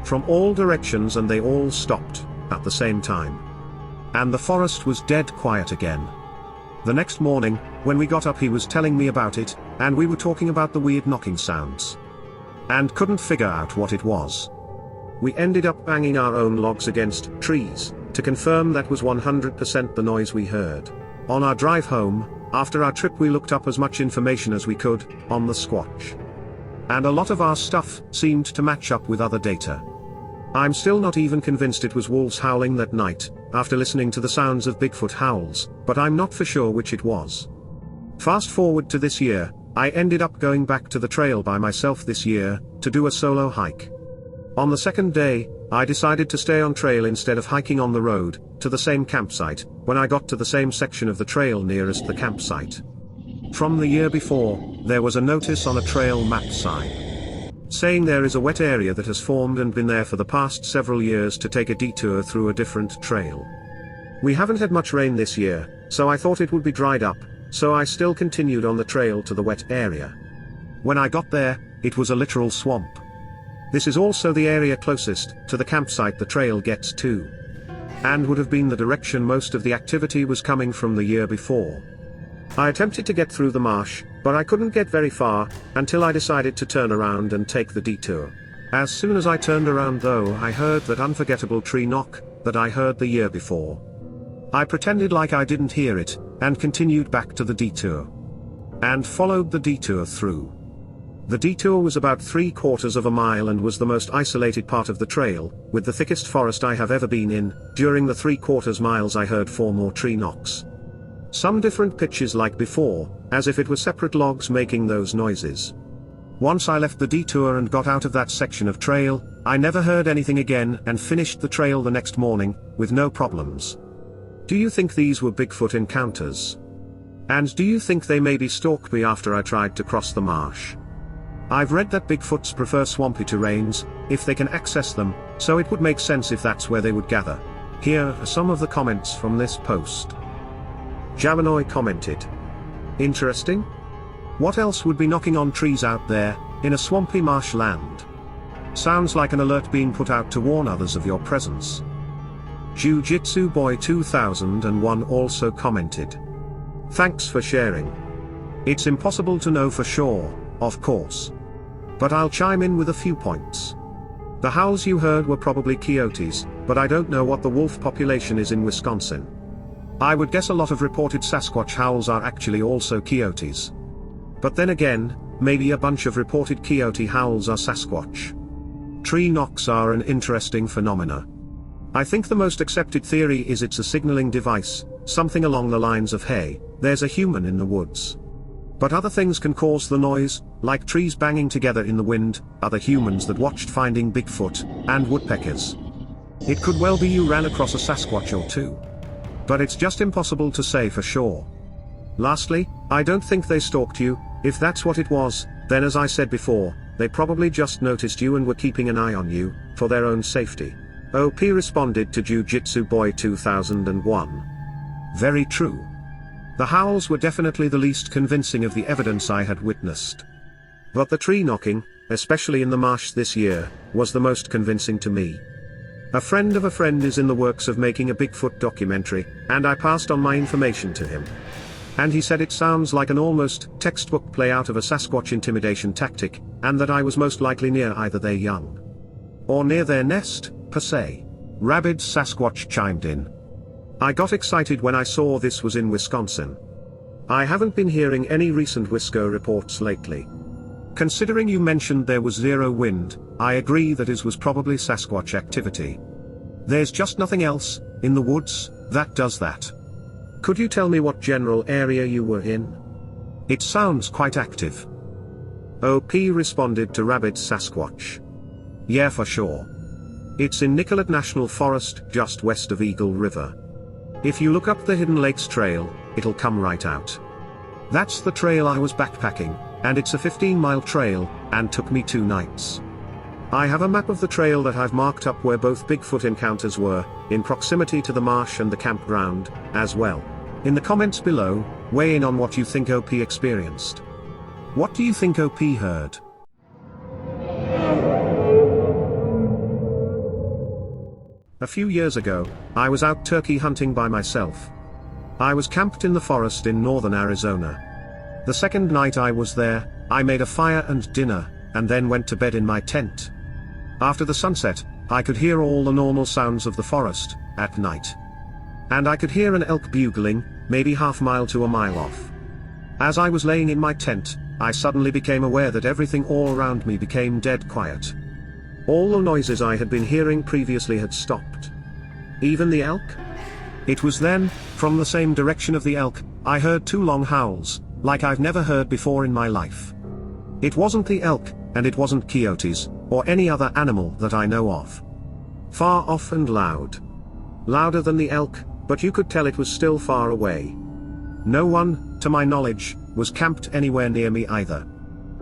[SPEAKER 1] From all directions, and they all stopped, at the same time. And the forest was dead quiet again. The next morning, when we got up he was telling me about it, and we were talking about the weird knocking sounds. And couldn't figure out what it was. We ended up banging our own logs against trees, to confirm that was 100% the noise we heard. On our drive home, after our trip we looked up as much information as we could, on the Sasquatch. And a lot of our stuff seemed to match up with other data. I'm still not even convinced it was wolves howling that night, after listening to the sounds of Bigfoot howls, but I'm not for sure which it was. Fast forward to this year, I ended up going back to the trail by myself this year, to do a solo hike. On the second day, I decided to stay on trail instead of hiking on the road, to the same campsite, when I got to the same section of the trail nearest the campsite. From the year before, there was a notice on a trail map sign, saying there is a wet area that has formed and been there for the past several years to take a detour through a different trail. We haven't had much rain this year, so I thought it would be dried up, so I still continued on the trail to the wet area. When I got there, it was a literal swamp. This is also the area closest to the campsite the trail gets to, and would have been the direction most of the activity was coming from the year before. I attempted to get through the marsh, but I couldn't get very far, until I decided to turn around and take the detour. As soon as I turned around though, I heard that unforgettable tree knock, that I heard the year before. I pretended like I didn't hear it, and continued back to the detour. And followed the detour through. The detour was about 3/4 of a mile and was the most isolated part of the trail, with the thickest forest I have ever been in. During the 3/4 miles I heard 4 more tree knocks. Some different pitches like before, as if it were separate logs making those noises. Once I left the detour and got out of that section of trail, I never heard anything again and finished the trail the next morning, with no problems. Do you think these were Bigfoot encounters? And do you think they maybe stalked me after I tried to cross the marsh? I've read that Bigfoots prefer swampy terrains, if they can access them, so it would make sense if that's where they would gather. Here are some of the comments from this post. Javanoy commented. Interesting. What else would be knocking on trees out there, in a swampy marshland? Sounds like an alert being put out to warn others of your presence. Jiu-Jitsu Boy 2001 also commented. Thanks for sharing. It's impossible to know for sure, of course. But I'll chime in with a few points. The howls you heard were probably coyotes, but I don't know what the wolf population is in Wisconsin. I would guess a lot of reported Sasquatch howls are actually also coyotes. But then again, maybe a bunch of reported coyote howls are Sasquatch. Tree knocks are an interesting phenomena. I think the most accepted theory is it's a signaling device, something along the lines of hey, there's a human in the woods. But other things can cause the noise, like trees banging together in the wind, other humans that watched Finding Bigfoot, and woodpeckers. It could well be you ran across a Sasquatch or two. But it's just impossible to say for sure. Lastly, I don't think they stalked you. If that's what it was, then as I said before, they probably just noticed you and were keeping an eye on you, for their own safety. OP responded to Jiu-Jitsu Boy 2001. Very true. The howls were definitely the least convincing of the evidence I had witnessed. But the tree knocking, especially in the marsh this year, was the most convincing to me. A friend of a friend is in the works of making a Bigfoot documentary, and I passed on my information to him. And he said it sounds like an almost textbook play out of a Sasquatch intimidation tactic, and that I was most likely near either their young or near their nest, per se. Rabid Sasquatch chimed in. I got excited when I saw this was in Wisconsin. I haven't been hearing any recent Wisco reports lately. Considering you mentioned there was zero wind, I agree that it was probably Sasquatch activity. There's just nothing else, in the woods, that does that. Could you tell me what general area you were in? It sounds quite active. OP responded to Rabid Sasquatch. Yeah, for sure. It's in Nicolet National Forest, just west of Eagle River. If you look up the Hidden Lakes Trail, it'll come right out. That's the trail I was backpacking, and it's a 15-mile trail, and took me 2 nights. I have a map of the trail that I've marked up where both Bigfoot encounters were, in proximity to the marsh and the campground, as well. In the comments below, weigh in on what you think OP experienced. What do you think OP heard? A few years ago, I was out turkey hunting by myself. I was camped in the forest in northern Arizona. The second night I was there, I made a fire and dinner, and then went to bed in my tent. After the sunset, I could hear all the normal sounds of the forest, at night. And I could hear an elk bugling, maybe half-mile to a mile off. As I was laying in my tent, I suddenly became aware that everything all around me became dead quiet. All the noises I had been hearing previously had stopped. Even the elk? It was then, from the same direction of the elk, I heard 2 long howls, like I've never heard before in my life. It wasn't the elk, and it wasn't coyotes, or any other animal that I know of. Far off and loud. Louder than the elk, but you could tell it was still far away. No one, to my knowledge, was camped anywhere near me either.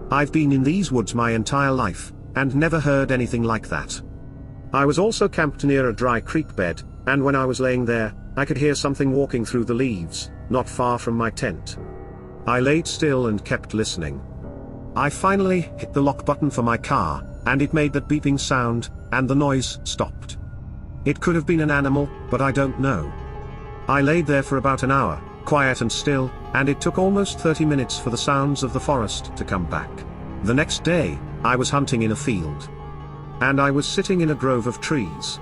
[SPEAKER 1] I've been in these woods my entire life, and never heard anything like that. I was also camped near a dry creek bed, and when I was laying there, I could hear something walking through the leaves, not far from my tent. I laid still and kept listening. I finally hit the lock button for my car, and it made that beeping sound, and the noise stopped. It could have been an animal, but I don't know. I laid there for about an hour, quiet and still, and it took almost 30 minutes for the sounds of the forest to come back. The next day, I was hunting in a field. And I was sitting in a grove of trees.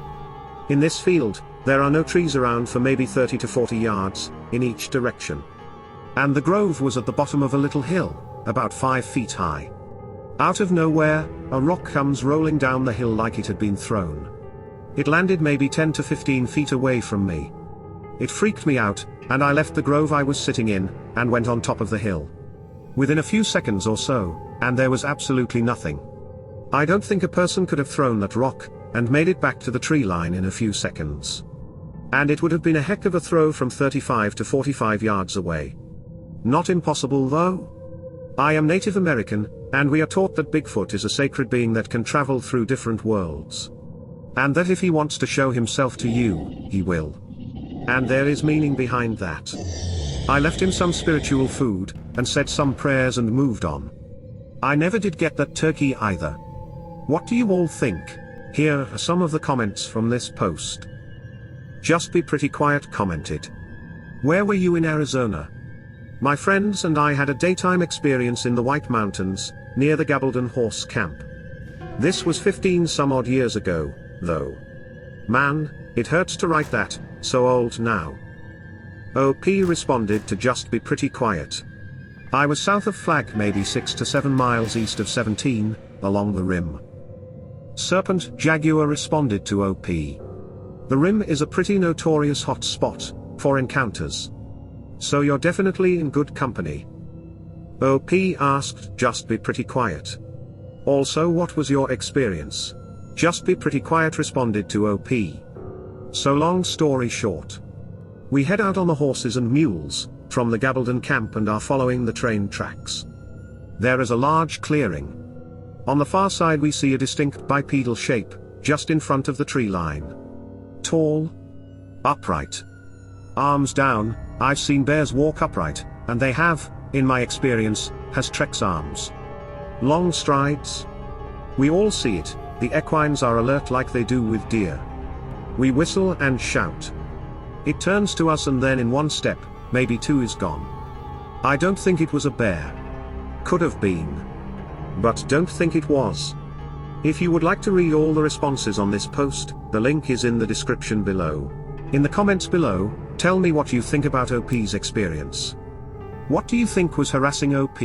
[SPEAKER 1] In this field, there are no trees around for maybe 30 to 40 yards, in each direction. And the grove was at the bottom of a little hill, about 5 feet high. Out of nowhere, a rock comes rolling down the hill like it had been thrown. It landed maybe 10 to 15 feet away from me. It freaked me out, and I left the grove I was sitting in, and went on top of the hill. Within a few seconds or so, and there was absolutely nothing. I don't think a person could have thrown that rock, and made it back to the tree line in a few seconds. And it would have been a heck of a throw from 35 to 45 yards away. Not impossible though? I am Native American, and we are taught that Bigfoot is a sacred being that can travel through different worlds. And that if he wants to show himself to you, he will. And there is meaning behind that. I left him some spiritual food, and said some prayers and moved on. I never did get that turkey either. What do you all think? Here are some of the comments from this post. Just Be Pretty Quiet commented. Where were you in Arizona? My friends and I had a daytime experience in the White Mountains, near the Gabaldon Horse Camp. This was 15 some odd years ago, though. Man, it hurts to write that, so old now. OP responded to Just Be Pretty Quiet. I was south of Flag, maybe 6 to 7 miles east of 17, along the rim. Serpent Jaguar responded to OP. The rim is a pretty notorious hot spot for encounters. So you're definitely in good company. OP asked Just Be Pretty Quiet. Also, what was your experience? Just Be Pretty Quiet responded to OP. So long story short. We head out on the horses and mules, from the Gabaldon camp and are following the train tracks. There is a large clearing. On the far side we see a distinct bipedal shape, just in front of the tree line. Tall. Upright. Arms down. I've seen bears walk upright, and they have, in my experience, has Trek's arms. Long strides. We all see it, the equines are alert like they do with deer. We whistle and shout. It turns to us and then in one step, maybe two is gone. I don't think it was a bear. Could have been. But don't think it was. If you would like to read all the responses on this post, the link is in the description below. In the comments below, tell me what you think about OP's experience. What do you think was harassing OP?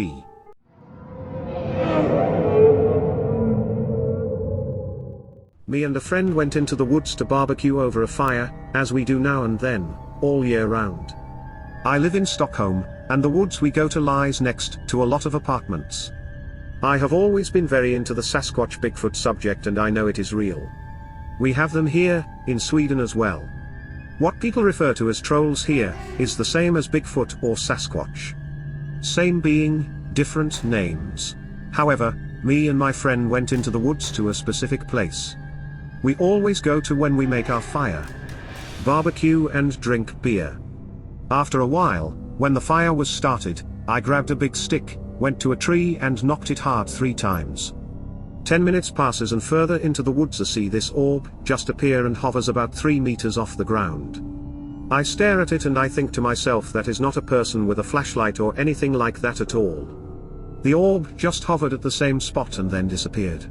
[SPEAKER 1] Me and a friend went into the woods to barbecue over a fire, as we do now and then, all year round. I live in Stockholm, and the woods we go to lies next to a lot of apartments. I have always been very into the Sasquatch Bigfoot subject and I know it is real. We have them here, in Sweden as well. What people refer to as trolls here, is the same as Bigfoot or Sasquatch. Same being, different names. However, me and my friend went into the woods to a specific place. We always go to when we make our fire. Barbecue and drink beer. After a while, when the fire was started, I grabbed a big stick, went to a tree and knocked it hard 3 times. 10 minutes passes and further into the woods I see this orb just appear and hovers about 3 meters off the ground. I stare at it and I think to myself that is not a person with a flashlight or anything like that at all. The orb just hovered at the same spot and then disappeared.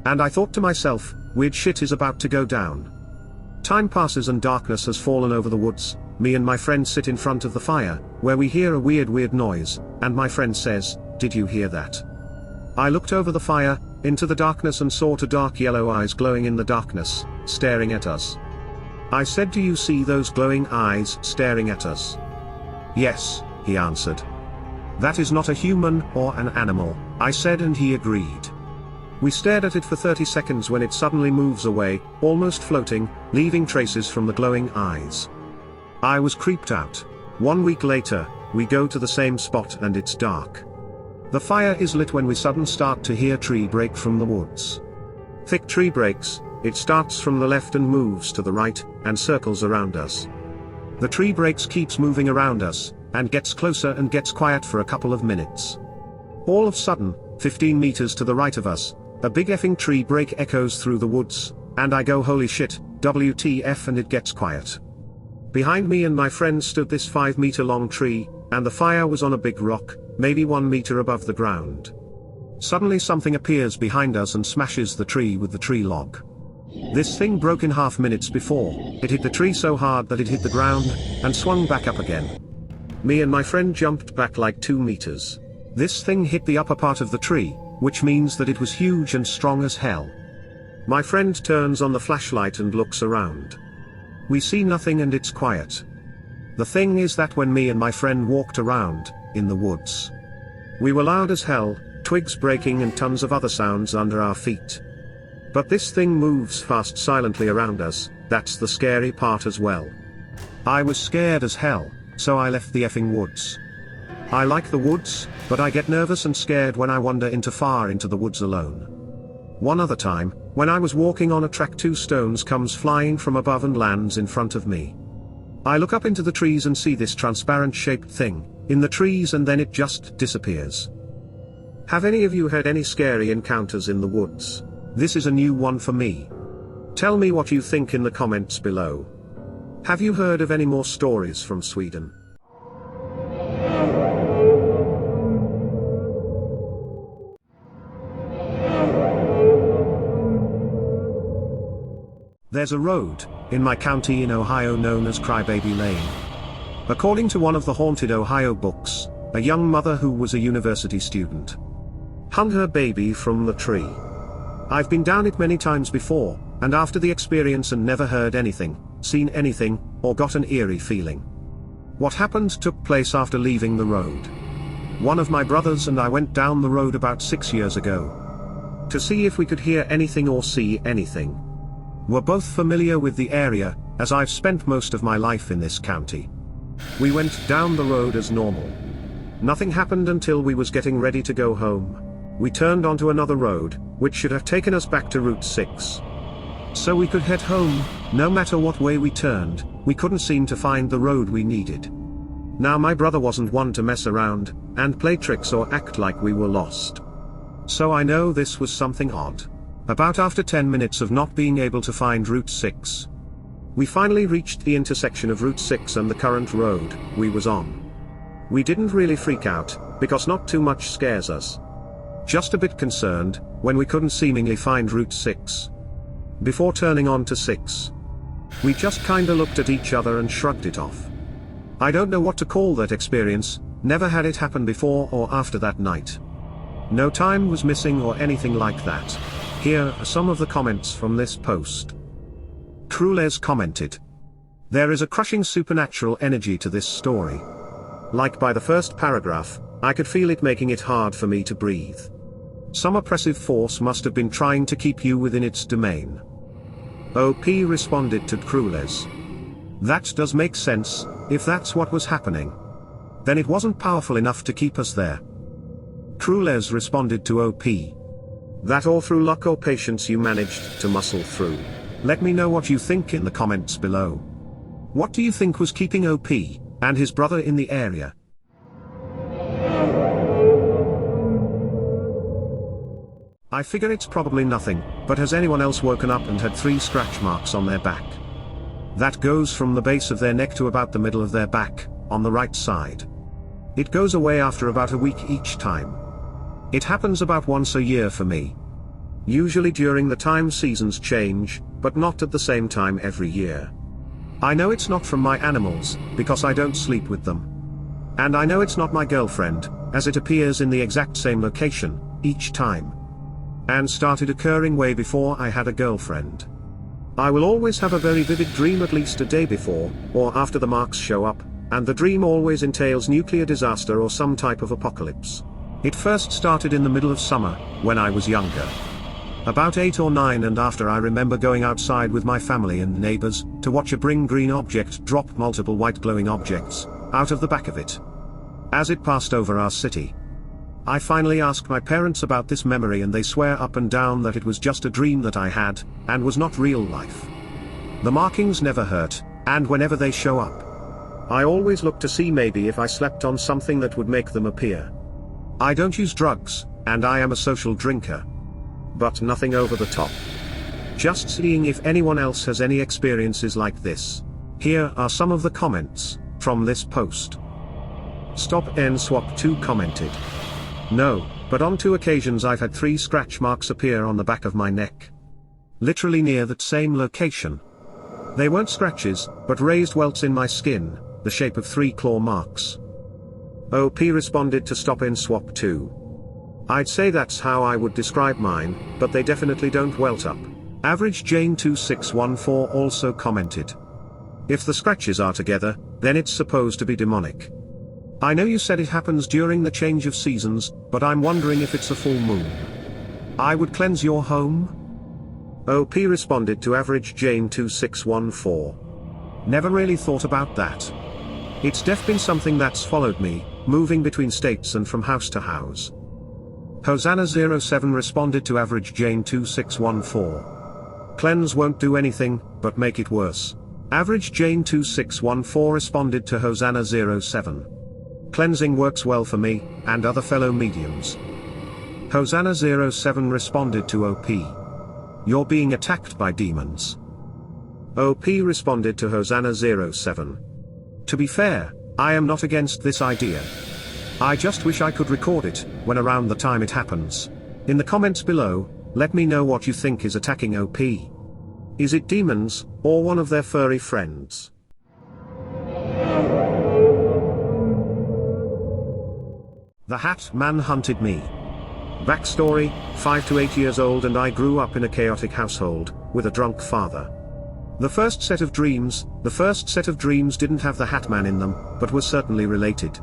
[SPEAKER 1] And I thought to myself, weird shit is about to go down. Time passes and darkness has fallen over the woods. Me and my friend sit in front of the fire, where we hear a weird noise, and my friend says, "Did you hear that?" I looked over the fire, into the darkness and saw 2 dark yellow eyes glowing in the darkness, staring at us. I said, "Do you see those glowing eyes staring at us?" "Yes," he answered. "That is not a human or an animal," I said, and he agreed. We stared at it for 30 seconds when it suddenly moves away, almost floating, leaving traces from the glowing eyes. I was creeped out. 1 week later, we go to the same spot and it's dark. The fire is lit when we suddenly start to hear tree break from the woods. Thick tree breaks, it starts from the left and moves to the right, and circles around us. The tree breaks keeps moving around us, and gets closer and gets quiet for a couple of minutes. All of a sudden, 15 meters to the right of us, a big effing tree break echoes through the woods, and I go holy shit, WTF, and it gets quiet. Behind me and my friend stood this 5-meter long tree, and the fire was on a big rock, maybe 1 meter above the ground. Suddenly something appears behind us and smashes the tree with the tree log. This thing broke in half minutes before, it hit the tree so hard that it hit the ground, and swung back up again. Me and my friend jumped back like 2 meters. This thing hit the upper part of the tree, which means that it was huge and strong as hell. My friend turns on the flashlight and looks around. We see nothing and it's quiet. The thing is that when me and my friend walked around, in the woods, we were loud as hell, twigs breaking and tons of other sounds under our feet. But this thing moves fast silently around us, that's the scary part as well. I was scared as hell, so I left the effing woods. I like the woods, but I get nervous and scared when I wander far into the woods alone. One other time, when I was walking on a track, 2 stones comes flying from above and lands in front of me. I look up into the trees and see this transparent shaped thing in the trees, and then it just disappears. Have any of you had any scary encounters in the woods? This is a new one for me. Tell me what you think in the comments below. Have you heard of any more stories from Sweden? There's a road in my county in Ohio known as Crybaby Lane. According to one of the Haunted Ohio books, a young mother who was a university student hung her baby from the tree. I've been down it many times before, and after the experience, and never heard anything, seen anything, or got an eerie feeling. What happened took place after leaving the road. One of my brothers and I went down the road about 6 years ago to see if we could hear anything or see anything. We're both familiar with the area, as I've spent most of my life in this county. We went down the road as normal. Nothing happened until we was getting ready to go home. We turned onto another road, which should have taken us back to Route 6. So we could head home. No matter what way we turned, we couldn't seem to find the road we needed. Now my brother wasn't one to mess around and play tricks or act like we were lost. So I know this was something odd. About after 10 minutes of not being able to find Route 6, we finally reached the intersection of Route 6 and the current road we was on. We didn't really freak out, because not too much scares us. Just a bit concerned when we couldn't seemingly find Route 6. Before turning on to 6, we just kinda looked at each other and shrugged it off. I don't know what to call that experience, never had it happen before or after that night. No time was missing or anything like that. Here are some of the comments from this post. Crules commented, "There is a crushing supernatural energy to this story. Like by the first paragraph, I could feel it making it hard for me to breathe. Some oppressive force must have been trying to keep you within its domain." OP responded to Crules, "That does make sense, if that's what was happening. Then it wasn't powerful enough to keep us there." Crules responded to OP, "That or through luck or patience you managed to muscle through." Let me know what you think in the comments below. What do you think was keeping OP and his brother in the area? I figure it's probably nothing, but has anyone else woken up and had 3 scratch marks on their back? That goes from the base of their neck to about the middle of their back, on the right side. It goes away after about a week each time. It happens about once a year for me. Usually during the time seasons change, but not at the same time every year. I know it's not from my animals, because I don't sleep with them. And I know it's not my girlfriend, as it appears in the exact same location, each time. And started occurring way before I had a girlfriend. I will always have a very vivid dream at least a day before, or after the marks show up, and the dream always entails nuclear disaster or some type of apocalypse. It first started in the middle of summer, when I was younger. About 8 or 9, and after I remember going outside with my family and neighbors, to watch a bring green object drop multiple white glowing objects out of the back of it as it passed over our city. I finally asked my parents about this memory, and they swear up and down that it was just a dream that I had, and was not real life. The markings never hurt, and whenever they show up, I always look to see maybe if I slept on something that would make them appear. I don't use drugs, and I am a social drinker. But nothing over the top. Just seeing if anyone else has any experiences like this. Here are some of the comments from this post. Stop N Swap 2 commented, "No, but on 2 occasions I've had 3 scratch marks appear on the back of my neck. Literally near that same location. They weren't scratches, but raised welts in my skin, the shape of 3 claw marks." OP responded to Stop N Swap 2. "I'd say that's how I would describe mine, but they definitely don't welt up." Average Jane 2614 also commented, "If the scratches are together, then it's supposed to be demonic. I know you said it happens during the change of seasons, but I'm wondering if it's a full moon. I would cleanse your home?" OP responded to Average Jane 2614. "Never really thought about that. It's been something that's followed me, moving between states and from house to house. Hosanna07 responded to Average Jane 2614. Cleanse won't do anything, but make it worse. Average Jane 2614 responded to Hosanna07. Cleansing works well for me, and other fellow mediums. Hosanna07 responded to OP. You're being attacked by demons. OP responded to Hosanna07. To be fair, I am not against this idea. I just wish I could record it, when around the time it happens. In the comments below, let me know what you think is attacking OP. Is it demons, or one of their furry friends? The Hatman Hunted Me. Backstory: 5 to 8 years old and I grew up in a chaotic household, with a drunk father. The first set of dreams didn't have the Hatman in them, but was certainly related.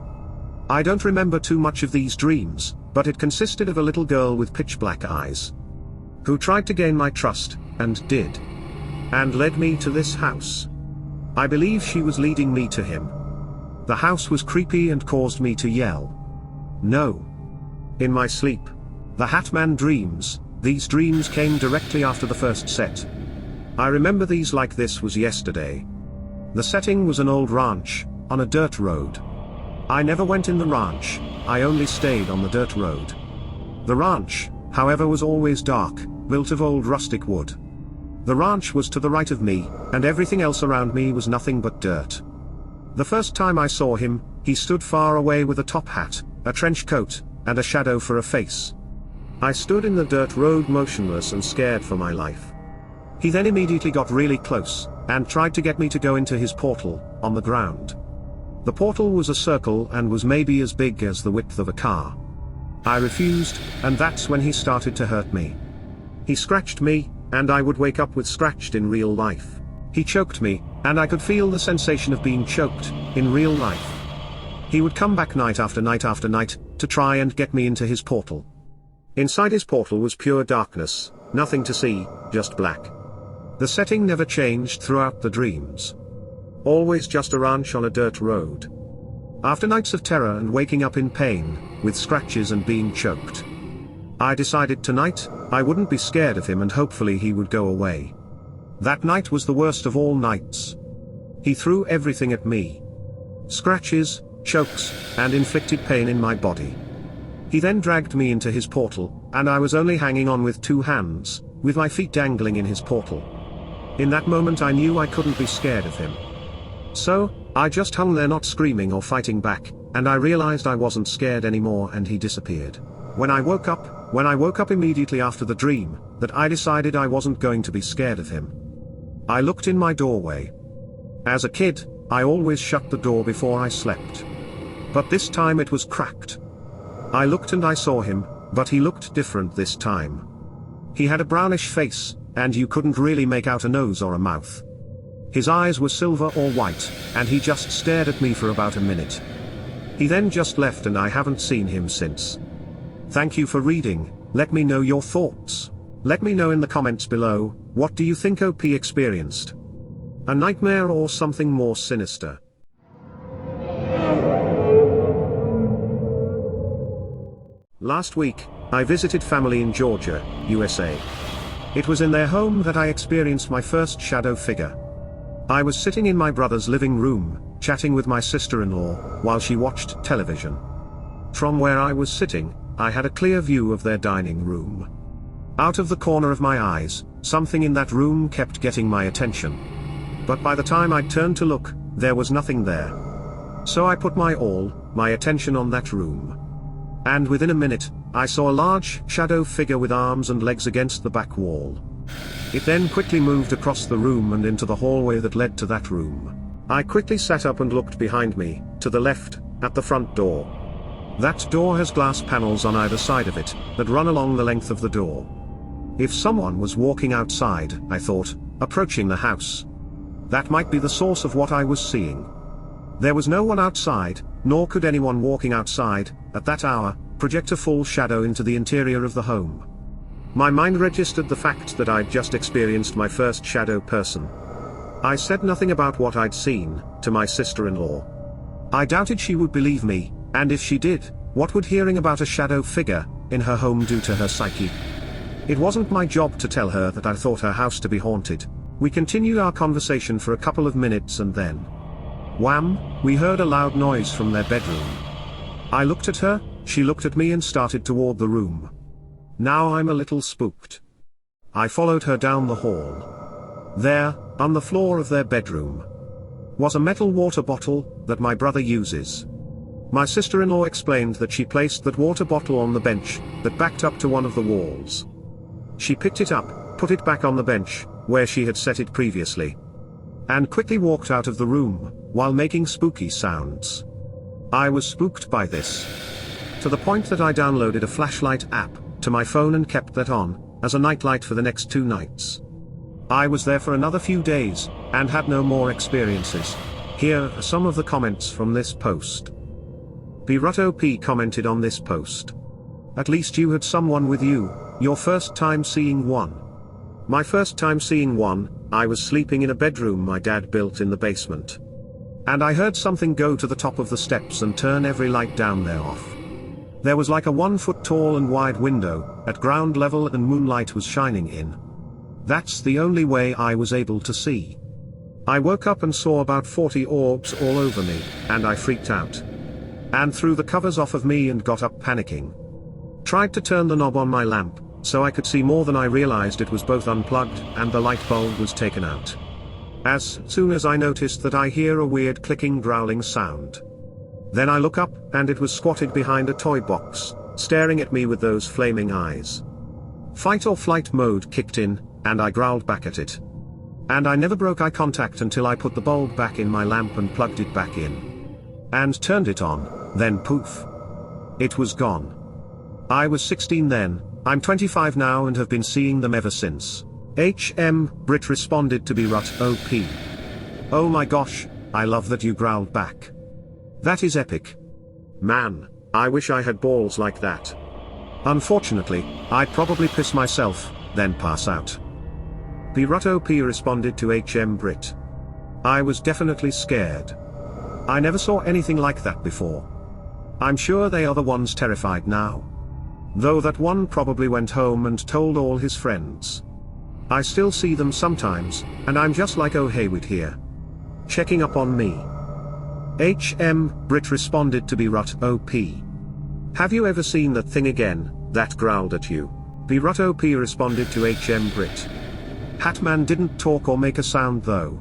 [SPEAKER 1] I don't remember too much of these dreams, but it consisted of a little girl with pitch black eyes, who tried to gain my trust, and did. And led me to this house. I believe she was leading me to him. The house was creepy and caused me to yell. No. In my sleep. The Hatman dreams, these dreams came directly after the first set. I remember these like this was yesterday. The setting was an old ranch, on a dirt road. I never went in the ranch, I only stayed on the dirt road. The ranch, however, was always dark, built of old rustic wood. The ranch was to the right of me, and everything else around me was nothing but dirt. The first time I saw him, he stood far away with a top hat, a trench coat, and a shadow for a face. I stood in the dirt road motionless and scared for my life. He then immediately got really close, and tried to get me to go into his portal, on the ground. The portal was a circle and was maybe as big as the width of a car. I refused, and that's when he started to hurt me. He scratched me, and I would wake up with scratched in real life. He choked me, and I could feel the sensation of being choked, in real life. He would come back night after night after night, to try and get me into his portal. Inside his portal was pure darkness, nothing to see, just black. The setting never changed throughout the dreams. Always just a ranch on a dirt road. After nights of terror and waking up in pain, with scratches and being choked, I decided tonight, I wouldn't be scared of him and hopefully he would go away. That night was the worst of all nights. He threw everything at me. Scratches, chokes, and inflicted pain in my body. He then dragged me into his portal, and I was only hanging on with 2 hands, with my feet dangling in his portal. In that moment I knew I couldn't be scared of him. So, I just hung there not screaming or fighting back, and I realized I wasn't scared anymore and he disappeared. When I woke up immediately after the dream, that I decided I wasn't going to be scared of him. I looked in my doorway. As a kid, I always shut the door before I slept. But this time it was cracked. I looked and I saw him, but he looked different this time. He had a brownish face, and you couldn't really make out a nose or a mouth. His eyes were silver or white, and he just stared at me for about a minute. He then just left and I haven't seen him since. Thank you for reading. Let me know your thoughts. Let me know in the comments below, what do you think OP experienced? A nightmare or something more sinister? Last week, I visited family in Georgia, USA. It was in their home that I experienced my first shadow figure. I was sitting in my brother's living room, chatting with my sister-in-law, while she watched television. From where I was sitting, I had a clear view of their dining room. Out of the corner of my eyes, something in that room kept getting my attention. But by the time I turned to look, there was nothing there. So I put my attention on that room. And within a minute, I saw a large shadow figure with arms and legs against the back wall. It then quickly moved across the room and into the hallway that led to that room. I quickly sat up and looked behind me, to the left, at the front door. That door has glass panels on either side of it, that run along the length of the door. If someone was walking outside, I thought, approaching the house. That might be the source of what I was seeing. There was no one outside, nor could anyone walking outside, at that hour, project a full shadow into the interior of the home. My mind registered the fact that I'd just experienced my first shadow person. I said nothing about what I'd seen, to my sister-in-law. I doubted she would believe me, And if she did, what would hearing about a shadow figure in her home do to her psyche? It wasn't my job to tell her that I thought her house to be haunted. We continued our conversation for a couple of minutes and then, wham, we heard a loud noise from their bedroom. I looked at her, she looked at me and started toward the room. Now I'm a little spooked. I followed her down the hall. There, on the floor of their bedroom, was a metal water bottle that my brother uses. My sister-in-law explained that she placed that water bottle on the bench that backed up to one of the walls. She picked it up, put it back on the bench, where she had set it previously, and quickly walked out of the room, while making spooky sounds. I was spooked by this, to the point that I downloaded a flashlight app to my phone and kept that on as a nightlight for the next 2 nights. I was there for another few days, and had no more experiences. Here are some of the comments from this post. BRutOP commented on this post. At least you had someone with you, your first time seeing one. My first time seeing one, I was sleeping in a bedroom my dad built in the basement. And I heard something go to the top of the steps and turn every light down there off. There was like a 1 foot tall and wide window, at ground level, and moonlight was shining in. That's the only way I was able to see. I woke up and saw about 40 orbs all over me, and I freaked out. And threw the covers off of me and got up panicking. Tried to turn the knob on my lamp, so I could see more than I realized it was both unplugged and the light bulb was taken out. As soon as I noticed that, I hear a weird clicking growling sound. Then I look up, and it was squatted behind a toy box, staring at me with those flaming eyes. Fight or flight mode kicked in, and I growled back at it. And I never broke eye contact until I put the bulb back in my lamp and plugged it back in. And turned it on, then poof. It was gone. I was 16 then, I'm 25 now and have been seeing them ever since. Brit responded to BRutOP. Oh my gosh, I love that you growled back. That is epic. Man, I wish I had balls like that. Unfortunately, I'd probably piss myself, then pass out. BRutOP responded to Brit. I was definitely scared. I never saw anything like that before. I'm sure they are the ones terrified now. Though that one probably went home and told all his friends. I still see them sometimes, and I'm just like, oh hey, we'd here. Checking up on me. Brit responded to BRutOP. Have you ever seen that thing again, that growled at you? BRutOP responded to Brit. Hatman didn't talk or make a sound though.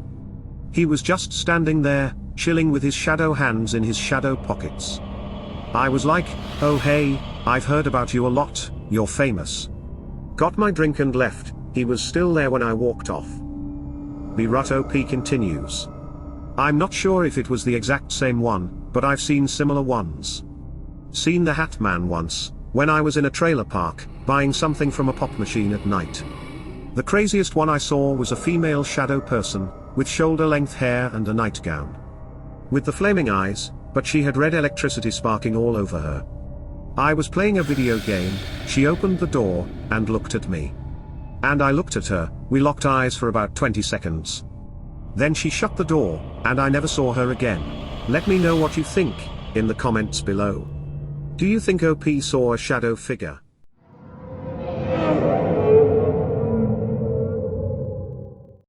[SPEAKER 1] He was just standing there, chilling with his shadow hands in his shadow pockets. I was like, oh hey, I've heard about you a lot, you're famous. Got my drink and left, he was still there when I walked off. BRutOP continues. I'm not sure if it was the exact same one, but I've seen similar ones. Seen the Hatman once, when I was in a trailer park, buying something from a pop machine at night. The craziest one I saw was a female shadow person, with shoulder-length hair and a nightgown. With the flaming eyes, but she had red electricity sparking all over her. I was playing a video game, she opened the door, and looked at me. And I looked at her, we locked eyes for about 20 seconds. Then she shut the door, and I never saw her again. Let me know what you think, in the comments below. Do you think OP saw a shadow figure?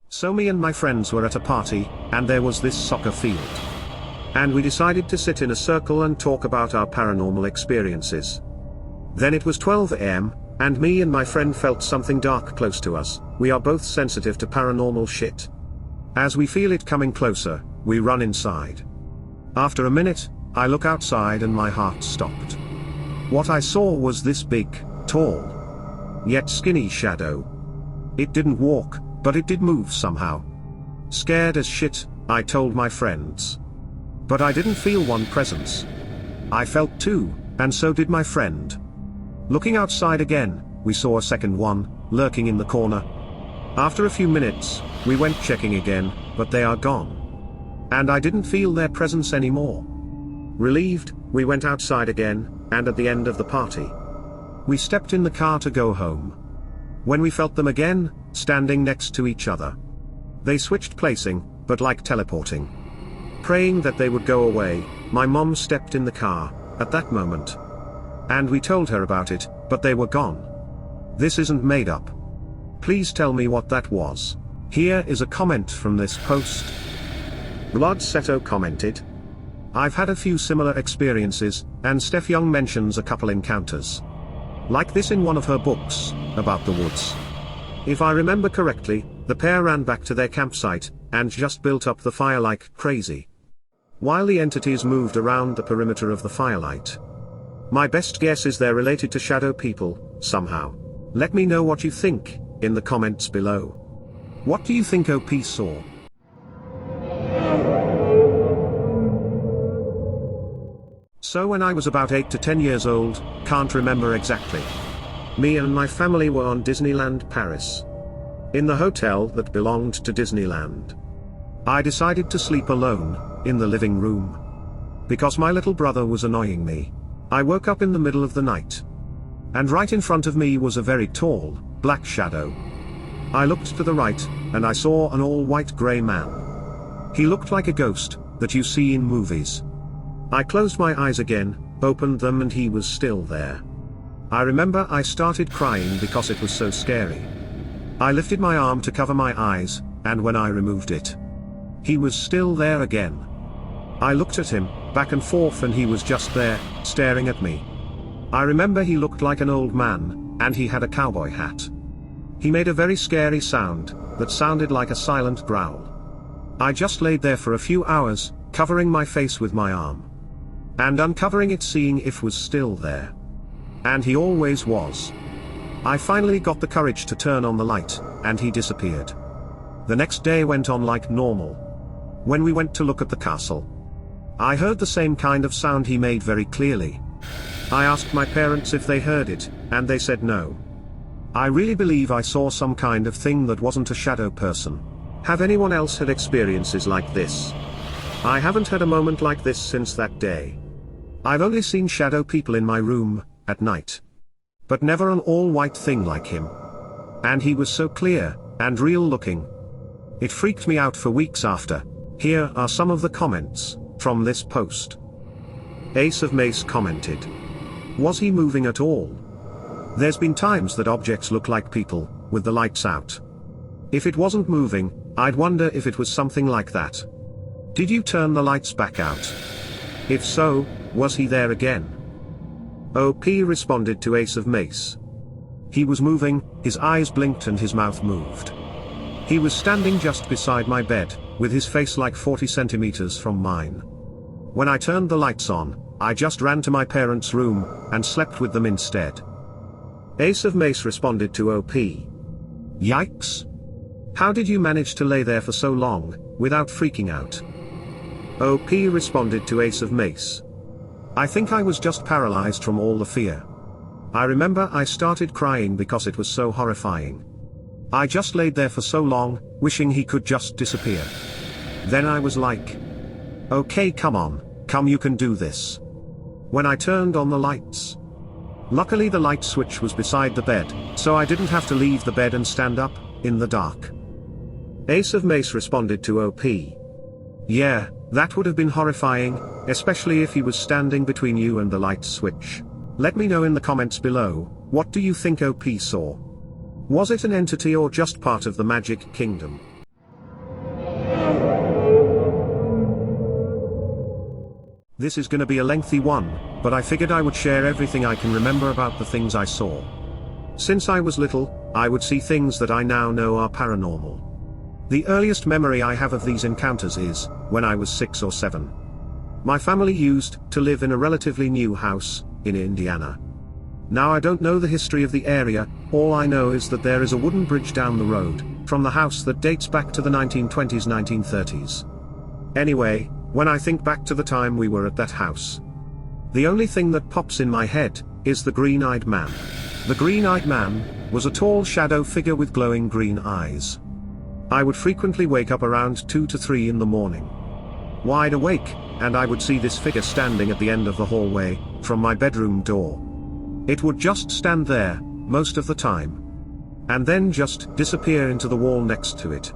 [SPEAKER 1] So me and my friends were at a party, and there was this soccer field. And we decided to sit in a circle and talk about our paranormal experiences. Then it was 12 AM, and me and my friend felt something dark close to us. We are both sensitive to paranormal shit. As we feel it coming closer, we run inside. After a minute, I look outside and my heart stopped. What I saw was this big, tall, yet skinny shadow. It didn't walk, but it did move somehow. Scared as shit, I told my friends. But I didn't feel one presence. I felt two, and so did my friend. Looking outside again, we saw a second one, lurking in the corner. After a few minutes, we went checking again, but they are gone. And I didn't feel their presence anymore. Relieved, we went outside again, and at the end of the party, we stepped in the car to go home. When we felt them again, standing next to each other. They switched placing, but like teleporting. Praying that they would go away, my mom stepped in the car, at that moment. And we told her about it, but they were gone. This isn't made up. Please tell me what that was. Here is a comment from this post. Blood Seto commented. I've had a few similar experiences, and Steph Young mentions a couple encounters like this in one of her books, about the woods. If I remember correctly, the pair ran back to their campsite, and just built up the fire like crazy, while the entities moved around the perimeter of the firelight. My best guess is they're related to shadow people, somehow. Let me know what you think, in the comments below. What do you think OP saw? So when I was about 8 to 10 years old, can't remember exactly. Me and my family were on Disneyland Paris, in the hotel that belonged to Disneyland. I decided to sleep alone, in the living room, because my little brother was annoying me. I woke up in the middle of the night, and right in front of me was a very tall, black shadow. I looked to the right, and I saw an all-white grey man. He looked like a ghost that you see in movies. I closed my eyes again, opened them, and he was still there. I remember I started crying because it was so scary. I lifted my arm to cover my eyes, and when I removed it, he was still there again. I looked at him, back and forth, and he was just there, staring at me. I remember he looked like an old man, and he had a cowboy hat. He made a very scary sound, that sounded like a silent growl. I just laid there for a few hours, covering my face with my arm, and uncovering it, seeing if was still there. And he always was. I finally got the courage to turn on the light, and he disappeared. The next day went on like normal. When we went to look at the castle, I heard the same kind of sound he made very clearly. I asked my parents if they heard it, and they said no. I really believe I saw some kind of thing that wasn't a shadow person. Have anyone else had experiences like this? I haven't had a moment like this since that day. I've only seen shadow people in my room, at night, but never an all-white thing like him. And he was so clear, and real looking. It freaked me out for weeks after. Here are some of the comments from this post. Ace of Mace commented. Was he moving at all? There's been times that objects look like people, with the lights out. If it wasn't moving, I'd wonder if it was something like that. Did you turn the lights back out? If so, was he there again? OP responded to Ace of Mace. He was moving, his eyes blinked and his mouth moved. He was standing just beside my bed, with his face like 40 centimeters from mine. When I turned the lights on, I just ran to my parents' room, and slept with them instead. Ace of Mace responded to OP. Yikes! How did you manage to lay there for so long, without freaking out? OP responded to Ace of Mace. I think I was just paralyzed from all the fear. I remember I started crying because it was so horrifying. I just laid there for so long, wishing he could just disappear. Then I was like, okay, come on, come, you can do this. When I turned on the lights, luckily the light switch was beside the bed, so I didn't have to leave the bed and stand up, in the dark. Ace of Mace responded to OP. Yeah, that would have been horrifying, especially if he was standing between you and the light switch. Let me know in the comments below, what do you think OP saw? Was it an entity or just part of the Magic Kingdom? This is gonna be a lengthy one, but I figured I would share everything I can remember about the things I saw. Since I was little, I would see things that I now know are paranormal. The earliest memory I have of these encounters is, when I was 6 or 7. My family used to live in a relatively new house, in Indiana. Now I don't know the history of the area, all I know is that there is a wooden bridge down the road, from the house that dates back to the 1920s, 1930s. Anyway, when I think back to the time we were at that house, the only thing that pops in my head, is the green-eyed man. The green-eyed man was a tall shadow figure with glowing green eyes. I would frequently wake up around 2 to 3 in the morning, wide awake, and I would see this figure standing at the end of the hallway, from my bedroom door. It would just stand there, most of the time, and then just disappear into the wall next to it.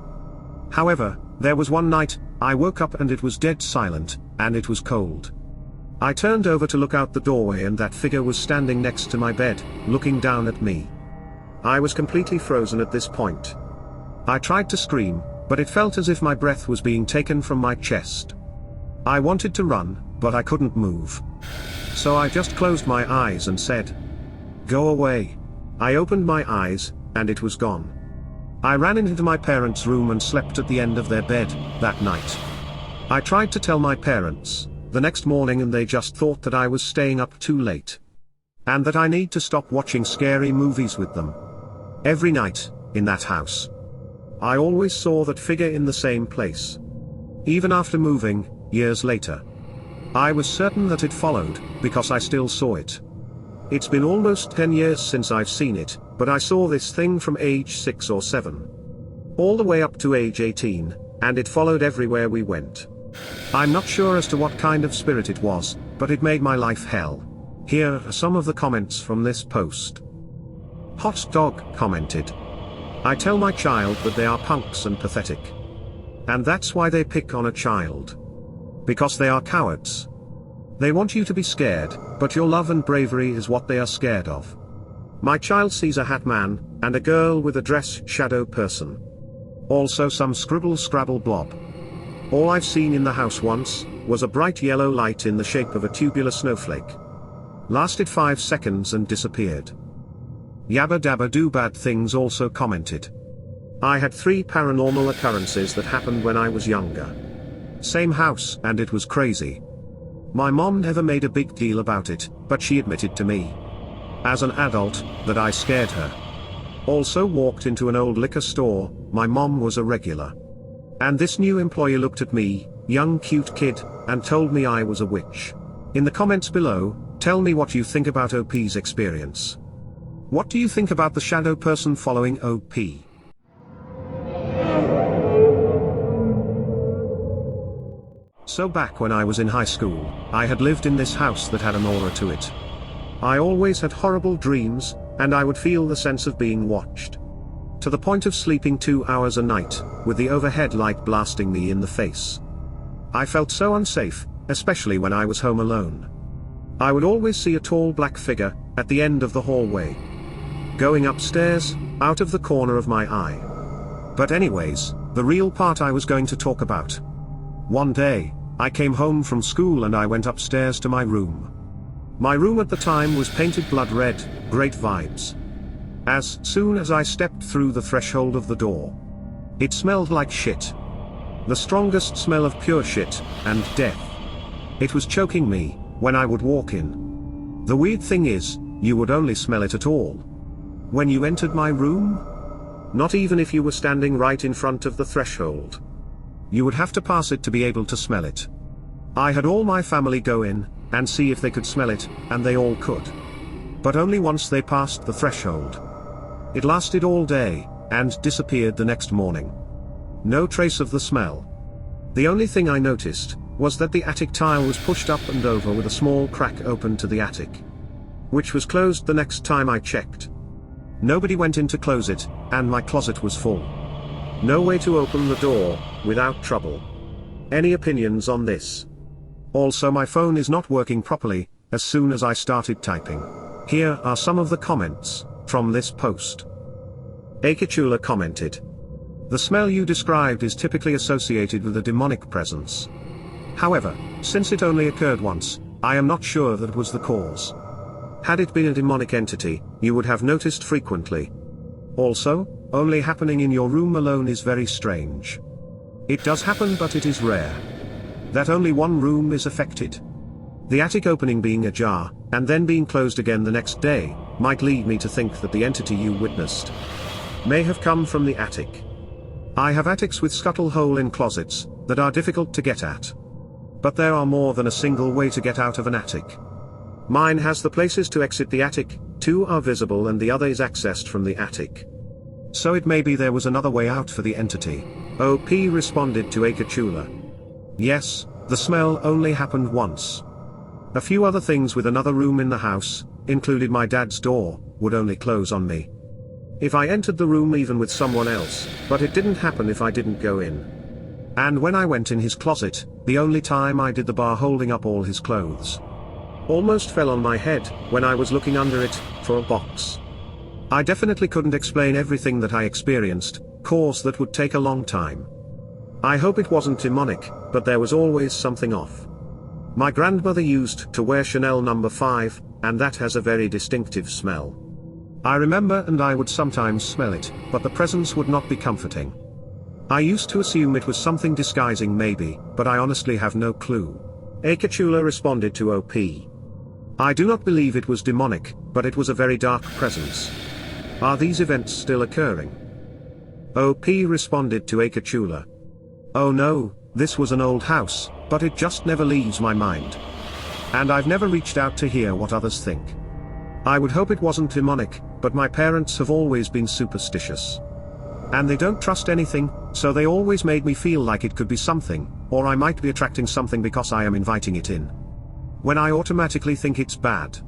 [SPEAKER 1] However, there was one night, I woke up and it was dead silent, and it was cold. I turned over to look out the doorway and that figure was standing next to my bed, looking down at me. I was completely frozen at this point. I tried to scream, but it felt as if my breath was being taken from my chest. I wanted to run, but I couldn't move. So I just closed my eyes and said, "Go away." I opened my eyes, and it was gone. I ran into my parents' room and slept at the end of their bed, that night. I tried to tell my parents, the next morning, and they just thought that I was staying up too late. And that I need to stop watching scary movies with them. Every night, in that house, I always saw that figure in the same place. Even after moving, years later, I was certain that it followed, because I still saw it. It's been almost 10 years since I've seen it, but I saw this thing from age 6 or 7. All the way up to age 18, and it followed everywhere we went. I'm not sure as to what kind of spirit it was, but it made my life hell. Here are some of the comments from this post. Hot Dog commented, "I tell my child that they are punks and pathetic. And that's why they pick on a child. Because they are cowards. They want you to be scared, but your love and bravery is what they are scared of. My child sees a Hatman, and a girl with a dress shadow person. Also some scribble scrabble blob. All I've seen in the house once, was a bright yellow light in the shape of a tubular snowflake. Lasted 5 seconds and disappeared." Yabba Dabba Do Bad Things also commented, "I had 3 paranormal occurrences that happened when I was younger. Same house, and it was crazy. My mom never made a big deal about it, but she admitted to me, as an adult, that I scared her. Also walked into an old liquor store, my mom was a regular. And this new employee looked at me, young cute kid, and told me I was a witch. In the comments below, tell me what you think about OP's experience. What do you think about the shadow person following OP?" So back when I was in high school, I had lived in this house that had an aura to it. I always had horrible dreams, and I would feel the sense of being watched. To the point of sleeping 2 hours a night, with the overhead light blasting me in the face. I felt so unsafe, especially when I was home alone. I would always see a tall black figure, at the end of the hallway. Going upstairs, out of the corner of my eye. But anyways, the real part I was going to talk about. One day, I came home from school and I went upstairs to my room. My room at the time was painted blood red, great vibes. As soon as I stepped through the threshold of the door, it smelled like shit. The strongest smell of pure shit, and death. It was choking me, when I would walk in. The weird thing is, you would only smell it at all when you entered my room? Not even if you were standing right in front of the threshold. You would have to pass it to be able to smell it. I had all my family go in, and see if they could smell it, and they all could. But only once they passed the threshold. It lasted all day, and disappeared the next morning. No trace of the smell. The only thing I noticed, was that the attic tile was pushed up and over with a small crack open to the attic. Which was closed the next time I checked. Nobody went in to close it, and my closet was full. No way to open the door, without trouble. Any opinions on this? Also my phone is not working properly, as soon as I started typing. Here are some of the comments, from this post. Akachula commented, "The smell you described is typically associated with a demonic presence. However, since it only occurred once, I am not sure that was the cause. Had it been a demonic entity, you would have noticed frequently. Also, only happening in your room alone is very strange. It does happen, but it is rare. That only one room is affected. The attic opening being ajar, and then being closed again the next day, might lead me to think that the entity you witnessed may have come from the attic. I have attics with scuttle hole in closets, that are difficult to get at. But there are more than a single way to get out of an attic. Mine has the places to exit the attic, 2 are visible and the other is accessed from the attic. So it may be there was another way out for the entity." OP responded to Akachula. "Yes, the smell only happened once. A few other things with another room in the house, included my dad's door, would only close on me. If I entered the room even with someone else, but it didn't happen if I didn't go in. And when I went in his closet, the only time I did the bar holding up all his clothes. Almost fell on my head when I was looking under it for a box. I definitely couldn't explain everything that I experienced, cause that would take a long time. I hope it wasn't demonic, but there was always something off. My grandmother used to wear Chanel No. 5, and that has a very distinctive smell. I remember, and I would sometimes smell it, but the presence would not be comforting. I used to assume it was something disguising maybe, but I honestly have no clue. Akachula responded to OP. I do not believe it was demonic, but it was a very dark presence. Are these events still occurring? OP responded to Akachula. Oh no, this was an old house, but it just never leaves my mind. And I've never reached out to hear what others think. I would hope it wasn't demonic, but my parents have always been superstitious. And they don't trust anything, so they always made me feel like it could be something, or I might be attracting something because I am inviting it in. When I automatically think it's bad.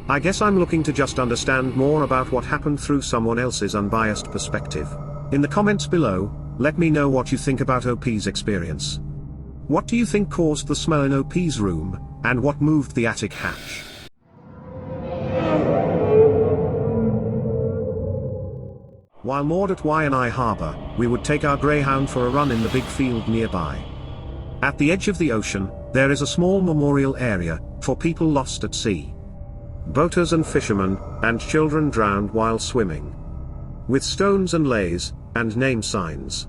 [SPEAKER 1] I guess I'm looking to just understand more about what happened through someone else's unbiased perspective. In the comments below, let me know what you think about OP's experience. What do you think caused the smell in OP's room, and what moved the attic hatch? While moored at Waianae Harbor, we would take our greyhound for a run in the big field nearby. At the edge of the ocean, there is a small memorial area for people lost at sea. Boaters and fishermen, and children drowned while swimming. With stones and leis, and name signs.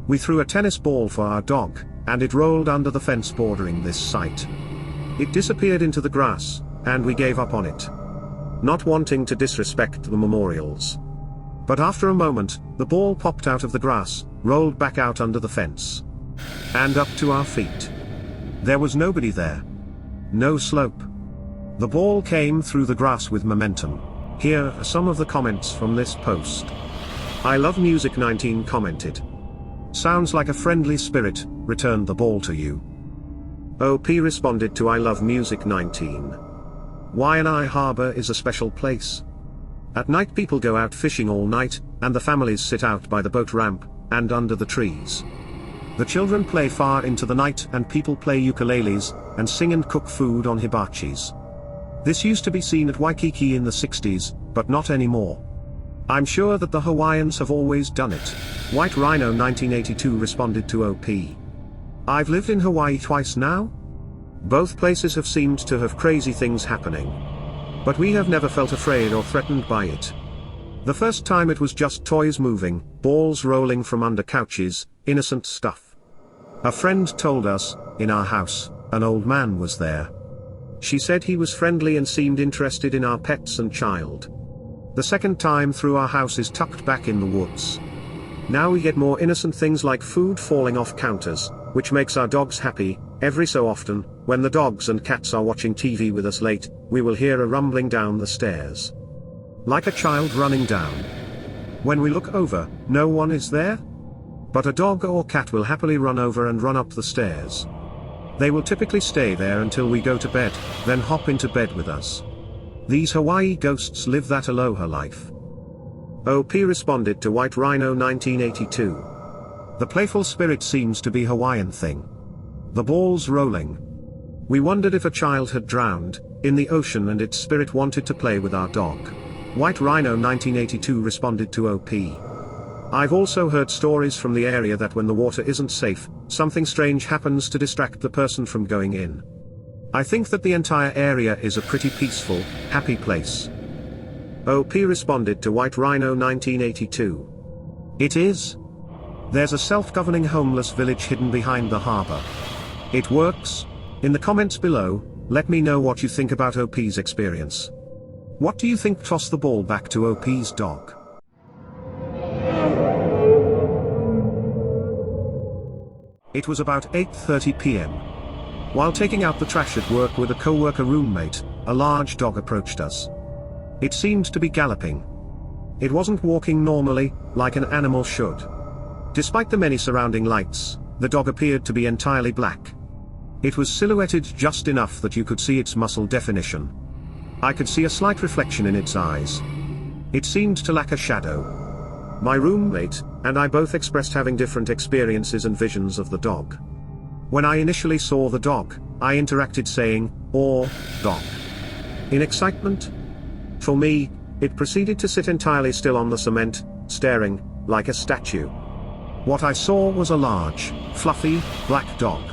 [SPEAKER 1] We threw a tennis ball for our dog, and it rolled under the fence bordering this site. It disappeared into the grass, and we gave up on it. Not wanting to disrespect the memorials. But after a moment, the ball popped out of the grass, rolled back out under the fence. And up to our feet. There was nobody there. No slope. The ball came through the grass with momentum. Here are some of the comments from this post. I Love Music 19 commented. Sounds like a friendly spirit returned the ball to you. OP responded to I Love Music 19. Waianae Harbor is a special place. At night people go out fishing all night, and the families sit out by the boat ramp, and under the trees. The children play far into the night and people play ukuleles, and sing and cook food on hibachis. This used to be seen at Waikiki in the 60s, but not anymore. I'm sure that the Hawaiians have always done it. White Rhino 1982 responded to OP. I've lived in Hawaii twice now. Both places have seemed to have crazy things happening. But we have never felt afraid or threatened by it. The first time it was just toys moving, balls rolling from under couches, innocent stuff. A friend told us, in our house, an old man was there. She said he was friendly and seemed interested in our pets and child. The second time through our house is tucked back in the woods. Now we get more innocent things like food falling off counters, which makes our dogs happy. Every so often, when the dogs and cats are watching TV with us late, we will hear a rumbling down the stairs. Like a child running down. When we look over, no one is there. But a dog or cat will happily run over and run up the stairs. They will typically stay there until we go to bed, then hop into bed with us. These Hawaii ghosts live that aloha life. OP responded to White Rhino 1982. The playful spirit seems to be Hawaiian thing. The balls rolling. We wondered if a child had drowned in the ocean and its spirit wanted to play with our dog. White Rhino 1982 responded to OP. I've also heard stories from the area that when the water isn't safe, something strange happens to distract the person from going in. I think that the entire area is a pretty peaceful, happy place. OP responded to White Rhino 1982. It is. There's a self-governing homeless village hidden behind the harbor. It works. In the comments below, let me know what you think about OP's experience. What do you think tossed the ball back to OP's dog? It was about 8:30 p.m. While taking out the trash at work with a co-worker roommate, a large dog approached us. It seemed to be galloping. It wasn't walking normally, like an animal should. Despite the many surrounding lights, the dog appeared to be entirely black. It was silhouetted just enough that you could see its muscle definition. I could see a slight reflection in its eyes. It seemed to lack a shadow. My roommate and I both expressed having different experiences and visions of the dog. When I initially saw the dog, I interacted saying, or dog. In excitement? For me, it proceeded to sit entirely still on the cement, staring like a statue. What I saw was a large, fluffy, black dog.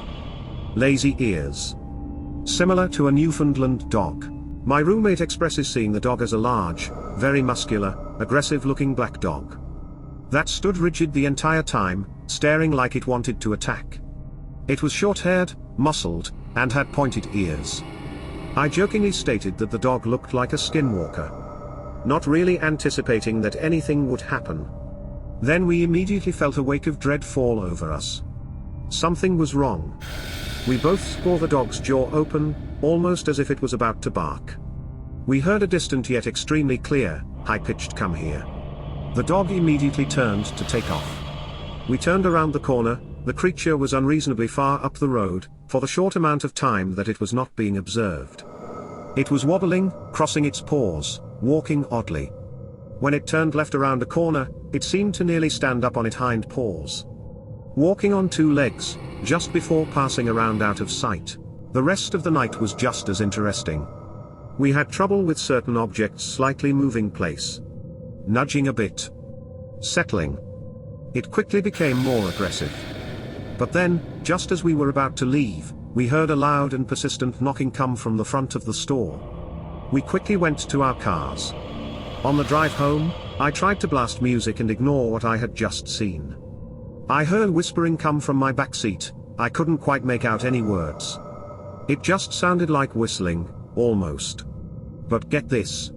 [SPEAKER 1] Lazy ears. Similar to a Newfoundland dog. My roommate expresses seeing the dog as a large, very muscular, aggressive-looking black dog that stood rigid the entire time, staring like it wanted to attack. It was short-haired, muscled, and had pointed ears. I jokingly stated that the dog looked like a skinwalker, not really anticipating that anything would happen. Then we immediately felt a wake of dread fall over us. Something was wrong. We both saw the dog's jaw open, almost as if it was about to bark. We heard a distant yet extremely clear, high-pitched "come here." The dog immediately turned to take off. We turned around the corner. The creature was unreasonably far up the road, for the short amount of time that it was not being observed. It was wobbling, crossing its paws, walking oddly. When it turned left around a corner, it seemed to nearly stand up on its hind paws, walking on two legs, just before passing around out of sight. The rest of the night was just as interesting. We had trouble with certain objects slightly moving place, nudging a bit, settling. It quickly became more aggressive. But then, just as we were about to leave, we heard a loud and persistent knocking come from the front of the store. We quickly went to our cars. On the drive home, I tried to blast music and ignore what I had just seen. I heard whispering come from my back seat. I couldn't quite make out any words. It just sounded like whistling, almost. But get this.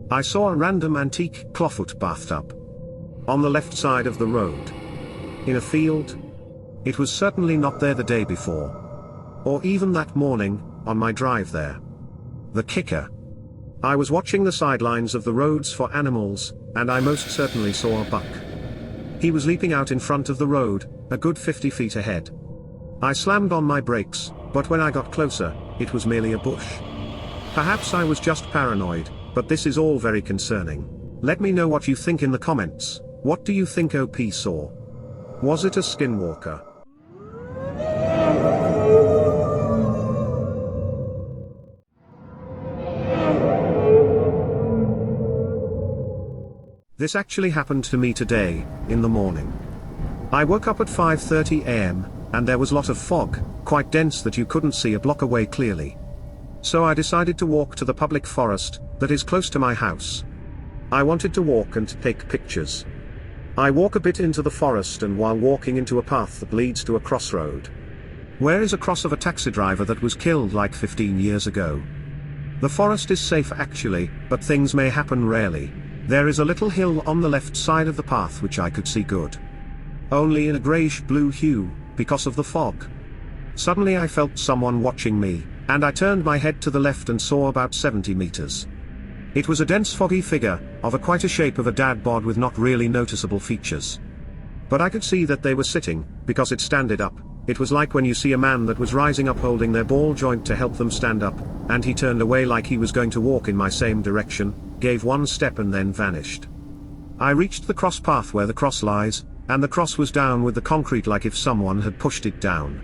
[SPEAKER 1] I saw a random antique clawfoot bathtub on the left side of the road, in a field. It was certainly not there the day before, or even that morning, on my drive there. The kicker. I was watching the sidelines of the roads for animals, and I most certainly saw a buck. He was leaping out in front of the road, a good 50 feet ahead. I slammed on my brakes, but when I got closer, it was merely a bush. Perhaps I was just paranoid, but this is all very concerning. Let me know what you think in the comments. What do you think OP saw? Was it a skinwalker? This actually happened to me today, in the morning. I woke up at 5:30 a.m., and there was a lot of fog, quite dense that you couldn't see a block away clearly. So I decided to walk to the public forest, that is close to my house. I wanted to walk and take pictures. I walk a bit into the forest, and while walking into a path that leads to a crossroad, where is a cross of a taxi driver that was killed like 15 years ago. The forest is safe actually, but things may happen rarely. There is a little hill on the left side of the path which I could see good, only in a greyish-blue hue, because of the fog. Suddenly I felt someone watching me, and I turned my head to the left and saw about 70 meters. It was a dense foggy figure, of quite a shape of a dad bod with not really noticeable features. But I could see that they were sitting, because it standed up. It was like when you see a man that was rising up holding their ball joint to help them stand up, and he turned away like he was going to walk in my same direction, gave one step and then vanished. I reached the cross path where the cross lies, and the cross was down with the concrete like if someone had pushed it down.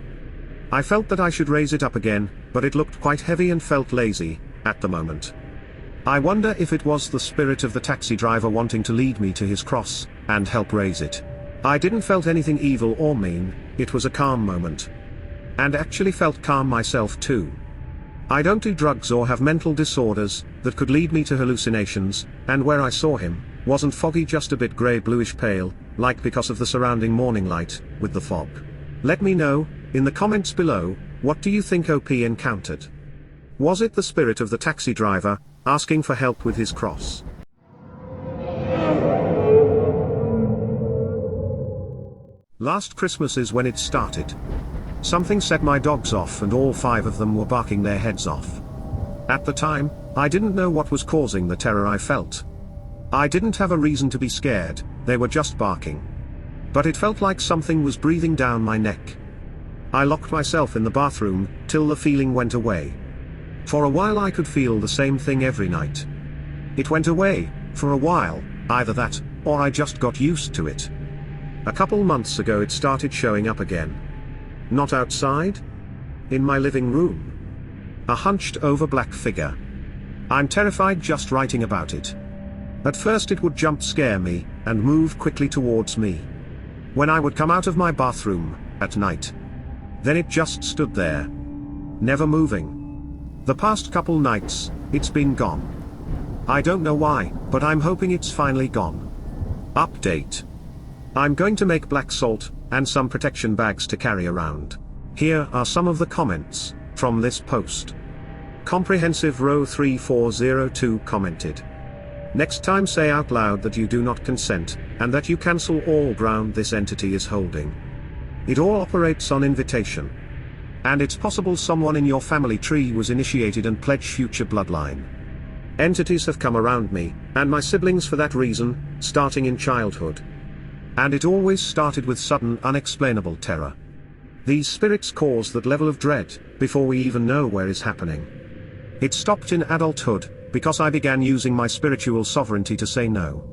[SPEAKER 1] I felt that I should raise it up again, but it looked quite heavy and felt lazy, at the moment. I wonder if it was the spirit of the taxi driver wanting to lead me to his cross, and help raise it. I didn't felt anything evil or mean, it was a calm moment. And actually felt calm myself too. I don't do drugs or have mental disorders, that could lead me to hallucinations, and where I saw him, wasn't foggy, just a bit grey bluish pale, like because of the surrounding morning light, with the fog. Let me know, in the comments below, what do you think OP encountered? Was it the spirit of the taxi driver, asking for help with his cross? Last Christmas is when it started. Something set my dogs off and all 5 of them were barking their heads off. At the time, I didn't know what was causing the terror I felt. I didn't have a reason to be scared, they were just barking. But it felt like something was breathing down my neck. I locked myself in the bathroom, till the feeling went away. For a while I could feel the same thing every night. It went away, for a while, either that, or I just got used to it. A couple months ago it started showing up again. Not outside? In my living room. A hunched over black figure. I'm terrified just writing about it. At first it would jump scare me, and move quickly towards me. When I would come out of my bathroom, at night. Then it just stood there. Never moving. The past couple nights, it's been gone. I don't know why, but I'm hoping it's finally gone. Update. I'm going to make black salt, and some protection bags to carry around. Here are some of the comments from this post. Comprehensive Row 3402 commented. Next time say out loud that you do not consent, and that you cancel all ground this entity is holding. It all operates on invitation. And it's possible someone in your family tree was initiated and pledged future bloodline. Entities have come around me, and my siblings for that reason, starting in childhood. And it always started with sudden unexplainable terror. These spirits cause that level of dread, before we even know where is happening. It stopped in adulthood, because I began using my spiritual sovereignty to say no.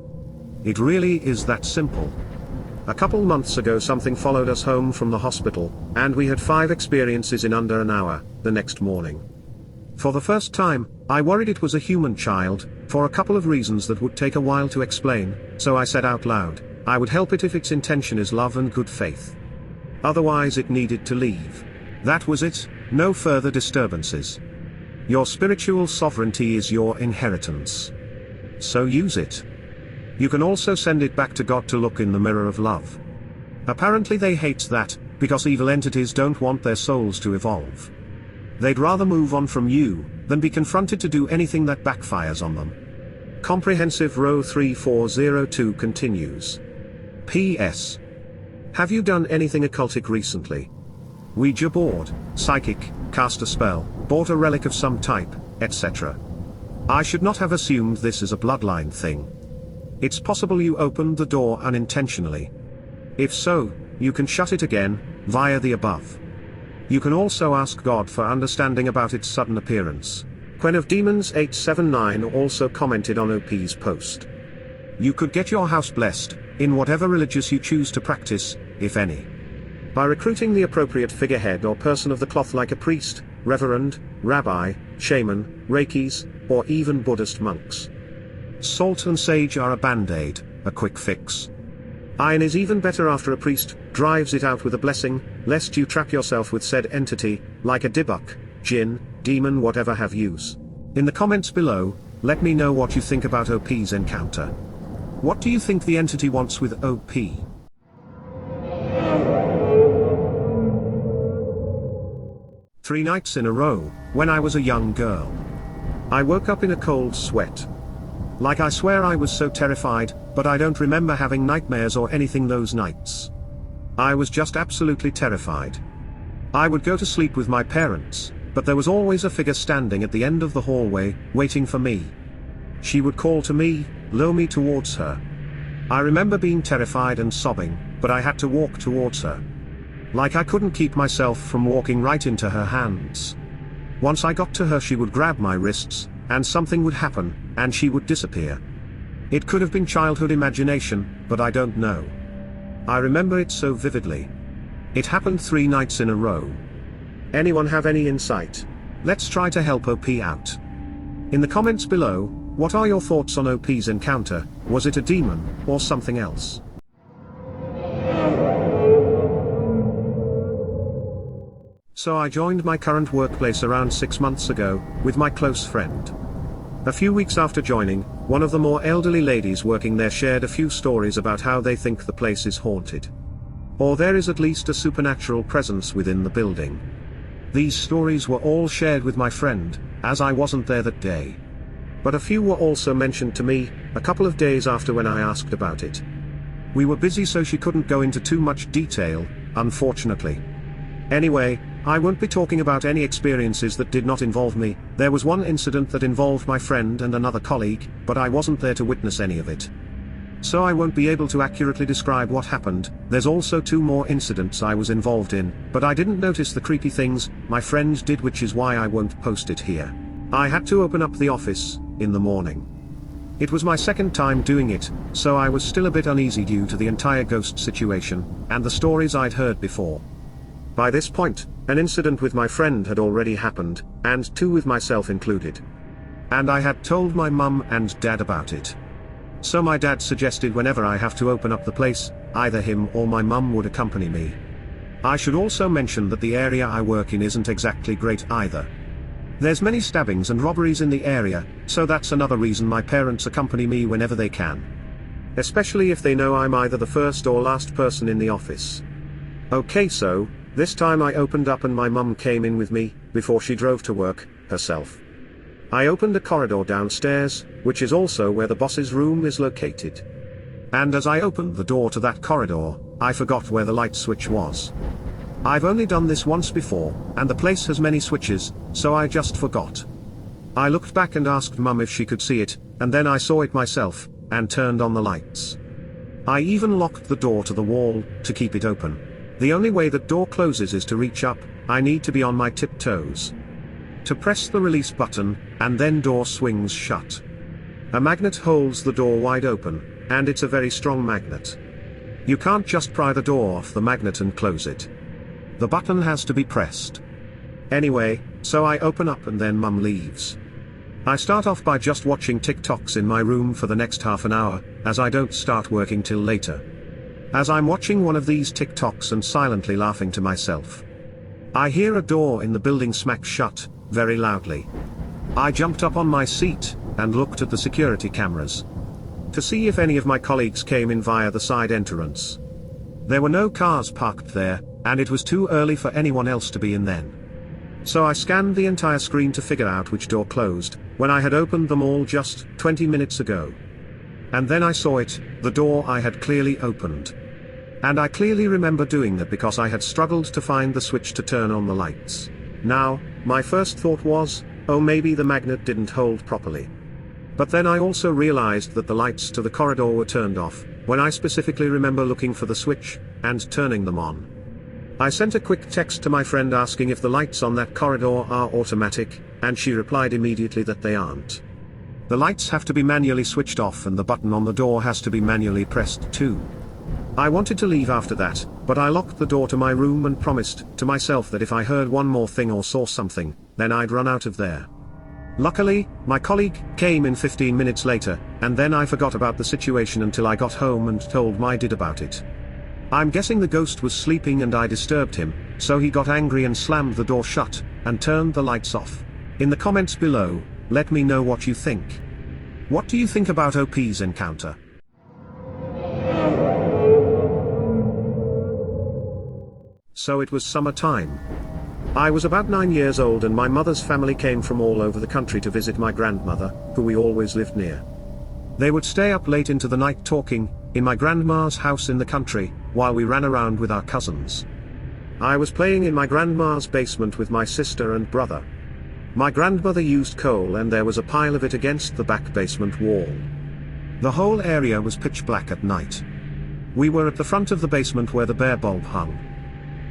[SPEAKER 1] It really is that simple. A couple months ago something followed us home from the hospital, and we had 5 experiences in under an hour, the next morning. For the first time, I worried it was a human child, for a couple of reasons that would take a while to explain, so I said out loud, I would help it if its intention is love and good faith. Otherwise it needed to leave. That was it, no further disturbances. Your spiritual sovereignty is your inheritance. So use it. You can also send it back to God to look in the mirror of love. Apparently they hate that, because evil entities don't want their souls to evolve. They'd rather move on from you, than be confronted to do anything that backfires on them. Comprehensive Row 3402 continues. P.S. Have you done anything occultic recently? Ouija board, psychic, cast a spell, bought a relic of some type, etc. I should not have assumed this is a bloodline thing. It's possible you opened the door unintentionally. If so, you can shut it again, via the above. You can also ask God for understanding about its sudden appearance. Quen of Demons 879 also commented on OP's post. You could get your house blessed, in whatever religious you choose to practice, if any. By recruiting the appropriate figurehead or person of the cloth like a priest, reverend, rabbi, shaman, reikis, or even Buddhist monks. Salt and sage are a band-aid, a quick fix. Iron is even better after a priest drives it out with a blessing, lest you trap yourself with said entity, like a dibuk, jinn, demon whatever have yous. In the comments below, let me know what you think about OP's encounter. What do you think the entity wants with OP? Three nights in a row, when I was a young girl. I woke up in a cold sweat. Like I swear I was so terrified, but I don't remember having nightmares or anything those nights. I was just absolutely terrified. I would go to sleep with my parents, but there was always a figure standing at the end of the hallway, waiting for me. She would call to me, lure me towards her. I remember being terrified and sobbing, but I had to walk towards her. Like I couldn't keep myself from walking right into her hands. Once I got to her she would grab my wrists, and something would happen, and she would disappear. It could have been childhood imagination, but I don't know. I remember it so vividly. It happened 3 nights in a row. Anyone have any insight? Let's try to help OP out. In the comments below, what are your thoughts on OP's encounter? Was it a demon, or something else? So I joined my current workplace around 6 months ago, with my close friend. A few weeks after joining, one of the more elderly ladies working there shared a few stories about how they think the place is haunted. Or there is at least a supernatural presence within the building. These stories were all shared with my friend, as I wasn't there that day. But a few were also mentioned to me, a couple of days after when I asked about it. We were busy so she couldn't go into too much detail, unfortunately. Anyway, I won't be talking about any experiences that did not involve me. There was one incident that involved my friend and another colleague, but I wasn't there to witness any of it. So I won't be able to accurately describe what happened. There's also 2 more incidents I was involved in, but I didn't notice the creepy things my friend did, which is why I won't post it here. I had to open up the office in the morning. It was my second time doing it, so I was still a bit uneasy due to the entire ghost situation, and the stories I'd heard before. By this point, An incident with my friend had already happened, and two with myself included. And I had told my mum and dad about it. So my dad suggested whenever I have to open up the place, either him or my mum would accompany me. I should also mention that the area I work in isn't exactly great either. There's many stabbings and robberies in the area, so that's another reason my parents accompany me whenever they can. Especially if they know I'm either the first or last person in the office. Okay, so this time I opened up and my mum came in with me, before she drove to work, herself. I opened a corridor downstairs, which is also where the boss's room is located. And as I opened the door to that corridor, I forgot where the light switch was. I've only done this once before, and the place has many switches, so I just forgot. I looked back and asked Mum if she could see it, and then I saw it myself, and turned on the lights. I even locked the door to the wall, to keep it open. The only way that door closes is to reach up, I need to be on my tiptoes. To press the release button, and then door swings shut. A magnet holds the door wide open, and it's a very strong magnet. You can't just pry the door off the magnet and close it. The button has to be pressed. Anyway, so I open up and then Mum leaves. I start off by just watching TikToks in my room for the next half an hour, as I don't start working till later. As I'm watching one of these TikToks and silently laughing to myself, I hear a door in the building smack shut, very loudly. I jumped up on my seat, and looked at the security cameras, to see if any of my colleagues came in via the side entrance. There were no cars parked there, and it was too early for anyone else to be in then. So I scanned the entire screen to figure out which door closed, when I had opened them all just 20 minutes ago. And then I saw it, the door I had clearly opened. And I clearly remember doing that because I had struggled to find the switch to turn on the lights. Now, my first thought was, oh, maybe the magnet didn't hold properly. But then I also realized that the lights to the corridor were turned off, when I specifically remember looking for the switch, and turning them on. I sent a quick text to my friend asking if the lights on that corridor are automatic, and she replied immediately that they aren't. The lights have to be manually switched off and the button on the door has to be manually pressed too. I wanted to leave after that, but I locked the door to my room and promised to myself that if I heard one more thing or saw something, then I'd run out of there. Luckily, my colleague came in 15 minutes later, and then I forgot about the situation until I got home and told my dad about it. I'm guessing the ghost was sleeping and I disturbed him, so he got angry and slammed the door shut, and turned the lights off. In the comments below, let me know what you think. What do you think about OP's encounter? So it was summertime. I was about 9 years old and my mother's family came from all over the country to visit my grandmother, who we always lived near. They would stay up late into the night talking, in my grandma's house in the country, while we ran around with our cousins. I was playing in my grandma's basement with my sister and brother. My grandmother used coal and there was a pile of it against the back basement wall. The whole area was pitch black at night. We were at the front of the basement where the bare bulb hung.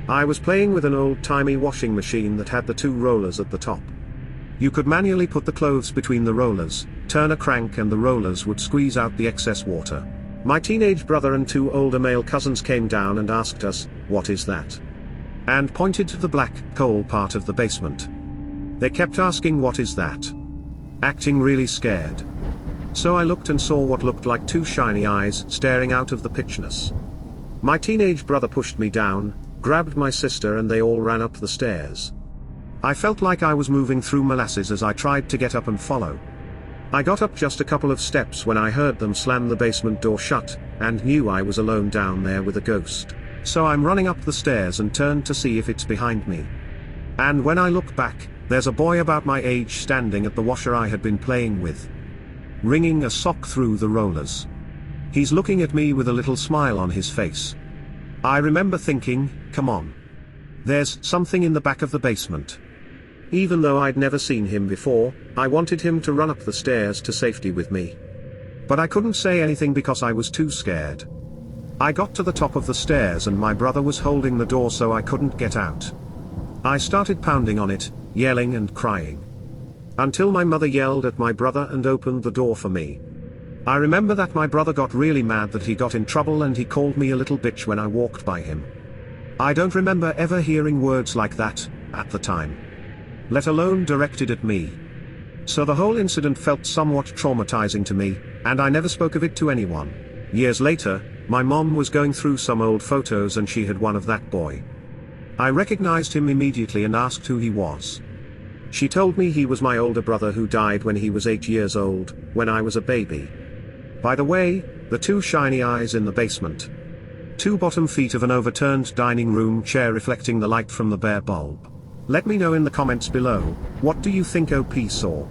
[SPEAKER 1] I was playing with an old-timey washing machine that had the 2 rollers at the top. You could manually put the clothes between the rollers, turn a crank and the rollers would squeeze out the excess water. My teenage brother and 2 older male cousins came down and asked us, "What is that?" and pointed to the black coal part of the basement. They kept asking what is that, acting really scared. So I looked and saw what looked like 2 shiny eyes staring out of the pitchness. My teenage brother pushed me down, grabbed my sister and they all ran up the stairs. I felt like I was moving through molasses as I tried to get up and follow. I got up just a couple of steps when I heard them slam the basement door shut, and knew I was alone down there with a ghost. So I'm running up the stairs and turned to see if it's behind me. And when I look back, there's a boy about my age standing at the washer I had been playing with, wringing a sock through the rollers. He's looking at me with a little smile on his face. I remember thinking, come on. There's something in the back of the basement. Even though I'd never seen him before, I wanted him to run up the stairs to safety with me. But I couldn't say anything because I was too scared. I got to the top of the stairs and my brother was holding the door so I couldn't get out. I started pounding on it, yelling and crying. Until my mother yelled at my brother and opened the door for me. I remember that my brother got really mad that he got in trouble and he called me a little bitch when I walked by him. I don't remember ever hearing words like that, at the time. Let alone directed at me. So the whole incident felt somewhat traumatizing to me, and I never spoke of it to anyone. Years later, my mom was going through some old photos and she had one of that boy. I recognized him immediately and asked who he was. She told me he was my older brother who died when he was 8 years old, when I was a baby. By the way, the two shiny eyes in the basement. Two bottom feet of an overturned dining room chair reflecting the light from the bare bulb. Let me know in the comments below, what do you think OP saw?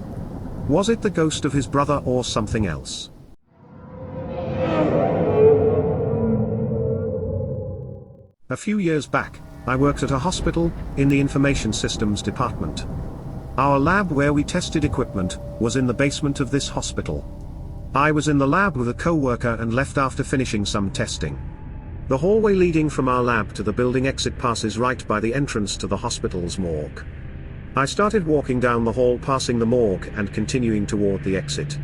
[SPEAKER 1] Was it the ghost of his brother or something else? A few years back, I worked at a hospital, in the information systems department. Our lab where we tested equipment, was in the basement of this hospital. I was in the lab with a co-worker and left after finishing some testing. The hallway leading from our lab to the building exit passes right by the entrance to the hospital's morgue. I started walking down the hall passing the morgue and continuing toward the exit.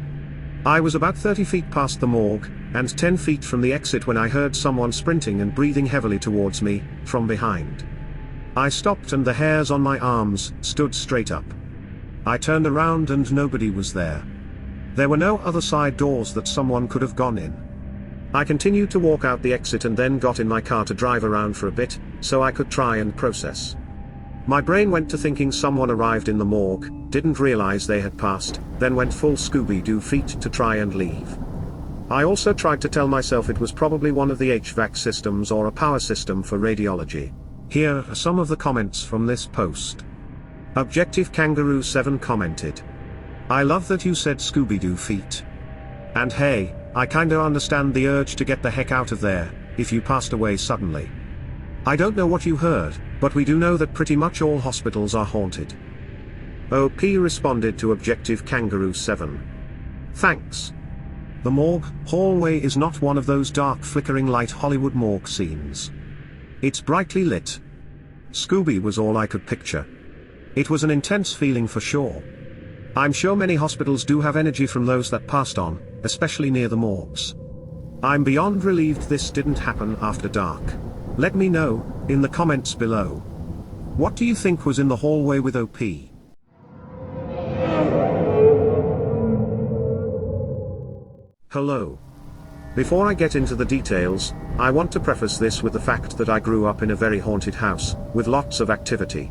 [SPEAKER 1] I was about 30 feet past the morgue, and 10 feet from the exit when I heard someone sprinting and breathing heavily towards me, from behind. I stopped and the hairs on my arms stood straight up. I turned around and nobody was there. There were no other side doors that someone could have gone in. I continued to walk out the exit and then got in my car to drive around for a bit, so I could try and process. My brain went to thinking someone arrived in the morgue, didn't realize they had passed, then went full Scooby-Doo feet to try and leave. I also tried to tell myself it was probably one of the HVAC systems or a power system for radiology. Here are some of the comments from this post. Objective Kangaroo 7 commented. I love that you said Scooby-Doo feet. And hey, I kinda understand the urge to get the heck out of there, if you passed away suddenly. I don't know what you heard, but we do know that pretty much all hospitals are haunted. OP responded to Objective Kangaroo 7. Thanks. The morgue hallway is not one of those dark flickering light Hollywood morgue scenes. It's brightly lit. Scooby was all I could picture. It was an intense feeling for sure. I'm sure many hospitals do have energy from those that passed on, especially near the morgues. I'm beyond relieved this didn't happen after dark. Let me know, in the comments below. What do you think was in the hallway with OP? Hello. Before I get into the details, I want to preface this with the fact that I grew up in a very haunted house, with lots of activity.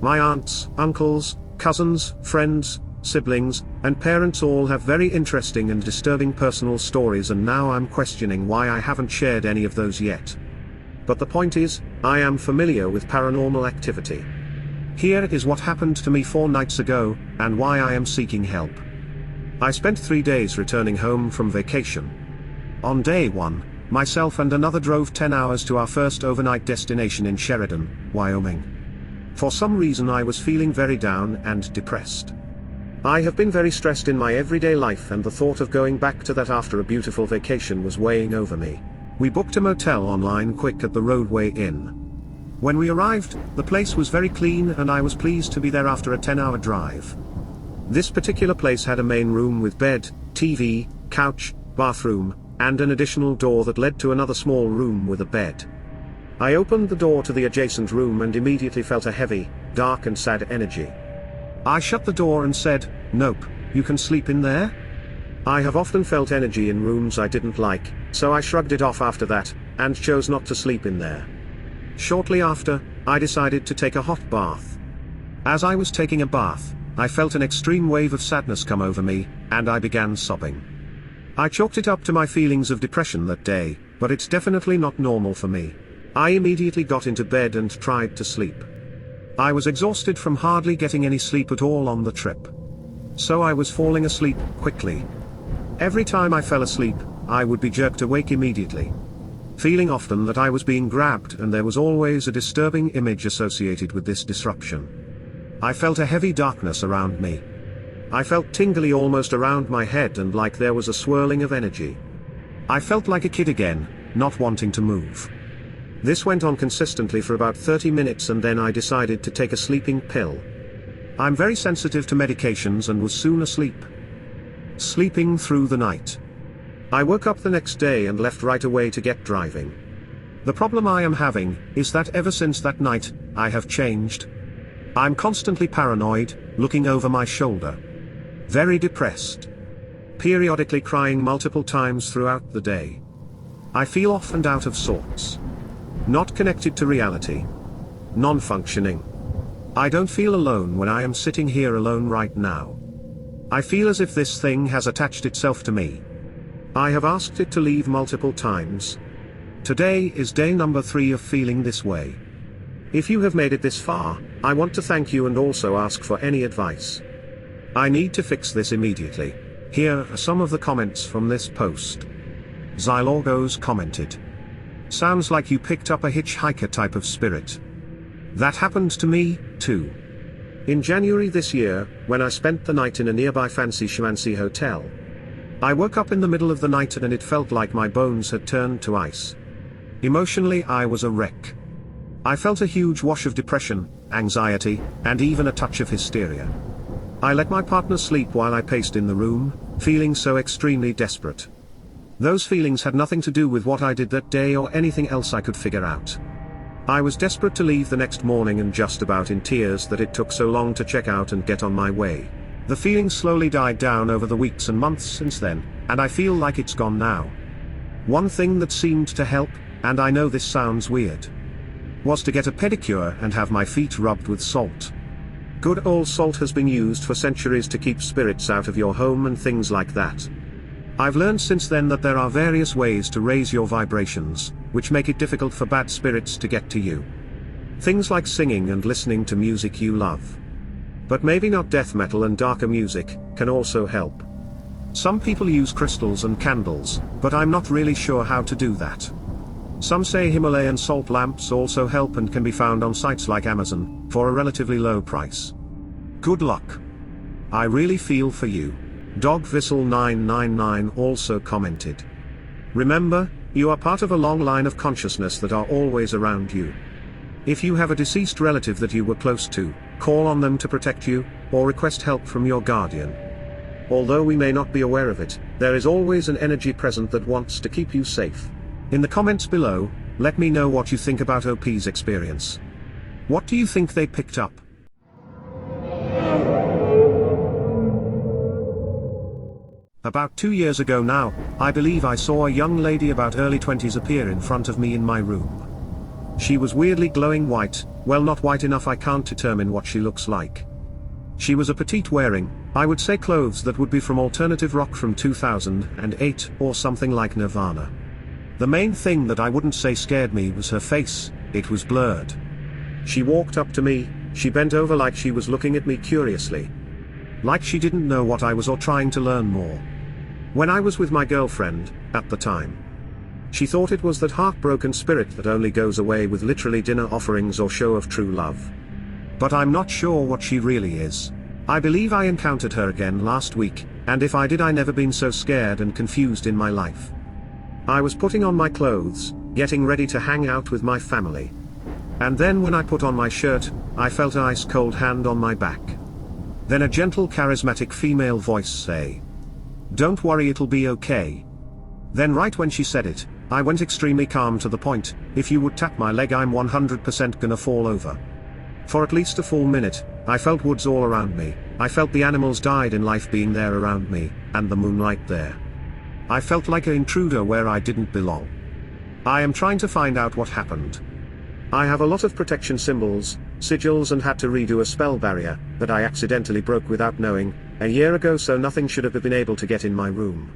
[SPEAKER 1] My aunts, uncles, cousins, friends, siblings, and parents all have very interesting and disturbing personal stories, and now I'm questioning why I haven't shared any of those yet. But the point is, I am familiar with paranormal activity. Here is what happened to me 4 nights ago, and why I am seeking help. I spent 3 days returning home from vacation. On day 1, myself and another drove 10 hours to our first overnight destination in Sheridan, Wyoming. For some reason I was feeling very down and depressed. I have been very stressed in my everyday life, and the thought of going back to that after a beautiful vacation was weighing over me. We booked a motel online quick at the Roadway Inn. When we arrived, the place was very clean and I was pleased to be there after a 10-hour drive. This particular place had a main room with bed, TV, couch, bathroom, and an additional door that led to another small room with a bed. I opened the door to the adjacent room and immediately felt a heavy, dark and sad energy. I shut the door and said, "Nope, you can sleep in there?" I have often felt energy in rooms I didn't like, so I shrugged it off after that, and chose not to sleep in there. Shortly after, I decided to take a hot bath. As I was taking a bath, I felt an extreme wave of sadness come over me, and I began sobbing. I chalked it up to my feelings of depression that day, but it's definitely not normal for me. I immediately got into bed and tried to sleep. I was exhausted from hardly getting any sleep at all on the trip. So I was falling asleep quickly. Every time I fell asleep, I would be jerked awake immediately. Feeling often that I was being grabbed, and there was always a disturbing image associated with this disruption. I felt a heavy darkness around me. I felt tingly almost around my head and like there was a swirling of energy. I felt like a kid again, not wanting to move. This went on consistently for about 30 minutes and then I decided to take a sleeping pill. I'm very sensitive to medications and was soon asleep. Sleeping through the night. I woke up the next day and left right away to get driving. The problem I am having is that ever since that night, I have changed. I'm constantly paranoid, looking over my shoulder. Very depressed. Periodically crying multiple times throughout the day. I feel off and out of sorts. Not connected to reality. Non-functioning. I don't feel alone when I am sitting here alone right now. I feel as if this thing has attached itself to me. I have asked it to leave multiple times. Today is day number 3 of feeling this way. If you have made it this far, I want to thank you and also ask for any advice. I need to fix this immediately. Here are some of the comments from this post. Xylorgos commented. Sounds like you picked up a hitchhiker type of spirit. That happened to me, too. In January this year, when I spent the night in a nearby fancy schmancy hotel. I woke up in the middle of the night and it felt like my bones had turned to ice. Emotionally I was a wreck. I felt a huge wash of depression, anxiety, and even a touch of hysteria. I let my partner sleep while I paced in the room, feeling so extremely desperate. Those feelings had nothing to do with what I did that day or anything else I could figure out. I was desperate to leave the next morning and just about in tears that it took so long to check out and get on my way. The feeling slowly died down over the weeks and months since then, and I feel like it's gone now. One thing that seemed to help, and I know this sounds weird, was to get a pedicure and have my feet rubbed with salt. Good old salt has been used for centuries to keep spirits out of your home and things like that. I've learned since then that there are various ways to raise your vibrations, which make it difficult for bad spirits to get to you. Things like singing and listening to music you love. But maybe not death metal and darker music, can also help. Some people use crystals and candles, but I'm not really sure how to do that. Some say Himalayan salt lamps also help and can be found on sites like Amazon, for a relatively low price. Good luck. I really feel for you. Dogvissel999 also commented. Remember, you are part of a long line of consciousness that are always around you. If you have a deceased relative that you were close to, call on them to protect you, or request help from your guardian. Although we may not be aware of it, there is always an energy present that wants to keep you safe. In the comments below, let me know what you think about OP's experience. What do you think they picked up? About 2 years ago now, I believe I saw a young lady about early 20s appear in front of me in my room. She was weirdly glowing white, well not white enough I can't determine what she looks like. She was a petite wearing, I would say clothes that would be from alternative rock from 2008 or something like Nirvana. The main thing that I wouldn't say scared me was her face, it was blurred. She walked up to me, she bent over like she was looking at me curiously. Like she didn't know what I was or trying to learn more. When I was with my girlfriend, at the time. She thought it was that heartbroken spirit that only goes away with literally dinner offerings or show of true love. But I'm not sure what she really is. I believe I encountered her again last week, and if I did I never been so scared and confused in my life. I was putting on my clothes, getting ready to hang out with my family. And then when I put on my shirt, I felt an ice cold hand on my back. Then a gentle charismatic female voice say, "Don't worry, it'll be okay." Then right when she said it, I went extremely calm to the point, if you would tap my leg I'm 100% gonna fall over. For at least a full minute, I felt woods all around me, I felt the animals died in life being there around me, and the moonlight there. I felt like an intruder where I didn't belong. I am trying to find out what happened. I have a lot of protection symbols, sigils and had to redo a spell barrier, that I accidentally broke without knowing, a year ago so nothing should have been able to get in my room.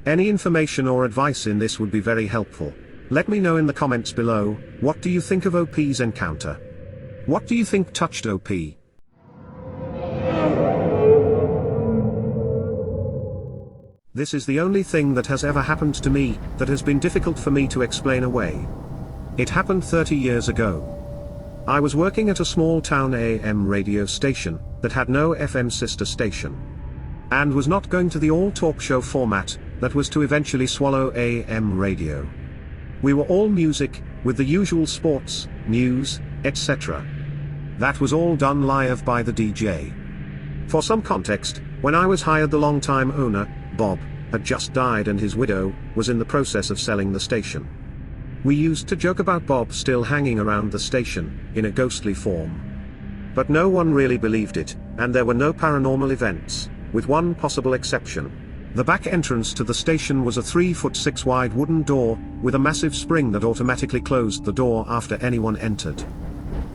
[SPEAKER 1] Any information or advice in this would be very helpful. Let me know in the comments below, what do you think of OP's encounter? What do you think touched OP? This is the only thing that has ever happened to me, that has been difficult for me to explain away. It happened 30 years ago. I was working at a small town AM radio station, that had no FM sister station. And was not going to the all talk show format, that was to eventually swallow AM radio. We were all music, with the usual sports, news, etc. That was all done live by the DJ. For some context, when I was hired the long-time owner, Bob, had just died and his widow, was in the process of selling the station. We used to joke about Bob still hanging around the station, in a ghostly form. But no one really believed it, and there were no paranormal events, with one possible exception. The back entrance to the station was a 3'6" wide wooden door, with a massive spring that automatically closed the door after anyone entered.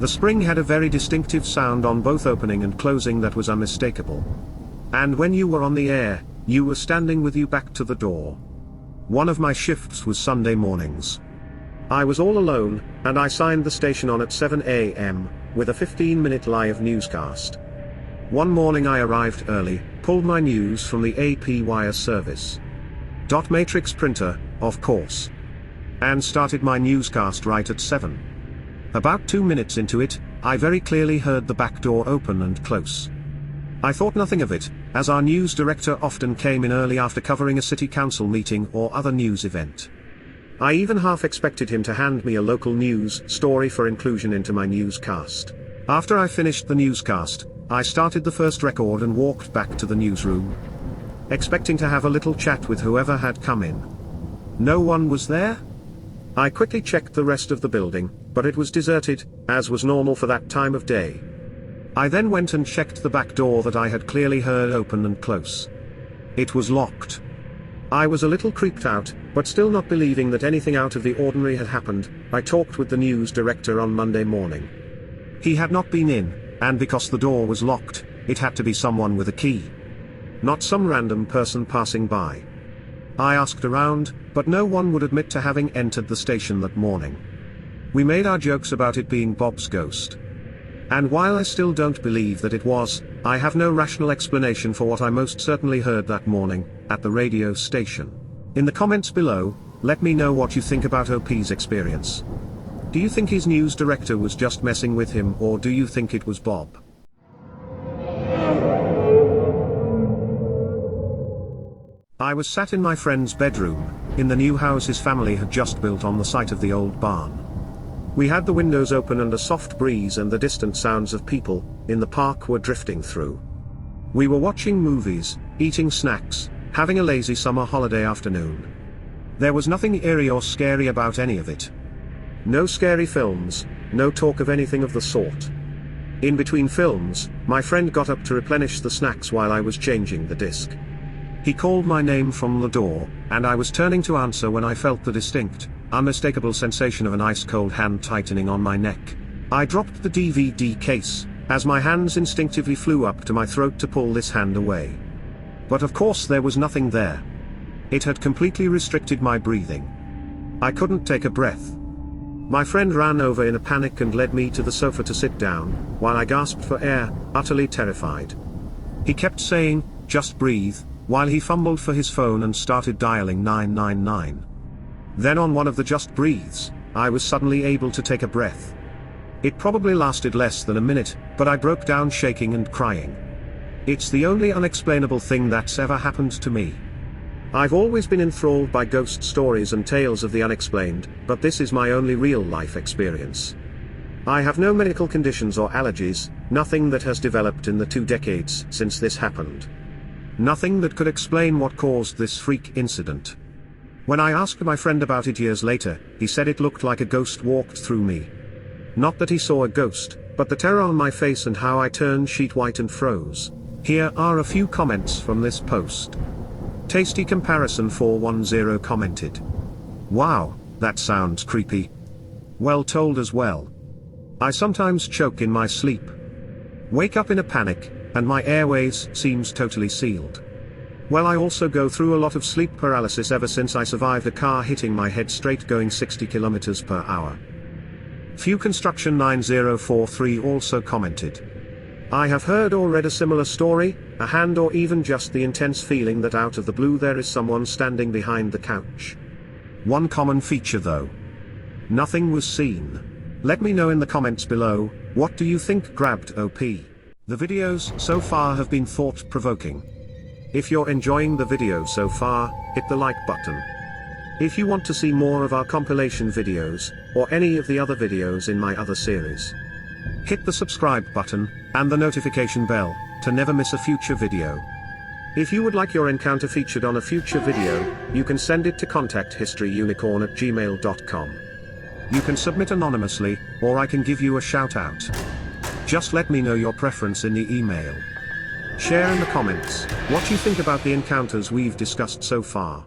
[SPEAKER 1] The spring had a very distinctive sound on both opening and closing that was unmistakable. And when you were on the air, you were standing with your back to the door. One of my shifts was Sunday mornings. I was all alone, and I signed the station on at 7 a.m., with a 15-minute live newscast. One morning I arrived early, pulled my news from the AP wire service. Dot matrix printer, of course. And started my newscast right at 7. About 2 minutes into it, I very clearly heard the back door open and close. I thought nothing of it, as our news director often came in early after covering a city council meeting or other news event. I even half expected him to hand me a local news story for inclusion into my newscast. After I finished the newscast, I started the first record and walked back to the newsroom, expecting to have a little chat with whoever had come in. No one was there? I quickly checked the rest of the building, but it was deserted, as was normal for that time of day. I then went and checked the back door that I had clearly heard open and close. It was locked. I was a little creeped out, but still not believing that anything out of the ordinary had happened. I talked with the news director on Monday morning. He had not been in, and because the door was locked, it had to be someone with a key. Not some random person passing by. I asked around, but no one would admit to having entered the station that morning. We made our jokes about it being Bob's ghost. And while I still don't believe that it was, I have no rational explanation for what I most certainly heard that morning, at the radio station. In the comments below, let me know what you think about OP's experience. Do you think his news director was just messing with him, or do you think it was Bob? I was sat in my friend's bedroom, in the new house his family had just built on the site of the old barn. We had the windows open and a soft breeze, and the distant sounds of people in the park were drifting through. We were watching movies, eating snacks, having a lazy summer holiday afternoon. There was nothing eerie or scary about any of it. No scary films, no talk of anything of the sort. In between films, my friend got up to replenish the snacks while I was changing the disc. He called my name from the door, and I was turning to answer when I felt the distinct, unmistakable sensation of an ice-cold hand tightening on my neck. I dropped the DVD case, as my hands instinctively flew up to my throat to pull this hand away. But of course there was nothing there. It had completely restricted my breathing. I couldn't take a breath. My friend ran over in a panic and led me to the sofa to sit down, while I gasped for air, utterly terrified. He kept saying, "Just breathe," while he fumbled for his phone and started dialing 999. Then on one of the just breathes, I was suddenly able to take a breath. It probably lasted less than a minute, but I broke down shaking and crying. It's the only unexplainable thing that's ever happened to me. I've always been enthralled by ghost stories and tales of the unexplained, but this is my only real-life experience. I have no medical conditions or allergies, nothing that has developed in the 2 decades since this happened. Nothing that could explain what caused this freak incident. When I asked my friend about it years later, he said it looked like a ghost walked through me. Not that he saw a ghost, but the terror on my face and how I turned sheet white and froze. Here are a few comments from this post. Tasty Comparison 410 commented. "Wow, that sounds creepy. Well told as well. I sometimes choke in my sleep. Wake up in a panic, and my airways seems totally sealed. Well, I also go through a lot of sleep paralysis ever since I survived a car hitting my head straight going 60 kilometers per hour." Few Construction 9043 also commented. "I have heard or read a similar story, a hand or even just the intense feeling that out of the blue there is someone standing behind the couch. One common feature though. Nothing was seen. Let me know in the comments below, what do you think grabbed OP? The videos so far have been thought-provoking. If you're enjoying the video so far, hit the like button. If you want to see more of our compilation videos, or any of the other videos in my other series, hit the subscribe button, and the notification bell, to never miss a future video. If you would like your encounter featured on a future video, you can send it to contacthistoryunicorn@gmail.com. You can submit anonymously, or I can give you a shout out. Just let me know your preference in the email. Share in the comments what you think about the encounters we've discussed so far.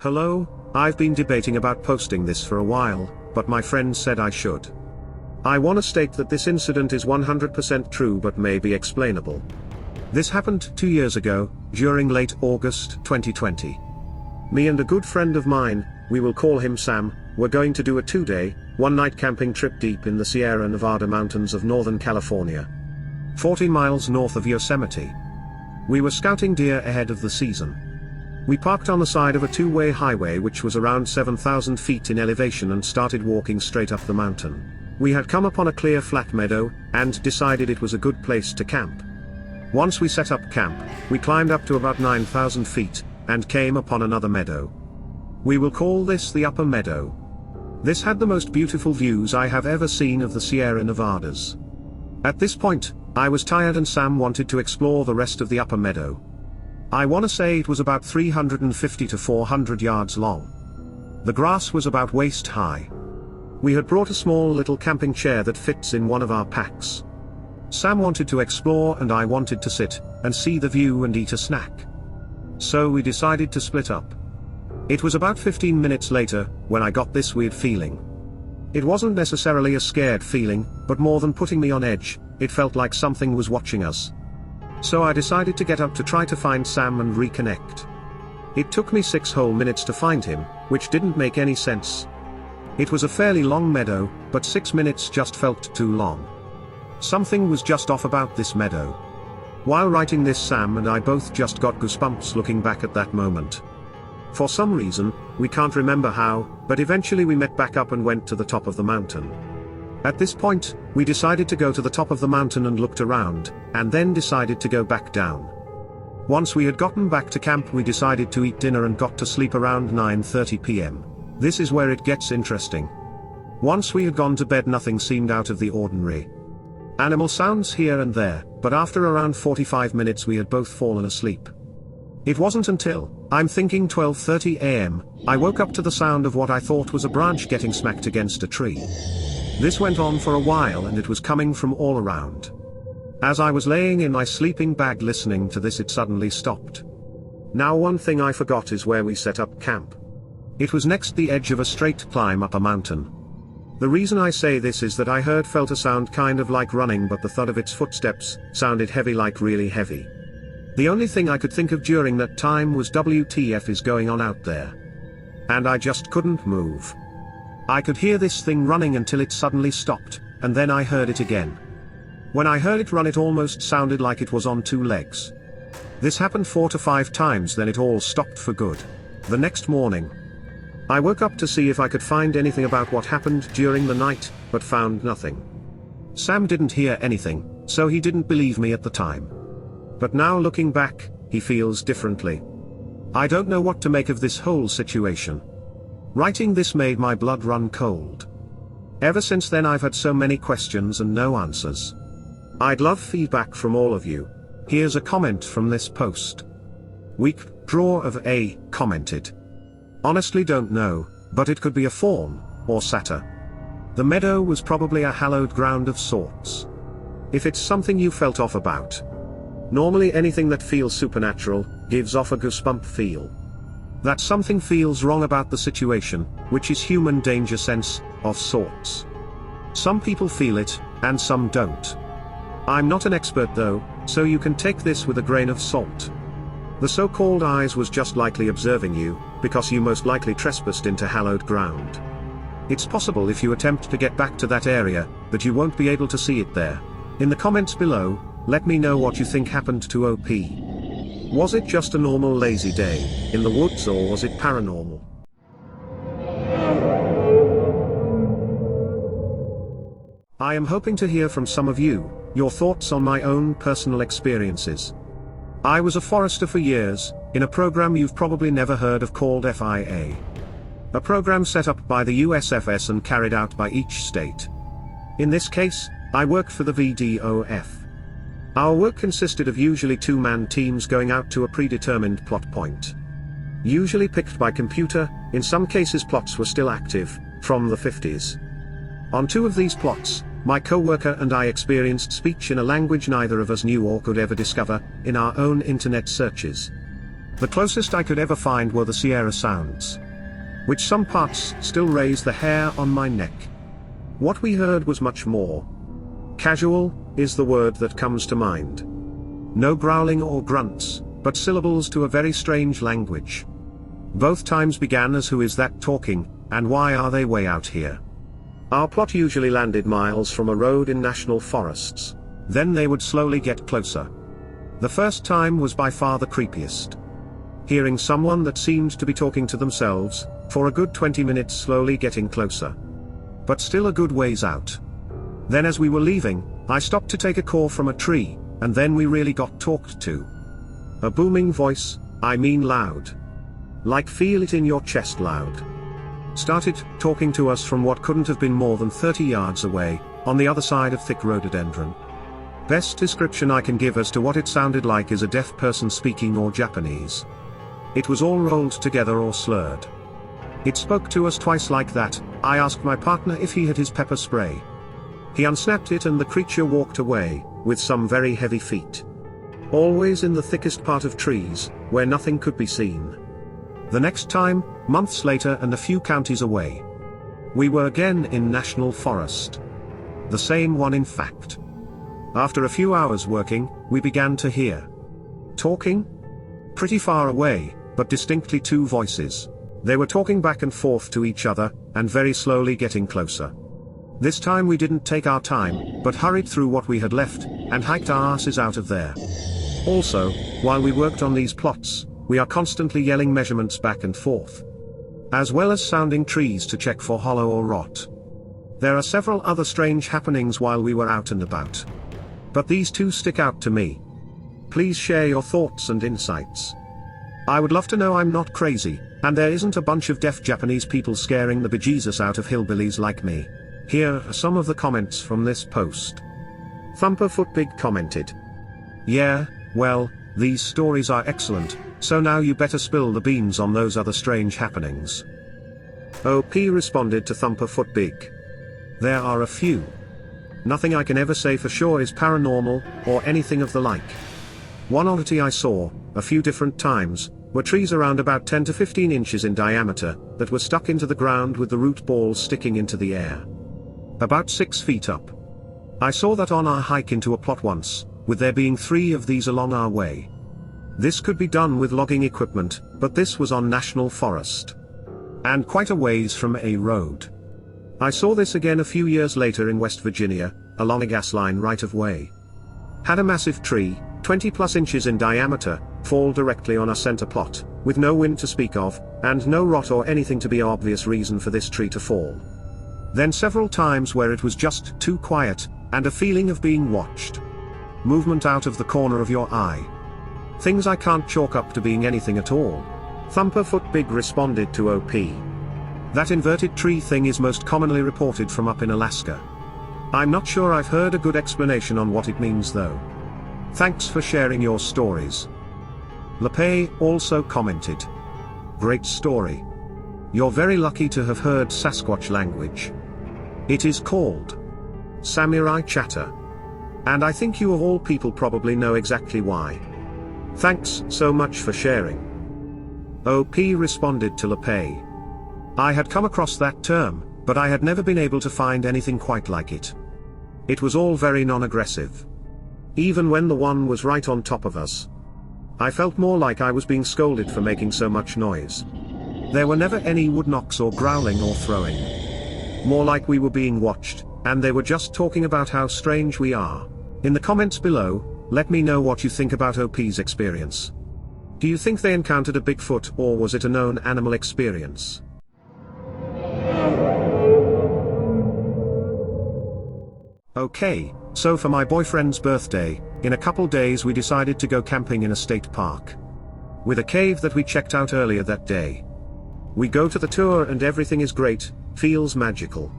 [SPEAKER 1] Hello, I've been debating about posting this for a while, but my friend said I should. I want to state that this incident is 100% true but may be explainable. This happened 2 years ago, during late August 2020. Me and a good friend of mine, we will call him Sam, were going to do a 2-day, 1-night camping trip deep in the Sierra Nevada mountains of Northern California, 40 miles north of Yosemite. We were scouting deer ahead of the season. We parked on the side of a 2-way highway which was around 7,000 feet in elevation and started walking straight up the mountain. We had come upon a clear flat meadow, and decided it was a good place to camp. Once we set up camp, we climbed up to about 9,000 feet, and came upon another meadow. We will call this the upper meadow. This had the most beautiful views I have ever seen of the Sierra Nevadas. At this point, I was tired and Sam wanted to explore the rest of the upper meadow. I want to say it was about 350 to 400 yards long. The grass was about waist high. We had brought a small little camping chair that fits in one of our packs. Sam wanted to explore and I wanted to sit and see the view and eat a snack. So we decided to split up. It was about 15 minutes later when I got this weird feeling. It wasn't necessarily a scared feeling, but more than putting me on edge, it felt like something was watching us. So I decided to get up to try to find Sam and reconnect. It took me 6 whole minutes to find him, which didn't make any sense. It was a fairly long meadow, but 6 minutes just felt too long. Something was just off about this meadow. While writing this, Sam and I both just got goosebumps looking back at that moment. For some reason, we can't remember how, but eventually we met back up and went to the top of the mountain. At this point, we decided to go to the top of the mountain and looked around, and then decided to go back down. Once we had gotten back to camp, we decided to eat dinner and got to sleep around 9:30 p.m. This is where it gets interesting. Once we had gone to bed, nothing seemed out of the ordinary. Animal sounds here and there, but after around 45 minutes we had both fallen asleep. It wasn't until, I'm thinking 12:30 a.m., I woke up to the sound of what I thought was a branch getting smacked against a tree. This went on for a while and it was coming from all around. As I was laying in my sleeping bag listening to this, it suddenly stopped. Now, one thing I forgot is where we set up camp. It was next the edge of a straight climb up a mountain. The reason I say this is that I felt a sound kind of like running, but the thud of its footsteps sounded heavy, like really heavy. The only thing I could think of during that time was WTF is going on out there. And I just couldn't move. I could hear this thing running until it suddenly stopped, and then I heard it again. When I heard it run, it almost sounded like it was on 2 legs. This happened 4 to 5 times, then it all stopped for good. The next morning, I woke up to see if I could find anything about what happened during the night, but found nothing. Sam didn't hear anything, so he didn't believe me at the time. But now looking back, he feels differently. I don't know what to make of this whole situation. Writing this made my blood run cold. Ever since then I've had so many questions and no answers. I'd love feedback from all of you. Here's a comment from this post. Weak Draw of A commented. Honestly don't know, but it could be a fawn, or satyr. The meadow was probably a hallowed ground of sorts. If it's something you felt off about. Normally anything that feels supernatural gives off a goosebump feel. That something feels wrong about the situation, which is human danger sense, of sorts. Some people feel it, and some don't. I'm not an expert though, so you can take this with a grain of salt. The so-called eyes was just likely observing you, because you most likely trespassed into hallowed ground. It's possible if you attempt to get back to that area, that you won't be able to see it there. In the comments below, let me know what you think happened to OP. Was it just a normal lazy day in the woods, or was it paranormal? I am hoping to hear from some of you, your thoughts on my own personal experiences. I was a forester for years, in a program you've probably never heard of called FIA. A program set up by the USFS and carried out by each state. In this case, I worked for the VDOF. Our work consisted of usually two-man teams going out to a predetermined plot point. Usually picked by computer, in some cases plots were still active, from the 50s. On two of these plots, my co-worker and I experienced speech in a language neither of us knew or could ever discover, in our own internet searches. The closest I could ever find were the Sierra Sounds, which some parts still raise the hair on my neck. What we heard was much more casual, is the word that comes to mind. No growling or grunts, but syllables to a very strange language. Both times began as "Who is that talking, and why are they way out here?" Our plot usually landed miles from a road in national forests. Then they would slowly get closer. The first time was by far the creepiest. Hearing someone that seemed to be talking to themselves, for a good 20 minutes slowly getting closer. But still a good ways out. Then as we were leaving, I stopped to take a call from a tree, and then we really got talked to. A booming voice, I mean loud. Like feel it in your chest loud. Started talking to us from what couldn't have been more than 30 yards away, on the other side of thick rhododendron. Best description I can give as to what it sounded like is a deaf person speaking or Japanese. It was all rolled together or slurred. It spoke to us twice like that. I asked my partner if he had his pepper spray. He unsnapped it and the creature walked away, with some very heavy feet. Always in the thickest part of trees, where nothing could be seen. The next time, months later and a few counties away. We were again in National Forest. The same one in fact. After a few hours working, we began to hear talking? Pretty far away, but distinctly two voices. They were talking back and forth to each other, and very slowly getting closer. This time we didn't take our time, but hurried through what we had left, and hiked our asses out of there. Also, while we worked on these plots, we are constantly yelling measurements back and forth. As well as sounding trees to check for hollow or rot. There are several other strange happenings while we were out and about. But these two stick out to me. Please share your thoughts and insights. I would love to know I'm not crazy, and there isn't a bunch of deaf Japanese people scaring the bejesus out of hillbillies like me. Here are some of the comments from this post. Thumperfootbig commented. Yeah, well, these stories are excellent, so now you better spill the beans on those other strange happenings. OP responded to Thumperfootbig. There are a few. Nothing I can ever say for sure is paranormal, or anything of the like. One oddity I saw, a few different times, were trees around about 10 to 15 inches in diameter, that were stuck into the ground with the root balls sticking into the air. About 6 feet up. I saw that on our hike into a plot once, with there being 3 of these along our way. This could be done with logging equipment, but this was on national forest. And quite a ways from a road. I saw this again a few years later in West Virginia, along a gas line right of way. Had a massive tree, 20 plus inches in diameter, fall directly on our center plot, with no wind to speak of, and no rot or anything to be obvious reason for this tree to fall. Then several times where it was just too quiet, and a feeling of being watched. Movement out of the corner of your eye. Things I can't chalk up to being anything at all. Thumperfootbig responded to OP. That inverted tree thing is most commonly reported from up in Alaska. I'm not sure I've heard a good explanation on what it means though. Thanks for sharing your stories. LePay also commented. Great story. You're very lucky to have heard Sasquatch language. It is called Samurai Chatter. And I think you of all people probably know exactly why. Thanks so much for sharing. OP responded to LePay. I had come across that term, but I had never been able to find anything quite like it. It was all very non-aggressive. Even when the one was right on top of us. I felt more like I was being scolded for making so much noise. There were never any wood knocks or growling or throwing. More like we were being watched, and they were just talking about how strange we are. In the comments below, let me know what you think about OP's experience. Do you think they encountered a Bigfoot or was it a known animal experience? Okay, so for my boyfriend's birthday, in a couple days we decided to go camping in a state park. With a cave that we checked out earlier that day. We go to the tour and everything is great, feels magical.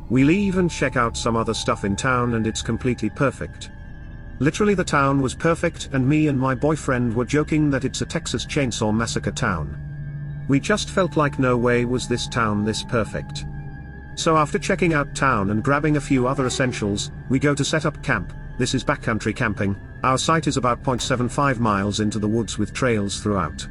[SPEAKER 1] We leave and check out some other stuff in town and it's completely perfect. Literally the town was perfect, and me and my boyfriend were joking that it's a Texas Chainsaw Massacre town. We just felt like no way was this town this perfect. So after checking out town and grabbing a few other essentials, we go to set up camp. This is backcountry camping. Our site is about 0.75 miles into the woods with trails throughout.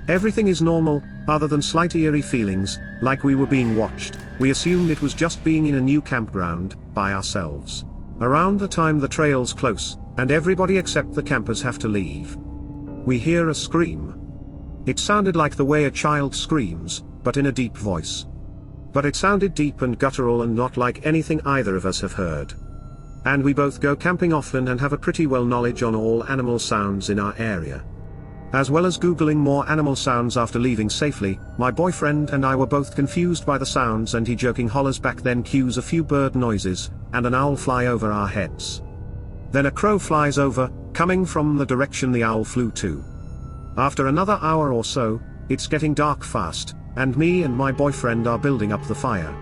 [SPEAKER 1] Everything is normal, other than slight eerie feelings, like we were being watched. We assumed it was just being in a new campground, by ourselves. Around the time the trail's close, and everybody except the campers have to leave, we hear a scream. It sounded like the way a child screams, but in a deep voice. But it sounded deep and guttural and not like anything either of us have heard. And we both go camping often and have a pretty well knowledge on all animal sounds in our area. As well as googling more animal sounds after leaving safely, my boyfriend and I were both confused by the sounds, and he joking hollers back, then cues a few bird noises, and an owl fly over our heads. Then a crow flies over, coming from the direction the owl flew to. After another hour or so, it's getting dark fast, and me and my boyfriend are building up the fire,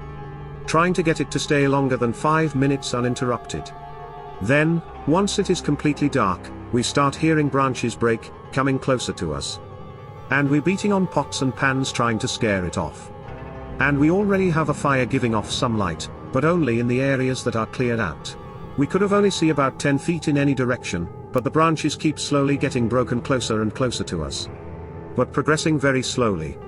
[SPEAKER 1] trying to get it to stay longer than 5 minutes uninterrupted. Then, once it is completely dark, we start hearing branches break, coming closer to us. And we're beating on pots and pans trying to scare it off. And we already have a fire giving off some light, but only in the areas that are cleared out. We could have only see about 10 feet in any direction, but the branches keep slowly getting broken closer and closer to us. But progressing very slowly.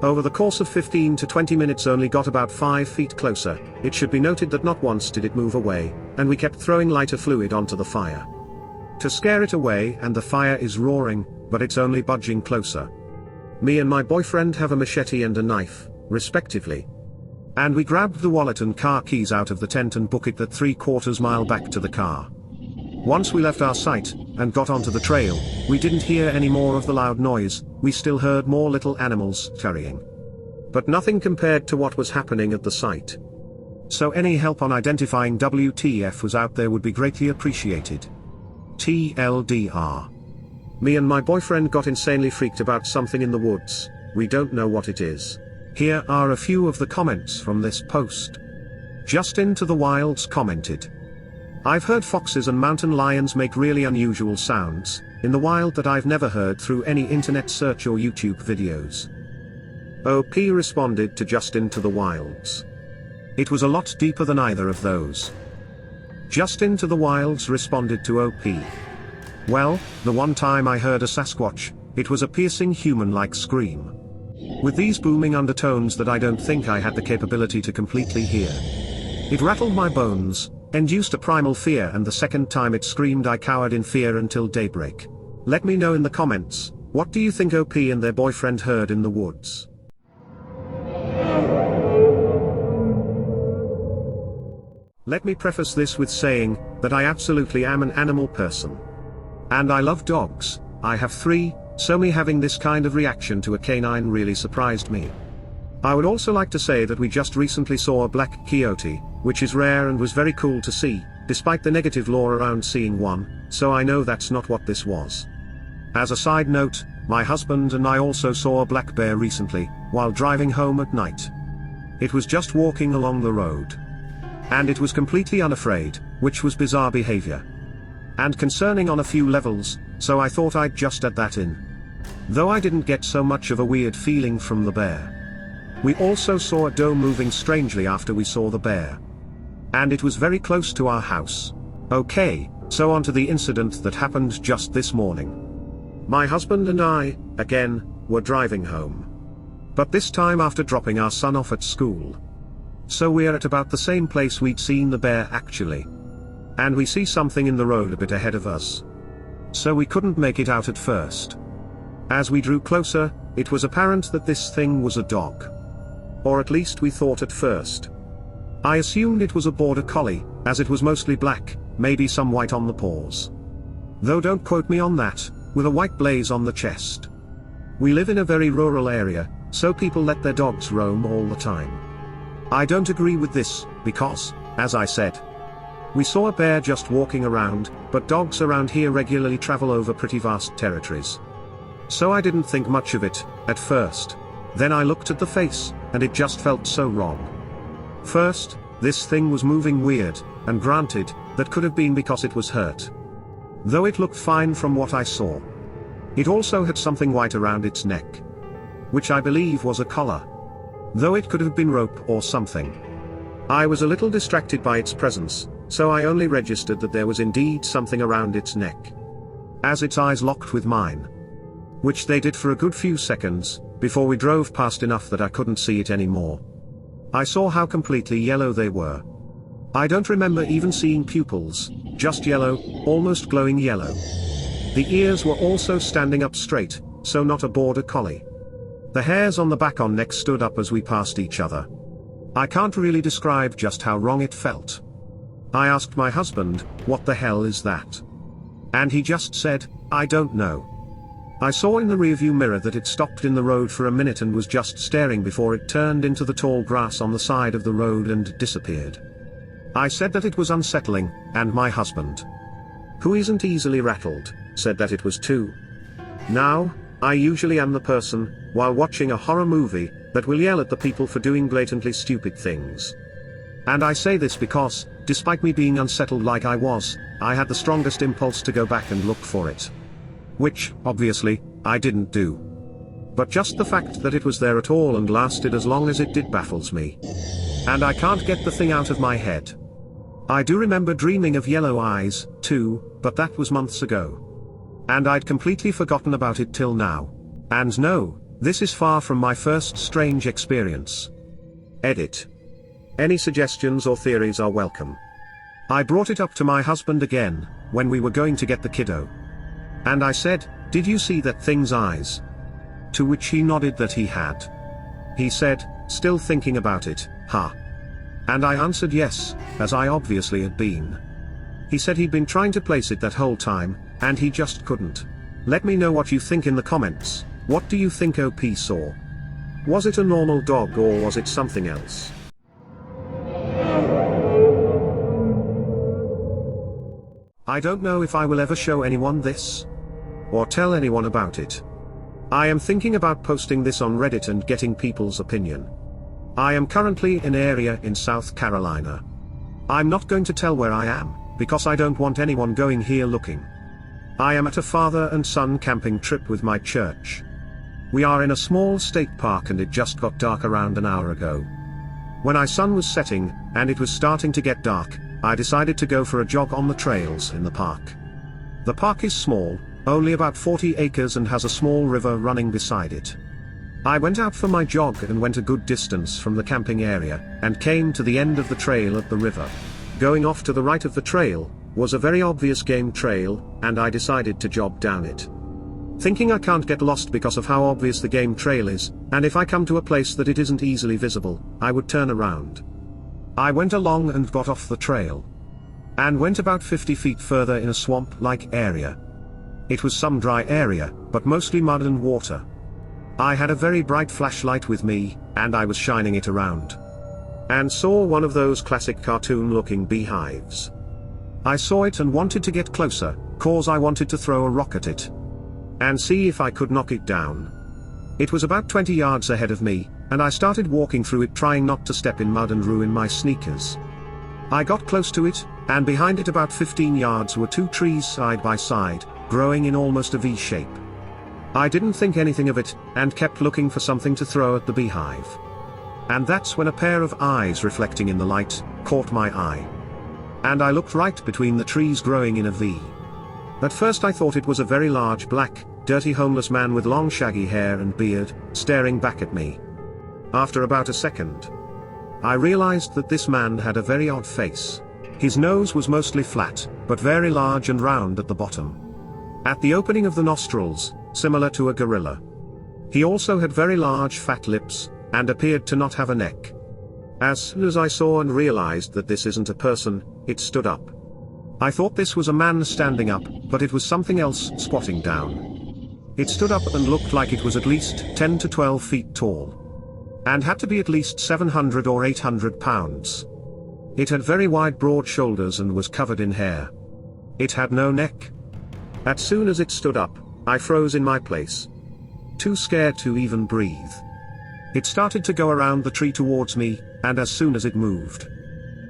[SPEAKER 1] Over the course of 15 to 20 minutes only got about 5 feet closer. It should be noted that not once did it move away, and we kept throwing lighter fluid onto the fire to scare it away, and the fire is roaring, but it's only budging closer. Me and my boyfriend have a machete and a knife, respectively. And we grabbed the wallet and car keys out of the tent and book it that 3/4 mile back to the car. Once we left our site, and got onto the trail, we didn't hear any more of the loud noise. We still heard more little animals scurrying. But nothing compared to what was happening at the site. So any help on identifying WTF was out there would be greatly appreciated. TLDR. Me and my boyfriend got insanely freaked about something in the woods. We don't know what it is. Here are a few of the comments from this post. Justin to the Wilds commented, "I've heard foxes and mountain lions make really unusual sounds in the wild that I've never heard through any internet search or YouTube videos." OP responded to Justin to the Wilds, "It was a lot deeper than either of those." Justin to the Wilds responded to OP, "Well, the one time I heard a Sasquatch, it was a piercing human-like scream, with these booming undertones that I don't think I had the capability to completely hear. It rattled my bones, induced a primal fear, and the second time it screamed I cowered in fear until daybreak." Let me know in the comments, what do you think OP and their boyfriend heard in the woods? Let me preface this with saying that I absolutely am an animal person. And I love dogs. I have 3, so me having this kind of reaction to a canine really surprised me. I would also like to say that we just recently saw a black coyote, which is rare and was very cool to see, despite the negative lore around seeing one, so I know that's not what this was. As a side note, my husband and I also saw a black bear recently, while driving home at night. It was just walking along the road. And it was completely unafraid, which was bizarre behavior. And concerning on a few levels, so I thought I'd just add that in. Though I didn't get so much of a weird feeling from the bear. We also saw a doe moving strangely after we saw the bear. And it was very close to our house. Okay, so on to the incident that happened just this morning. My husband and I, again, were driving home. But this time after dropping our son off at school. So we're at about the same place we'd seen the bear actually. And we see something in the road a bit ahead of us. So we couldn't make it out at first. As we drew closer, it was apparent that this thing was a dog. Or at least we thought at first. I assumed it was a border collie, as it was mostly black, maybe some white on the paws. Though don't quote me on that, with a white blaze on the chest. We live in a very rural area, so people let their dogs roam all the time. I don't agree with this, because, as I said, we saw a bear just walking around, but dogs around here regularly travel over pretty vast territories. So I didn't think much of it, at first. Then I looked at the face, and it just felt so wrong. First, this thing was moving weird, and granted, that could have been because it was hurt. though it looked fine from what I saw. It also had something white around its neck, which I believe was a collar, though it could have been rope or something. I was a little distracted by its presence, so I only registered that there was indeed something around its neck, as its eyes locked with mine, which they did for a good few seconds, before we drove past enough that I couldn't see it anymore. I saw how completely yellow they were. I don't remember even seeing pupils, just yellow, almost glowing yellow. The ears were also standing up straight, so not a border collie. The hairs on the back on neck stood up as we passed each other. I can't really describe just how wrong it felt. I asked my husband, "What the hell is that?" And he just said, "I don't know." I saw in the rearview mirror that it stopped in the road for a minute and was just staring before it turned into the tall grass on the side of the road and disappeared. I said that it was unsettling, and my husband, who isn't easily rattled, said that it was too. Now, I usually am the person, while watching a horror movie, that will yell at the people for doing blatantly stupid things. And I say this because, despite me being unsettled like I was, I had the strongest impulse to go back and look for it. Which, obviously, I didn't do. But just the fact that it was there at all and lasted as long as it did baffles me. And I can't get the thing out of my head. I do remember dreaming of yellow eyes, too, but that was months ago. And I'd completely forgotten about it till now. And no, this is far from my first strange experience. Edit. Any suggestions or theories are welcome. I brought it up to my husband again, when we were going to get the kiddo. And I said, "Did you see that thing's eyes?" To which he nodded that he had. He said, "Still thinking about it, huh?" And I answered yes, as I obviously had been. He said he'd been trying to place it that whole time, and he just couldn't. Let me know what you think in the comments. What do you think OP saw? Was it a normal dog or was it something else? I don't know if I will ever show anyone this, or tell anyone about it. I am thinking about posting this on Reddit and getting people's opinion. I am currently in an area in South Carolina. I'm not going to tell where I am, because I don't want anyone going here looking. I am at a father and son camping trip with my church. We are in a small state park and it just got dark around an hour ago. When our sun was setting, and it was starting to get dark, I decided to go for a jog on the trails in the park. The park is small, only about 40 acres and has a small river running beside it. I went out for my jog and went a good distance from the camping area, and came to the end of the trail at the river. Going off to the right of the trail, was a very obvious game trail, and I decided to jog down it. Thinking I can't get lost because of how obvious the game trail is, and if I come to a place that it isn't easily visible, I would turn around. I went along and got off the trail, and went about 50 feet further in a swamp-like area. It was some dry area, but mostly mud and water. I had a very bright flashlight with me, and I was shining it around, and saw one of those classic cartoon-looking beehives. I saw it and wanted to get closer, cause I wanted to throw a rock at it, and see if I could knock it down. It was about 20 yards ahead of me, and I started walking through it trying not to step in mud and ruin my sneakers. I got close to it, and behind it about 15 yards were two trees side by side, growing in almost a V shape. I didn't think anything of it, and kept looking for something to throw at the beehive. And that's when a pair of eyes reflecting in the light, caught my eye. And I looked right between the trees growing in a V. At first I thought it was a very large black, dirty homeless man with long shaggy hair and beard, staring back at me. After about a second, I realized that this man had a very odd face. His nose was mostly flat, but very large and round at the bottom. At the opening of the nostrils, similar to a gorilla. He also had very large fat lips, and appeared to not have a neck. As soon as I saw and realized that this isn't a person, it stood up. I thought this was a man standing up, but it was something else squatting down. It stood up and looked like it was at least 10 to 12 feet tall, and had to be at least 700 or 800 pounds. It had very wide broad shoulders and was covered in hair. It had no neck. As soon as it stood up, I froze in my place, too scared to even breathe. It started to go around the tree towards me, and as soon as it moved,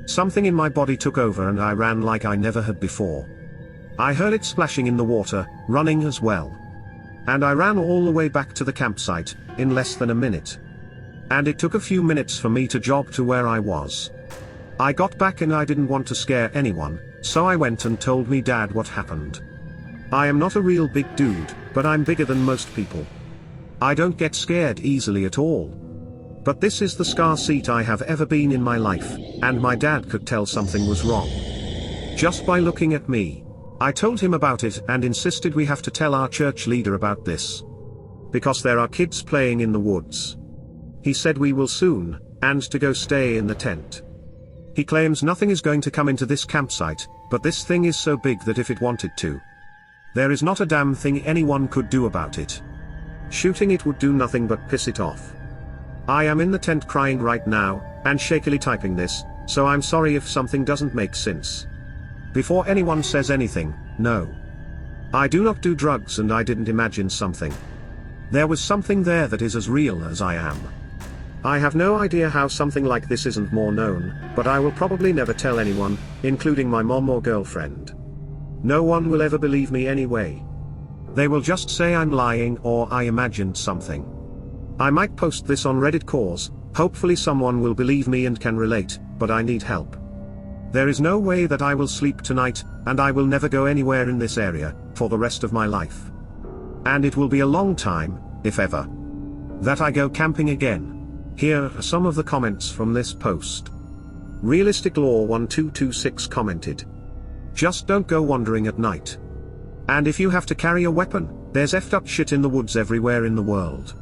[SPEAKER 1] something in my body took over and I ran like I never had before. I heard it splashing in the water, running as well. And I ran all the way back to the campsite, in less than a minute. And it took a few minutes for me to jog to where I was. I got back and I didn't want to scare anyone, so I went and told me dad what happened. I am not a real big dude, but I'm bigger than most people. I don't get scared easily at all. But this is the scarcest I have ever been in my life, and my dad could tell something was wrong. Just by looking at me. I told him about it and insisted we have to tell our church leader about this. Because there are kids playing in the woods. He said we will soon, and to go stay in the tent. He claims nothing is going to come into this campsite, but this thing is so big that if it wanted to, there is not a damn thing anyone could do about it. Shooting it would do nothing but piss it off. I am in the tent crying right now, and shakily typing this, so I'm sorry if something doesn't make sense. Before anyone says anything, no. I do not do drugs and I didn't imagine something. There was something there that is as real as I am. I have no idea how something like this isn't more known, but I will probably never tell anyone, including my mom or girlfriend. No one will ever believe me anyway. They will just say I'm lying or I imagined something. I might post this on Reddit cause, hopefully someone will believe me and can relate, but I need help. There is no way that I will sleep tonight, and I will never go anywhere in this area, for the rest of my life. And it will be a long time, if ever, that I go camping again. Here are some of the comments from this post. Realistic Law 1226 commented. Just don't go wandering at night. And if you have to carry a weapon, there's effed up shit in the woods everywhere in the world.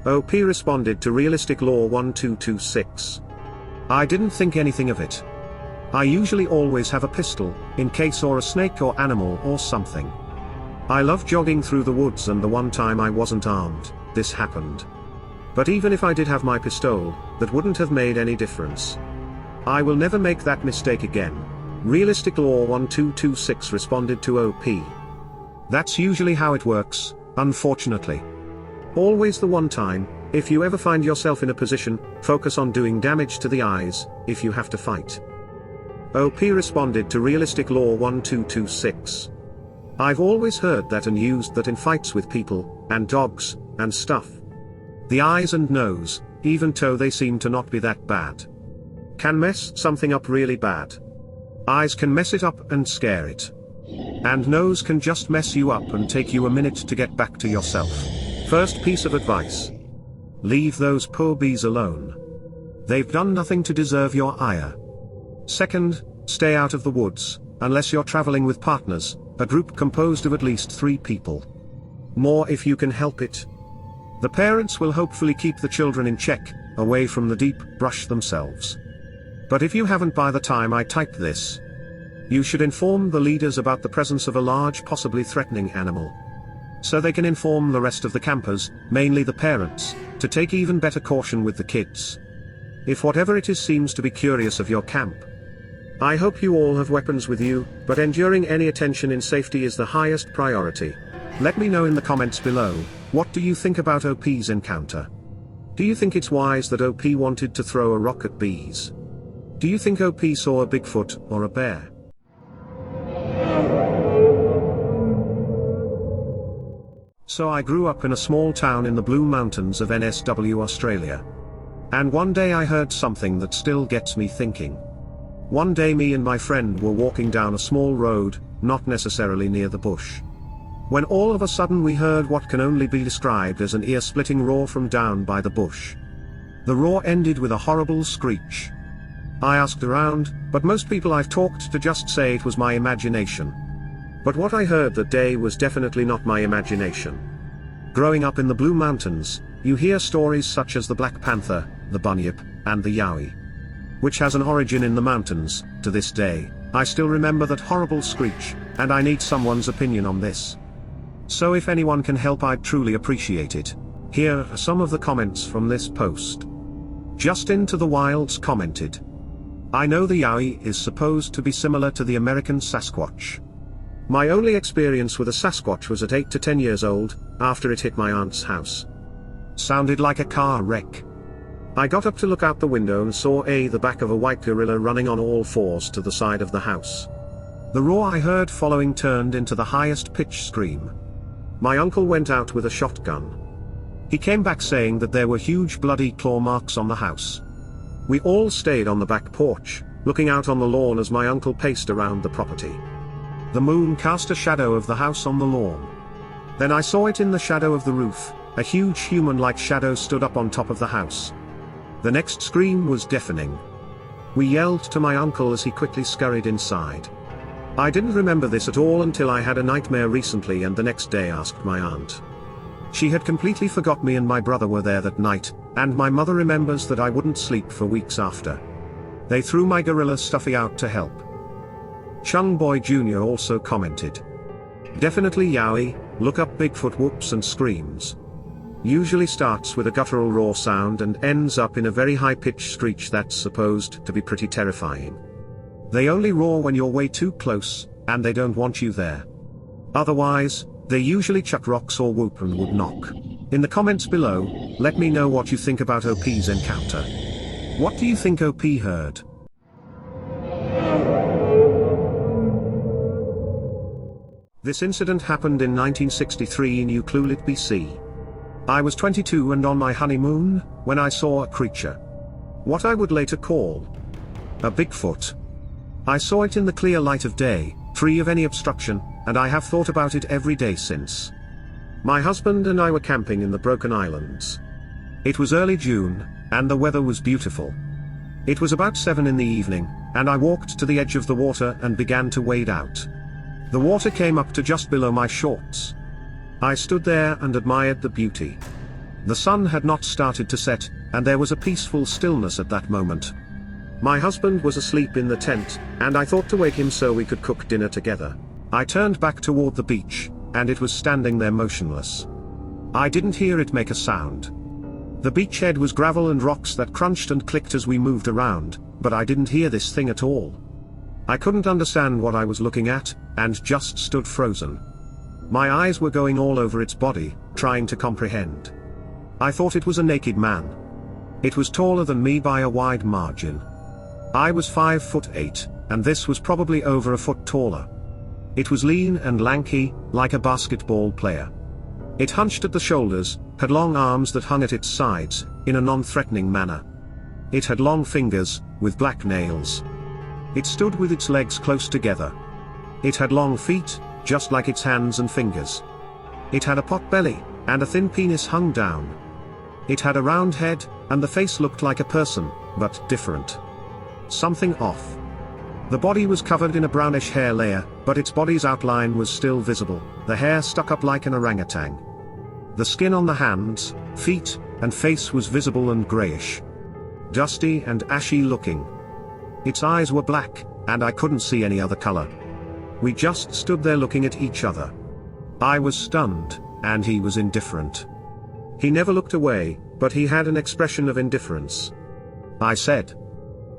[SPEAKER 1] OP responded to Realistic Law 1226. I didn't think anything of it. I usually always have a pistol, in case or a snake or animal or something. I love jogging through the woods and the one time I wasn't armed, this happened. But even if I did have my pistol, that wouldn't have made any difference. I will never make that mistake again. Realistic Law 1226 responded to OP. That's usually how it works, unfortunately. Always the one time, if you ever find yourself in a position, focus on doing damage to the eyes, if you have to fight. OP responded to Realistic Law 1226. I've always heard that and used that in fights with people, and dogs, and stuff. The eyes and nose, even though they seem to not be that bad, can mess something up really bad. Eyes can mess it up and scare it. And nose can just mess you up and take you a minute to get back to yourself. First piece of advice. Leave those poor bees alone. They've done nothing to deserve your ire. Second, stay out of the woods, unless you're traveling with partners, a group composed of at least 3 people. More if you can help it. The parents will hopefully keep the children in check, away from the deep brush themselves. But if you haven't by the time I typed this, you should inform the leaders about the presence of a large possibly threatening animal. So they can inform the rest of the campers, mainly the parents, to take even better caution with the kids. If whatever it is seems to be curious of your camp. I hope you all have weapons with you, but enduring any attention in safety is the highest priority. Let me know in the comments below, what do you think about OP's encounter? Do you think it's wise that OP wanted to throw a rock at bees? Do you think OP saw a Bigfoot or a bear? So I grew up in a small town in the Blue Mountains of NSW, Australia. And one day I heard something that still gets me thinking. One day me and my friend were walking down a small road, not necessarily near the bush, when all of a sudden we heard what can only be described as an ear-splitting roar from down by the bush. The roar ended with a horrible screech. I asked around, but most people I've talked to just say it was my imagination. But what I heard that day was definitely not my imagination. Growing up in the Blue Mountains, you hear stories such as the Black Panther, the Bunyip, and the Yowie, which has an origin in the mountains. To this day, I still remember that horrible screech, and I need someone's opinion on this. So if anyone can help, I'd truly appreciate it. Here are some of the comments from this post. Just Into the Wilds commented. I know the Yowie is supposed to be similar to the American Sasquatch. My only experience with a Sasquatch was at 8 to 10 years old, after it hit my aunt's house. Sounded like a car wreck. I got up to look out the window and saw the back of a white gorilla running on all fours to the side of the house. The roar I heard following turned into the highest pitched scream. My uncle went out with a shotgun. He came back saying that there were huge bloody claw marks on the house. We all stayed on the back porch, looking out on the lawn as my uncle paced around the property. The moon cast a shadow of the house on the lawn. Then I saw it in the shadow of the roof. A huge human-like shadow stood up on top of the house. The next scream was deafening. We yelled to my uncle as he quickly scurried inside. I didn't remember this at all until I had a nightmare recently and the next day asked my aunt. She had completely forgot me and my brother were there that night, and my mother remembers that I wouldn't sleep for weeks after. They threw my gorilla stuffy out to help. Chung Boy Jr. also commented. Definitely yaoi, look up Bigfoot whoops and screams. Usually starts with a guttural roar sound and ends up in a very high-pitched screech that's supposed to be pretty terrifying. They only roar when you're way too close, and they don't want you there. Otherwise, they usually chuck rocks or whoop and would knock. In the comments below, let me know what you think about OP's encounter. What do you think OP heard? This incident happened in 1963 in Uklulit, BC. I was 22 and on my honeymoon, when I saw a creature. What I would later call a Bigfoot. I saw it in the clear light of day, free of any obstruction, and I have thought about it every day since. My husband and I were camping in the Broken Islands. It was early June, and the weather was beautiful. It was about 7 in the evening, and I walked to the edge of the water and began to wade out. The water came up to just below my shorts. I stood there and admired the beauty. The sun had not started to set, and there was a peaceful stillness at that moment. My husband was asleep in the tent, and I thought to wake him so we could cook dinner together. I turned back toward the beach, and it was standing there motionless. I didn't hear it make a sound. The beachhead was gravel and rocks that crunched and clicked as we moved around, but I didn't hear this thing at all. I couldn't understand what I was looking at, and just stood frozen. My eyes were going all over its body, trying to comprehend. I thought it was a naked man. It was taller than me by a wide margin. I was 5'8", and this was probably over a foot taller. It was lean and lanky, like a basketball player. It hunched at the shoulders, had long arms that hung at its sides, in a non-threatening manner. It had long fingers, with black nails. It stood with its legs close together. It had long feet, just like its hands and fingers. It had a pot belly, and a thin penis hung down. It had a round head, and the face looked like a person, but different. Something off. The body was covered in a brownish hair layer, but its body's outline was still visible, the hair stuck up like an orangutan. The skin on the hands, feet, and face was visible and grayish. Dusty and ashy looking. Its eyes were black, and I couldn't see any other color. We just stood there looking at each other. I was stunned, and he was indifferent. He never looked away, but he had an expression of indifference. I said,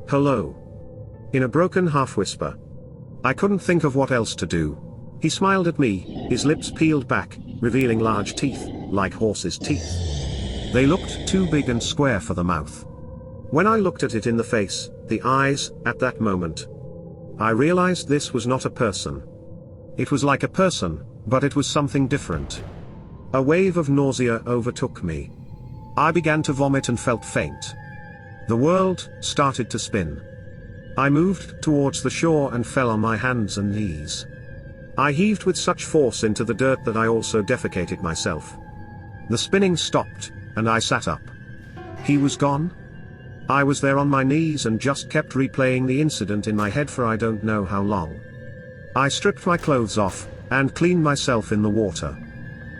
[SPEAKER 1] "Hello," in a broken half-whisper. I couldn't think of what else to do. He smiled at me, his lips peeled back, revealing large teeth, like horses' teeth. They looked too big and square for the mouth. When I looked at it in the face, the eyes, at that moment, I realized this was not a person. It was like a person, but it was something different. A wave of nausea overtook me. I began to vomit and felt faint. The world started to spin. I moved towards the shore and fell on my hands and knees. I heaved with such force into the dirt that I also defecated myself. The spinning stopped, and I sat up. He was gone? I was there on my knees and just kept replaying the incident in my head for I don't know how long. I stripped my clothes off, and cleaned myself in the water.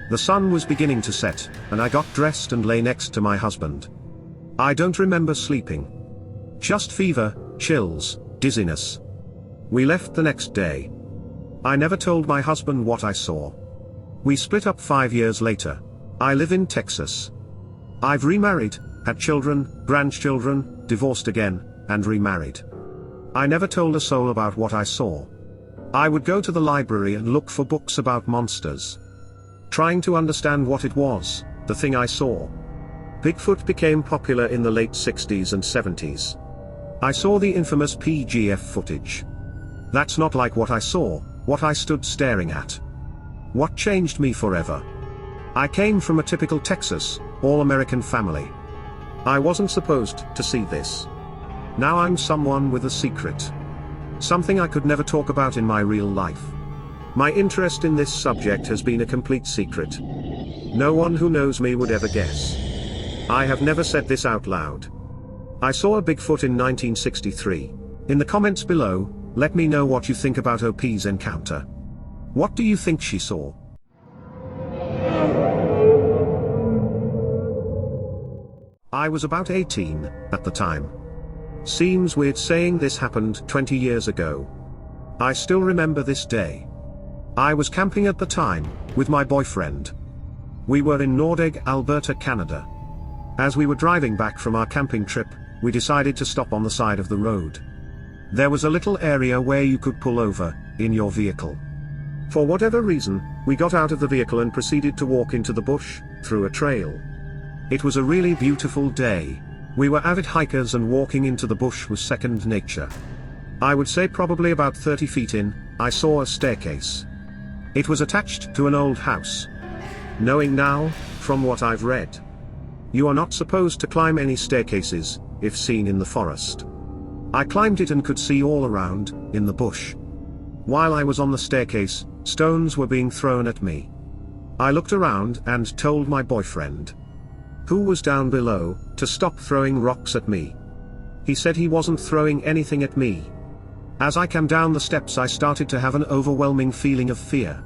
[SPEAKER 1] The sun was beginning to set, and I got dressed and lay next to my husband. I don't remember sleeping. Just fever, chills, dizziness. We left the next day. I never told my husband what I saw. We split up 5 years later. I live in Texas. I've remarried, had children, grandchildren, divorced again, and remarried. I never told a soul about what I saw. I would go to the library and look for books about monsters. Trying to understand what it was, the thing I saw. Bigfoot became popular in the late 60s and 70s. I saw the infamous PGF footage. That's not like what I saw, what I stood staring at. What changed me forever? I came from a typical Texas, all-American family. I wasn't supposed to see this. Now I'm someone with a secret. Something I could never talk about in my real life. My interest in this subject has been a complete secret. No one who knows me would ever guess. I have never said this out loud. I saw a Bigfoot in 1963. In the comments below, let me know what you think about OP's encounter. What do you think she saw? I was about 18 at the time. Seems weird saying this happened 20 years ago. I still remember this day. I was camping at the time, with my boyfriend. We were in Nordegg, Alberta, Canada. As we were driving back from our camping trip, we decided to stop on the side of the road. There was a little area where you could pull over, in your vehicle. For whatever reason, we got out of the vehicle and proceeded to walk into the bush, through a trail. It was a really beautiful day. We were avid hikers and walking into the bush was second nature. I would say probably about 30 feet in, I saw a staircase. It was attached to an old house. Knowing now, from what I've read, you are not supposed to climb any staircases, if seen in the forest. I climbed it and could see all around, in the bush. While I was on the staircase, stones were being thrown at me. I looked around and told my boyfriend, who was down below, to stop throwing rocks at me. He said he wasn't throwing anything at me. As I came down the steps, I started to have an overwhelming feeling of fear.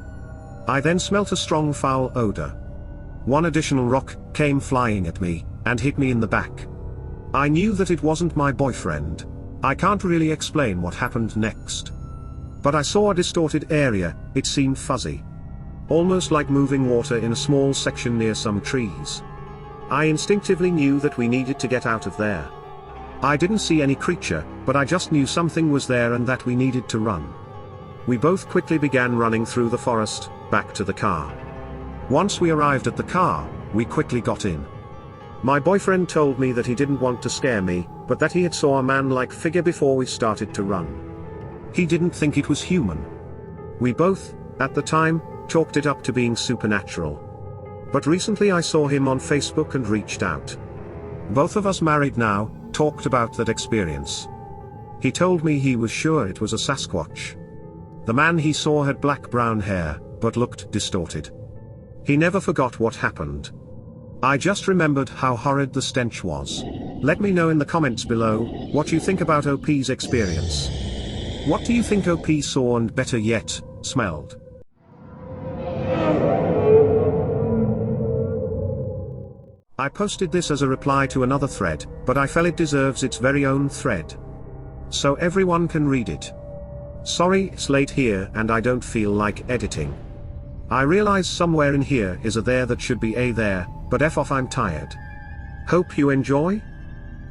[SPEAKER 1] I then smelt a strong foul odor. One additional rock came flying at me, and hit me in the back. I knew that it wasn't my boyfriend. I can't really explain what happened next. But I saw a distorted area, it seemed fuzzy. Almost like moving water in a small section near some trees. I instinctively knew that we needed to get out of there. I didn't see any creature, but I just knew something was there and that we needed to run. We both quickly began running through the forest, back to the car. Once we arrived at the car, we quickly got in. My boyfriend told me that he didn't want to scare me, but that he had saw a man-like figure before we started to run. He didn't think it was human. We both, at the time, chalked it up to being supernatural. But recently I saw him on Facebook and reached out. Both of us married now, talked about that experience. He told me he was sure it was a Sasquatch. The man he saw had black-brown hair, but looked distorted. He never forgot what happened. I just remembered how horrid the stench was. Let me know in the comments below, what you think about OP's experience. What do you think OP saw and, better yet, smelled? I posted this as a reply to another thread, but I felt it deserves its very own thread. So everyone can read it. Sorry it's late here and I don't feel like editing. I realize somewhere in here is a there that should be a there, but F off, I'm tired. Hope you enjoy?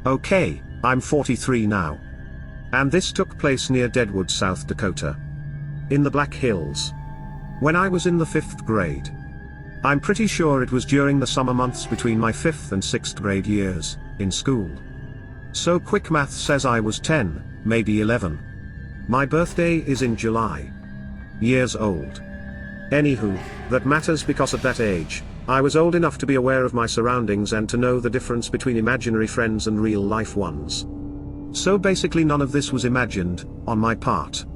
[SPEAKER 1] Okay, I'm 43 now. And this took place near Deadwood, South Dakota. In the Black Hills. When I was in the 5th grade. I'm pretty sure it was during the summer months between my 5th and 6th grade years, in school. So quick math says I was 10, maybe 11. My birthday is in July. Years old. Anywho, that matters because at that age, I was old enough to be aware of my surroundings and to know the difference between imaginary friends and real life ones. So basically none of this was imagined, on my part.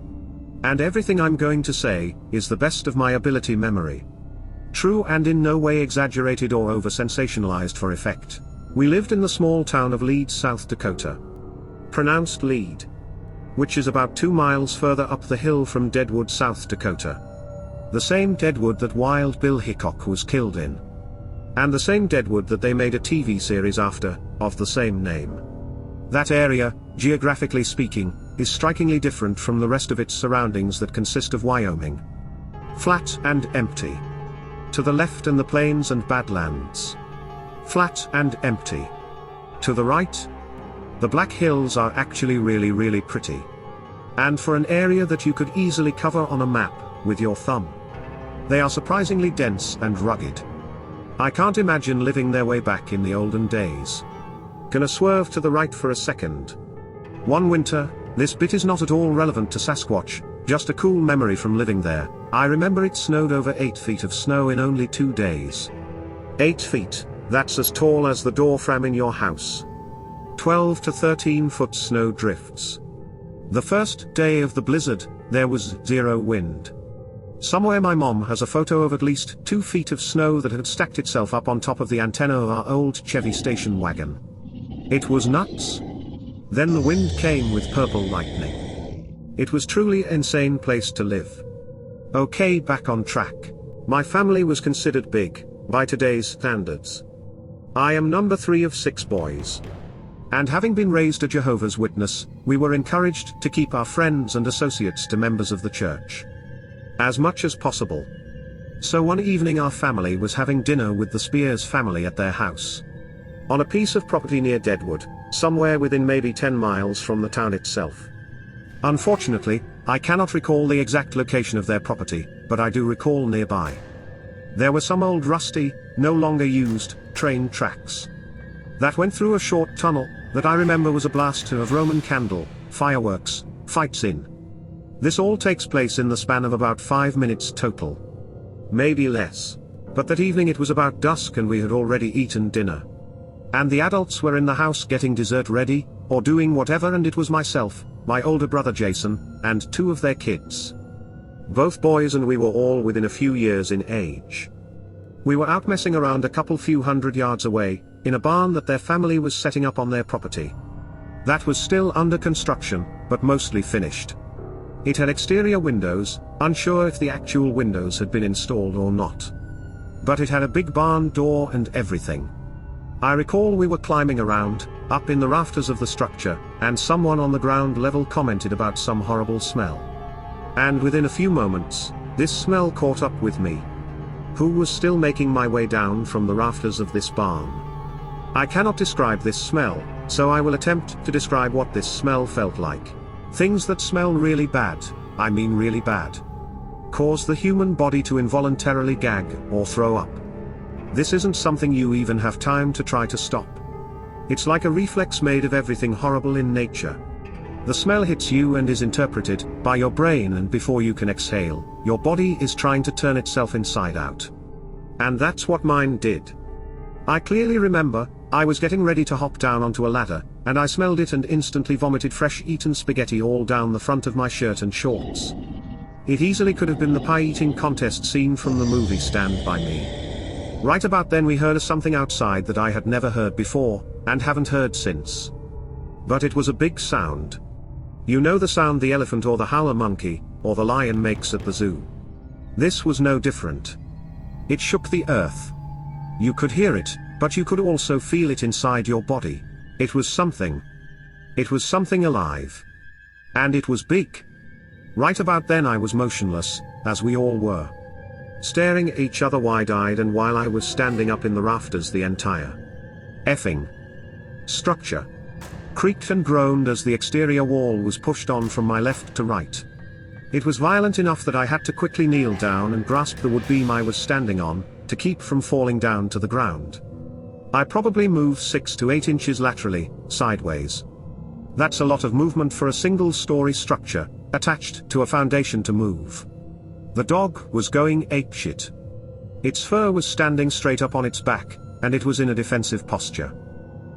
[SPEAKER 1] And everything I'm going to say, is the best of my ability memory. True and in no way exaggerated or over-sensationalized for effect. We lived in the small town of Lead, South Dakota. Pronounced Lead. Which is about 2 miles further up the hill from Deadwood, South Dakota. The same Deadwood that Wild Bill Hickok was killed in. And the same Deadwood that they made a TV series after, of the same name. That area, geographically speaking, is strikingly different from the rest of its surroundings that consist of Wyoming. Flat and empty. To the left and the plains and badlands. Flat and empty. To the right, the Black Hills are actually really pretty. And for an area that you could easily cover on a map, with your thumb. They are surprisingly dense and rugged. I can't imagine living their way back in the olden days. Gonna swerve to the right for a second. One winter, This bit is not at all relevant to Sasquatch, just a cool memory from living there. I remember it snowed over 8 feet of snow in only 2 days. 8 feet, that's as tall as the door frame in your house. 12 to 13 foot snow drifts. The first day of the blizzard, there was 0 wind. Somewhere my mom has a photo of at least 2 feet of snow that had stacked itself up on top of the antenna of our old Chevy station wagon. It was nuts. Then the wind came with purple lightning. It was truly an insane place to live. Okay, back on track. My family was considered big, by today's standards. I am number 3 of 6 boys. And having been raised a Jehovah's Witness, we were encouraged to keep our friends and associates to members of the church as much as possible. So one evening our family was having dinner with the Spears family at their house. On a piece of property near Deadwood, somewhere within maybe 10 miles from the town itself. Unfortunately, I cannot recall the exact location of their property, but I do recall nearby. There were some old rusty, no longer used, train tracks that went through a short tunnel, that I remember was a blast of Roman candle, fireworks, fights in. This all takes place in the span of about 5 minutes total. Maybe less. But that evening it was about dusk and we had already eaten dinner. And the adults were in the house getting dessert ready, or doing whatever, and it was myself, my older brother Jason, and 2 of their kids. Both boys, and we were all within a few years in age. We were out messing around a couple few hundred yards away, in a barn that their family was setting up on their property. That was still under construction, but mostly finished. It had exterior windows, unsure if the actual windows had been installed or not. But it had a big barn door and everything. I recall we were climbing around, up in the rafters of the structure, and someone on the ground level commented about some horrible smell. And within a few moments, this smell caught up with me, who was still making my way down from the rafters of this barn. I cannot describe this smell, so I will attempt to describe what this smell felt like. Things that smell really bad, I mean really bad, cause the human body to involuntarily gag or throw up. This isn't something you even have time to try to stop. It's like a reflex made of everything horrible in nature. The smell hits you and is interpreted by your brain, and before you can exhale, your body is trying to turn itself inside out. And that's what mine did. I clearly remember, I was getting ready to hop down onto a ladder, and I smelled it and instantly vomited fresh eaten spaghetti all down the front of my shirt and shorts. It easily could have been the pie eating contest scene from the movie Stand By Me. Right about then we heard something outside that I had never heard before, and haven't heard since. But it was a big sound. You know the sound the elephant or the howler monkey, or the lion makes at the zoo. This was no different. It shook the earth. You could hear it, but you could also feel it inside your body. It was something. It was something alive. And it was big. Right about then I was motionless, as we all were, staring at each other wide-eyed, and while I was standing up in the rafters, the entire effing structure creaked and groaned as the exterior wall was pushed on from my left to right. It was violent enough that I had to quickly kneel down and grasp the wood beam I was standing on, to keep from falling down to the ground. I probably moved 6 to 8 inches laterally, sideways. That's a lot of movement for a single-story structure, attached to a foundation to move. The dog was going apeshit. Its fur was standing straight up on its back, and it was in a defensive posture,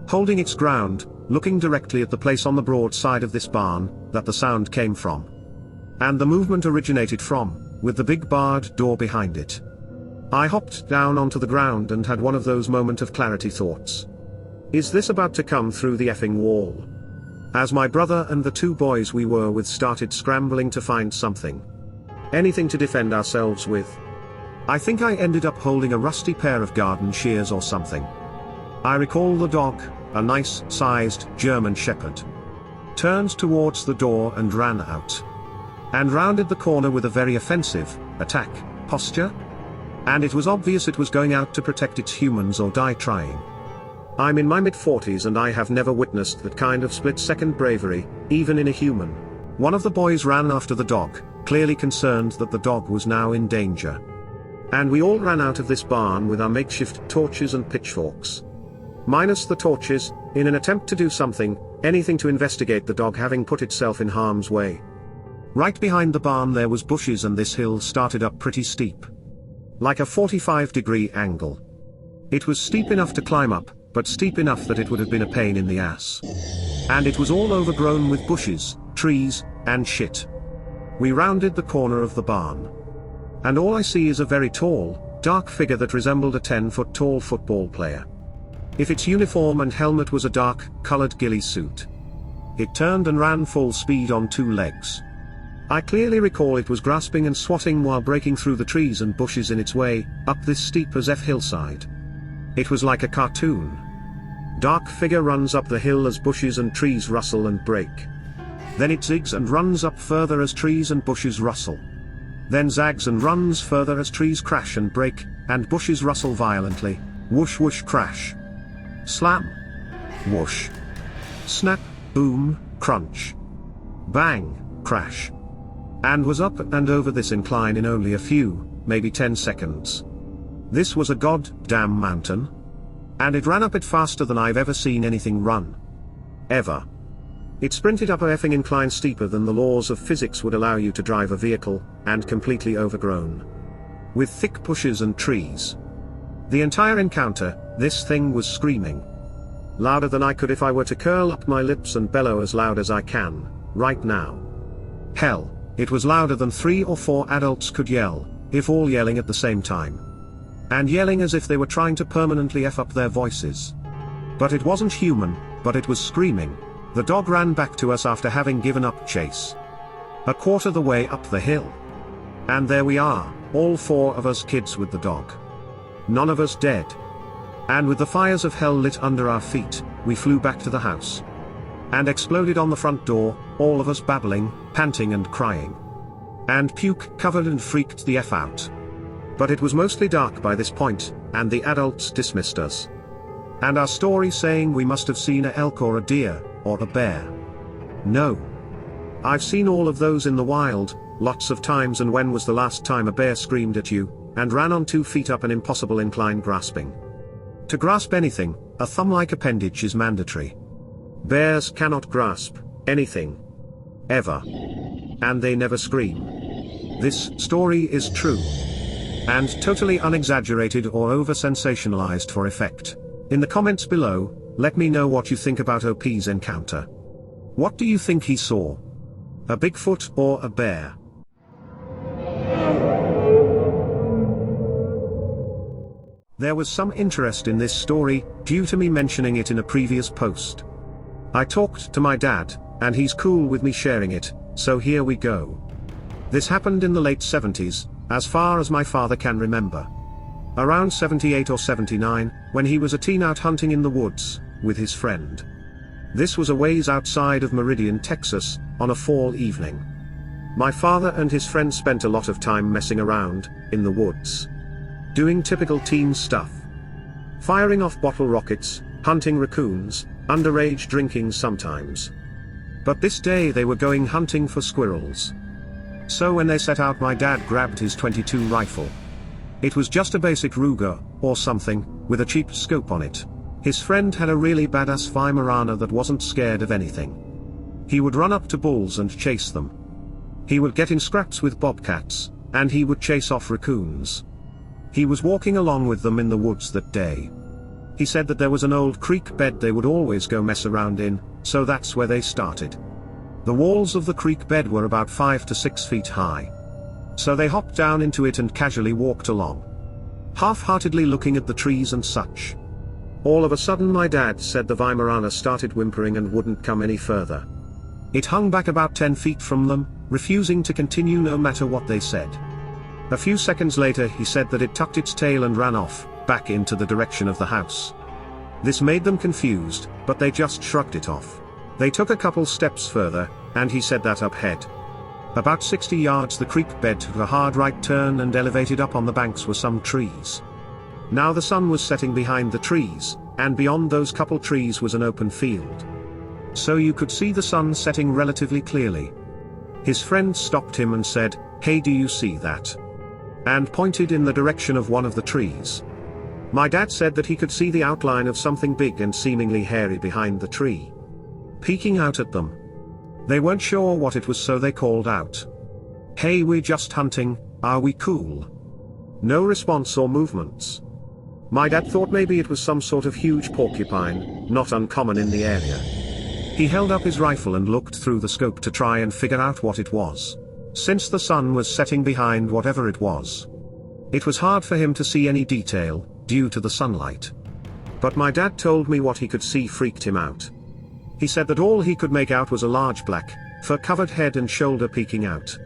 [SPEAKER 1] holding its ground, looking directly at the place on the broad side of this barn that the sound came from, and the movement originated from, with the big barred door behind it. I hopped down onto the ground and had one of those moment of clarity thoughts. Is this about to come through the effing wall? As my brother and the 2 boys we were with started scrambling to find something, anything to defend ourselves with. I think I ended up holding a rusty pair of garden shears or something. I recall the dog, a nice-sized German Shepherd, turned towards the door and ran out, and rounded the corner with a very offensive attack posture. And it was obvious it was going out to protect its humans or die trying. I'm in my mid-40s and I have never witnessed that kind of split-second bravery, even in a human. One of the boys ran after the dog, clearly concerned that the dog was now in danger. And we all ran out of this barn with our makeshift torches and pitchforks. Minus the torches, in an attempt to do something, anything to investigate the dog having put itself in harm's way. Right behind the barn there was bushes, and this hill started up pretty steep. Like a 45-degree angle. It was steep enough to climb up, but steep enough that it would have been a pain in the ass. And it was all overgrown with bushes, trees, and shit. We rounded the corner of the barn. And all I see is a very tall, dark figure that resembled a 10-foot tall football player. If its uniform and helmet was a dark, colored ghillie suit. It turned and ran full speed on 2 legs. I clearly recall it was grasping and swatting while breaking through the trees and bushes in its way, up this steep as F hillside. It was like a cartoon. Dark figure runs up the hill as bushes and trees rustle and break. Then it zigs and runs up further as trees and bushes rustle. Then zags and runs further as trees crash and break, and bushes rustle violently. Whoosh whoosh crash. Slam. Whoosh. Snap, boom, crunch. Bang, crash. And was up and over this incline in only a few, maybe 10 seconds. This was a goddamn mountain. And it ran up it faster than I've ever seen anything run. Ever. It sprinted up a effing incline steeper than the laws of physics would allow you to drive a vehicle, and completely overgrown. With thick bushes and trees. The entire encounter, this thing was screaming. Louder than I could if I were to curl up my lips and bellow as loud as I can, right now. Hell. It was louder than 3 or 4 adults could yell, if all yelling at the same time. And yelling as if they were trying to permanently F up their voices. But it wasn't human, but it was screaming. The dog ran back to us after having given up chase. A quarter the way up the hill. And there we are, all 4 of us kids with the dog. None of us dead. And with the fires of hell lit under our feet, we flew back to the house. And exploded on the front door, all of us babbling, panting and crying. And puke covered and freaked the F out. But it was mostly dark by this point, and the adults dismissed us. And our story saying we must have seen a elk or a deer, or a bear. No. I've seen all of those in the wild, lots of times. And when was the last time a bear screamed at you, and ran on 2 feet up an impossible incline grasping? To grasp anything, a thumb-like appendage is mandatory. Bears cannot grasp anything. Ever. And they never scream. This story is true. And totally unexaggerated or over-sensationalized for effect. In the comments below, let me know what you think about OP's encounter. What do you think he saw? A Bigfoot or a bear? There was some interest in this story, due to me mentioning it in a previous post. I talked to my dad, and he's cool with me sharing it, so here we go. This happened in the late 70s, as far as my father can remember. Around 78 or 79, when he was a teen out hunting in the woods, with his friend. This was a ways outside of Meridian, Texas, on a fall evening. My father and his friend spent a lot of time messing around, in the woods. Doing typical teen stuff. Firing off bottle rockets, hunting raccoons, underage drinking sometimes. But this day they were going hunting for squirrels. So when they set out, my dad grabbed his .22 rifle. It was just a basic Ruger, or something, with a cheap scope on it. His friend had a really badass Weimaraner that wasn't scared of anything. He would run up to bulls and chase them. He would get in scraps with bobcats, and he would chase off raccoons. He was walking along with them in the woods that day. He said that there was an old creek bed they would always go mess around in, so that's where they started. The walls of the creek bed were about 5 to 6 feet high. So they hopped down into it and casually walked along. Half-heartedly looking at the trees and such. All of a sudden my dad said the Weimaraner started whimpering and wouldn't come any further. It hung back about 10 feet from them, refusing to continue no matter what they said. A few seconds later he said that it tucked its tail and ran off, back into the direction of the house. This made them confused, but they just shrugged it off. They took a couple steps further, and he said that up ahead. About 60 yards the creek bed took a hard right turn and elevated up on the banks were some trees. Now the sun was setting behind the trees, and beyond those couple trees was an open field. So you could see the sun setting relatively clearly. His friend stopped him and said, "Hey, do you see that?" And pointed in the direction of one of the trees. My dad said that he could see the outline of something big and seemingly hairy behind the tree. peeking out at them. They weren't sure what it was, so they called out, "Hey, we're just hunting, are we cool?" No response or movements. My dad thought maybe it was some sort of huge porcupine, not uncommon in the area. He held up his rifle and looked through the scope to try and figure out what it was, since the sun was setting behind whatever it was. It was hard for him to see any detail, due to the sunlight. But my dad told me what he could see freaked him out. He said that all he could make out was a large black, fur-covered head and shoulder peeking out.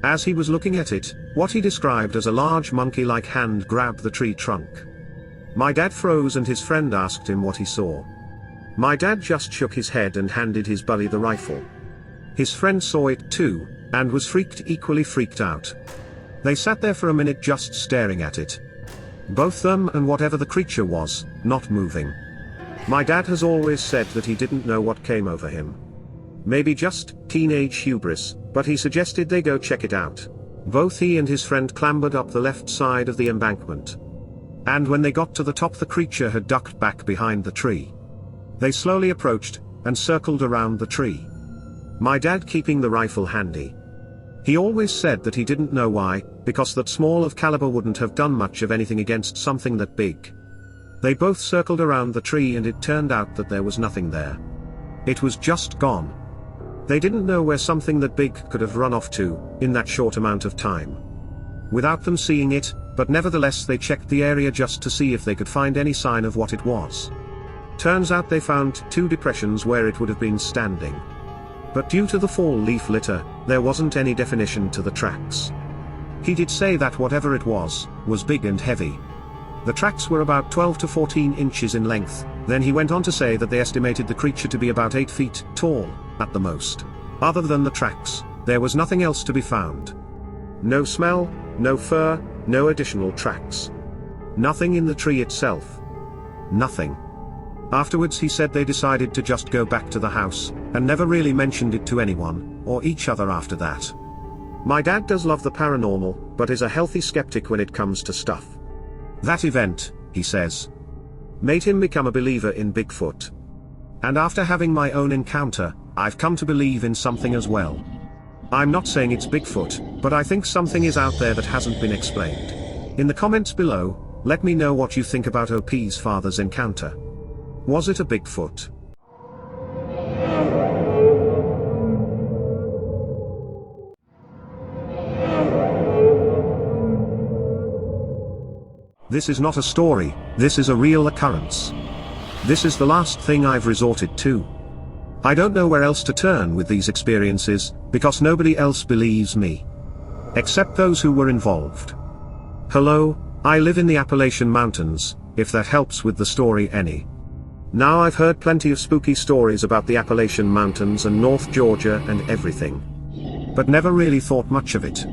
[SPEAKER 1] As he was looking at it, what he described as a large monkey-like hand grabbed the tree trunk. My dad froze and his friend asked him what he saw. My dad just shook his head and handed his buddy the rifle. His friend saw it too, and was equally freaked out. They sat there for a minute just staring at it. Both them and whatever the creature was, not moving. My dad has always said that he didn't know what came over him. Maybe just teenage hubris, but he suggested they go check it out. Both he and his friend clambered up the left side of the embankment. And when they got to the top, the creature had ducked back behind the tree. They slowly approached, and circled around the tree. My dad keeping the rifle handy. He always said that he didn't know why, because that small of caliber wouldn't have done much of anything against something that big. They both circled around the tree and it turned out that there was nothing there. It was just gone. They didn't know where something that big could have run off to, in that short amount of time. Without them seeing it, but nevertheless they checked the area just to see if they could find any sign of what it was. Turns out they found 2 depressions where it would have been standing. But due to the fall leaf litter, there wasn't any definition to the tracks. He did say that whatever it was big and heavy. The tracks were about 12 to 14 inches in length, then he went on to say that they estimated the creature to be about 8 feet tall, at the most. Other than the tracks, there was nothing else to be found. No smell, no fur, no additional tracks. Nothing in the tree itself. Nothing. Afterwards he said they decided to just go back to the house, and never really mentioned it to anyone, or each other after that. My dad does love the paranormal, but is a healthy skeptic when it comes to stuff. That event, he says, made him become a believer in Bigfoot. And after having my own encounter, I've come to believe in something as well. I'm not saying it's Bigfoot, but I think something is out there that hasn't been explained. In the comments below, let me know what you think about OP's father's encounter. Was it a Bigfoot? This is not a story, this is a real occurrence. This is the last thing I've resorted to. I don't know where else to turn with these experiences, because nobody else believes me. Except those who were involved. Hello, I live in the Appalachian Mountains, if that helps with the story any. Now I've heard plenty of spooky stories about the Appalachian Mountains and North Georgia and everything. But never really thought much of it.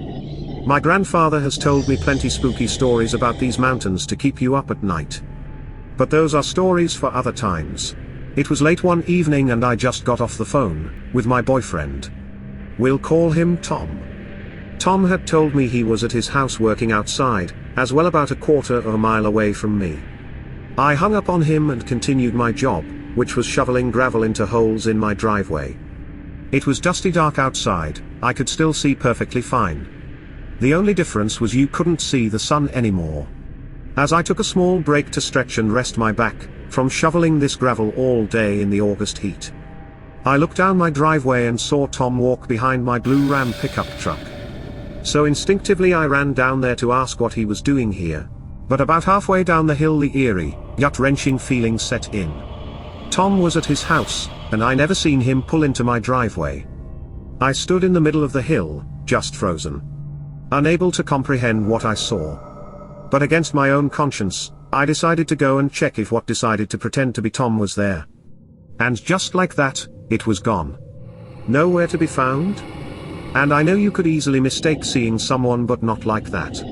[SPEAKER 1] My grandfather has told me plenty spooky stories about these mountains to keep you up at night. But those are stories for other times. It was late one evening and I just got off the phone with my boyfriend. We'll call him Tom. Tom had told me he was at his house working outside, as well about a quarter of a mile away from me. I hung up on him and continued my job, which was shoveling gravel into holes in my driveway. It was dusty dark outside, I could still see perfectly fine. The only difference was you couldn't see the sun anymore. As I took a small break to stretch and rest my back, from shoveling this gravel all day in the August heat, I looked down my driveway and saw Tom walk behind my blue Ram pickup truck. So instinctively I ran down there to ask what he was doing here. But about halfway down the hill the eerie, gut-wrenching feeling set in. Tom was at his house, and I never seen him pull into my driveway. I stood in the middle of the hill, just frozen. Unable to comprehend what I saw. But against my own conscience, I decided to go and check if what decided to pretend to be Tom was there. And just like that, it was gone. Nowhere to be found? And I know you could easily mistake seeing someone, but not like that.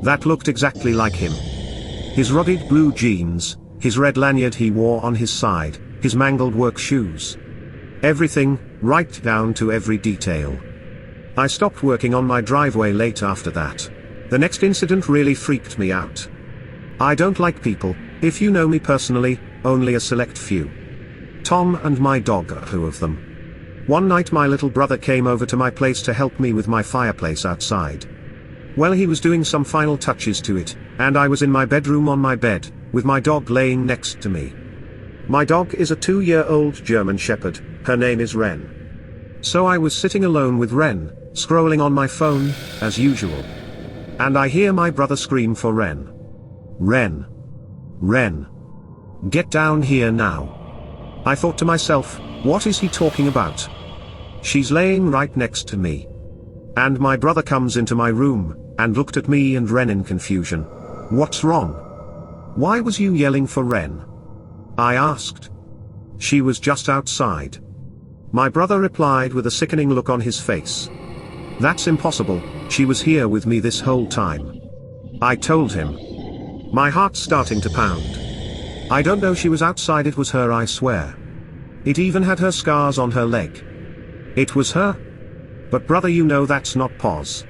[SPEAKER 1] That looked exactly like him. His rugged blue jeans, his red lanyard he wore on his side, his mangled work shoes. Everything, right down to every detail. I stopped working on my driveway late after that. The next incident really freaked me out. I don't like people, if you know me personally, only a select few. Tom and my dog are two of them. One night my little brother came over to my place to help me with my fireplace outside. Well, he was doing some final touches to it, and I was in my bedroom on my bed, with my dog laying next to me. My dog is a 2-year-old German Shepherd, her name is Wren. So I was sitting alone with Wren, scrolling on my phone, as usual. And I hear my brother scream for Wren. Wren. Wren. Get down here now. I thought to myself, what is he talking about? She's laying right next to me. And my brother comes into my room, and looked at me and Wren in confusion. What's wrong? Why was you yelling for Wren? I asked. She was just outside. My brother replied with a sickening look on his face. That's impossible, she was here with me this whole time. I told him. My heart's starting to pound. I don't know, she was outside, it was her, I swear. It even had her scars on her leg. It was her? But brother, you know that's not pos.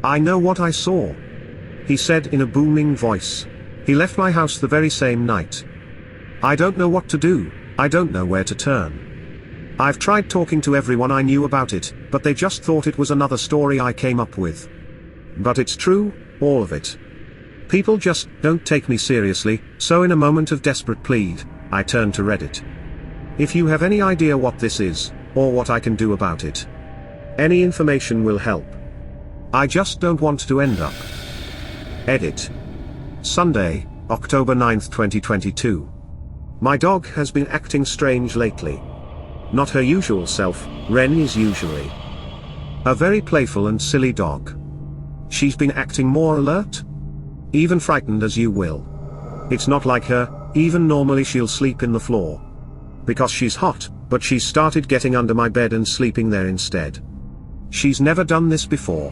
[SPEAKER 1] I know what I saw. He said in a booming voice. He left my house the very same night. I don't know what to do, I don't know where to turn. I've tried talking to everyone I knew about it, but they just thought it was another story I came up with. But it's true, all of it. People just don't take me seriously, so in a moment of desperate plead, I turned to Reddit. If you have any idea what this is, or what I can do about it, any information will help. I just don't want to end up. Edit. Sunday, October 9th, 2022. My dog has been acting strange lately. Not her usual self, Wren is usually a very playful and silly dog. She's been acting more alert? Even frightened, as you will. It's not like her, even normally she'll sleep in the floor. Because she's hot, but she's started getting under my bed and sleeping there instead. She's never done this before.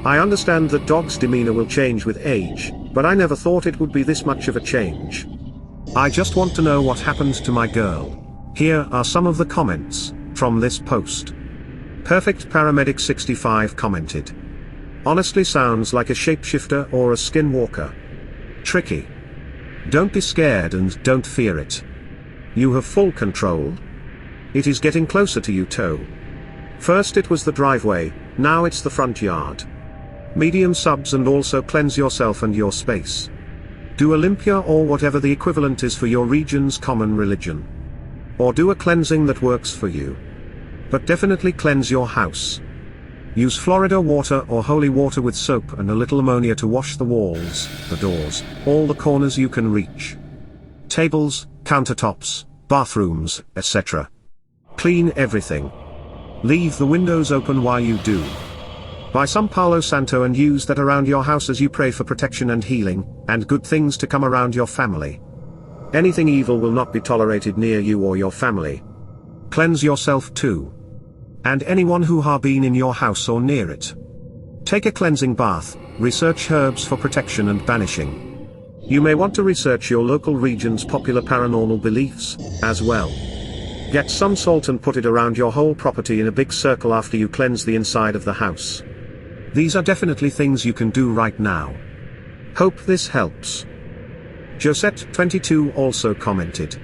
[SPEAKER 1] I understand that dogs' demeanor will change with age, but I never thought it would be this much of a change. I just want to know what happened to my girl. Here are some of the comments from this post. Perfect Paramedic 65 commented. Honestly sounds like a shapeshifter or a skinwalker. Tricky. Don't be scared and don't fear it. You have full control. It is getting closer to you too. First it was the driveway, now it's the front yard. Medium subs and also cleanse yourself and your space. Do Olympia or whatever the equivalent is for your region's common religion. Or do a cleansing that works for you. But definitely cleanse your house. Use Florida water or holy water with soap and a little ammonia to wash the walls, the doors, all the corners you can reach. Tables, countertops, bathrooms, etc. Clean everything. Leave the windows open while you do. Buy some Palo Santo and use that around your house as you pray for protection and healing, and good things to come around your family. Anything evil will not be tolerated near you or your family. Cleanse yourself too. And anyone who have been in your house or near it. Take a cleansing bath, research herbs for protection and banishing. You may want to research your local region's popular paranormal beliefs, as well. Get some salt and put it around your whole property in a big circle after you cleanse the inside of the house. These are definitely things you can do right now. Hope this helps. Josette 22 also commented.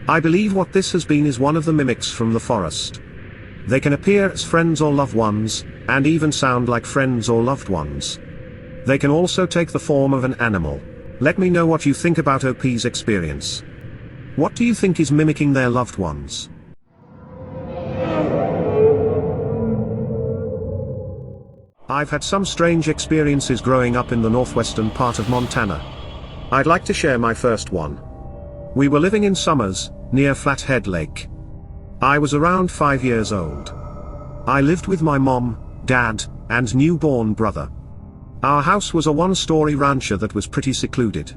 [SPEAKER 1] I believe what this has been is one of the mimics from the forest. They can appear as friends or loved ones, and even sound like friends or loved ones. They can also take the form of an animal. Let me know what you think about OP's experience. What do you think is mimicking their loved ones? I've had some strange experiences growing up in the northwestern part of Montana. I'd like to share my first one. We were living in Summers, near Flathead Lake. I was around 5 years old. I lived with my mom, dad, and newborn brother. Our house was a one-story rancher that was pretty secluded.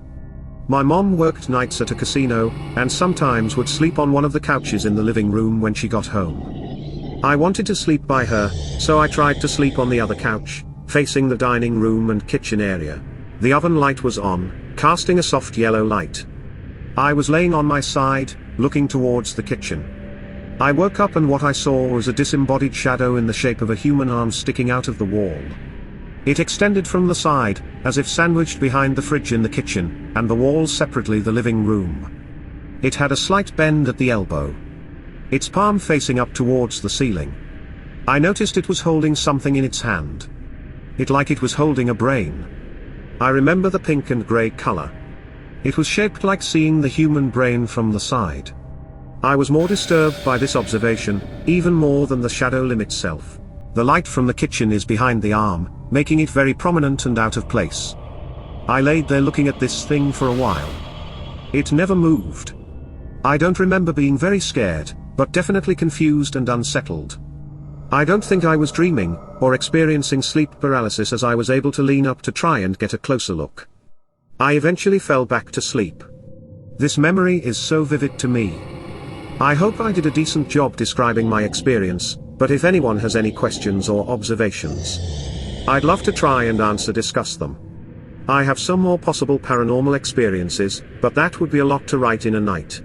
[SPEAKER 1] My mom worked nights at a casino, and sometimes would sleep on one of the couches in the living room when she got home. I wanted to sleep by her, so I tried to sleep on the other couch, facing the dining room and kitchen area. The oven light was on, casting a soft yellow light. I was laying on my side, looking towards the kitchen. I woke up and what I saw was a disembodied shadow in the shape of a human arm sticking out of the wall. It extended from the side, as if sandwiched behind the fridge in the kitchen, and the wall separately the living room. It had a slight bend at the elbow, its palm facing up towards the ceiling. I noticed it was holding something in its hand. It was holding a brain. I remember the pink and grey color. It was shaped like seeing the human brain from the side. I was more disturbed by this observation, even more than the shadow limb itself. The light from the kitchen is behind the arm, making it very prominent and out of place. I laid there looking at this thing for a while. It never moved. I don't remember being very scared, but definitely confused and unsettled. I don't think I was dreaming, or experiencing sleep paralysis, as I was able to lean up to try and get a closer look. I eventually fell back to sleep. This memory is so vivid to me. I hope I did a decent job describing my experience, but if anyone has any questions or observations, I'd love to try and discuss them. I have some more possible paranormal experiences, but that would be a lot to write in a night.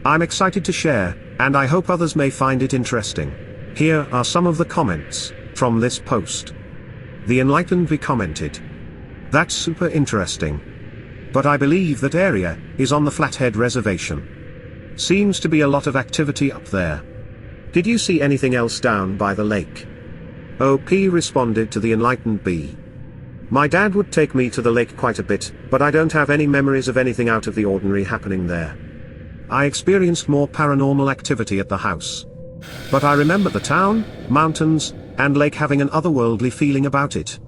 [SPEAKER 1] I'm excited to share, and I hope others may find it interesting. Here are some of the comments from this post. The Enlightened Bee commented, "That's super interesting. But I believe that area is on the Flathead Reservation. Seems to be a lot of activity up there. Did you see anything else down by the lake?" OP responded to the Enlightened Bee, "My dad would take me to the lake quite a bit, but I don't have any memories of anything out of the ordinary happening there. I experienced more paranormal activity at the house. But I remember the town, mountains, and lake having an otherworldly feeling about it.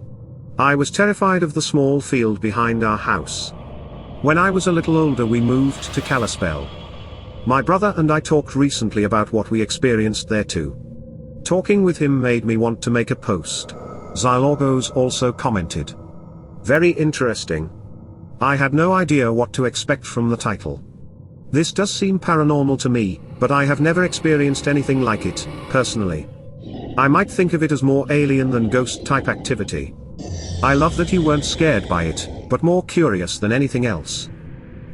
[SPEAKER 1] I was terrified of the small field behind our house. When I was a little older we moved to Kalispell. My brother and I talked recently about what we experienced there too. Talking with him made me want to make a post." Xylorgos also commented, "Very interesting. I had no idea what to expect from the title. This does seem paranormal to me, but I have never experienced anything like it, personally. I might think of it as more alien than ghost type activity. I love that you weren't scared by it, but more curious than anything else.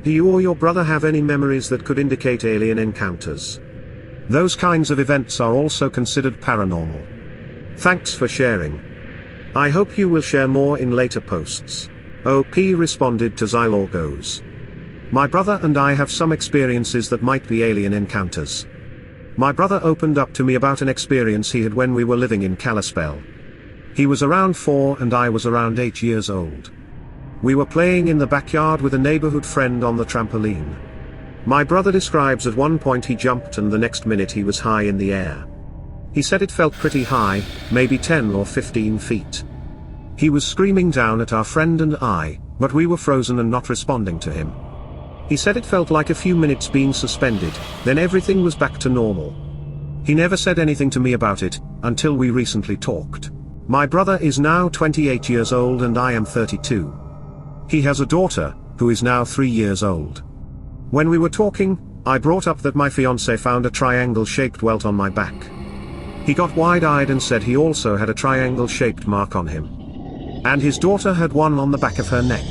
[SPEAKER 1] Do you or your brother have any memories that could indicate alien encounters? Those kinds of events are also considered paranormal. Thanks for sharing. I hope you will share more in later posts." OP responded to Xylorgos, "My brother and I have some experiences that might be alien encounters. My brother opened up to me about an experience he had when we were living in Kalispell. He was around 4 and I was around 8 years old. We were playing in the backyard with a neighborhood friend on the trampoline. My brother describes at one point he jumped and the next minute he was high in the air. He said it felt pretty high, maybe 10 or 15 feet. He was screaming down at our friend and I, but we were frozen and not responding to him. He said it felt like a few minutes being suspended, then everything was back to normal. He never said anything to me about it, until we recently talked. My brother is now 28 years old and I am 32. He has a daughter, who is now 3 years old. When we were talking, I brought up that my fiancé found a triangle-shaped welt on my back. He got wide-eyed and said he also had a triangle-shaped mark on him. And his daughter had one on the back of her neck.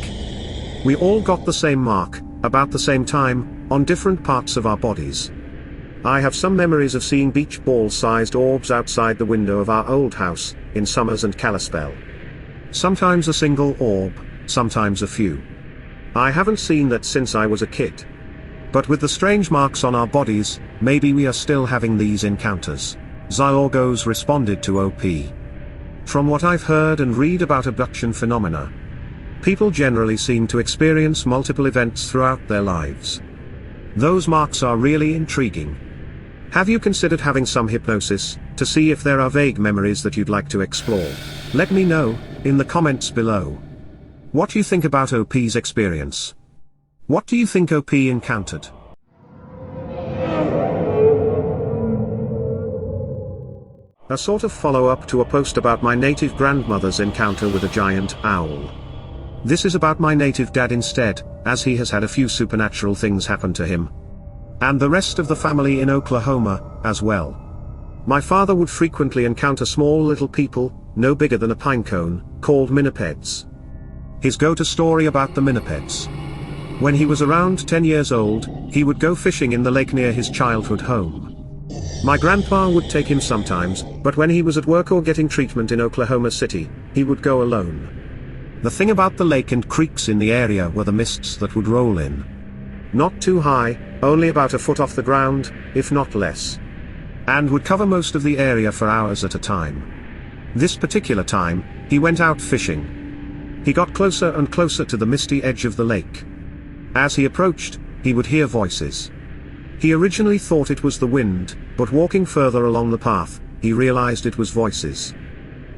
[SPEAKER 1] We all got the same mark, about the same time, on different parts of our bodies. I have some memories of seeing beach ball-sized orbs outside the window of our old house, in Summers and Kalispell. Sometimes a single orb, sometimes a few. I haven't seen that since I was a kid. But with the strange marks on our bodies, maybe we are still having these encounters." Xylorgos responded to OP. "From what I've heard and read about abduction phenomena, people generally seem to experience multiple events throughout their lives. Those marks are really intriguing. Have you considered having some hypnosis, to see if there are vague memories that you'd like to explore? Let me know, in the comments below. What do you think about OP's experience? What do you think OP encountered?" A sort of follow-up to a post about my native grandmother's encounter with a giant owl. This is about my native dad instead, as he has had a few supernatural things happen to him. And the rest of the family in Oklahoma, as well. My father would frequently encounter small little people, no bigger than a pine cone, called minnipeds. His go-to story about the minnipeds. When he was around 10 years old, he would go fishing in the lake near his childhood home. My grandpa would take him sometimes, but when he was at work or getting treatment in Oklahoma City, he would go alone. The thing about the lake and creeks in the area were the mists that would roll in. Not too high, only about a foot off the ground, if not less. and would cover most of the area for hours at a time. This particular time, he went out fishing. He got closer and closer to the misty edge of the lake. As he approached, he would hear voices. He originally thought it was the wind, but walking further along the path, he realized it was voices.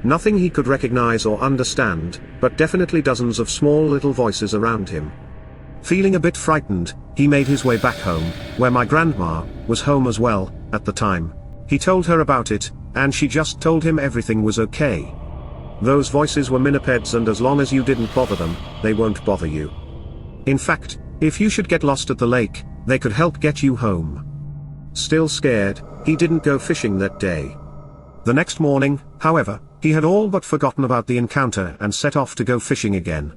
[SPEAKER 1] Nothing he could recognize or understand, but definitely dozens of small little voices around him. Feeling a bit frightened, he made his way back home, where my grandma was home as well, at the time. He told her about it, and she just told him everything was okay. Those voices were minipeds, and as long as you didn't bother them, they won't bother you. In fact, if you should get lost at the lake, they could help get you home. Still scared, he didn't go fishing that day. The next morning, however, he had all but forgotten about the encounter and set off to go fishing again.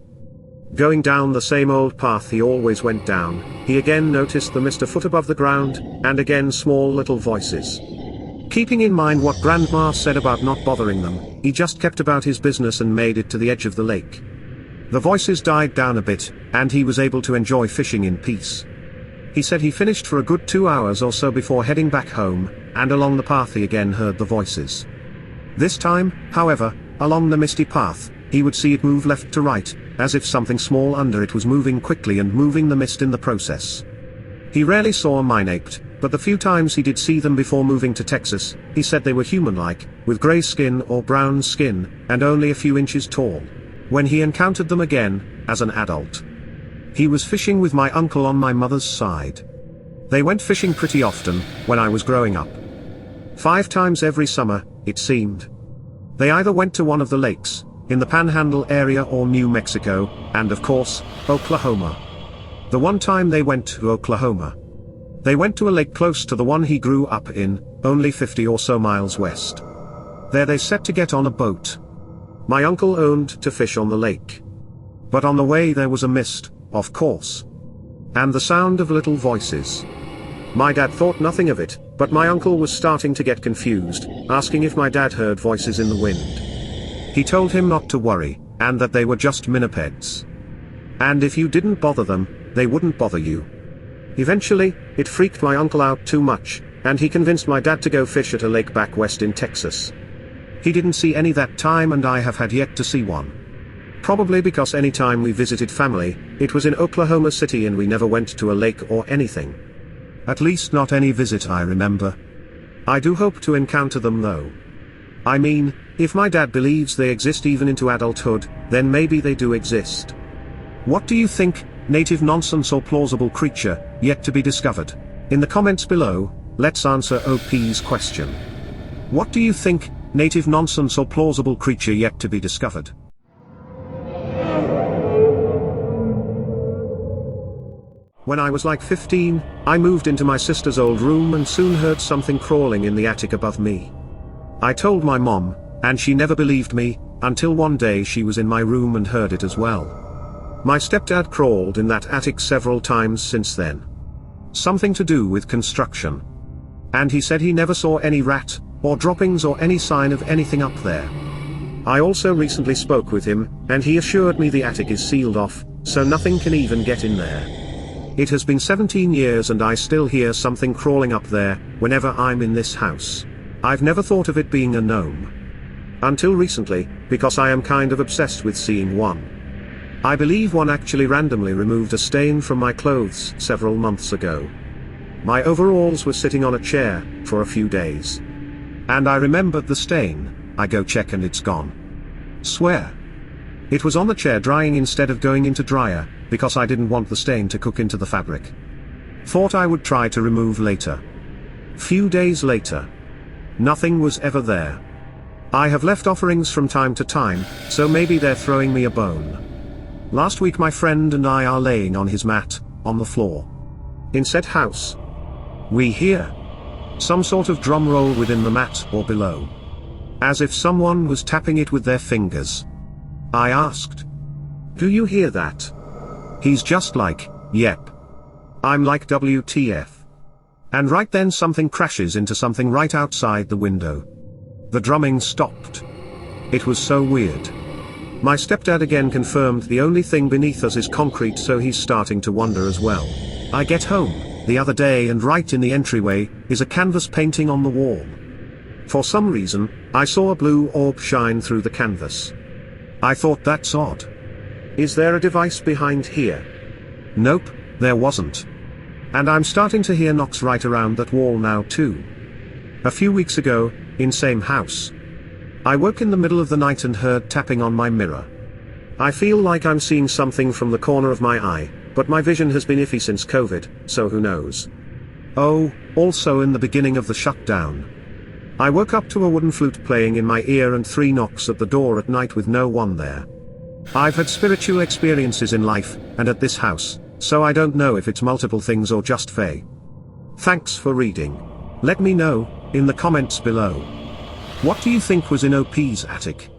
[SPEAKER 1] Going down the same old path he always went down, he again noticed the mist a foot above the ground, and again small little voices. Keeping in mind what Grandma said about not bothering them, he just kept about his business and made it to the edge of the lake. The voices died down a bit, and he was able to enjoy fishing in peace. He said he finished for a good 2 hours or so before heading back home, and along the path he again heard the voices. This time, however, along the misty path, he would see it move left to right, as if something small under it was moving quickly and moving the mist in the process. He rarely saw a mine-aped, but the few times he did see them before moving to Texas, he said they were human-like, with grey skin or brown skin, and only a few inches tall. When he encountered them again, as an adult, he was fishing with my uncle on my mother's side. They went fishing pretty often, when I was growing up. 5 times every summer, it seemed. They either went to one of the lakes, in the Panhandle area, or New Mexico, and of course, Oklahoma. The one time they went to Oklahoma, they went to a lake close to the one he grew up in, only 50 or so miles west. There they set to get on a boat. My uncle owned to fish on the lake. But on the way there was a mist, of course. And the sound of little voices. My dad thought nothing of it, but my uncle was starting to get confused, asking if my dad heard voices in the wind. He told him not to worry, and that they were just minipeds. And if you didn't bother them, they wouldn't bother you. Eventually, it freaked my uncle out too much, and he convinced my dad to go fish at a lake back west in Texas. He didn't see any that time, and I have had yet to see one. Probably because any time we visited family, it was in Oklahoma City and we never went to a lake or anything. At least not any visit I remember. I do hope to encounter them though. I mean, if my dad believes they exist even into adulthood, then maybe they do exist. What do you think, native nonsense or plausible creature, yet to be discovered? In the comments below, let's answer OP's question. What do you think, native nonsense or plausible creature yet to be discovered? When I was like 15, I moved into my sister's old room and soon heard something crawling in the attic above me. I told my mom, and she never believed me, until one day she was in my room and heard it as well. My stepdad crawled in that attic several times since then. Something to do with construction. And he said he never saw any rat, or droppings or any sign of anything up there. I also recently spoke with him, and he assured me the attic is sealed off, so nothing can even get in there. It has been 17 years and I still hear something crawling up there, whenever I'm in this house. I've never thought of it being a gnome. Until recently, because I am kind of obsessed with seeing one. I believe one actually randomly removed a stain from my clothes several months ago. My overalls were sitting on a chair, for a few days. And I remembered the stain. I go check and it's gone. Swear. It was on the chair drying instead of going into dryer, because I didn't want the stain to cook into the fabric. Thought I would try to remove later. Few days later. Nothing was ever there. I have left offerings from time to time, so maybe they're throwing me a bone. Last week my friend and I are laying on his mat, on the floor. In said house. We hear some sort of drum roll within the mat or below. As if someone was tapping it with their fingers. I asked. Do you hear that? He's just like, yep. I'm like WTF. And right then something crashes into something right outside the window. The drumming stopped. It was so weird. My stepdad again confirmed the only thing beneath us is concrete, so he's starting to wonder as well. I get home, the other day, and right in the entryway is a canvas painting on the wall. For some reason, I saw a blue orb shine through the canvas. I thought, that's odd. Is there a device behind here? Nope, there wasn't. And I'm starting to hear knocks right around that wall now too. A few weeks ago, in same house, I woke in the middle of the night and heard tapping on my mirror. I feel like I'm seeing something from the corner of my eye, but my vision has been iffy since COVID, so who knows. Oh, also in the beginning of the shutdown, I woke up to a wooden flute playing in my ear and 3 knocks at the door at night with no one there. I've had spiritual experiences in life, and at this house, so I don't know if it's multiple things or just fae. Thanks for reading. Let me know, in the comments below. What do you think was in OP's attic?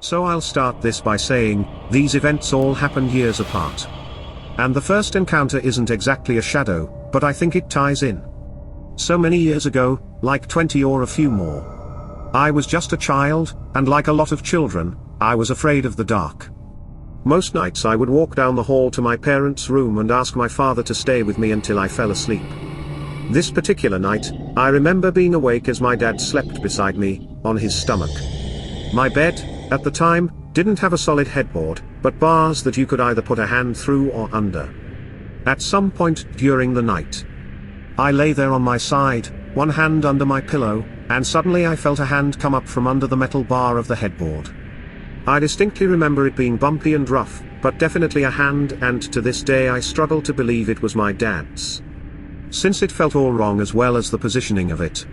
[SPEAKER 1] So I'll start this by saying, these events all happened years apart. And the first encounter isn't exactly a shadow, but I think it ties in. So many years ago, like 20 or a few more. I was just a child, and like a lot of children, I was afraid of the dark. Most nights I would walk down the hall to my parents' room and ask my father to stay with me until I fell asleep. This particular night, I remember being awake as my dad slept beside me, on his stomach. My bed, at the time, didn't have a solid headboard, but bars that you could either put a hand through or under. At some point during the night, I lay there on my side, one hand under my pillow, and suddenly I felt a hand come up from under the metal bar of the headboard. I distinctly remember it being bumpy and rough, but definitely a hand, and to this day I struggle to believe it was my dad's. Since it felt all wrong, as well as the positioning of it,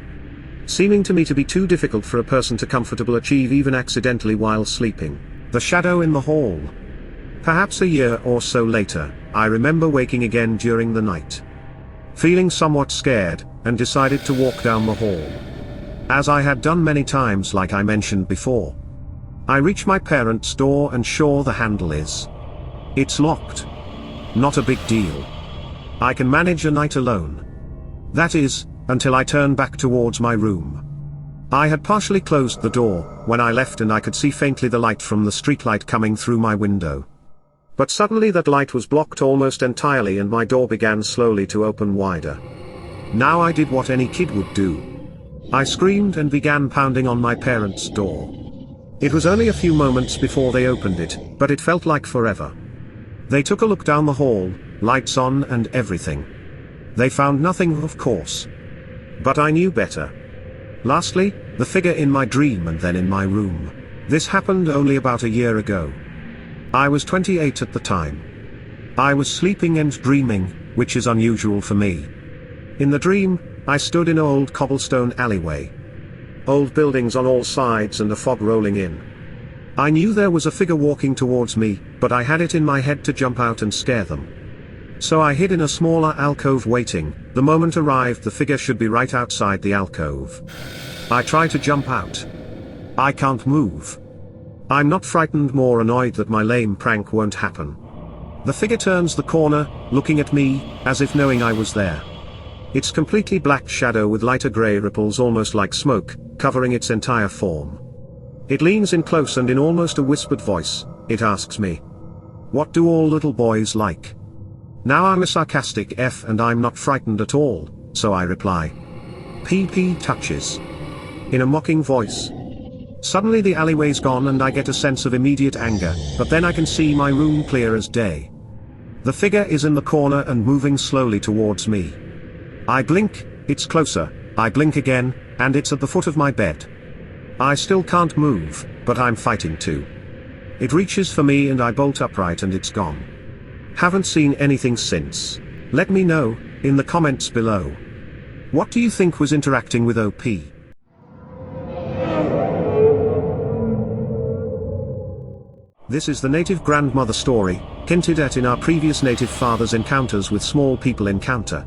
[SPEAKER 1] seeming to me to be too difficult for a person to comfortably achieve even accidentally while sleeping. The shadow in the hall. Perhaps a year or so later, I remember waking again during the night, feeling somewhat scared, and decided to walk down the hall. As I had done many times like I mentioned before. I reach my parents' door and sure, the handle is. It's locked. Not a big deal. I can manage a night alone. That is, until I turn back towards my room. I had partially closed the door when I left, and I could see faintly the light from the streetlight coming through my window. But suddenly that light was blocked almost entirely and my door began slowly to open wider. Now I did what any kid would do. I screamed and began pounding on my parents' door. It was only a few moments before they opened it, but it felt like forever. They took a look down the hall, lights on and everything. They found nothing, of course. But I knew better. Lastly, the figure in my dream and then in my room. This happened only about a year ago. I was 28 at the time. I was sleeping and dreaming, which is unusual for me. In the dream, I stood in an old cobblestone alleyway. Old buildings on all sides and a fog rolling in. I knew there was a figure walking towards me, but I had it in my head to jump out and scare them. So I hid in a smaller alcove waiting. The moment arrived, the figure should be right outside the alcove. I try to jump out. I can't move. I'm not frightened, more annoyed that my lame prank won't happen. The figure turns the corner, looking at me, as if knowing I was there. It's completely black shadow with lighter grey ripples almost like smoke, covering its entire form. It leans in close and in almost a whispered voice, it asks me, "What do all little boys like?" Now I'm a sarcastic F and I'm not frightened at all, so I reply, "PP touches," in a mocking voice. Suddenly the alleyway's gone and I get a sense of immediate anger, but then I can see my room clear as day. The figure is in the corner and moving slowly towards me. I blink, it's closer, I blink again, and it's at the foot of my bed. I still can't move, but I'm fighting to. It reaches for me and I bolt upright and it's gone. Haven't seen anything since. Let me know, in the comments below. What do you think was interacting with OP? This is the native grandmother story, hinted at in our previous native father's encounters with small people encounter.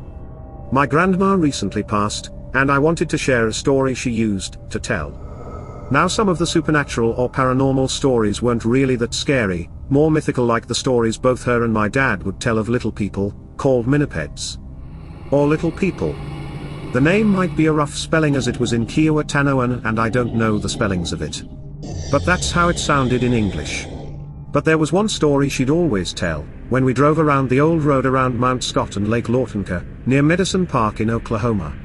[SPEAKER 1] My grandma recently passed, and I wanted to share a story she used to tell. Now some of the supernatural or paranormal stories weren't really that scary, more mythical, like the stories both her and my dad would tell of little people, called minipeds. Or little people. The name might be a rough spelling as it was in Kiowa Tanoan and I don't know the spellings of it. But that's how it sounded in English. But there was one story she'd always tell, when we drove around the old road around Mount Scott and Lake Lawtonka, near Medicine Park in Oklahoma.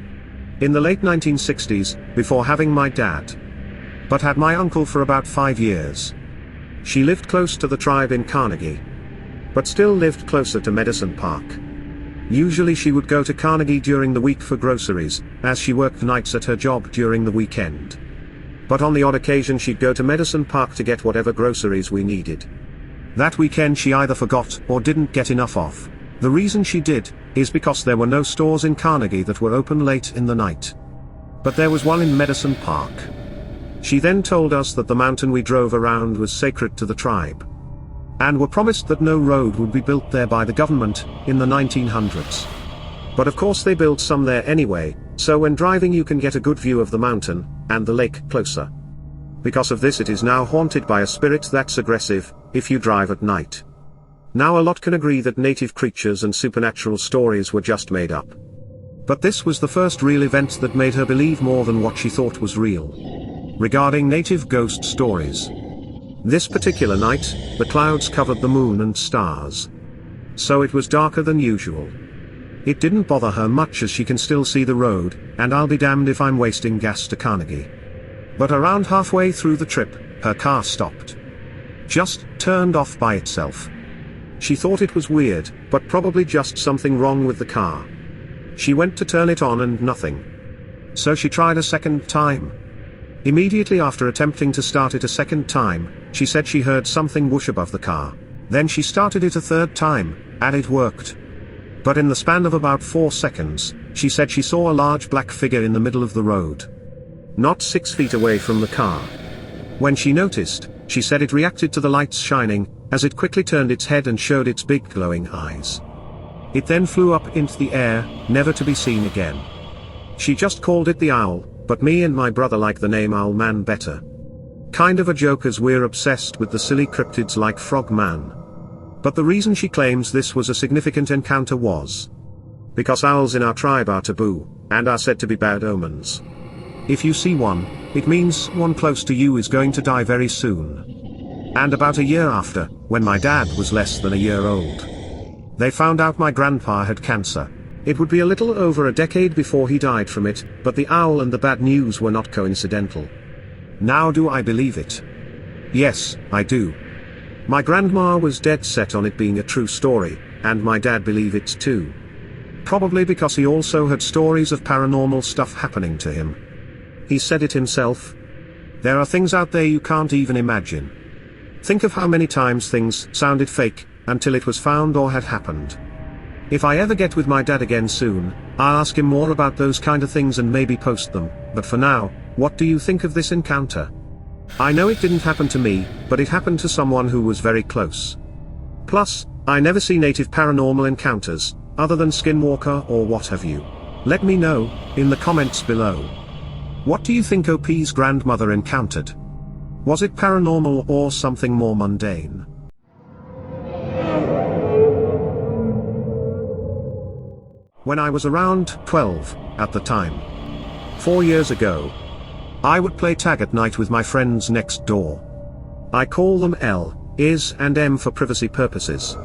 [SPEAKER 1] In the late 1960s, before having my dad. But had my uncle for about 5 years. She lived close to the tribe in Carnegie. But still lived closer to Medicine Park. Usually she would go to Carnegie during the week for groceries, as she worked nights at her job during the weekend. But on the odd occasion she'd go to Medicine Park to get whatever groceries we needed. That weekend she either forgot or didn't get enough of. The reason she did, is because there were no stores in Carnegie that were open late in the night. But there was one in Medicine Park. She then told us that the mountain we drove around was sacred to the tribe. And were promised that no road would be built there by the government, in the 1900s. But of course they built some there anyway, so when driving you can get a good view of the mountain, and the lake closer. Because of this it is now haunted by a spirit that's aggressive, if you drive at night. Now a lot can agree that native creatures and supernatural stories were just made up. But this was the first real event that made her believe more than what she thought was real. Regarding native ghost stories. This particular night, the clouds covered the moon and stars. So it was darker than usual. It didn't bother her much as she can still see the road, and I'll be damned if I'm wasting gas to Carnegie. But around halfway through the trip, her car stopped. Just turned off by itself. She thought it was weird, but probably just something wrong with the car. She went to turn it on and nothing. So she tried a second time. Immediately after attempting to start it a second time, she said she heard something whoosh above the car. Then she started it a third time, and it worked. But in the span of about 4 seconds, she said she saw a large black figure in the middle of the road. Not 6 feet away from the car. When she noticed, she said it reacted to the lights shining, as it quickly turned its head and showed its big glowing eyes. It then flew up into the air, never to be seen again. She just called it the owl, but me and my brother like the name Owl Man better. Kind of a joke as we're obsessed with the silly cryptids like Frogman. But the reason she claims this was a significant encounter was because owls in our tribe are taboo, and are said to be bad omens. If you see one, it means one close to you is going to die very soon. And about a year after, when my dad was less than a year old, they found out my grandpa had cancer. It would be a little over a decade before he died from it, but the owl and the bad news were not coincidental. Now do I believe it? Yes, I do. My grandma was dead set on it being a true story, and my dad believed it too. Probably because he also had stories of paranormal stuff happening to him. He said it himself. There are things out there you can't even imagine. Think of how many times things sounded fake, until it was found or had happened. If I ever get with my dad again soon, I'll ask him more about those kind of things and maybe post them, but for now, what do you think of this encounter? I know it didn't happen to me, but it happened to someone who was very close. Plus, I never see native paranormal encounters, other than skinwalker or what have you. Let me know, in the comments below. What do you think OP's grandmother encountered? Was it paranormal or something more mundane? When I was around 12, at the time, 4 years ago, I would play tag at night with my friends next door. I call them L, Is and M for privacy purposes.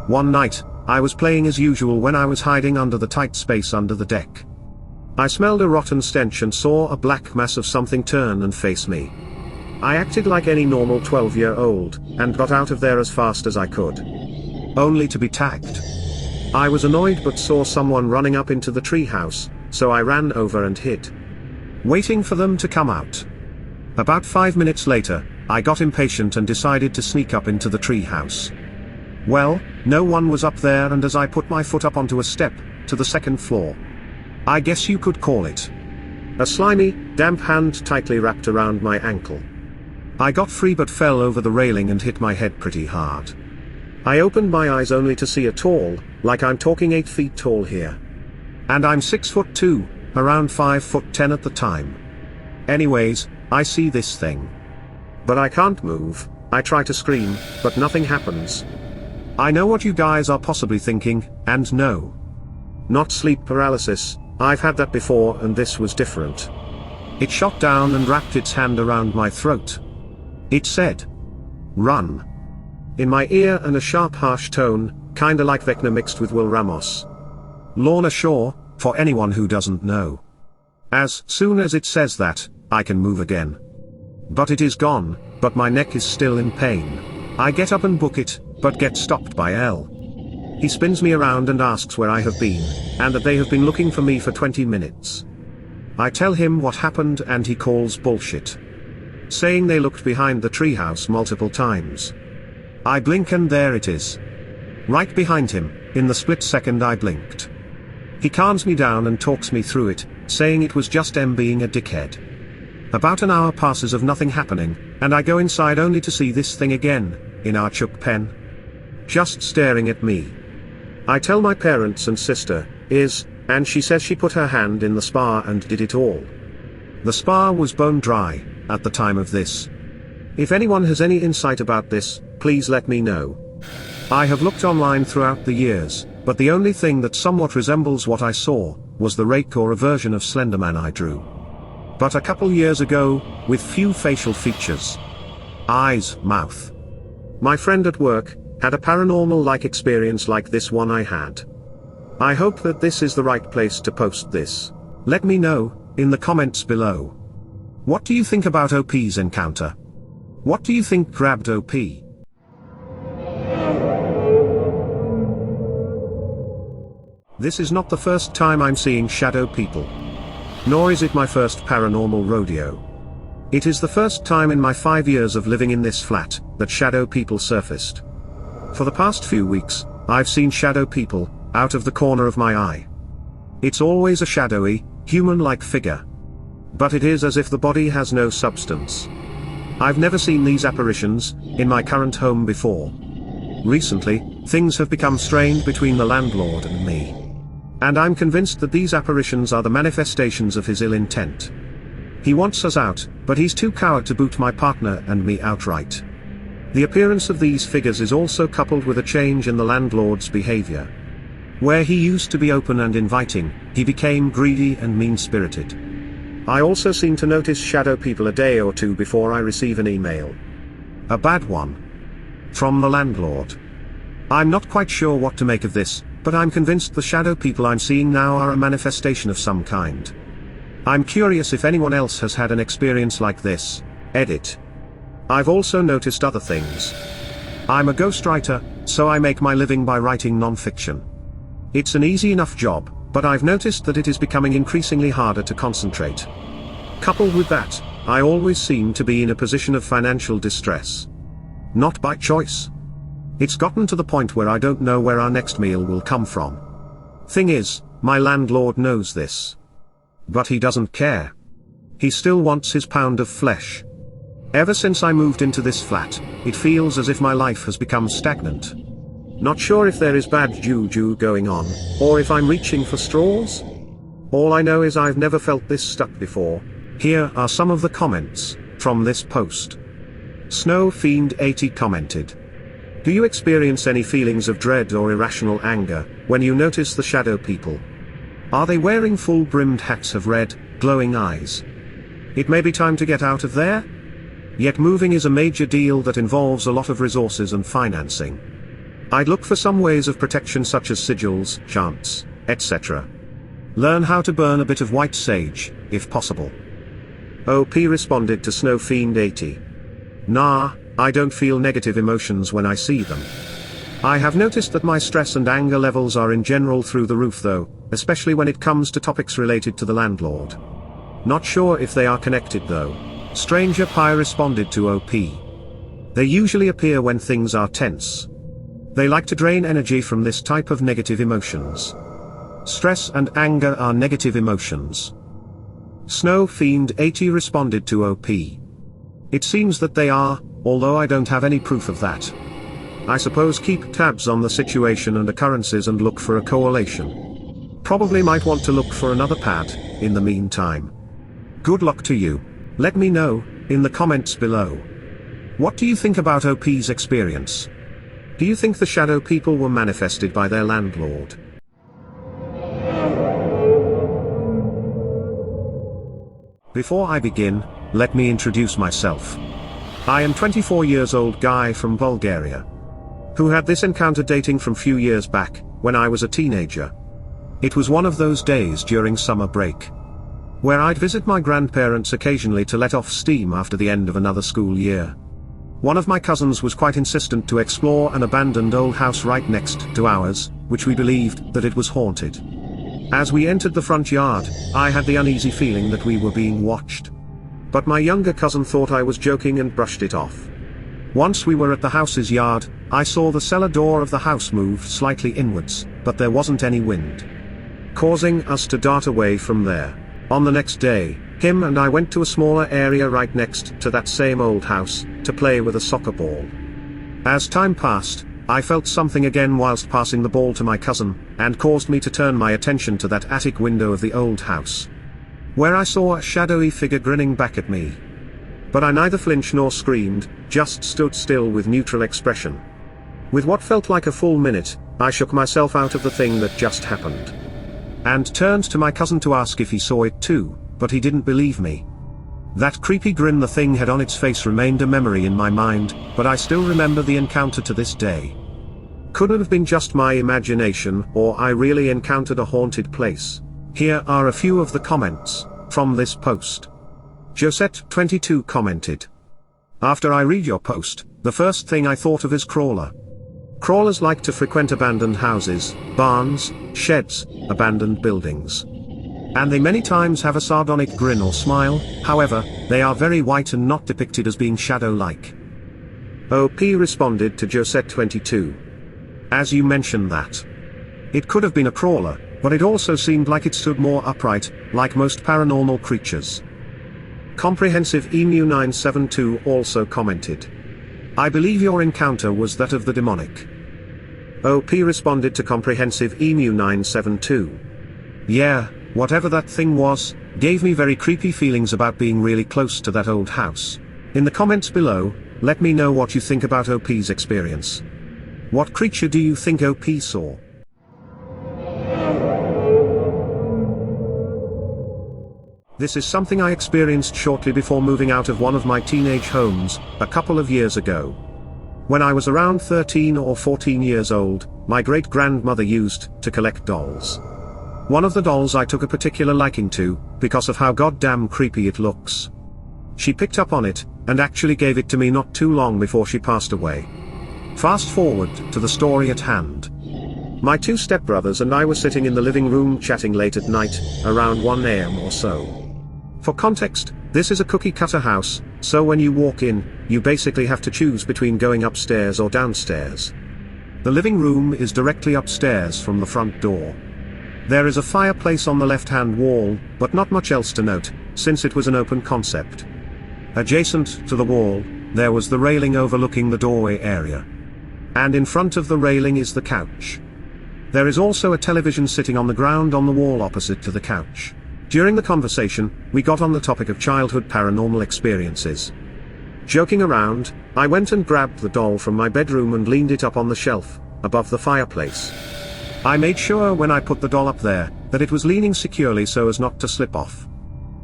[SPEAKER 1] One night, I was playing as usual when I was hiding under the tight space under the deck. I smelled a rotten stench and saw a black mass of something turn and face me. I acted like any normal 12-year-old, and got out of there as fast as I could. Only to be tagged. I was annoyed but saw someone running up into the treehouse, so I ran over and hid. Waiting for them to come out. About 5 minutes later, I got impatient and decided to sneak up into the treehouse. Well, no one was up there, and as I put my foot up onto a step, to the second floor. I guess you could call it. A slimy, damp hand tightly wrapped around my ankle. I got free but fell over the railing and hit my head pretty hard. I opened my eyes only to see a tall, like I'm talking 8 feet tall here. And I'm 6'2", around 5'10" at the time. Anyways, I see this thing. But I can't move. I try to scream, but nothing happens. I know what you guys are possibly thinking, and no. Not sleep paralysis, I've had that before and this was different. It shot down and wrapped its hand around my throat. It said, "Run." in my ear and a sharp harsh tone, kinda like Vecna mixed with Will Ramos. Lorna Shore, for anyone who doesn't know. As soon as it says that, I can move again. But it is gone, but my neck is still in pain. I get up and book it, but get stopped by L. He spins me around and asks where I have been, and that they have been looking for me for 20 minutes. I tell him what happened and he calls bullshit, saying they looked behind the treehouse multiple times. I blink and there it is. Right behind him, in the split second I blinked. He calms me down and talks me through it, saying it was just M being a dickhead. About an hour passes of nothing happening, and I go inside only to see this thing again, in our chook pen. Just staring at me. I tell my parents and sister, and she says she put her hand in the spa and did it all. The spa was bone dry, at the time of this. If anyone has any insight about this, please let me know. I have looked online throughout the years, but the only thing that somewhat resembles what I saw, was the rake or a version of Slenderman I drew. But a couple years ago, with few facial features. Eyes, mouth. My friend at work, had a paranormal-like experience like this one I had. I hope that this is the right place to post this. Let me know, in the comments below. What do you think about OP's encounter? What do you think grabbed OP? This is not the first time I'm seeing shadow people. Nor is it my first paranormal rodeo. It is the first time in my 5 years of living in this flat, that shadow people surfaced. For the past few weeks, I've seen shadow people, out of the corner of my eye. It's always a shadowy, human-like figure. But it is as if the body has no substance. I've never seen these apparitions, in my current home before. Recently, things have become strained between the landlord and me. And I'm convinced that these apparitions are the manifestations of his ill intent. He wants us out, but he's too coward to boot my partner and me outright. The appearance of these figures is also coupled with a change in the landlord's behavior. Where he used to be open and inviting, he became greedy and mean-spirited. I also seem to notice shadow people a day or two before I receive an email. A bad one. From the landlord. I'm not quite sure what to make of this, but I'm convinced the shadow people I'm seeing now are a manifestation of some kind. I'm curious if anyone else has had an experience like this. Edit. I've also noticed other things. I'm a ghostwriter, so I make my living by writing non-fiction. It's an easy enough job, but I've noticed that it is becoming increasingly harder to concentrate. Coupled with that, I always seem to be in a position of financial distress. Not by choice. It's gotten to the point where I don't know where our next meal will come from. Thing is, my landlord knows this. But he doesn't care. He still wants his pound of flesh. Ever since I moved into this flat, it feels as if my life has become stagnant. Not sure if there is bad juju going on, or if I'm reaching for straws? All I know is I've never felt this stuck before. Here are some of the comments from this post. Snow Fiend 80 commented. Do you experience any feelings of dread or irrational anger when you notice the shadow people? Are they wearing full-brimmed hats of red, glowing eyes? It may be time to get out of there? Yet moving is a major deal that involves a lot of resources and financing. I'd look for some ways of protection such as sigils, chants, etc. Learn how to burn a bit of white sage, if possible. OP responded to Snow Fiend 80. Nah, I don't feel negative emotions when I see them. I have noticed that my stress and anger levels are in general through the roof though, especially when it comes to topics related to the landlord. Not sure if they are connected though. Stranger Pie responded to OP. They usually appear when things are tense. They like to drain energy from this type of negative emotions. Stress and anger are negative emotions. Snow Fiend 80 responded to OP. It seems that they are, although I don't have any proof of that. I suppose keep tabs on the situation and occurrences and look for a correlation. Probably might want to look for another pad, in the meantime. Good luck to you. Let me know, in the comments below. What do you think about OP's experience? Do you think the shadow people were manifested by their landlord? Before I begin, let me introduce myself. I am 24 years old guy from Bulgaria. who had this encounter dating from few years back, when I was a teenager. It was one of those days during summer break, where I'd visit my grandparents occasionally to let off steam after the end of another school year. One of my cousins was quite insistent to explore an abandoned old house right next to ours, which we believed that it was haunted. As we entered the front yard, I had the uneasy feeling that we were being watched. But my younger cousin thought I was joking and brushed it off. Once we were at the house's yard, I saw the cellar door of the house move slightly inwards, but there wasn't any wind, causing us to dart away from there. On the next day, him and I went to a smaller area right next to that same old house, to play with a soccer ball. As time passed, I felt something again whilst passing the ball to my cousin, and caused me to turn my attention to that attic window of the old house, where I saw a shadowy figure grinning back at me. But I neither flinched nor screamed, just stood still with neutral expression. With what felt like a full minute, I shook myself out of the thing that just happened, and turned to my cousin to ask if he saw it too, but he didn't believe me. That creepy grin the thing had on its face remained a memory in my mind, but I still remember the encounter to this day. Could it have been just my imagination, or I really encountered a haunted place? Here are a few of the comments from this post. Josette22 commented, "After I read your post, the first thing I thought of is Crawler. Crawlers like to frequent abandoned houses, barns, sheds, abandoned buildings. And they many times have a sardonic grin or smile, however, they are very white and not depicted as being shadow-like." OP responded to Josette22. "As you mentioned that, it could have been a crawler, but it also seemed like it stood more upright, like most paranormal creatures." Comprehensive Emu 972 also commented, "I believe your encounter was that of the demonic." OP responded to Comprehensive Emu 972. "Yeah, whatever that thing was, gave me very creepy feelings about being really close to that old house." In the comments below, let me know what you think about OP's experience. What creature do you think OP saw? This is something I experienced shortly before moving out of one of my teenage homes, a couple of years ago. When I was around 13 or 14 years old, my great-grandmother used to collect dolls. One of the dolls I took a particular liking to, because of how goddamn creepy it looks. She picked up on it, and actually gave it to me not too long before she passed away. Fast forward to the story at hand. My two stepbrothers and I were sitting in the living room chatting late at night, around 1 AM or so. For context, this is a cookie-cutter house, so when you walk in, you basically have to choose between going upstairs or downstairs. The living room is directly upstairs from the front door. There is a fireplace on the left-hand wall, but not much else to note, since it was an open concept. Adjacent to the wall, there was the railing overlooking the doorway area. And in front of the railing is the couch. There is also a television sitting on the ground on the wall opposite to the couch. During the conversation, we got on the topic of childhood paranormal experiences. Joking around, I went and grabbed the doll from my bedroom and leaned it up on the shelf, above the fireplace. I made sure when I put the doll up there, that it was leaning securely so as not to slip off.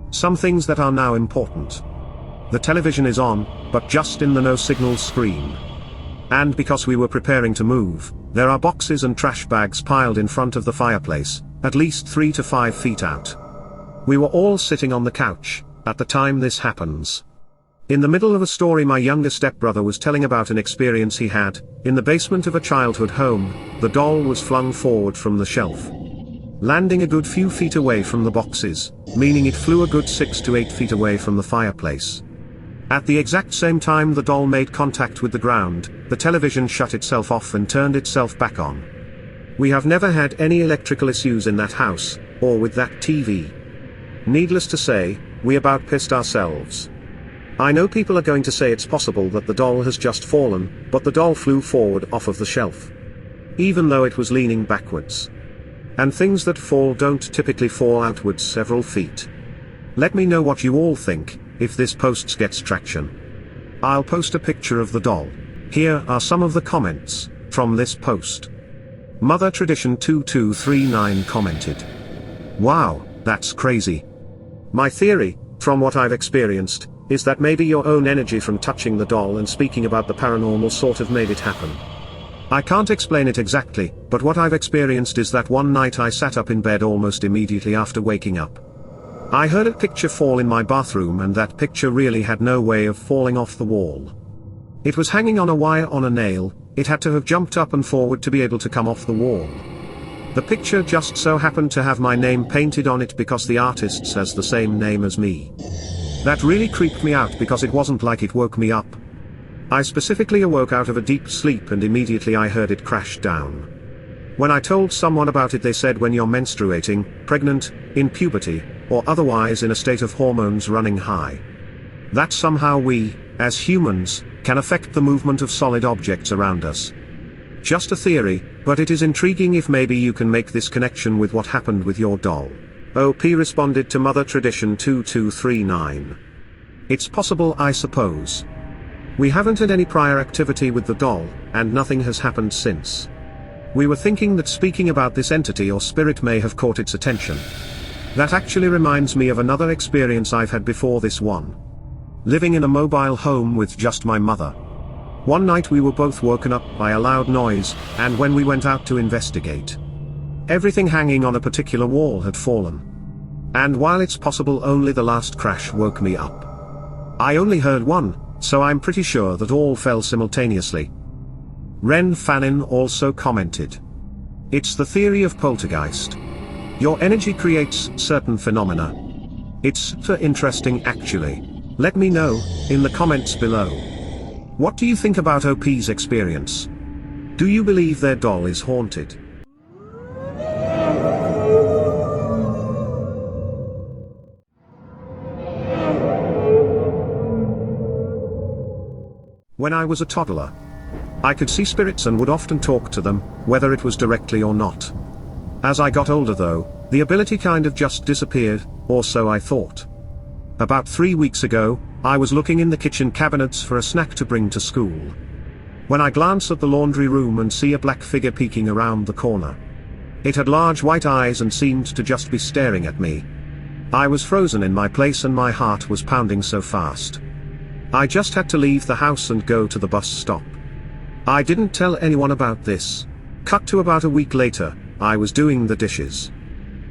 [SPEAKER 1] Some things that are now important. The television is on, but just in the no signal screen. And because we were preparing to move, there are boxes and trash bags piled in front of the fireplace, at least 3 to 5 feet out. We were all sitting on the couch, at the time this happens. In the middle of a story my younger stepbrother was telling about an experience he had. In the basement of a childhood home, the doll was flung forward from the shelf, landing a good few feet away from the boxes, meaning it flew a good 6 to 8 feet away from the fireplace. At the exact same time the doll made contact with the ground, the television shut itself off and turned itself back on. We have never had any electrical issues in that house, or with that TV. Needless to say, we about pissed ourselves. I know people are going to say it's possible that the doll has just fallen, but the doll flew forward off of the shelf, even though it was leaning backwards. And things that fall don't typically fall outwards several feet. Let me know what you all think, if this post gets traction. I'll post a picture of the doll. Here are some of the comments from this post. Mother Tradition 2239 commented, "Wow, that's crazy. My theory, from what I've experienced, is that maybe your own energy from touching the doll and speaking about the paranormal sort of made it happen. I can't explain it exactly, but what I've experienced is that one night I sat up in bed almost immediately after waking up. I heard a picture fall in my bathroom, and that picture really had no way of falling off the wall. It was hanging on a wire on a nail. It had to have jumped up and forward to be able to come off the wall. The picture just so happened to have my name painted on it because the artist has the same name as me. That really creeped me out because it wasn't like it woke me up. I specifically awoke out of a deep sleep and immediately I heard it crash down. When I told someone about it, they said when you're menstruating, pregnant, in puberty, or otherwise in a state of hormones running high, that somehow we, as humans, can affect the movement of solid objects around us. Just a theory, but it is intriguing if maybe you can make this connection with what happened with your doll. OP responded to Mother Tradition 2239. It's possible, I suppose. We haven't had any prior activity with the doll, and nothing has happened since. We were thinking that speaking about this entity or spirit may have caught its attention. That actually reminds me of another experience I've had before this one. Living in a mobile home with just my mother. One night we were both woken up by a loud noise, and when we went out to investigate, everything hanging on a particular wall had fallen. And while it's possible only the last crash woke me up, I only heard one, so I'm pretty sure that all fell simultaneously. Ren Fanin also commented. It's the theory of poltergeist. Your energy creates certain phenomena. It's super interesting actually. Let me know, in the comments below. What do you think about OP's experience? Do you believe their doll is haunted? When I was a toddler, I could see spirits and would often talk to them, whether it was directly or not. As I got older though, the ability kind of just disappeared, or so I thought. About 3 weeks ago, I was looking in the kitchen cabinets for a snack to bring to school, when I glance at the laundry room and see a black figure peeking around the corner. It had large white eyes and seemed to just be staring at me. I was frozen in my place and my heart was pounding so fast. I just had to leave the house and go to the bus stop. I didn't tell anyone about this. Cut to about a week later, I was doing the dishes.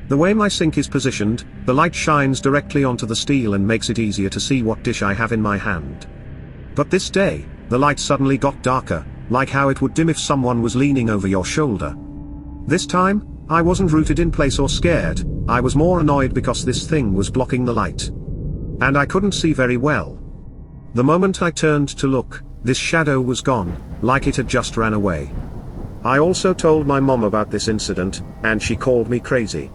[SPEAKER 1] The way my sink is positioned, the light shines directly onto the steel and makes it easier to see what dish I have in my hand. But this day, the light suddenly got darker, like how it would dim if someone was leaning over your shoulder. This time, I wasn't rooted in place or scared, I was more annoyed because this thing was blocking the light. And I couldn't see very well. The moment I turned to look, this shadow was gone, like it had just ran away. I also told my mom about this incident, and she called me crazy.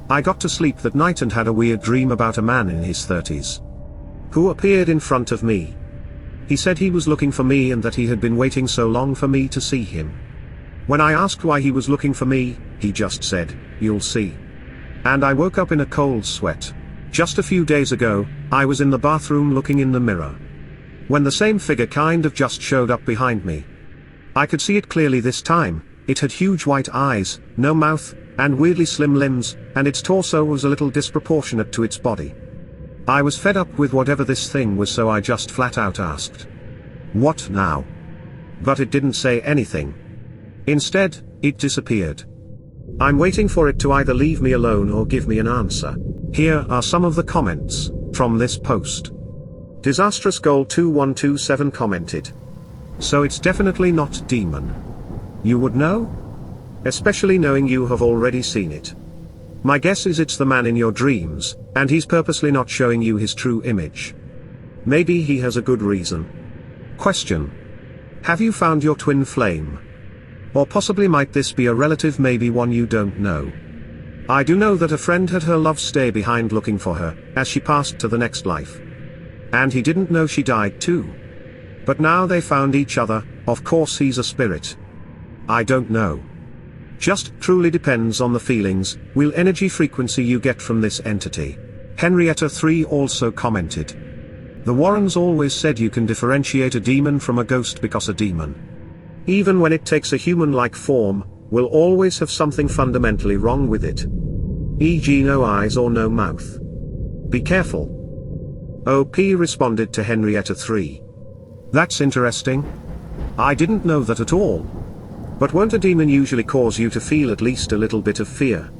[SPEAKER 1] I got to sleep that night and had a weird dream about a man in his 30s. Who appeared in front of me. He said he was looking for me and that he had been waiting so long for me to see him. When I asked why he was looking for me, he just said, "You'll see." And I woke up in a cold sweat. Just a few days ago, I was in the bathroom looking in the mirror, when the same figure kind of just showed up behind me. I could see it clearly this time. It had huge white eyes, no mouth, and weirdly slim limbs, and its torso was a little disproportionate to its body. I was fed up with whatever this thing was, so I just flat out asked, "What now?" But it didn't say anything. Instead, it disappeared. I'm waiting for it to either leave me alone or give me an answer. Here are some of the comments from this post. Disastrous Goal 2127 commented. So it's definitely not demon. You would know? Especially knowing you have already seen it. My guess is it's the man in your dreams, and he's purposely not showing you his true image. Maybe he has a good reason. Question. Have you found your twin flame? Or possibly might this be a relative, maybe one you don't know? I do know that a friend had her love stay behind looking for her, as she passed to the next life. And he didn't know she died too. But now they found each other. Of course he's a spirit. I don't know. Just truly depends on the feelings, will energy frequency you get from this entity. Henrietta 3 also commented. The Warrens always said you can differentiate a demon from a ghost because a demon, even when it takes a human-like form, will always have something fundamentally wrong with it. E.g. no eyes or no mouth. Be careful. OP responded to Henrietta 3. That's interesting. I didn't know that at all. But won't a demon usually cause you to feel at least a little bit of fear?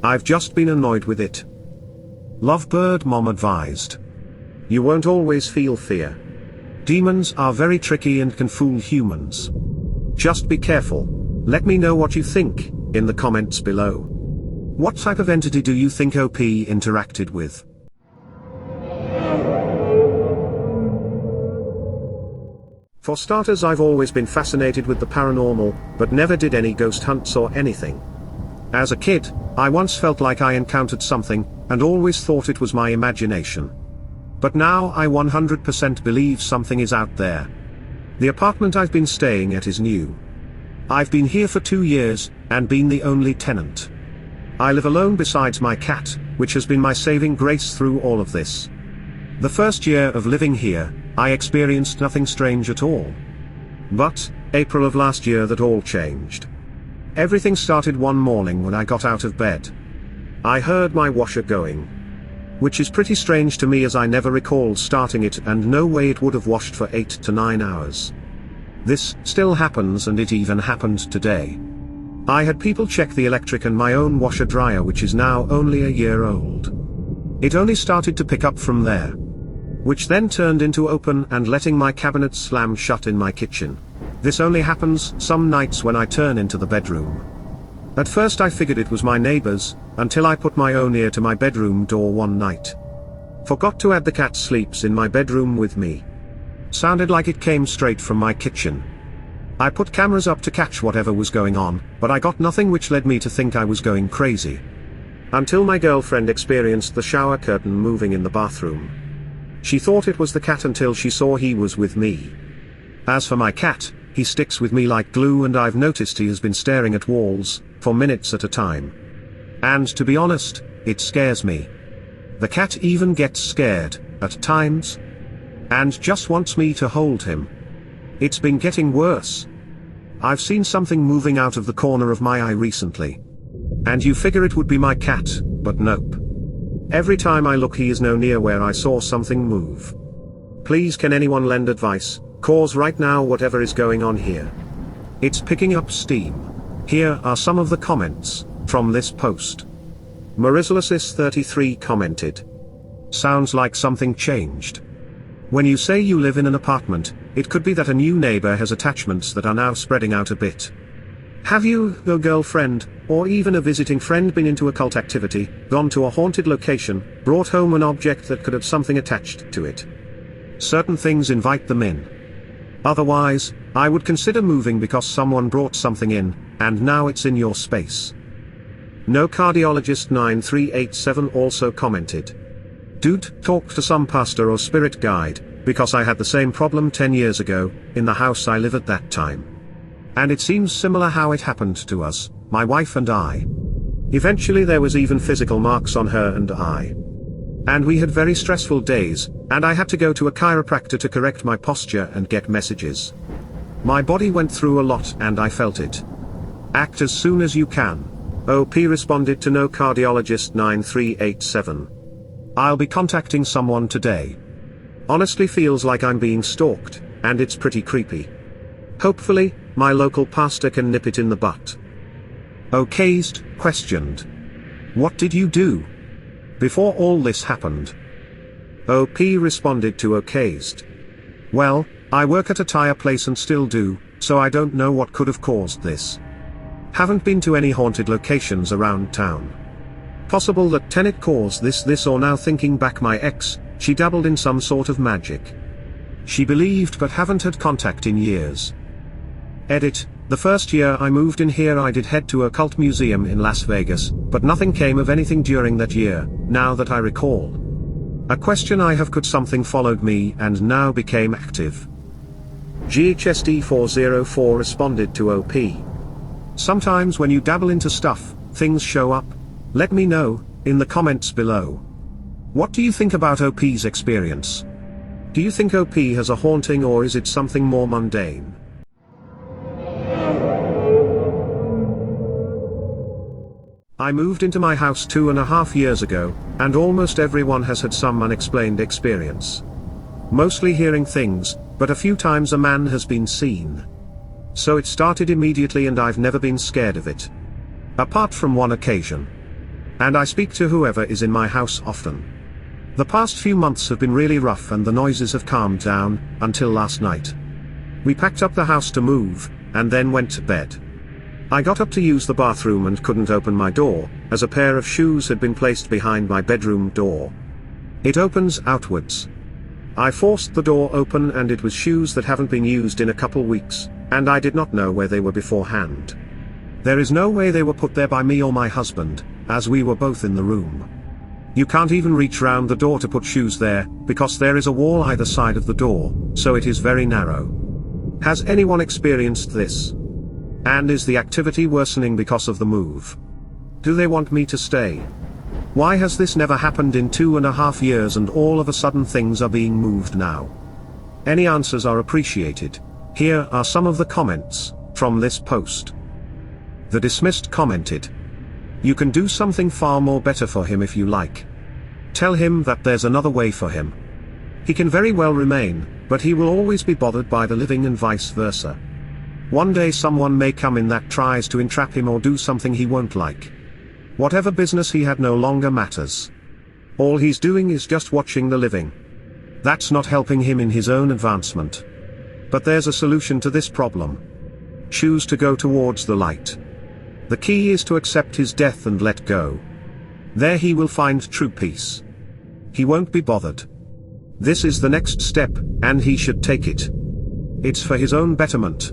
[SPEAKER 1] I've just been annoyed with it. Lovebird Mom advised. You won't always feel fear. Demons are very tricky and can fool humans. Just be careful. Let me know what you think, in the comments below. What type of entity do you think OP interacted with? For starters, I've always been fascinated with the paranormal, but never did any ghost hunts or anything. As a kid, I once felt like I encountered something, and always thought it was my imagination. But now I 100% believe something is out there. The apartment I've been staying at is new. I've been here for 2 years, and been the only tenant. I live alone besides my cat, which has been my saving grace through all of this. The first year of living here, I experienced nothing strange at all. But, April of last year, that all changed. Everything started one morning when I got out of bed. I heard my washer going. Which is pretty strange to me, as I never recall starting it, and no way it would have washed for 8 to 9 hours. This still happens, and it even happened today. I had people check the electric and my own washer dryer, which is now only a year old. It only started to pick up from there. Which then turned into open and letting my cabinet slam shut in my kitchen. This only happens some nights when I turn into the bedroom. At first I figured it was my neighbors, until I put my own ear to my bedroom door one night. Forgot to add the cat sleeps in my bedroom with me. Sounded like it came straight from my kitchen. I put cameras up to catch whatever was going on, but I got nothing, which led me to think I was going crazy. Until my girlfriend experienced the shower curtain moving in the bathroom. She thought it was the cat until she saw he was with me. As for my cat, he sticks with me like glue, and I've noticed he has been staring at walls, for minutes at a time. And to be honest, it scares me. The cat even gets scared, at times. And just wants me to hold him. It's been getting worse. I've seen something moving out of the corner of my eye recently. And you figure it would be my cat, but nope. Every time I look, he is no near where I saw something move. Please, can anyone lend advice, cause right now whatever is going on here. It's picking up steam. Here are some of the comments from this post. Marislasis33 commented. Sounds like something changed. When you say you live in an apartment, it could be that a new neighbor has attachments that are now spreading out a bit. Have you, your girlfriend, or even a visiting friend been into occult activity, gone to a haunted location, brought home an object that could have something attached to it? Certain things invite them in. Otherwise, I would consider moving because someone brought something in, and now it's in your space. No Cardiologist 9387 also commented. Dude, talk to some pastor or spirit guide, because I had the same problem 10 years ago, in the house I live at that time. And it seems similar how it happened to us, my wife and I. Eventually there was even physical marks on her and I. And we had very stressful days, and I had to go to a chiropractor to correct my posture and get messages. My body went through a lot and I felt it. Act as soon as you can. OP responded to No Cardiologist 9387. I'll be contacting someone today. Honestly feels like I'm being stalked, and it's pretty creepy. Hopefully, my local pastor can nip it in the butt. Okazed questioned. What did you do before all this happened? OP responded to Okazed. Well, I work at a tire place and still do, so I don't know what could have caused this. Haven't been to any haunted locations around town. Possible that Tenet caused this, or now thinking back, my ex, she dabbled in some sort of magic. She believed but haven't had contact in years. Edit, the first year I moved in here I did head to a cult museum in Las Vegas, but nothing came of anything during that year, now that I recall. A question I have, could something followed me and now became active? GHSD404 responded to OP. Sometimes when you dabble into stuff, things show up. Let me know, in the comments below. What do you think about OP's experience? Do you think OP has a haunting, or is it something more mundane? I moved into my house 2.5 years ago, and almost everyone has had some unexplained experience. Mostly hearing things, but a few times a man has been seen. So it started immediately and I've never been scared of it. Apart from one occasion. And I speak to whoever is in my house often. The past few months have been really rough and the noises have calmed down, until last night. We packed up the house to move, and then went to bed. I got up to use the bathroom and couldn't open my door, as a pair of shoes had been placed behind my bedroom door. It opens outwards. I forced the door open and it was shoes that haven't been used in a couple weeks, and I did not know where they were beforehand. There is no way they were put there by me or my husband, as we were both in the room. You can't even reach round the door to put shoes there, because there is a wall either side of the door, so it is very narrow. Has anyone experienced this? And is the activity worsening because of the move? Do they want me to stay? Why has this never happened in 2.5 years and all of a sudden things are being moved now? Any answers are appreciated. Here are some of the comments from this post. The dismissed commented, "You can do something far more better for him if you like. Tell him that there's another way for him. He can very well remain, but he will always be bothered by the living and vice versa. One day someone may come in that tries to entrap him or do something he won't like. Whatever business he had no longer matters. All he's doing is just watching the living. That's not helping him in his own advancement. But there's a solution to this problem. Choose to go towards the light. The key is to accept his death and let go. There he will find true peace. He won't be bothered. This is the next step, and he should take it. It's for his own betterment.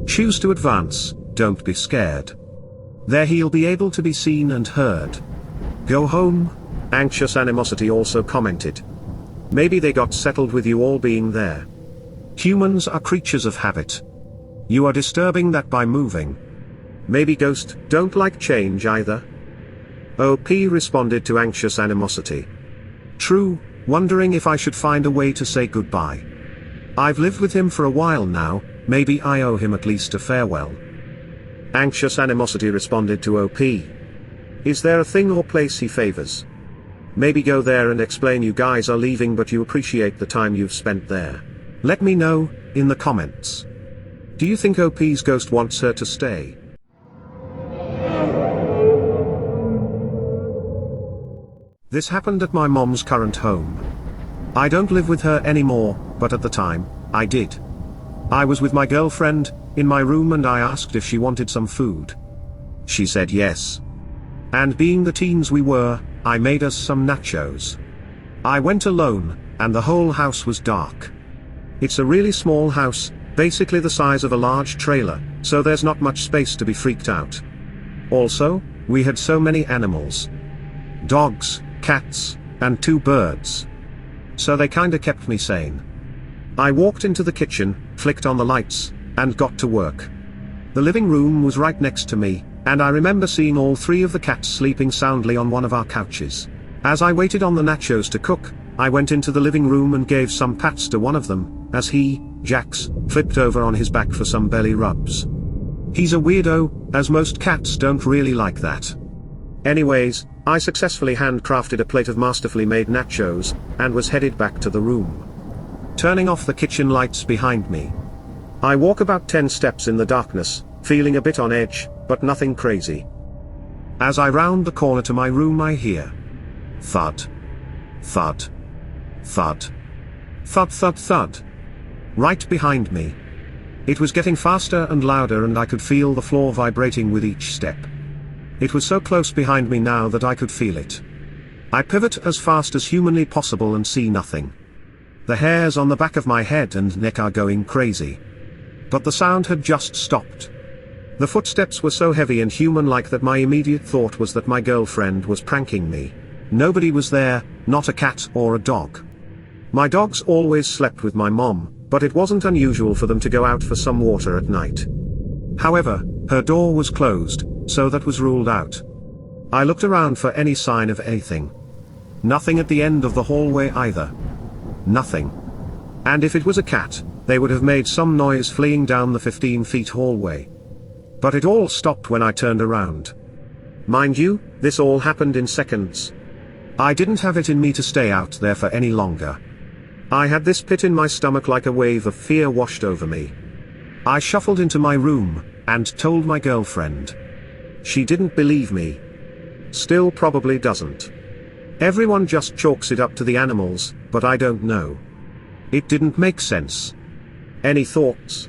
[SPEAKER 1] Choose to advance, don't be scared. There he'll be able to be seen and heard. Go home." Anxious Animosity also commented, "Maybe they got settled with you all being there. Humans are creatures of habit. You are disturbing that by moving. Maybe Ghost don't like change either." OP responded to Anxious Animosity, "True, wondering if I should find a way to say goodbye. I've lived with him for a while now, maybe I owe him at least a farewell." Anxious Animosity responded to OP, "Is there a thing or place he favors? Maybe go there and explain you guys are leaving but you appreciate the time you've spent there. Let me know, in the comments. Do you think OP's ghost wants her to stay?" This happened at my mom's current home. I don't live with her anymore, but at the time, I did. I was with my girlfriend, in my room, and I asked if she wanted some food. She said yes. And being the teens we were, I made us some nachos. I went alone, and the whole house was dark. It's a really small house, basically the size of a large trailer, so there's not much space to be freaked out. Also, we had so many animals. Dogs, cats, and 2 birds. So they kinda kept me sane. I walked into the kitchen, flicked on the lights, and got to work. The living room was right next to me, and I remember seeing all 3 of the cats sleeping soundly on one of our couches. As I waited on the nachos to cook, I went into the living room and gave some pats to one of them, as he, Jax, flipped over on his back for some belly rubs. He's a weirdo, as most cats don't really like that. Anyways, I successfully handcrafted a plate of masterfully made nachos, and was headed back to the room. Turning off the kitchen lights behind me. I walk about 10 steps in the darkness, feeling a bit on edge, but nothing crazy. As I round the corner to my room I hear thud. Thud. Thud. Thud thud thud. Right behind me. It was getting faster and louder and I could feel the floor vibrating with each step. It was so close behind me now that I could feel it. I pivot as fast as humanly possible and see nothing. The hairs on the back of my head and neck are going crazy. But the sound had just stopped. The footsteps were so heavy and human-like that my immediate thought was that my girlfriend was pranking me. Nobody was there, not a cat or a dog. My dogs always slept with my mom, but it wasn't unusual for them to go out for some water at night. However, her door was closed, so that was ruled out. I looked around for any sign of anything. Nothing at the end of the hallway either. Nothing. And if it was a cat, they would have made some noise fleeing down the 15-feet hallway. But it all stopped when I turned around. Mind you, this all happened in seconds. I didn't have it in me to stay out there for any longer. I had this pit in my stomach like a wave of fear washed over me. I shuffled into my room, and told my girlfriend. She didn't believe me. Still probably doesn't. Everyone just chalks it up to the animals, but I don't know. It didn't make sense. Any thoughts?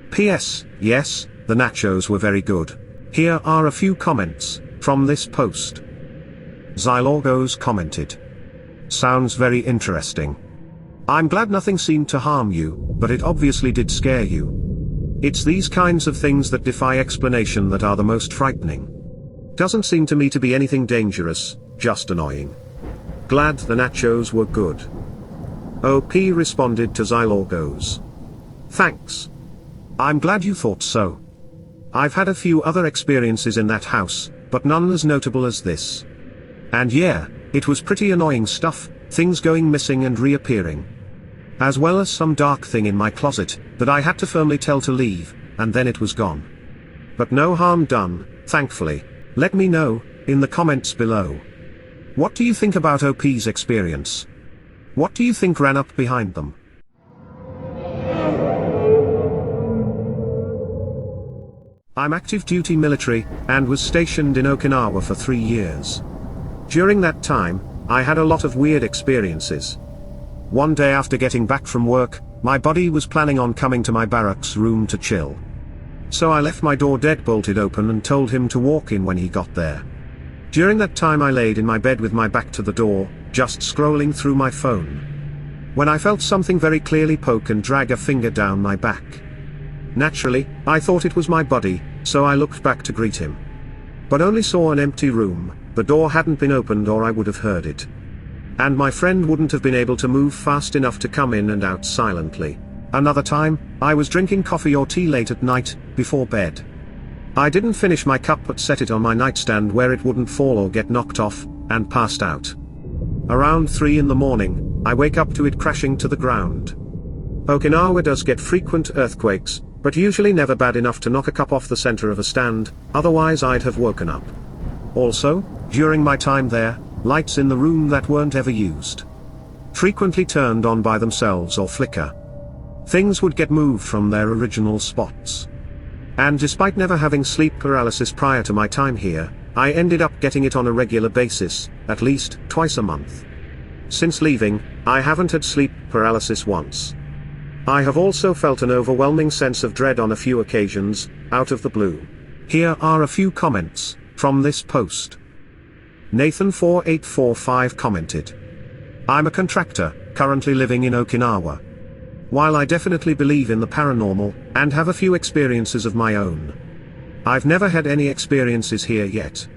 [SPEAKER 1] P.S. Yes, the nachos were very good. Here are a few comments from this post. Xylorgos commented. Sounds very interesting. I'm glad nothing seemed to harm you, but it obviously did scare you. It's these kinds of things that defy explanation that are the most frightening. Doesn't seem to me to be anything dangerous, just annoying. Glad the nachos were good. OP responded to Xylorgos. Thanks. I'm glad you thought so. I've had a few other experiences in that house, but none as notable as this. And yeah, it was pretty annoying stuff, things going missing and reappearing. As well as some dark thing in my closet, that I had to firmly tell to leave, and then it was gone. But no harm done, thankfully. Let me know, in the comments below. What do you think about OP's experience? What do you think ran up behind them? I'm active duty military, and was stationed in Okinawa for 3 years. During that time, I had a lot of weird experiences. One day after getting back from work, my buddy was planning on coming to my barracks room to chill. So I left my door deadbolted open and told him to walk in when he got there. During that time I laid in my bed with my back to the door, just scrolling through my phone. When I felt something very clearly poke and drag a finger down my back. Naturally, I thought it was my buddy, so I looked back to greet him. But only saw an empty room, the door hadn't been opened or I would have heard it. And my friend wouldn't have been able to move fast enough to come in and out silently. Another time, I was drinking coffee or tea late at night, before bed. I didn't finish my cup but set it on my nightstand where it wouldn't fall or get knocked off, and passed out. Around 3 in the morning, I wake up to it crashing to the ground. Okinawa does get frequent earthquakes, but usually never bad enough to knock a cup off the center of a stand, otherwise I'd have woken up. Also, during my time there, lights in the room that weren't ever used frequently turned on by themselves or flicker. Things would get moved from their original spots. And despite never having sleep paralysis prior to my time here, I ended up getting it on a regular basis, at least twice a month. Since leaving, I haven't had sleep paralysis once. I have also felt an overwhelming sense of dread on a few occasions, out of the blue. Here are a few comments from this post. Nathan4845 commented. I'm a contractor, currently living in Okinawa. While I definitely believe in the paranormal, and have a few experiences of my own, I've never had any experiences here yet.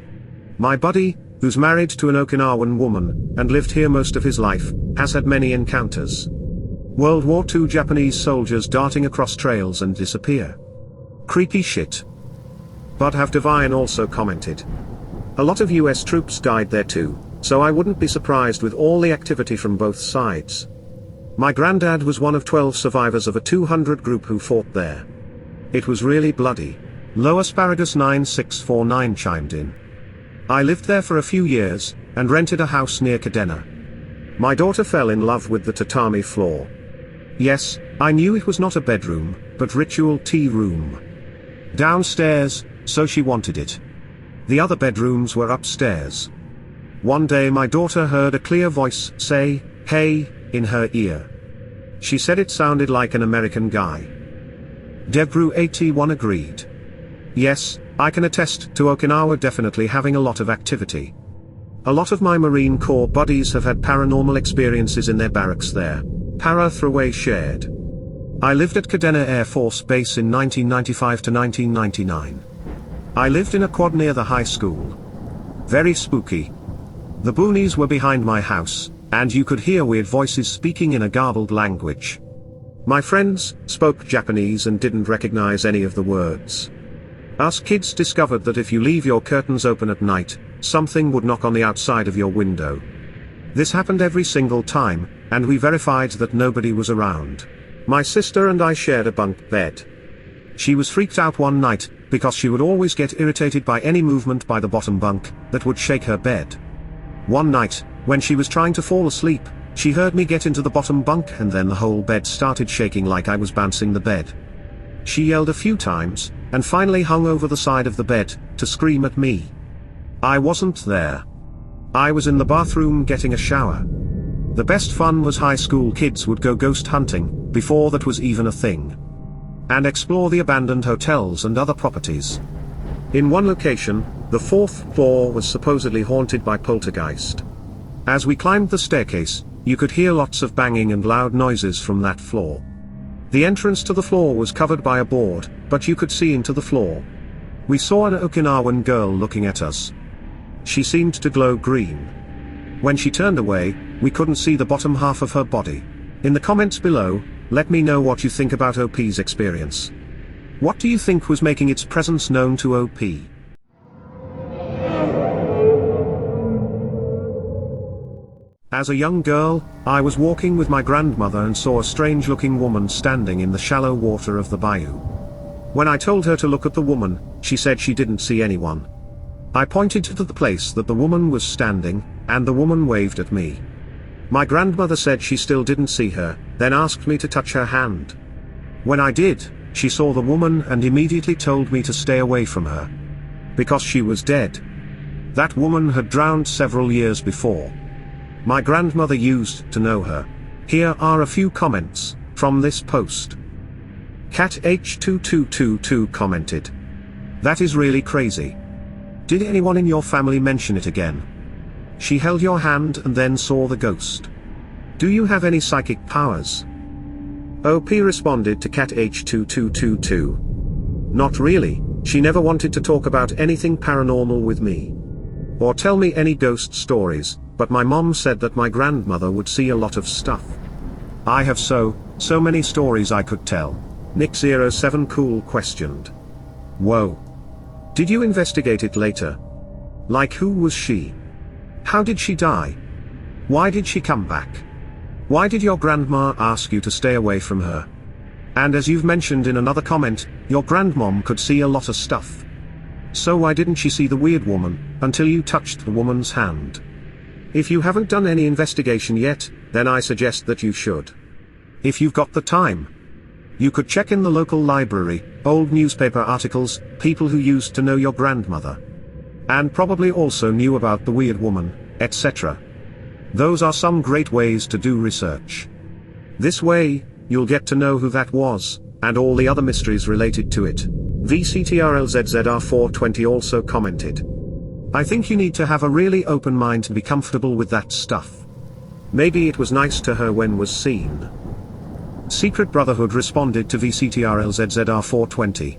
[SPEAKER 1] My buddy, who's married to an Okinawan woman, and lived here most of his life, has had many encounters. World War II Japanese soldiers darting across trails and disappear. Creepy shit. But have Divine also commented. A lot of US troops died there too, so I wouldn't be surprised with all the activity from both sides. My granddad was one of 12 survivors of a 200 group who fought there. It was really bloody. Low Asparagus 9649 chimed in. I lived there for a few years, and rented a house near Kadena. My daughter fell in love with the tatami floor. Yes, I knew it was not a bedroom, but ritual tea room. Downstairs, so she wanted it. The other bedrooms were upstairs. One day my daughter heard a clear voice say, "Hey," in her ear. She said it sounded like an American guy. Debrew81 agreed. Yes, I can attest to Okinawa definitely having a lot of activity. A lot of my Marine Corps buddies have had paranormal experiences in their barracks there. Para Throwaway shared. I lived at Kadena Air Force Base in 1995 to 1999. I lived in a quad near the high school. Very spooky. The boonies were behind my house, and you could hear weird voices speaking in a garbled language. My friends spoke Japanese and didn't recognize any of the words. Us kids discovered that if you leave your curtains open at night, something would knock on the outside of your window. This happened every single time, and we verified that nobody was around. My sister and I shared a bunk bed. She was freaked out one night, because she would always get irritated by any movement by the bottom bunk, that would shake her bed. One night, when she was trying to fall asleep, she heard me get into the bottom bunk and then the whole bed started shaking like I was bouncing the bed. She yelled a few times, and finally hung over the side of the bed, to scream at me. I wasn't there. I was in the bathroom getting a shower. The best fun was high school kids would go ghost hunting, before that was even a thing. And explore the abandoned hotels and other properties. In one location, the 4th floor was supposedly haunted by poltergeist. As we climbed the staircase, you could hear lots of banging and loud noises from that floor. The entrance to the floor was covered by a board, but you could see into the floor. We saw an Okinawan girl looking at us. She seemed to glow green. When she turned away, we couldn't see the bottom half of her body. In the comments below, let me know what you think about OP's experience. What do you think was making its presence known to OP? As a young girl, I was walking with my grandmother and saw a strange-looking woman standing in the shallow water of the bayou. When I told her to look at the woman, she said she didn't see anyone. I pointed to the place that the woman was standing, and the woman waved at me. My grandmother said she still didn't see her, then asked me to touch her hand. When I did, she saw the woman and immediately told me to stay away from her. Because she was dead. That woman had drowned several years before. My grandmother used to know her. Here are a few comments from this post. Cat H2222 commented. That is really crazy. Did anyone in your family mention it again? She held your hand and then saw the ghost. Do you have any psychic powers? OP responded to Cat H2222. Not really, she never wanted to talk about anything paranormal with me. Or tell me any ghost stories, but my mom said that my grandmother would see a lot of stuff. I have so many stories I could tell. Nick07 Cool questioned. Whoa. Did you investigate it later? Like who was she? How did she die? Why did she come back? Why did your grandma ask you to stay away from her? And as you've mentioned in another comment, your grandmom could see a lot of stuff. So why didn't she see the weird woman, until you touched the woman's hand? If you haven't done any investigation yet, then I suggest that you should. If you've got the time. You could check in the local library, old newspaper articles, people who used to know your grandmother. And probably also knew about the weird woman, etc. Those are some great ways to do research. This way, you'll get to know who that was, and all the other mysteries related to it. VCTRLZZR420 also commented. I think you need to have a really open mind to be comfortable with that stuff. Maybe it was nice to her when was seen. Secret Brotherhood responded to VCTRLZZR420.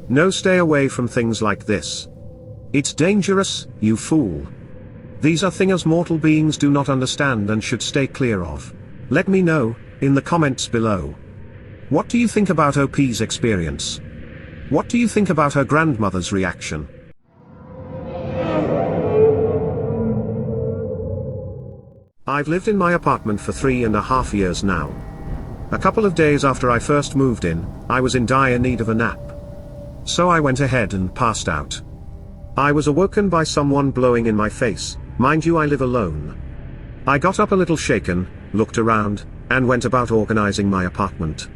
[SPEAKER 1] No, stay away from things like this. It's dangerous, you fool. These are things mortal beings do not understand and should stay clear of. Let me know, in the comments below. What do you think about OP's experience? What do you think about her grandmother's reaction? I've lived in my apartment for 3.5 years now. A couple of days after I first moved in, I was in dire need of a nap. So I went ahead and passed out. I was awoken by someone blowing in my face, mind you I live alone. I got up a little shaken, looked around, and went about organizing my apartment.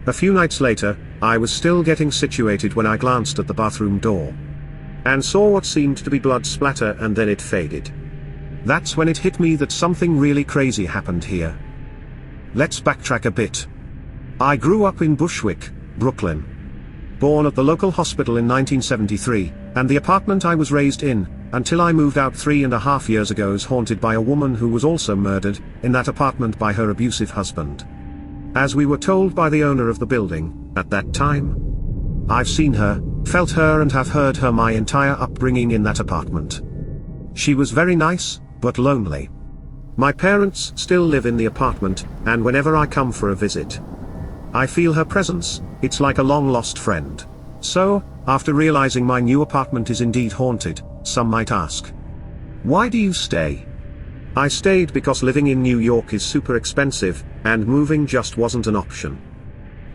[SPEAKER 1] A few nights later, I was still getting situated when I glanced at the bathroom door. And saw what seemed to be blood splatter and then it faded. That's when it hit me that something really crazy happened here. Let's backtrack a bit. I grew up in Bushwick, Brooklyn. Born at the local hospital in 1973, and the apartment I was raised in, until I moved out 3.5 years ago, is haunted by a woman who was also murdered, in that apartment by her abusive husband. As we were told by the owner of the building, at that time. I've seen her, felt her and have heard her my entire upbringing in that apartment. She was very nice, but lonely. My parents still live in the apartment, and whenever I come for a visit, I feel her presence. It's like a long-lost friend. So, after realizing my new apartment is indeed haunted, some might ask, why do you stay? I stayed because living in New York is super expensive, and moving just wasn't an option.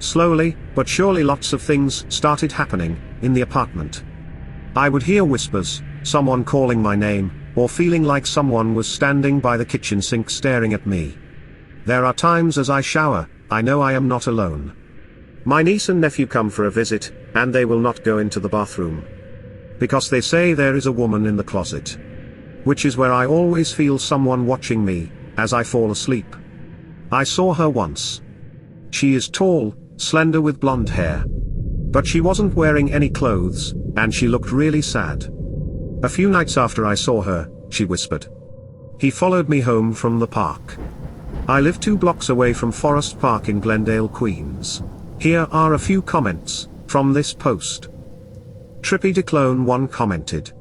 [SPEAKER 1] Slowly, but surely lots of things started happening in the apartment. I would hear whispers, someone calling my name, or feeling like someone was standing by the kitchen sink staring at me. There are times as I shower, I know I am not alone. My niece and nephew come for a visit, and they will not go into the bathroom. Because they say there is a woman in the closet. Which is where I always feel someone watching me, as I fall asleep. I saw her once. She is tall, slender with blonde hair. But she wasn't wearing any clothes, and she looked really sad. A few nights after I saw her, she whispered. He followed me home from the park. I live 2 blocks away from Forest Park in Glendale, Queens. Here are a few comments from this post. TrippyDeclone1 commented.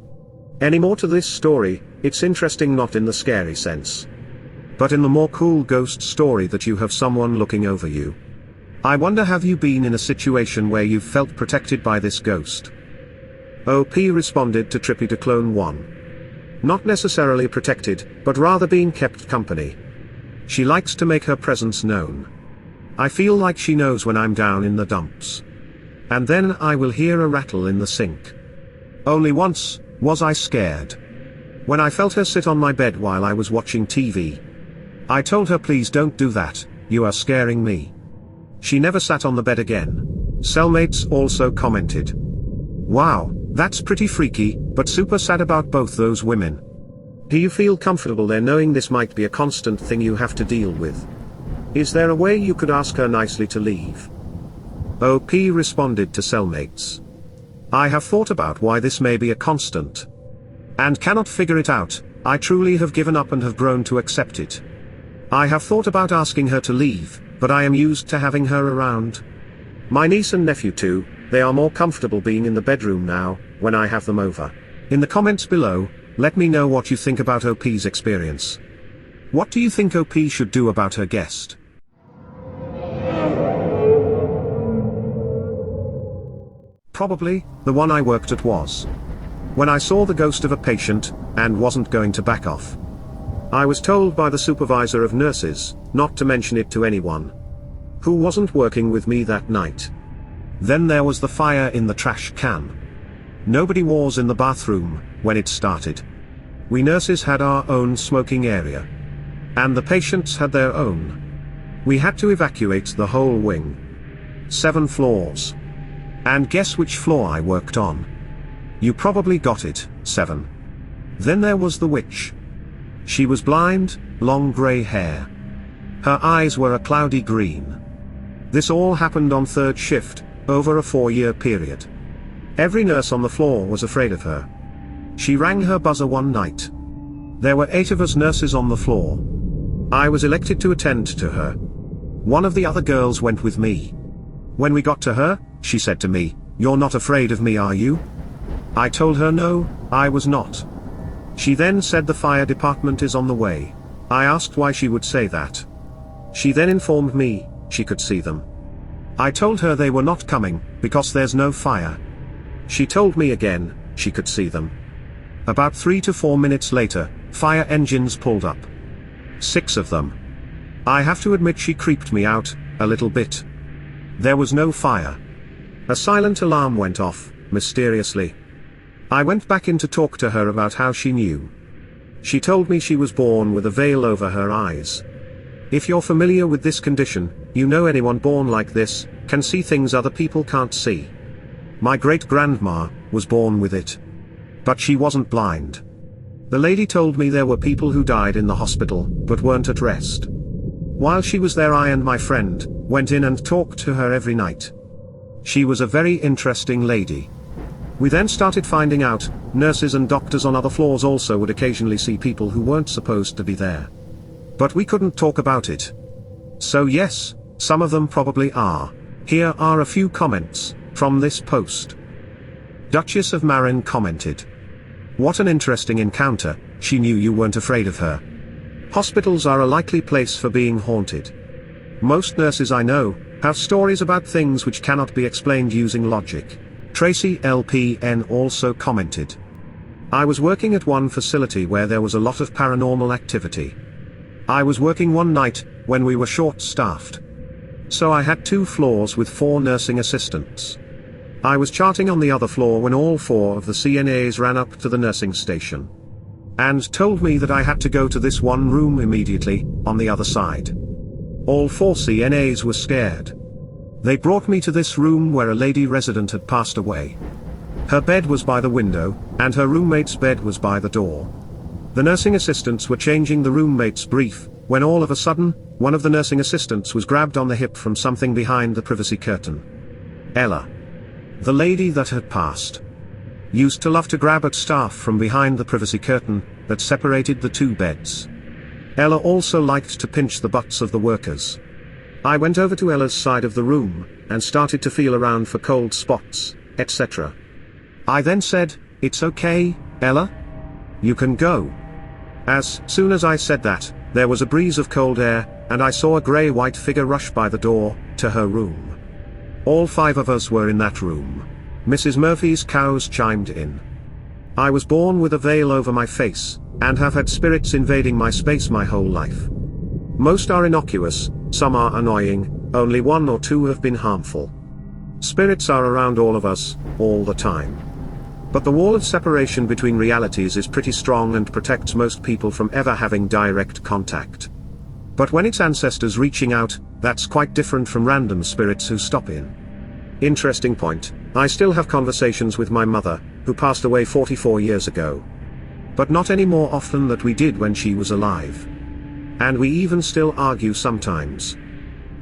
[SPEAKER 1] Any more to this story? It's interesting, not in the scary sense, but in the more cool ghost story that you have someone looking over you. I wonder, have you been in a situation where you felt protected by this ghost? OP responded to TrippyDeclone1. Not necessarily protected, but rather being kept company. She likes to make her presence known. I feel like she knows when I'm down in the dumps. And then I will hear a rattle in the sink. Only once was I scared. When I felt her sit on my bed while I was watching TV. I told her, please don't do that, you are scaring me. She never sat on the bed again. Cellmates also commented. Wow, that's pretty freaky, but super sad about both those women. Do you feel comfortable there knowing this might be a constant thing you have to deal with? Is there a way you could ask her nicely to leave? OP responded to Cellmates. I have thought about why this may be a constant. And cannot figure it out. I truly have given up and have grown to accept it. I have thought about asking her to leave, but I am used to having her around. My niece and nephew too, they are more comfortable being in the bedroom now, when I have them over. In the comments below, let me know what you think about OP's experience. What do you think OP should do about her guest? Probably, the one I worked at was. When I saw the ghost of a patient, and wasn't going to back off. I was told by the supervisor of nurses, not to mention it to anyone. Who wasn't working with me that night. Then there was the fire in the trash can. Nobody was in the bathroom, when it started. We nurses had our own smoking area. And the patients had their own. We had to evacuate the whole wing. 7 floors. And guess which floor I worked on? You probably got it, 7. Then there was the witch. She was blind, long grey hair. Her eyes were a cloudy green. This all happened on 3rd shift, over a 4-year period. Every nurse on the floor was afraid of her. She rang her buzzer one night. There were 8 of us nurses on the floor. I was elected to attend to her. One of the other girls went with me. When we got to her, she said to me, "You're not afraid of me, are you?" I told her no, I was not. She then said the fire department is on the way. I asked why she would say that. She then informed me, she could see them. I told her they were not coming, because there's no fire. She told me again, she could see them. About 3 to 4 minutes later, fire engines pulled up. 6 of them. I have to admit she creeped me out, a little bit. There was no fire. A silent alarm went off, mysteriously. I went back in to talk to her about how she knew. She told me she was born with a veil over her eyes. If you're familiar with this condition, you know anyone born like this, can see things other people can't see. My great-grandma was born with it. But she wasn't blind. The lady told me there were people who died in the hospital, but weren't at rest. While she was there, I and my friend went in and talked to her every night. She was a very interesting lady. We then started finding out, nurses and doctors on other floors also would occasionally see people who weren't supposed to be there. But we couldn't talk about it. So yes, some of them probably are. Here are a few comments from this post. Duchess of Marin commented. What an interesting encounter, she knew you weren't afraid of her. Hospitals are a likely place for being haunted. Most nurses I know have stories about things which cannot be explained using logic. Tracy LPN also commented. I was working at one facility where there was a lot of paranormal activity. I was working one night, when we were short-staffed. So I had 2 floors with 4 nursing assistants. I was charting on the other floor when all 4 of the CNAs ran up to the nursing station. And told me that I had to go to this one room immediately, on the other side. All 4 CNAs were scared. They brought me to this room where a lady resident had passed away. Her bed was by the window, and her roommate's bed was by the door. The nursing assistants were changing the roommate's brief, when all of a sudden, one of the nursing assistants was grabbed on the hip from something behind the privacy curtain. Ella, the lady that had passed, used to love to grab at staff from behind the privacy curtain that separated the two beds. Ella also liked to pinch the butts of the workers. I went over to Ella's side of the room, and started to feel around for cold spots, etc. I then said, "It's okay, Ella. You can go." As soon as I said that, there was a breeze of cold air, and I saw a grey-white figure rush by the door, to her room. All 5 of us were in that room. Mrs. Murphy's cows chimed in. I was born with a veil over my face, and have had spirits invading my space my whole life. Most are innocuous, some are annoying, only 1 or 2 have been harmful. Spirits are around all of us, all the time. But the wall of separation between realities is pretty strong and protects most people from ever having direct contact. But when it's ancestors reaching out, that's quite different from random spirits who stop in. Interesting point, I still have conversations with my mother, who passed away 44 years ago. But not any more often than we did when she was alive. And we even still argue sometimes.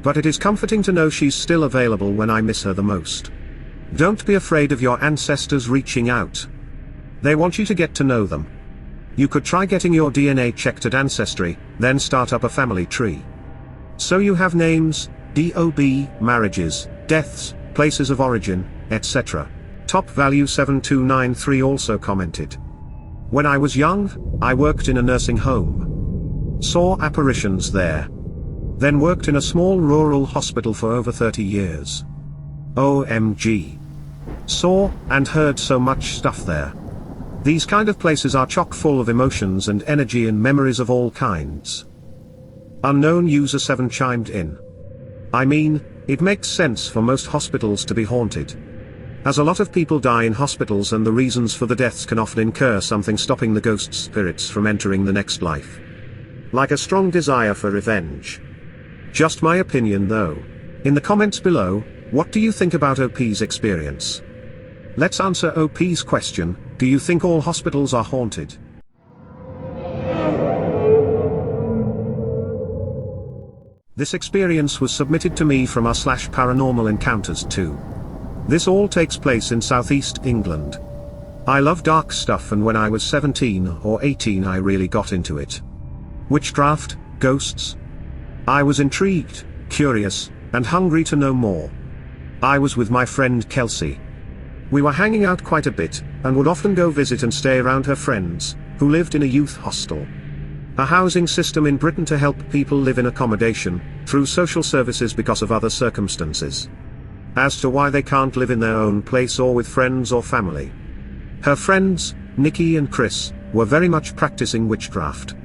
[SPEAKER 1] But it is comforting to know she's still available when I miss her the most. Don't be afraid of your ancestors reaching out. They want you to get to know them. You could try getting your DNA checked at Ancestry, then start up a family tree. So you have names, DOB, marriages, deaths, places of origin, etc. Top value 7293 also commented. When I was young, I worked in a nursing home. Saw apparitions there. Then worked in a small rural hospital for over 30 years. OMG. Saw and heard so much stuff there. These kind of places are chock full of emotions and energy and memories of all kinds. Unknown user 7 chimed in. I mean, it makes sense for most hospitals to be haunted. As a lot of people die in hospitals and the reasons for the deaths can often incur something stopping the ghost spirits from entering the next life. Like a strong desire for revenge. Just my opinion though. In the comments below, what do you think about OP's experience? Let's answer OP's question, do you think all hospitals are haunted? This experience was submitted to me from r/ParanormalEncounters 2. This all takes place in southeast England. I love dark stuff, and when I was 17 or 18 I really got into it. Witchcraft, ghosts. I was intrigued, curious, and hungry to know more. I was with my friend Kelsey. We were hanging out quite a bit, and would often go visit and stay around her friends, who lived in a youth hostel. A housing system in Britain to help people live in accommodation, through social services because of other circumstances. As to why they can't live in their own place or with friends or family. Her friends, Nikki and Chris, were very much practicing witchcraft.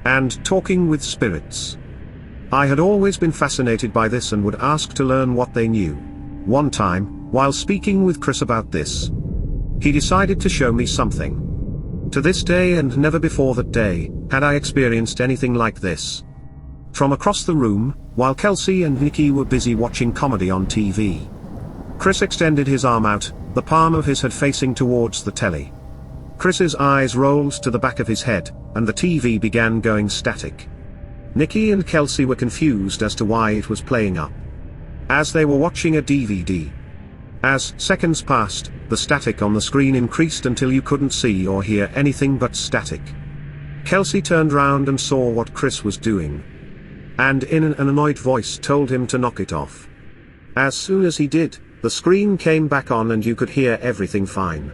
[SPEAKER 1] And talking with spirits. I had always been fascinated by this and would ask to learn what they knew. One time, while speaking with Chris about this, he decided to show me something. To this day and never before that day, had I experienced anything like this. From across the room, while Kelsey and Nikki were busy watching comedy on TV. Chris extended his arm out, the palm of his head facing towards the telly. Chris's eyes rolled to the back of his head, and the TV began going static. Nikki and Kelsey were confused as to why it was playing up. As they were watching a DVD. As seconds passed, the static on the screen increased until you couldn't see or hear anything but static. Kelsey turned round and saw what Chris was doing. And in an annoyed voice told him to knock it off. As soon as he did, the screen came back on and you could hear everything fine.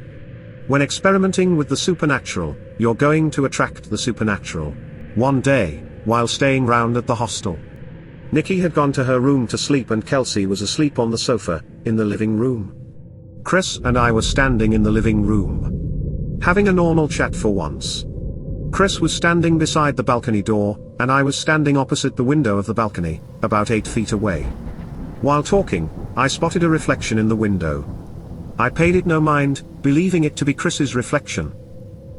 [SPEAKER 1] When experimenting with the supernatural, you're going to attract the supernatural. One day, while staying round at the hostel, Nikki had gone to her room to sleep and Kelsey was asleep on the sofa, in the living room. Chris and I were standing in the living room, having a normal chat for once. Chris was standing beside the balcony door, and I was standing opposite the window of the balcony, about 8 feet away. While talking, I spotted a reflection in the window. I paid it no mind, believing it to be Chris's reflection.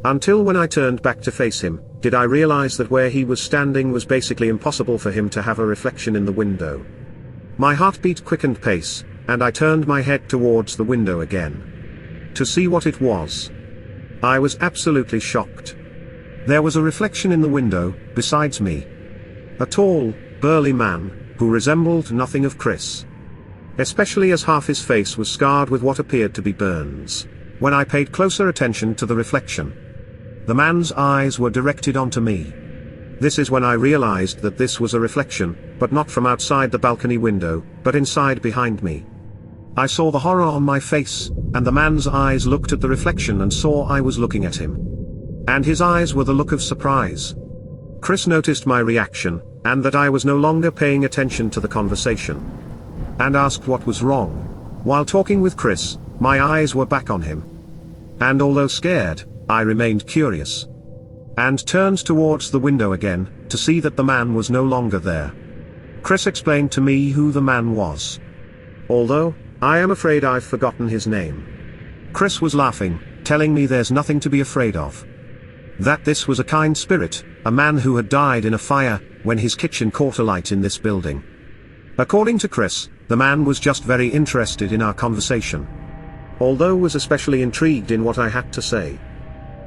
[SPEAKER 1] Until when I turned back to face him, did I realize that where he was standing was basically impossible for him to have a reflection in the window. My heartbeat quickened pace, and I turned my head towards the window again. To see what it was. I was absolutely shocked. There was a reflection in the window, besides me. A tall, burly man, who resembled nothing of Chris. Especially as half his face was scarred with what appeared to be burns. When I paid closer attention to the reflection, the man's eyes were directed onto me. This is when I realized that this was a reflection, but not from outside the balcony window, but inside behind me. I saw the horror on my face, and the man's eyes looked at the reflection and saw I was looking at him. And his eyes were the look of surprise. Chris noticed my reaction, and that I was no longer paying attention to the conversation, and asked what was wrong. While talking with Chris, my eyes were back on him. And although scared, I remained curious. And turned towards the window again, to see that the man was no longer there. Chris explained to me who the man was. Although, I am afraid I've forgotten his name. Chris was laughing, telling me there's nothing to be afraid of. That this was a kind spirit, a man who had died in a fire, when his kitchen caught alight in this building. According to Chris, the man was just very interested in our conversation. Although was especially intrigued in what I had to say.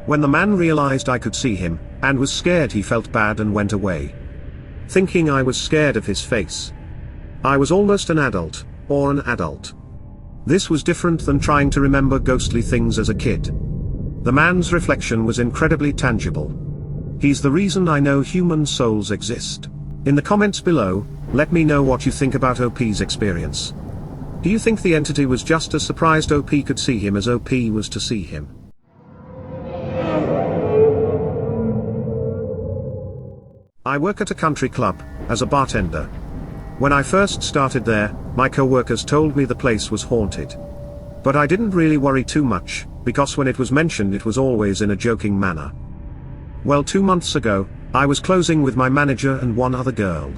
[SPEAKER 1] When the man realized I could see him, and was scared, he felt bad and went away. Thinking I was scared of his face. I was almost an adult, or an adult. This was different than trying to remember ghostly things as a kid. The man's reflection was incredibly tangible. He's the reason I know human souls exist. In the comments below, let me know what you think about OP's experience. Do you think the entity was just as surprised OP could see him as OP was to see him? I work at a country club, as a bartender. When I first started there, my co-workers told me the place was haunted. But I didn't really worry too much, because when it was mentioned it was always in a joking manner. Well, 2 months ago, I was closing with my manager and one other girl.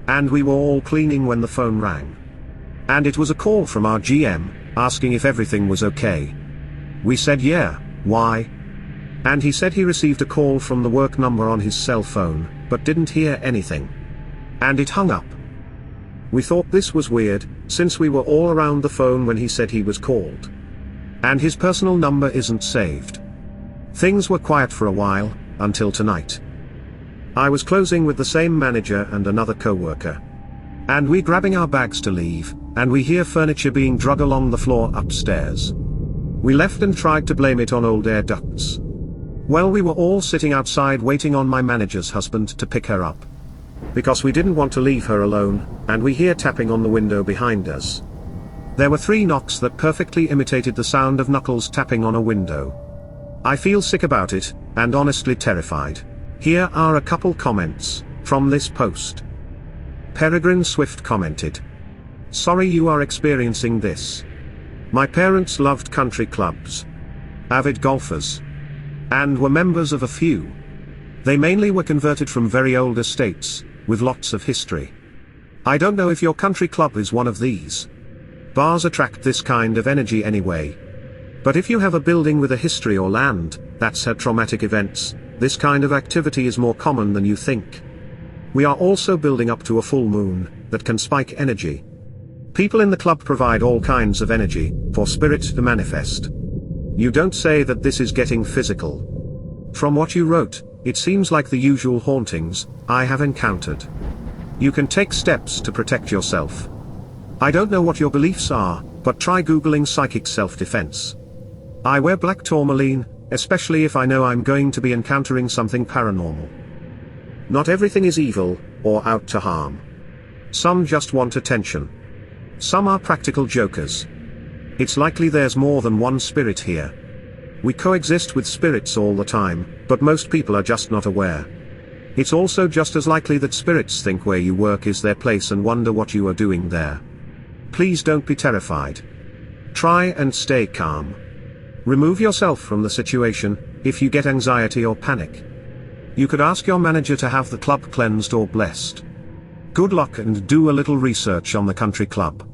[SPEAKER 1] And we were all cleaning when the phone rang. And it was a call from our GM, asking if everything was okay. We said yeah, why? And he said he received a call from the work number on his cell phone, but didn't hear anything. And it hung up. We thought this was weird, since we were all around the phone when he said he was called. And his personal number isn't saved. Things were quiet for a while, until tonight. I was closing with the same manager and another co-worker. And we grabbing our bags to leave, and we hear furniture being dragged along the floor upstairs. We left and tried to blame it on old air ducts. Well, we were all sitting outside waiting on my manager's husband to pick her up. Because we didn't want to leave her alone, and we hear tapping on the window behind us. There were 3 knocks that perfectly imitated the sound of knuckles tapping on a window. I feel sick about it, and honestly terrified. Here are a couple comments from this post. Peregrine Swift commented. Sorry you are experiencing this. My parents loved country clubs. Avid golfers. And were members of a few. They mainly were converted from very old estates, with lots of history. I don't know if your country club is one of these. Bars attract this kind of energy anyway. But if you have a building with a history or land that's had traumatic events, this kind of activity is more common than you think. We are also building up to a full moon that can spike energy. People in the club provide all kinds of energy for spirit to manifest. You don't say that this is getting physical. From what you wrote, it seems like the usual hauntings I have encountered. You can take steps to protect yourself. I don't know what your beliefs are, but try googling psychic self-defense. I wear black tourmaline, especially if I know I'm going to be encountering something paranormal. Not everything is evil, or out to harm. Some just want attention. Some are practical jokers. It's likely there's more than one spirit here. We coexist with spirits all the time, but most people are just not aware. It's also just as likely that spirits think where you work is their place and wonder what you are doing there. Please don't be terrified. Try and stay calm. Remove yourself from the situation if you get anxiety or panic. You could ask your manager to have the club cleansed or blessed. Good luck and do a little research on the country club.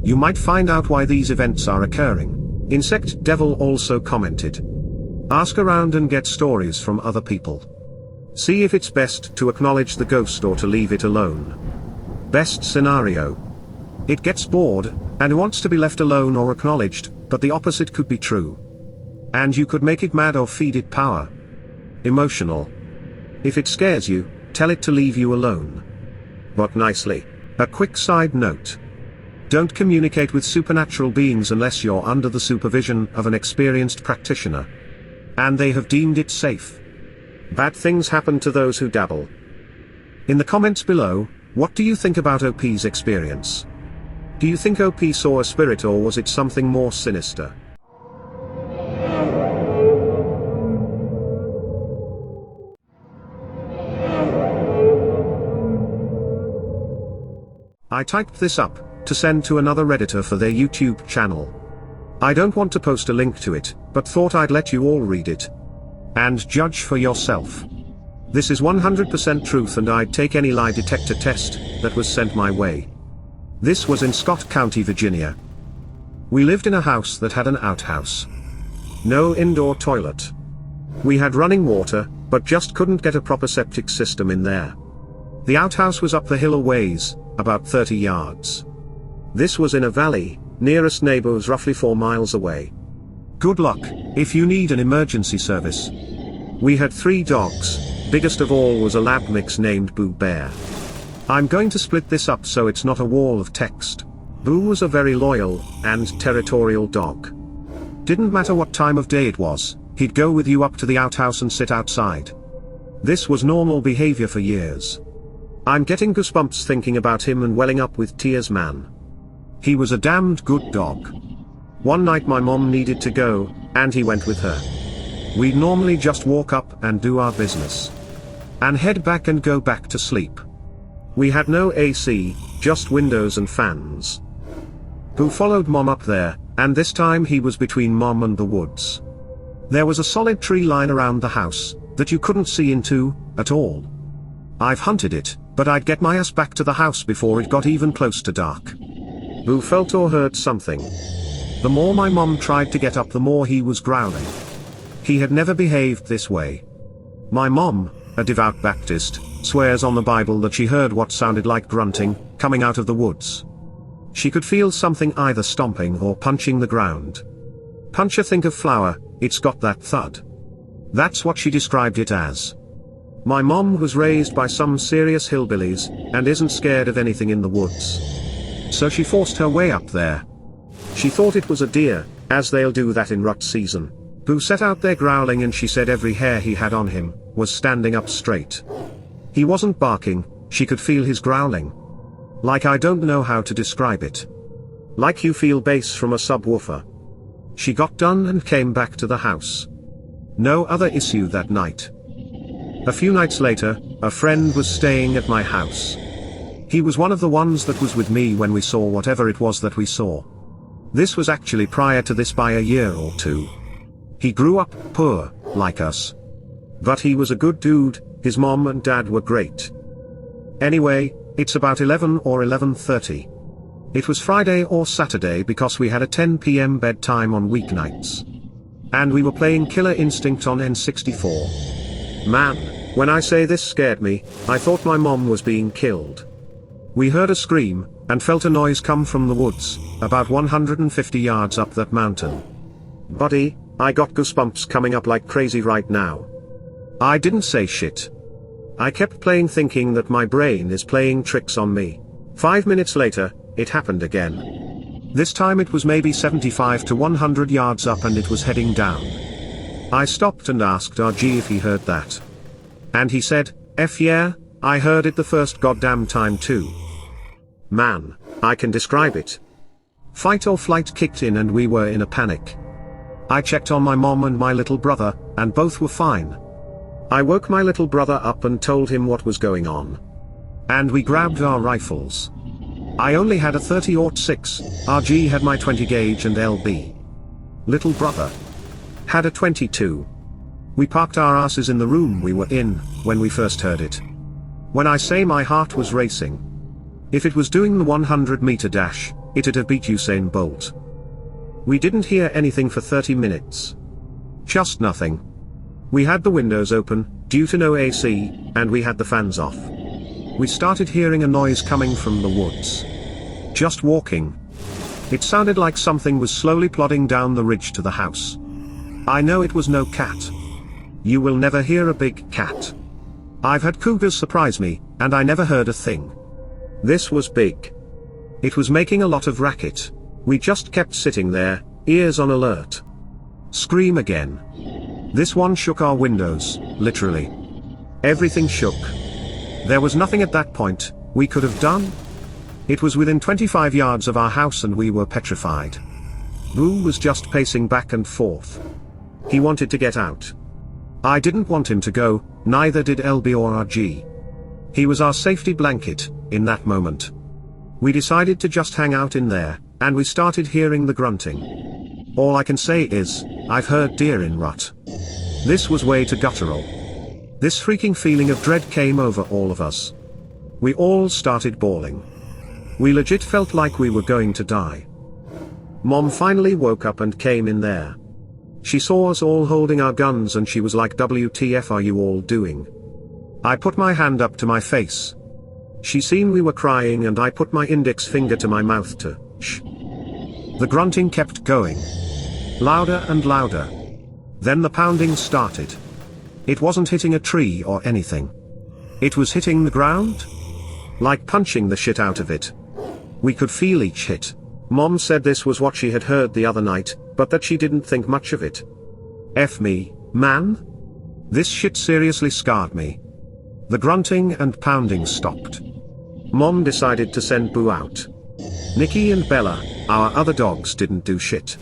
[SPEAKER 1] You might find out why these events are occurring. Insect Devil also commented. Ask around and get stories from other people. See if it's best to acknowledge the ghost or to leave it alone. Best scenario. It gets bored, and wants to be left alone or acknowledged, but the opposite could be true. And you could make it mad or feed it power. Emotional. If it scares you, tell it to leave you alone. But nicely. A quick side note. Don't communicate with supernatural beings unless you're under the supervision of an experienced practitioner. And they have deemed it safe. Bad things happen to those who dabble. In the comments below, what do you think about OP's experience? Do you think OP saw a spirit, or was it something more sinister? I typed this up to send to another Redditor for their YouTube channel. I don't want to post a link to it, but thought I'd let you all read it. And judge for yourself. This is 100% truth, and I'd take any lie detector test that was sent my way. This was in Scott County, Virginia. We lived in a house that had an outhouse. No indoor toilet. We had running water, but just couldn't get a proper septic system in there. The outhouse was up the hill a ways, about 30 yards. This was in a valley, nearest neighbor was roughly 4 miles away. Good luck, if you need an emergency service. We had 3 dogs, biggest of all was a lab mix named Boo Bear. I'm going to split this up so it's not a wall of text. Boo was a very loyal and territorial dog. Didn't matter what time of day it was, he'd go with you up to the outhouse and sit outside. This was normal behavior for years. I'm getting goosebumps thinking about him and welling up with tears, man. He was a damned good dog. One night my mom needed to go, and he went with her. We'd normally just walk up and do our business. And head back and go back to sleep. We had no AC, just windows and fans. Boo followed mom up there, and this time he was between mom and the woods. There was a solid tree line around the house, that you couldn't see into, at all. I've hunted it, but I'd get my ass back to the house before it got even close to dark. Boo felt or heard something. The more my mom tried to get up, the more he was growling. He had never behaved this way. My mom, a devout Baptist, swears on the Bible that she heard what sounded like grunting, coming out of the woods. She could feel something either stomping or punching the ground. Puncher, think of flour, it's got that thud. That's what she described it as. My mom was raised by some serious hillbillies, and isn't scared of anything in the woods. So she forced her way up there. She thought it was a deer, as they'll do that in rut season. Boo sat out there growling, and she said every hair he had on him was standing up straight. He wasn't barking, she could feel his growling. Like, I don't know how to describe it. Like you feel bass from a subwoofer. She got done and came back to the house. No other issue that night. A few nights later, a friend was staying at my house. He was one of the ones that was with me when we saw whatever it was that we saw. This was actually prior to this by a year or 2. He grew up poor, like us. But he was a good dude, his mom and dad were great. Anyway, it's about 11 or 11:30. It was Friday or Saturday because we had a 10 p.m. bedtime on weeknights. And we were playing Killer Instinct on N64. Man, when I say this scared me, I thought my mom was being killed. We heard a scream, and felt a noise come from the woods, about 150 yards up that mountain. Buddy, I got goosebumps coming up like crazy right now. I didn't say shit. I kept playing, thinking that my brain is playing tricks on me. 5 minutes later, it happened again. This time it was maybe 75 to 100 yards up, and it was heading down. I stopped and asked RG if he heard that. And he said, F yeah, I heard it the first goddamn time too. Man, I can describe it. Fight or flight kicked in, and we were in a panic. I checked on my mom and my little brother, and both were fine. I woke my little brother up and told him what was going on. And we grabbed our rifles. I only had a 30-06, RG had my 20 gauge and LB. Little brother had a 22. We parked our asses in the room we were in, when we first heard it. When I say my heart was racing. If it was doing the 100-meter dash, it'd have beat Usain Bolt. We didn't hear anything for 30 minutes. Just nothing. We had the windows open, due to no AC, and we had the fans off. We started hearing a noise coming from the woods. just walking. It sounded like something was slowly plodding down the ridge to the house. I know it was no cat. You will never hear a big cat. I've had cougars surprise me, and I never heard a thing. This was big. It was making a lot of racket. We just kept sitting there, ears on alert. Scream again. This one shook our windows, literally. Everything shook. There was nothing at that point we could have done. It was within 25 yards of our house and we were petrified. Boo was just pacing back and forth. He wanted to get out. I didn't want him to go, neither did LB or RG. He was our safety blanket, in that moment. We decided to just hang out in there, and we started hearing the grunting. All I can say is, I've heard deer in rut. This was way too guttural. This freaking feeling of dread came over all of us. We all started bawling. We legit felt like we were going to die. Mom finally woke up and came in there. She saw us all holding our guns and she was like, "WTF are you all doing?" I put my hand up to my face. She seen we were crying and I put my index finger to my mouth to shh. The grunting kept going. Louder and louder. Then the pounding started. It wasn't hitting a tree or anything. It was hitting the ground? Like punching the shit out of it. We could feel each hit. Mom said this was what she had heard the other night, but that she didn't think much of it. F me, man. This shit seriously scarred me. The grunting and pounding stopped. Mom decided to send Boo out. Nikki and Bella, our other dogs, didn't do shit.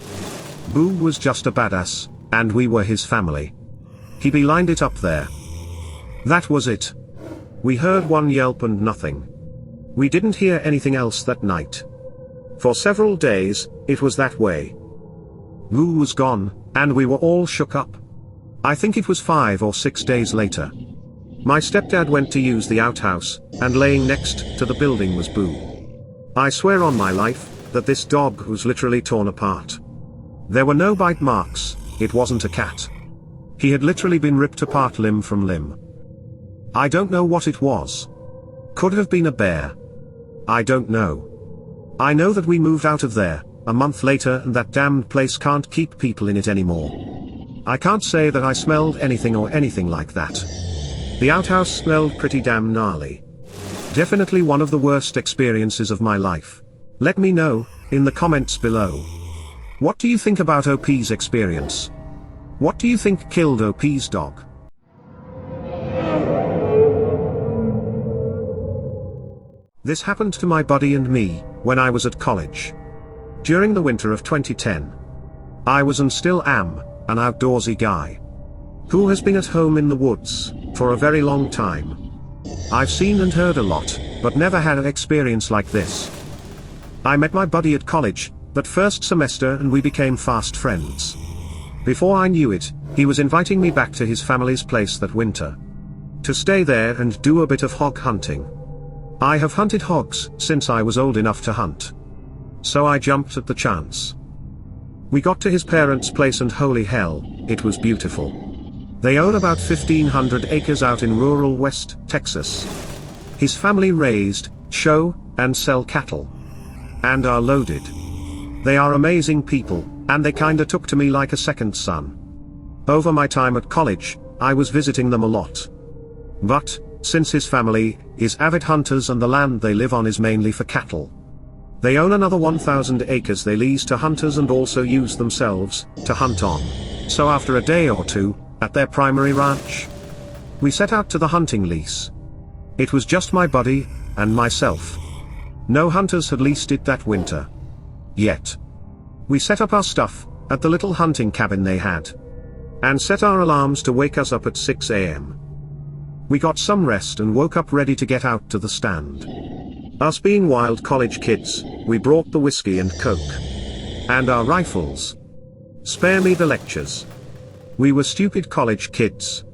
[SPEAKER 1] Boo was just a badass, and we were his family. He beelined it up there. That was it. We heard one yelp and nothing. We didn't hear anything else that night. For several days, it was that way. Boo was gone, and we were all shook up. I think it was 5 or 6 days later. My stepdad went to use the outhouse, and laying next to the building was Boo. I swear on my life, that this dog was literally torn apart. There were no bite marks, it wasn't a cat. He had literally been ripped apart limb from limb. I don't know what it was. Could have been a bear. I don't know. I know that we moved out of there, a month later, and that damned place can't keep people in it anymore. I can't say that I smelled anything or anything like that. The outhouse smelled pretty damn gnarly. Definitely one of the worst experiences of my life. Let me know, in the comments below. What do you think about OP's experience? What do you think killed OP's dog? This happened to my buddy and me, when I was at college. During the winter of 2010. I was and still am, an outdoorsy guy. Who has been at home in the woods, for a very long time. I've seen and heard a lot, but never had an experience like this. I met my buddy at college, that first semester, and we became fast friends. Before I knew it, he was inviting me back to his family's place that winter. To stay there and do a bit of hog hunting. I have hunted hogs since I was old enough to hunt. So I jumped at the chance. We got to his parents' place and holy hell, it was beautiful. They own about 1,500 acres out in rural West Texas. His family raised, show, and sell cattle. And are loaded. They are amazing people, and they kinda took to me like a second son. Over my time at college, I was visiting them a lot. But, since his family is avid hunters and the land they live on is mainly for cattle. They own another 1,000 acres they lease to hunters and also use themselves to hunt on. So after a day or two, at their primary ranch, we set out to the hunting lease. It was just my buddy and myself. No hunters had leased it that winter. Yet. We set up our stuff at the little hunting cabin they had. And set our alarms to wake us up at 6 a.m. We got some rest and woke up ready to get out to the stand. Us being wild college kids, we brought the whiskey and coke. And our rifles. Spare me the lectures. We were stupid college kids.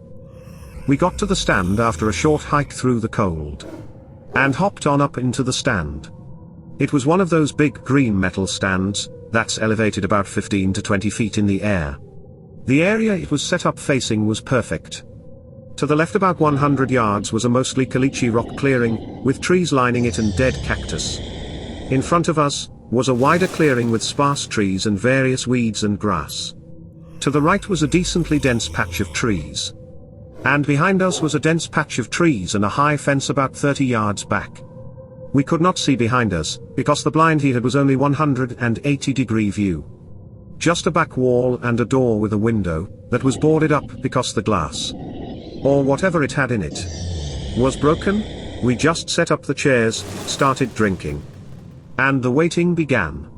[SPEAKER 1] We got to the stand after a short hike through the cold. And hopped on up into the stand. It was one of those big green metal stands, that's elevated about 15 to 20 feet in the air. The area it was set up facing was perfect. To the left about 100 yards was a mostly caliche rock clearing, with trees lining it and dead cactus. In front of us was a wider clearing with sparse trees and various weeds and grass. To the right was a decently dense patch of trees. And behind us was a dense patch of trees and a high fence about 30 yards back. We could not see behind us, because the blind he had was only 180-degree view. Just a back wall and a door with a window, that was boarded up because the glass, or whatever it had in it, was broken. We just set up the chairs, started drinking. And the waiting began.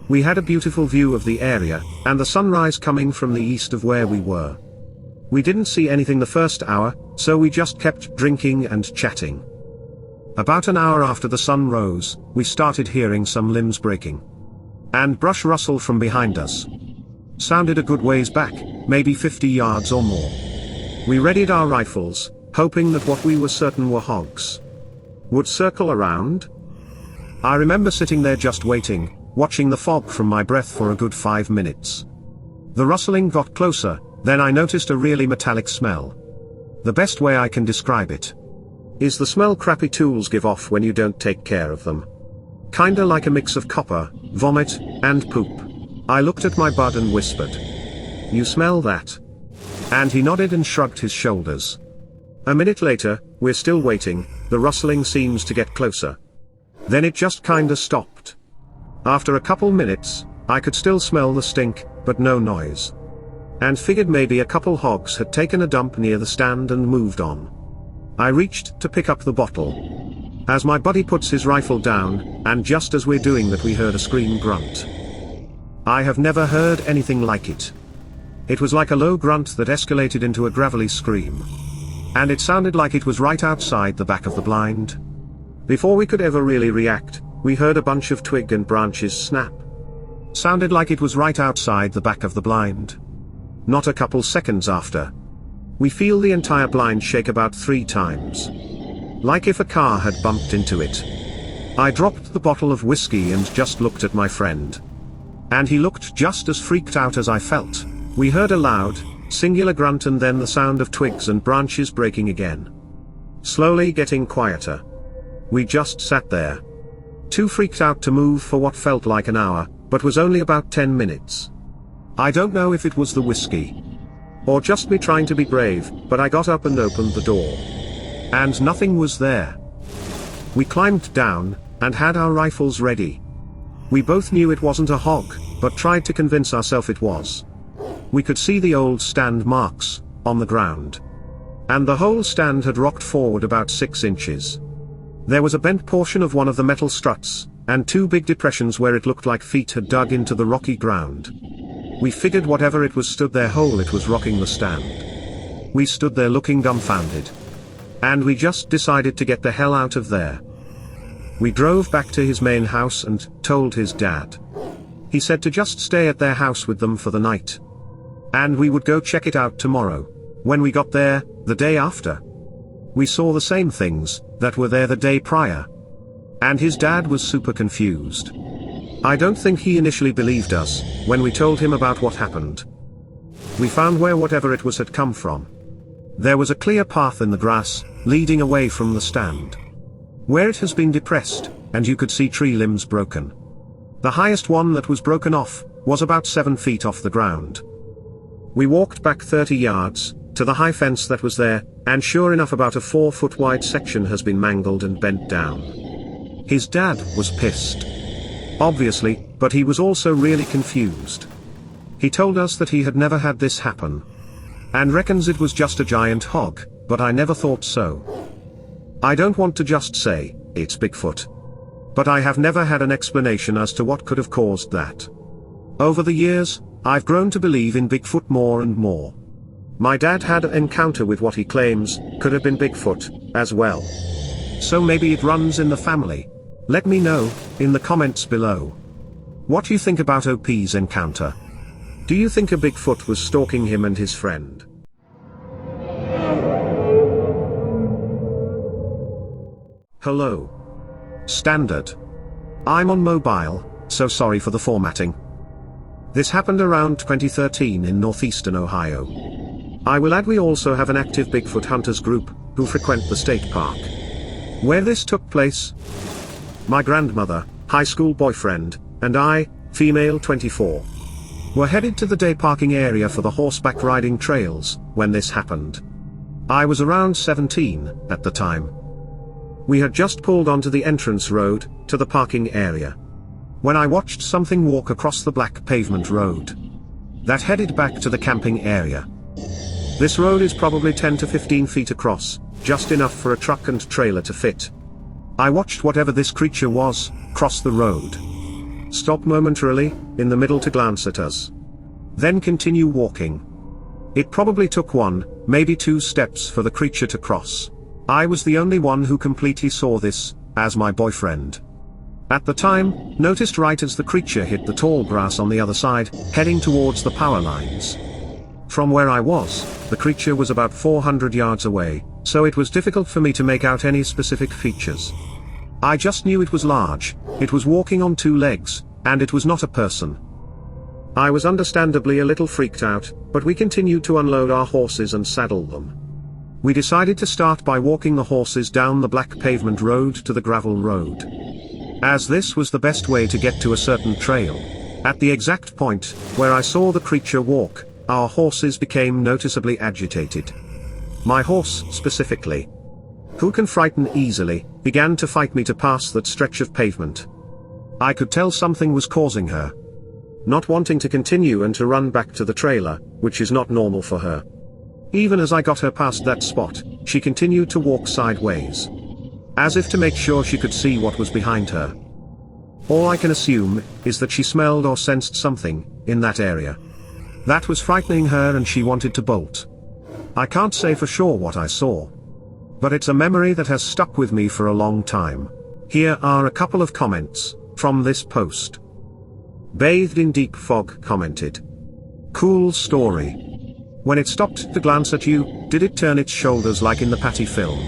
[SPEAKER 1] We had a beautiful view of the area, and the sunrise coming from the east of where we were. We didn't see anything the first hour, so we just kept drinking and chatting. About an hour after the sun rose, we started hearing some limbs breaking. And brush rustle from behind us. Sounded a good ways back, maybe 50 yards or more. We readied our rifles, hoping that what we were certain were hogs would circle around. I remember sitting there just waiting, watching the fog from my breath for a good 5 minutes. The rustling got closer, then I noticed a really metallic smell. The best way I can describe it is the smell crappy tools give off when you don't take care of them. Kinda like a mix of copper, vomit, and poop. I looked at my bud and whispered, "You smell that?" And he nodded and shrugged his shoulders. A minute later, we're still waiting, the rustling seems to get closer. Then it just kinda stopped. After a couple minutes, I could still smell the stink, but no noise. And figured maybe a couple hogs had taken a dump near the stand and moved on. I reached to pick up the bottle. As my buddy puts his rifle down, and just as we're doing that we heard a scream grunt. I have never heard anything like it. It was like a low grunt that escalated into a gravelly scream. And it sounded like it was right outside the back of the blind. Before we could ever really react, we heard a bunch of twig and branches snap. Sounded like it was right outside the back of the blind. Not a couple seconds after, we feel the entire blind shake about 3 times. Like if a car had bumped into it. I dropped the bottle of whiskey and just looked at my friend. And he looked just as freaked out as I felt. We heard a loud, singular grunt and then the sound of twigs and branches breaking again. Slowly getting quieter. We just sat there. Too freaked out to move for what felt like an hour, but was only about 10 minutes. I don't know if it was the whiskey. Or just me trying to be brave, but I got up and opened the door. And nothing was there. We climbed down, and had our rifles ready. We both knew it wasn't a hog, but tried to convince ourselves it was. We could see the old stand marks on the ground. And the whole stand had rocked forward about 6 inches. There was a bent portion of one of the metal struts, and 2 big depressions where it looked like feet had dug into the rocky ground. We figured whatever it was stood there whole, it was rocking the stand. We stood there looking dumbfounded. And we just decided to get the hell out of there. We drove back to his main house and told his dad. He said to just stay at their house with them for the night. And we would go check it out tomorrow. When we got there, the day after, we saw the same things that were there the day prior. And his dad was super confused. I don't think he initially believed us when we told him about what happened. We found where whatever it was had come from. There was a clear path in the grass, leading away from the stand. Where it has been depressed, and you could see tree limbs broken. The highest one that was broken off, was about 7 feet off the ground. We walked back 30 yards, to the high fence that was there, and sure enough about a 4-foot wide section has been mangled and bent down. His dad was pissed. Obviously, but he was also really confused. He told us that he had never had this happen. And reckons it was just a giant hog, but I never thought so. I don't want to just say, it's Bigfoot. But I have never had an explanation as to what could have caused that. Over the years, I've grown to believe in Bigfoot more and more. My dad had an encounter with what he claims could have been Bigfoot, as well. So maybe it runs in the family. Let me know, in the comments below. What you think about OP's encounter. Do you think a Bigfoot was stalking him and his friend? Hello. Standard. I'm on mobile, so sorry for the formatting. This happened around 2013 in northeastern Ohio. I will add we also have an active Bigfoot hunters group, who frequent the state park. Where this took place? My grandmother, high school boyfriend, and I, female 24, were headed to the day parking area for the horseback riding trails when this happened. I was around 17 at the time. We had just pulled onto the entrance road to the parking area when I watched something walk across the black pavement road that headed back to the camping area. This road is probably 10 to 15 feet across, just enough for a truck and trailer to fit. I watched whatever this creature was cross the road, stop momentarily in the middle to glance at us, then continue walking. It probably took 1, maybe 2 steps for the creature to cross. I was the only one who completely saw this, as my boyfriend at the time noticed right as the creature hit the tall grass on the other side, heading towards the power lines. From where I was, the creature was about 400 yards away, so it was difficult for me to make out any specific features. I just knew it was large, it was walking on 2 legs, and it was not a person. I was understandably a little freaked out, but we continued to unload our horses and saddle them. We decided to start by walking the horses down the black pavement road to the gravel road, as this was the best way to get to a certain trail. At the exact point where I saw the creature walk, our horses became noticeably agitated. My horse, specifically, who can frighten easily, began to fight me to pass that stretch of pavement. I could tell something was causing her not wanting to continue and to run back to the trailer, which is not normal for her. Even as I got her past that spot, she continued to walk sideways, as if to make sure she could see what was behind her. All I can assume is that she smelled or sensed something in that area that was frightening her and she wanted to bolt. I can't say for sure what I saw, but it's a memory that has stuck with me for a long time. Here are a couple of comments from this post. Bathed in Deep Fog commented, "Cool story. When it stopped to glance at you, did it turn its shoulders like in the Patty film?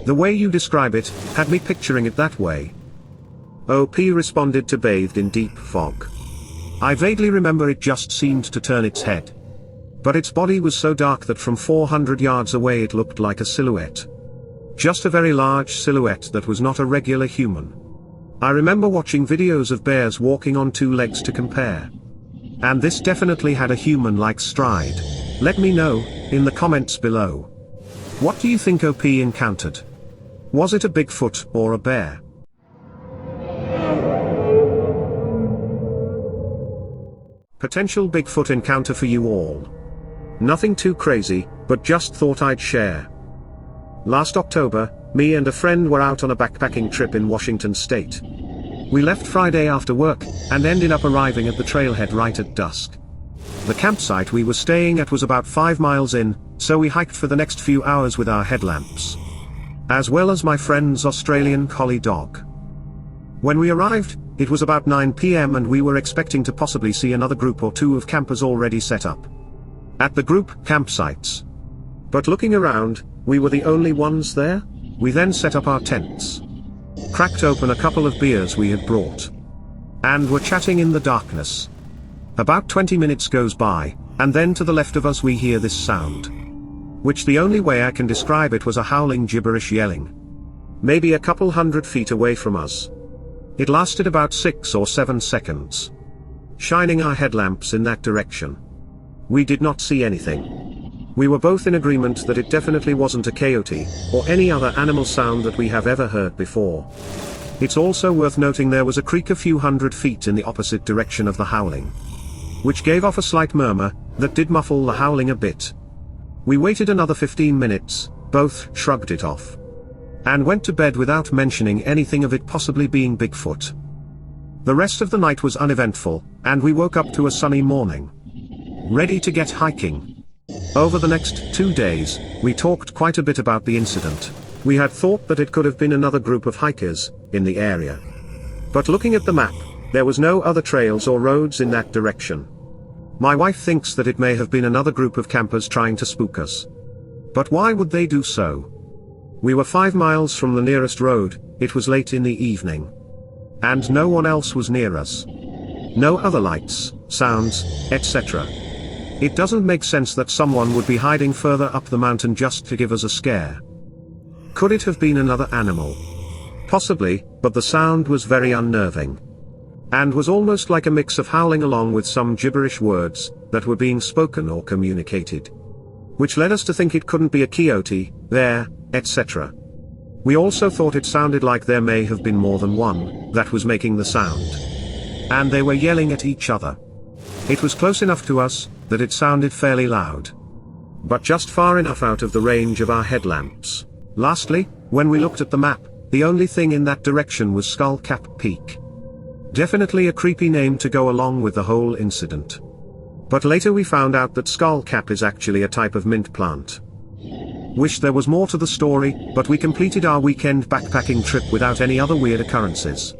[SPEAKER 1] The way you describe it had me picturing it that way." OP responded to Bathed in Deep Fog, "I vaguely remember it just seemed to turn its head, but its body was so dark that from 400 yards away it looked like a silhouette. Just a very large silhouette that was not a regular human. I remember watching videos of bears walking on 2 legs to compare, and this definitely had a human-like stride. Let me know in the comments below. What do you think OP encountered? Was it a Bigfoot or a bear?" Potential Bigfoot encounter for you all. Nothing too crazy, but just thought I'd share. Last October, me and a friend were out on a backpacking trip in Washington State. We left Friday after work, and ended up arriving at the trailhead right at dusk. The campsite we were staying at was about 5 miles in, so we hiked for the next few hours with our headlamps, as well as my friend's Australian collie dog. When we arrived, it was about 9 p.m. and we were expecting to possibly see another group or 2 of campers already set up at the group campsites. But looking around, we were the only ones there. We then set up our tents, cracked open a couple of beers we had brought, and were chatting in the darkness. About 20 minutes goes by, and then to the left of us we hear this sound, which the only way I can describe it was a howling gibberish yelling, maybe a couple 100 feet away from us. It lasted about 6 or 7 seconds. Shining our headlamps in that direction, we did not see anything. We were both in agreement that it definitely wasn't a coyote, or any other animal sound that we have ever heard before. It's also worth noting there was a creek a few 100 feet in the opposite direction of the howling, which gave off a slight murmur that did muffle the howling a bit. We waited another 15 minutes, both shrugged it off, and went to bed without mentioning anything of it possibly being Bigfoot. The rest of the night was uneventful, and we woke up to a sunny morning, ready to get hiking. Over the next 2 days, we talked quite a bit about the incident. We had thought that it could have been another group of hikers in the area, but looking at the map, there was no other trails or roads in that direction. My wife thinks that it may have been another group of campers trying to spook us. But why would they do so? We were 5 miles from the nearest road, it was late in the evening, and no one else was near us. No other lights, sounds, etc. It doesn't make sense that someone would be hiding further up the mountain just to give us a scare. Could it have been another animal? Possibly, but the sound was very unnerving. And was almost like a mix of howling along with some gibberish words that were being spoken or communicated. Which led us to think it couldn't be a coyote, bear, etc. We also thought it sounded like there may have been more than one that was making the sound. And they were yelling at each other. It was close enough to us that it sounded fairly loud, but just far enough out of the range of our headlamps. Lastly, when we looked at the map, the only thing in that direction was Skunk Ape Peak. Definitely a creepy name to go along with the whole incident. But later we found out that Skunk Ape is actually a type of mint plant. Wish there was more to the story, but we completed our weekend backpacking trip without any other weird occurrences.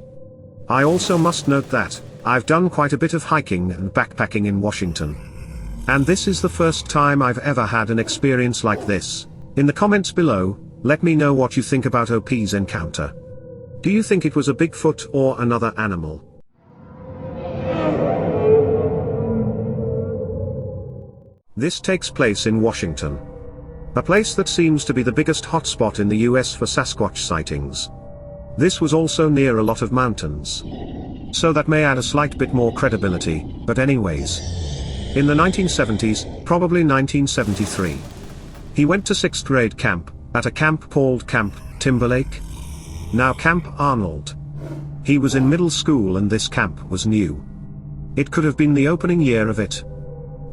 [SPEAKER 1] I also must note that I've done quite a bit of hiking and backpacking in Washington. And this is the first time I've ever had an experience like this. In the comments below, let me know what you think about OP's encounter. Do you think it was a Bigfoot or another animal? This takes place in Washington. A place that seems to be the biggest hotspot in the US for Sasquatch sightings. This was also near a lot of mountains. So that may add a slight bit more credibility, but anyways. In the 1970s, probably 1973. He went to 6th grade camp, at a camp called Camp Timberlake. Now Camp Arnold. He was in middle school and this camp was new. It could have been the opening year of it.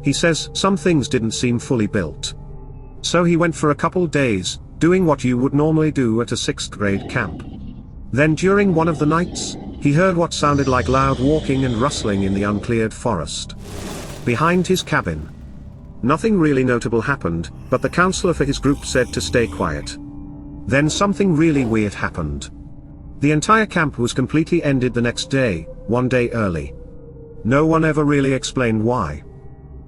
[SPEAKER 1] He says some things didn't seem fully built. So he went for a couple days, doing what you would normally do at a 6th grade camp. Then during one of the nights, he heard what sounded like loud walking and rustling in the uncleared forest behind his cabin. Nothing really notable happened, but the counselor for his group said to stay quiet. Then something really weird happened. The entire camp was completely ended the next day, one day early. No one ever really explained why.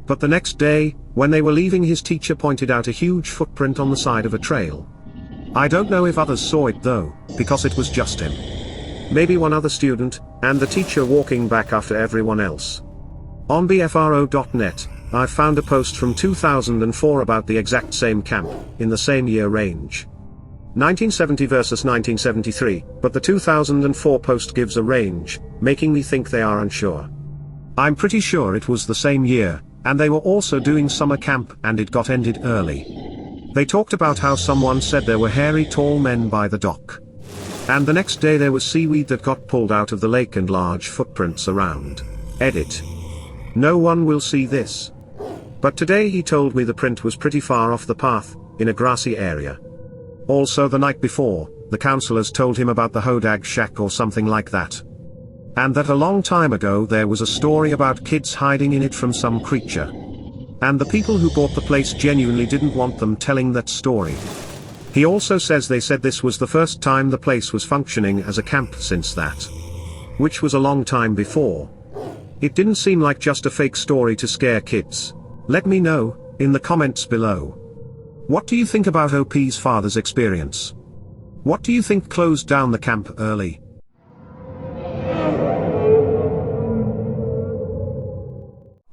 [SPEAKER 1] But the next day, when they were leaving, his teacher pointed out a huge footprint on the side of a trail. I don't know if others saw it though, because it was just him. Maybe one other student, and the teacher walking back after everyone else. On BFRO.net, I've found a post from 2004 about the exact same camp, in the same year range. 1970 versus 1973, but the 2004 post gives a range, making me think they are unsure. I'm pretty sure it was the same year, and they were also doing summer camp and it got ended early. They talked about how someone said there were hairy tall men by the dock. And the next day there was seaweed that got pulled out of the lake and large footprints around. Edit. No one will see this. But today he told me the print was pretty far off the path, in a grassy area. Also the night before, the counselors told him about the Hodag Shack or something like that. And that a long time ago there was a story about kids hiding in it from some creature. And the people who bought the place genuinely didn't want them telling that story. He also says they said this was the first time the place was functioning as a camp since that. Which was a long time before. It didn't seem like just a fake story to scare kids. Let me know, in the comments below. What do you think about OP's father's experience? What do you think closed down the camp early?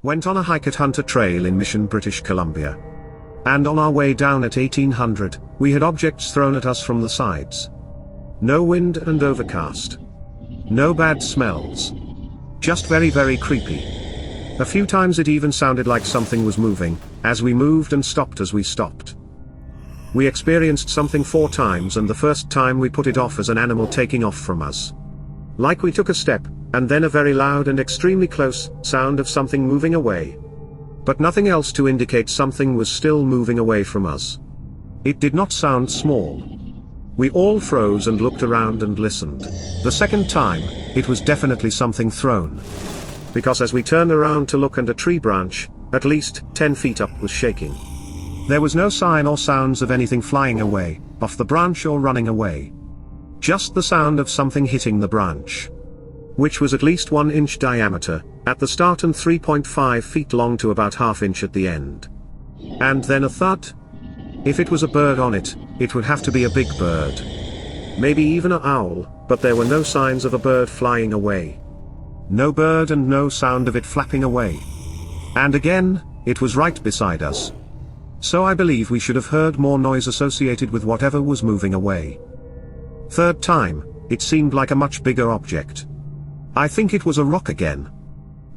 [SPEAKER 1] Went on a hike at Hunter Trail in Mission, British Columbia. And on our way down at 1800, we had objects thrown at us from the sides. No wind and overcast. No bad smells. Just very, very creepy. A few times it even sounded like something was moving, as we moved and stopped as we stopped. We experienced something 4 times, and the first time we put it off as an animal taking off from us. Like we took a step, and then a very loud and extremely close sound of something moving away. But nothing else to indicate something was still moving away from us. It did not sound small. We all froze and looked around and listened. The second time, it was definitely something thrown. Because as we turned around to look, and a tree branch, at least 10 feet up, was shaking. There was no sign or sounds of anything flying away, off the branch or running away. Just the sound of something hitting the branch. Which was at least 1 inch diameter, at the start, and 3.5 feet long to about ½ inch at the end. And then a thud. If it was a bird on it, it would have to be a big bird. Maybe even an owl, but there were no signs of a bird flying away. No bird and no sound of it flapping away. And again, it was right beside us. So I believe we should have heard more noise associated with whatever was moving away. Third time, it seemed like a much bigger object. I think it was a rock again.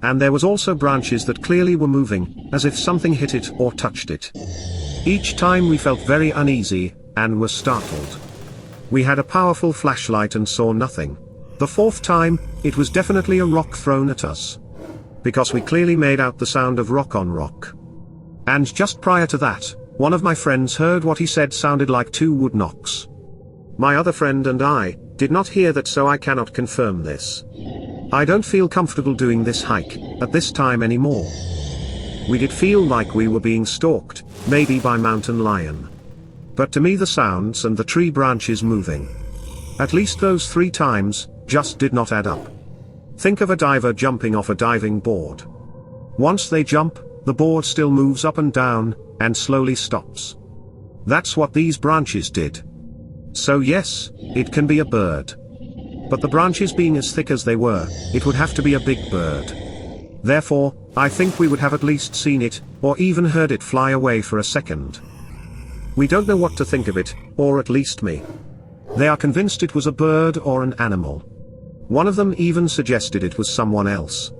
[SPEAKER 1] And there was also branches that clearly were moving, as if something hit it or touched it. Each time we felt very uneasy, and were startled. We had a powerful flashlight and saw nothing. The fourth time, it was definitely a rock thrown at us. Because we clearly made out the sound of rock on rock. And just prior to that, one of my friends heard what he said sounded like 2 wood knocks. My other friend and I did not hear that, so I cannot confirm this. I don't feel comfortable doing this hike at this time anymore. We did feel like we were being stalked, maybe by mountain lion. But to me the sounds and the tree branches moving, at least those 3 times, just did not add up. Think of a diver jumping off a diving board. Once they jump, the board still moves up and down, and slowly stops. That's what these branches did. So yes, it can be a bird. But the branches being as thick as they were, it would have to be a big bird. Therefore, I think we would have at least seen it, or even heard it fly away for a second. We don't know what to think of it, or at least me. They are convinced it was a bird or an animal. One of them even suggested it was someone else.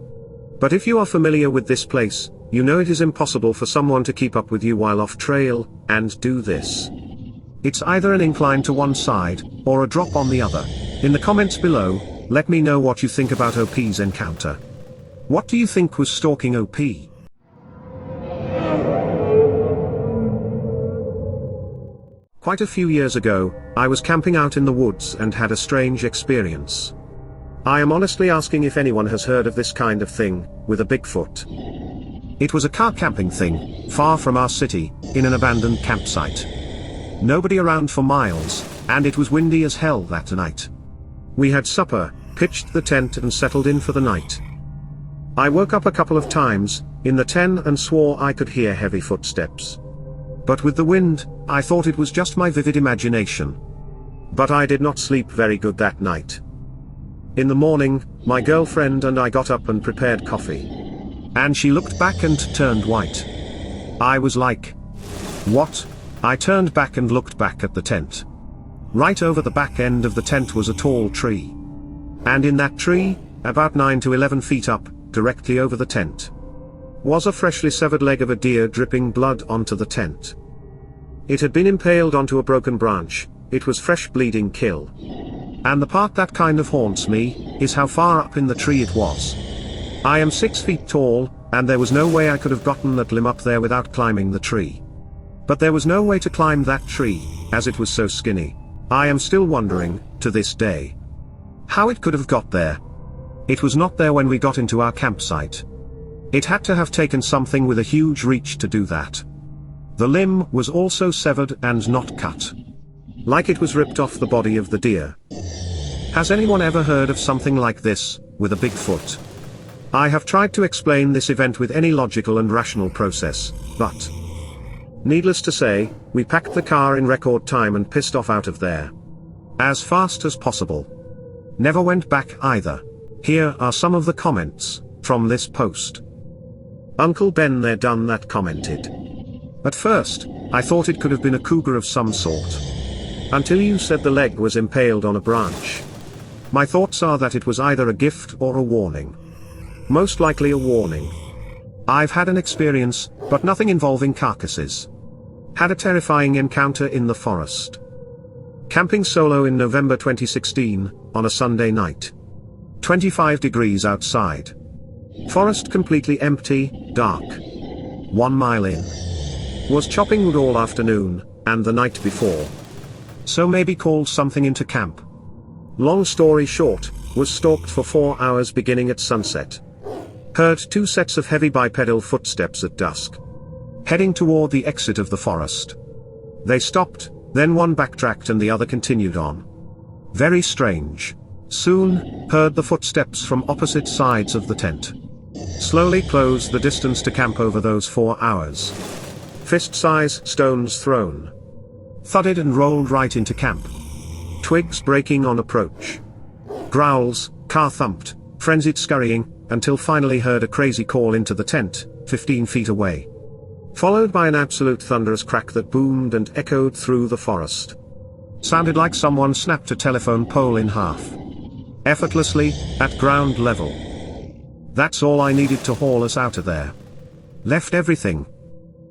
[SPEAKER 1] But if you are familiar with this place, you know it is impossible for someone to keep up with you while off trail, and do this. It's either an incline to one side, or a drop on the other. In the comments below, let me know what you think about OP's encounter. What do you think was stalking OP? Quite a few years ago, I was camping out in the woods and had a strange experience. I am honestly asking if anyone has heard of this kind of thing, with a Bigfoot. It was a car camping thing, far from our city, in an abandoned campsite. Nobody around for miles, and it was windy as hell that night. We had supper, pitched the tent and settled in for the night. I woke up a couple of times, in the tent, and swore I could hear heavy footsteps. But with the wind, I thought it was just my vivid imagination. But I did not sleep very good that night. In the morning, my girlfriend and I got up and prepared coffee. And she looked back and turned white. I was like, what? I turned back and looked back at the tent. Right over the back end of the tent was a tall tree. And in that tree, about 9 to 11 feet up, directly over the tent, was a freshly severed leg of a deer dripping blood onto the tent. It had been impaled onto a broken branch. It was fresh bleeding kill. And the part that kind of haunts me, is how far up in the tree it was. I am 6 feet tall, and there was no way I could have gotten that limb up there without climbing the tree. But there was no way to climb that tree, as it was so skinny. I am still wondering, to this day, how it could have got there. It was not there when we got into our campsite. It had to have taken something with a huge reach to do that. The limb was also severed and not cut. Like it was ripped off the body of the deer. Has anyone ever heard of something like this, with a Bigfoot? I have tried to explain this event with any logical and rational process, but needless to say, we packed the car in record time and pissed off out of there. As fast as possible. Never went back either. Here are some of the comments from this post. Uncle Ben there done that commented. At first, I thought it could have been a cougar of some sort. Until you said the leg was impaled on a branch. My thoughts are that it was either a gift or a warning. Most likely a warning. I've had an experience, but nothing involving carcasses. Had a terrifying encounter in the forest. Camping solo in November 2016, on a Sunday night. 25 degrees outside. Forest completely empty, dark. 1 mile in. Was chopping wood all afternoon, and the night before. So maybe called something into camp. Long story short, was stalked for 4 hours beginning at sunset. Heard 2 sets of heavy bipedal footsteps at dusk. Heading toward the exit of the forest. They stopped, then one backtracked and the other continued on. Very strange. Soon, heard the footsteps from opposite sides of the tent. Slowly closed the distance to camp over those 4 hours. Fist-size stones thrown. Thudded and rolled right into camp. Twigs breaking on approach. Growls, car thumped, frenzied scurrying, until finally heard a crazy call into the tent, 15 feet away. Followed by an absolute thunderous crack that boomed and echoed through the forest. Sounded like someone snapped a telephone pole in half. Effortlessly, at ground level. That's all I needed to haul us out of there. Left everything.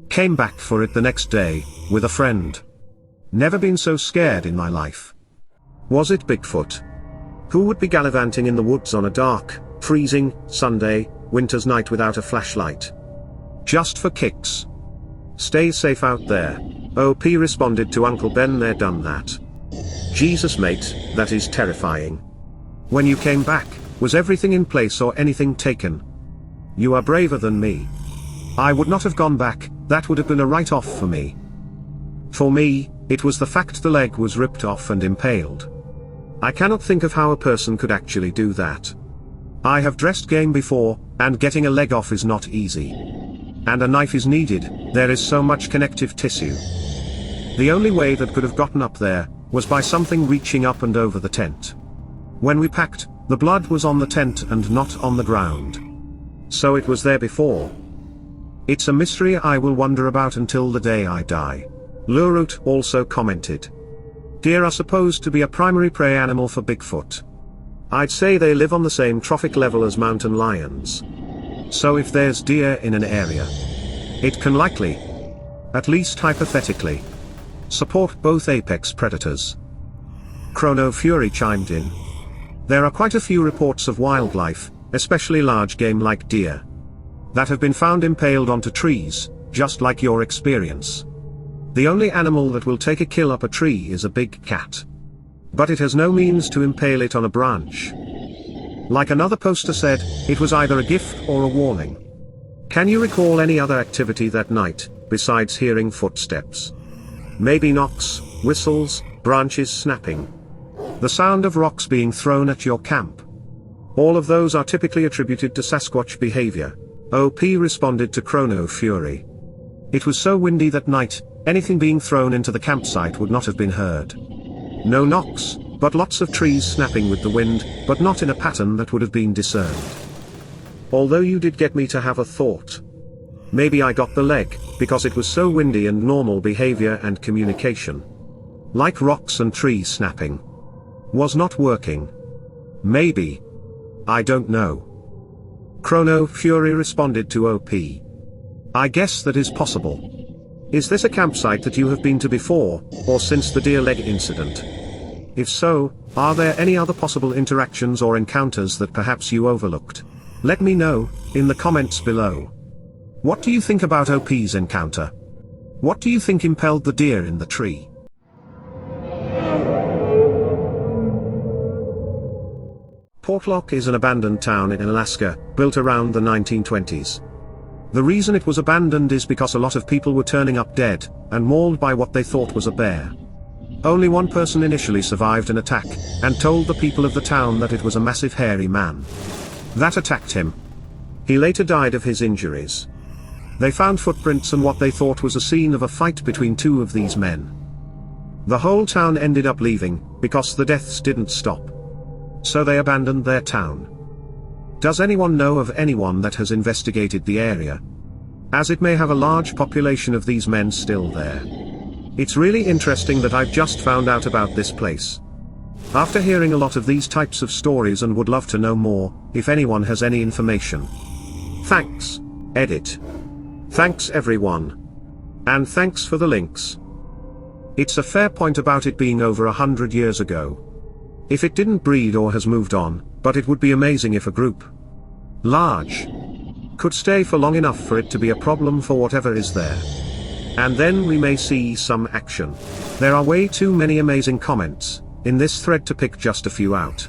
[SPEAKER 1] Came back for it the next day, with a friend. Never been so scared in my life. Was it Bigfoot? Who would be gallivanting in the woods on a dark, freezing, Sunday, winter's night without a flashlight? Just for kicks. Stay safe out there. OP responded to Uncle Ben, there done that. Jesus mate, that is terrifying. When you came back, was everything in place or anything taken? You are braver than me. I would not have gone back, that would have been a write-off for me. For me, it was the fact the leg was ripped off and impaled. I cannot think of how a person could actually do that. I have dressed game before, and getting a leg off is not easy. And a knife is needed, there is so much connective tissue. The only way that could have gotten up there, was by something reaching up and over the tent. When we packed, the blood was on the tent and not on the ground. So it was there before. It's a mystery I will wonder about until the day I die. Lurut also commented. Deer are supposed to be a primary prey animal for Bigfoot. I'd say they live on the same trophic level as mountain lions. So if there's deer in an area, it can likely, at least hypothetically, support both apex predators. Chrono Fury chimed in. There are quite a few reports of wildlife, especially large game like deer, that have been found impaled onto trees, just like your experience. The only animal that will take a kill up a tree is a big cat. But it has no means to impale it on a branch. Like another poster said, it was either a gift or a warning. Can you recall any other activity that night, besides hearing footsteps? Maybe knocks, whistles, branches snapping. The sound of rocks being thrown at your camp. All of those are typically attributed to Sasquatch behavior. OP responded to Chrono Fury. It was so windy that night, anything being thrown into the campsite would not have been heard. No knocks, but lots of trees snapping with the wind, but not in a pattern that would have been discerned. Although you did get me to have a thought. Maybe I got the leg, because it was so windy and normal behavior and communication. Like rocks and trees snapping. Was not working. Maybe. I don't know. Chrono Fury responded to OP. I guess that is possible. Is this a campsite that you have been to before, or since the deer leg incident? If so, are there any other possible interactions or encounters that perhaps you overlooked? Let me know, in the comments below. What do you think about OP's encounter? What do you think impelled the deer in the tree? Portlock is an abandoned town in Alaska, built around the 1920s. The reason it was abandoned is because a lot of people were turning up dead, and mauled by what they thought was a bear. Only one person initially survived an attack, and told the people of the town that it was a massive hairy man that attacked him. He later died of his injuries. They found footprints and what they thought was a scene of a fight between two of these men. The whole town ended up leaving, because the deaths didn't stop. So they abandoned their town. Does anyone know of anyone that has investigated the area? As it may have a large population of these men still there. It's really interesting that I've just found out about this place. After hearing a lot of these types of stories, and would love to know more, if anyone has any information. Thanks. Edit. Thanks everyone. And thanks for the links. It's a fair point about it being over 100 years ago. If it didn't breed or has moved on, but it would be amazing if a group large could stay for long enough for it to be a problem for whatever is there. And then we may see some action. There are way too many amazing comments in this thread to pick just a few out.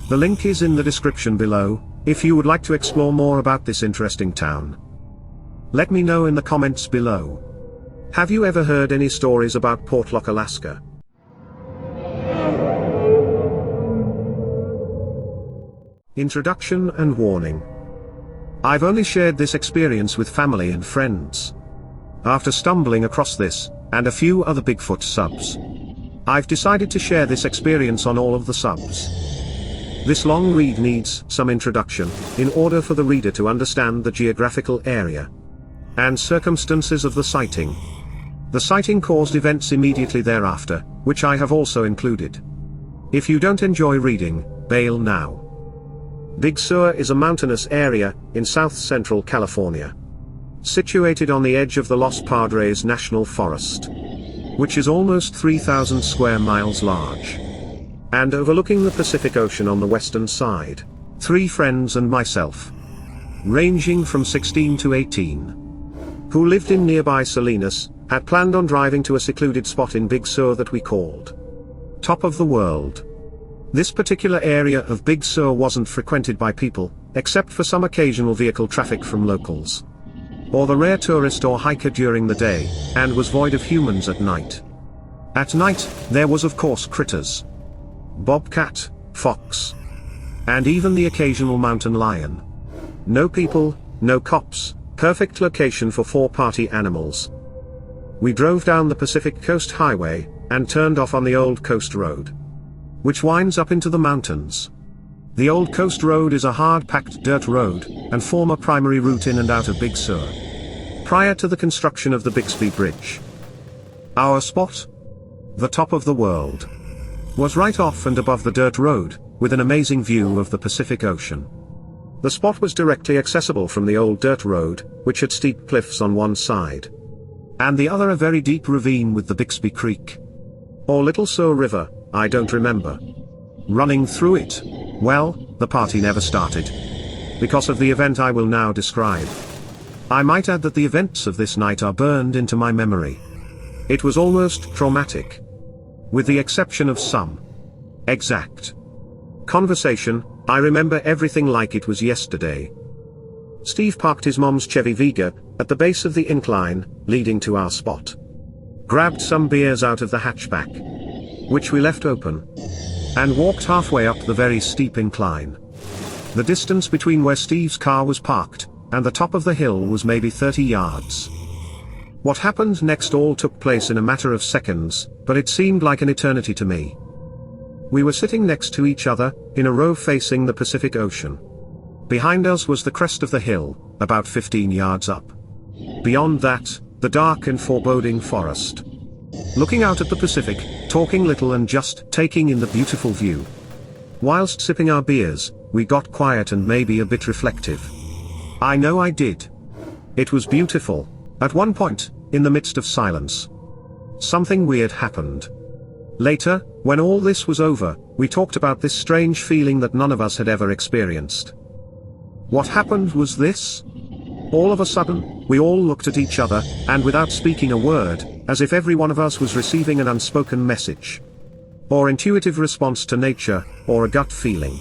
[SPEAKER 1] The link is in the description below, if you would like to explore more about this interesting town. Let me know in the comments below. Have you ever heard any stories about Portlock, Alaska? Introduction and warning. I've only shared this experience with family and friends. After stumbling across this, and a few other Bigfoot subs, I've decided to share this experience on all of the subs. This long read needs some introduction, in order for the reader to understand the geographical area and circumstances of the sighting. The sighting caused events immediately thereafter, which I have also included. If you don't enjoy reading, bail now. Big Sur is a mountainous area in south-central California, situated on the edge of the Los Padres National Forest, which is almost 3,000 square miles large, and overlooking the Pacific Ocean on the western side. 3 friends and myself, ranging from 16 to 18, who lived in nearby Salinas, had planned on driving to a secluded spot in Big Sur that we called Top of the World. This particular area of Big Sur wasn't frequented by people, except for some occasional vehicle traffic from locals, or the rare tourist or hiker during the day, and was void of humans at night. At night, there was of course critters. Bobcat, fox, and even the occasional mountain lion. No people, no cops, perfect location for 4-party animals. We drove down the Pacific Coast Highway, and turned off on the Old Coast Road, which winds up into the mountains. The Old Coast Road is a hard-packed dirt road, and former primary route in and out of Big Sur, prior to the construction of the Bixby Bridge. Our spot, the Top of the World, was right off and above the dirt road, with an amazing view of the Pacific Ocean. The spot was directly accessible from the old dirt road, which had steep cliffs on one side, and the other a very deep ravine with the Bixby Creek, or Little Sur River, I don't remember, running through it. Well, the party never started, because of the event I will now describe. I might add that the events of this night are burned into my memory. It was almost traumatic, with the exception of some exact conversation. I remember everything like it was yesterday. Steve parked his mom's Chevy Vega at the base of the incline leading to our spot, grabbed some beers out of the hatchback, which we left open, and walked halfway up the very steep incline. The distance between where Steve's car was parked and the top of the hill was maybe 30 yards. What happened next all took place in a matter of seconds, but it seemed like an eternity to me. We were sitting next to each other, in a row facing the Pacific Ocean. Behind us was the crest of the hill, about 15 yards up. Beyond that, the dark and foreboding forest. Looking out at the Pacific, talking little and just taking in the beautiful view. Whilst sipping our beers, we got quiet and maybe a bit reflective. I know I did. It was beautiful. At one point, in the midst of silence, something weird happened. Later, when all this was over, we talked about this strange feeling that none of us had ever experienced. What happened was this. All of a sudden, we all looked at each other, and without speaking a word, as if every one of us was receiving an unspoken message, or intuitive response to nature, or a gut feeling.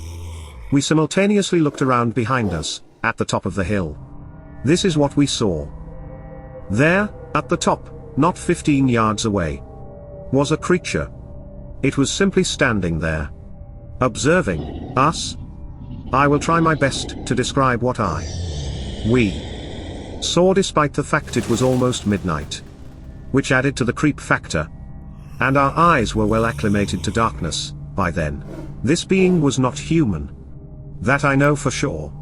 [SPEAKER 1] We simultaneously looked around behind us, at the top of the hill. This is what we saw. There, at the top, not 15 yards away, was a creature. It was simply standing there, observing us. I will try my best to describe what we saw, despite the fact it was almost midnight, which added to the creep factor, and our eyes were well acclimated to darkness by then. This being was not human. That I know for sure.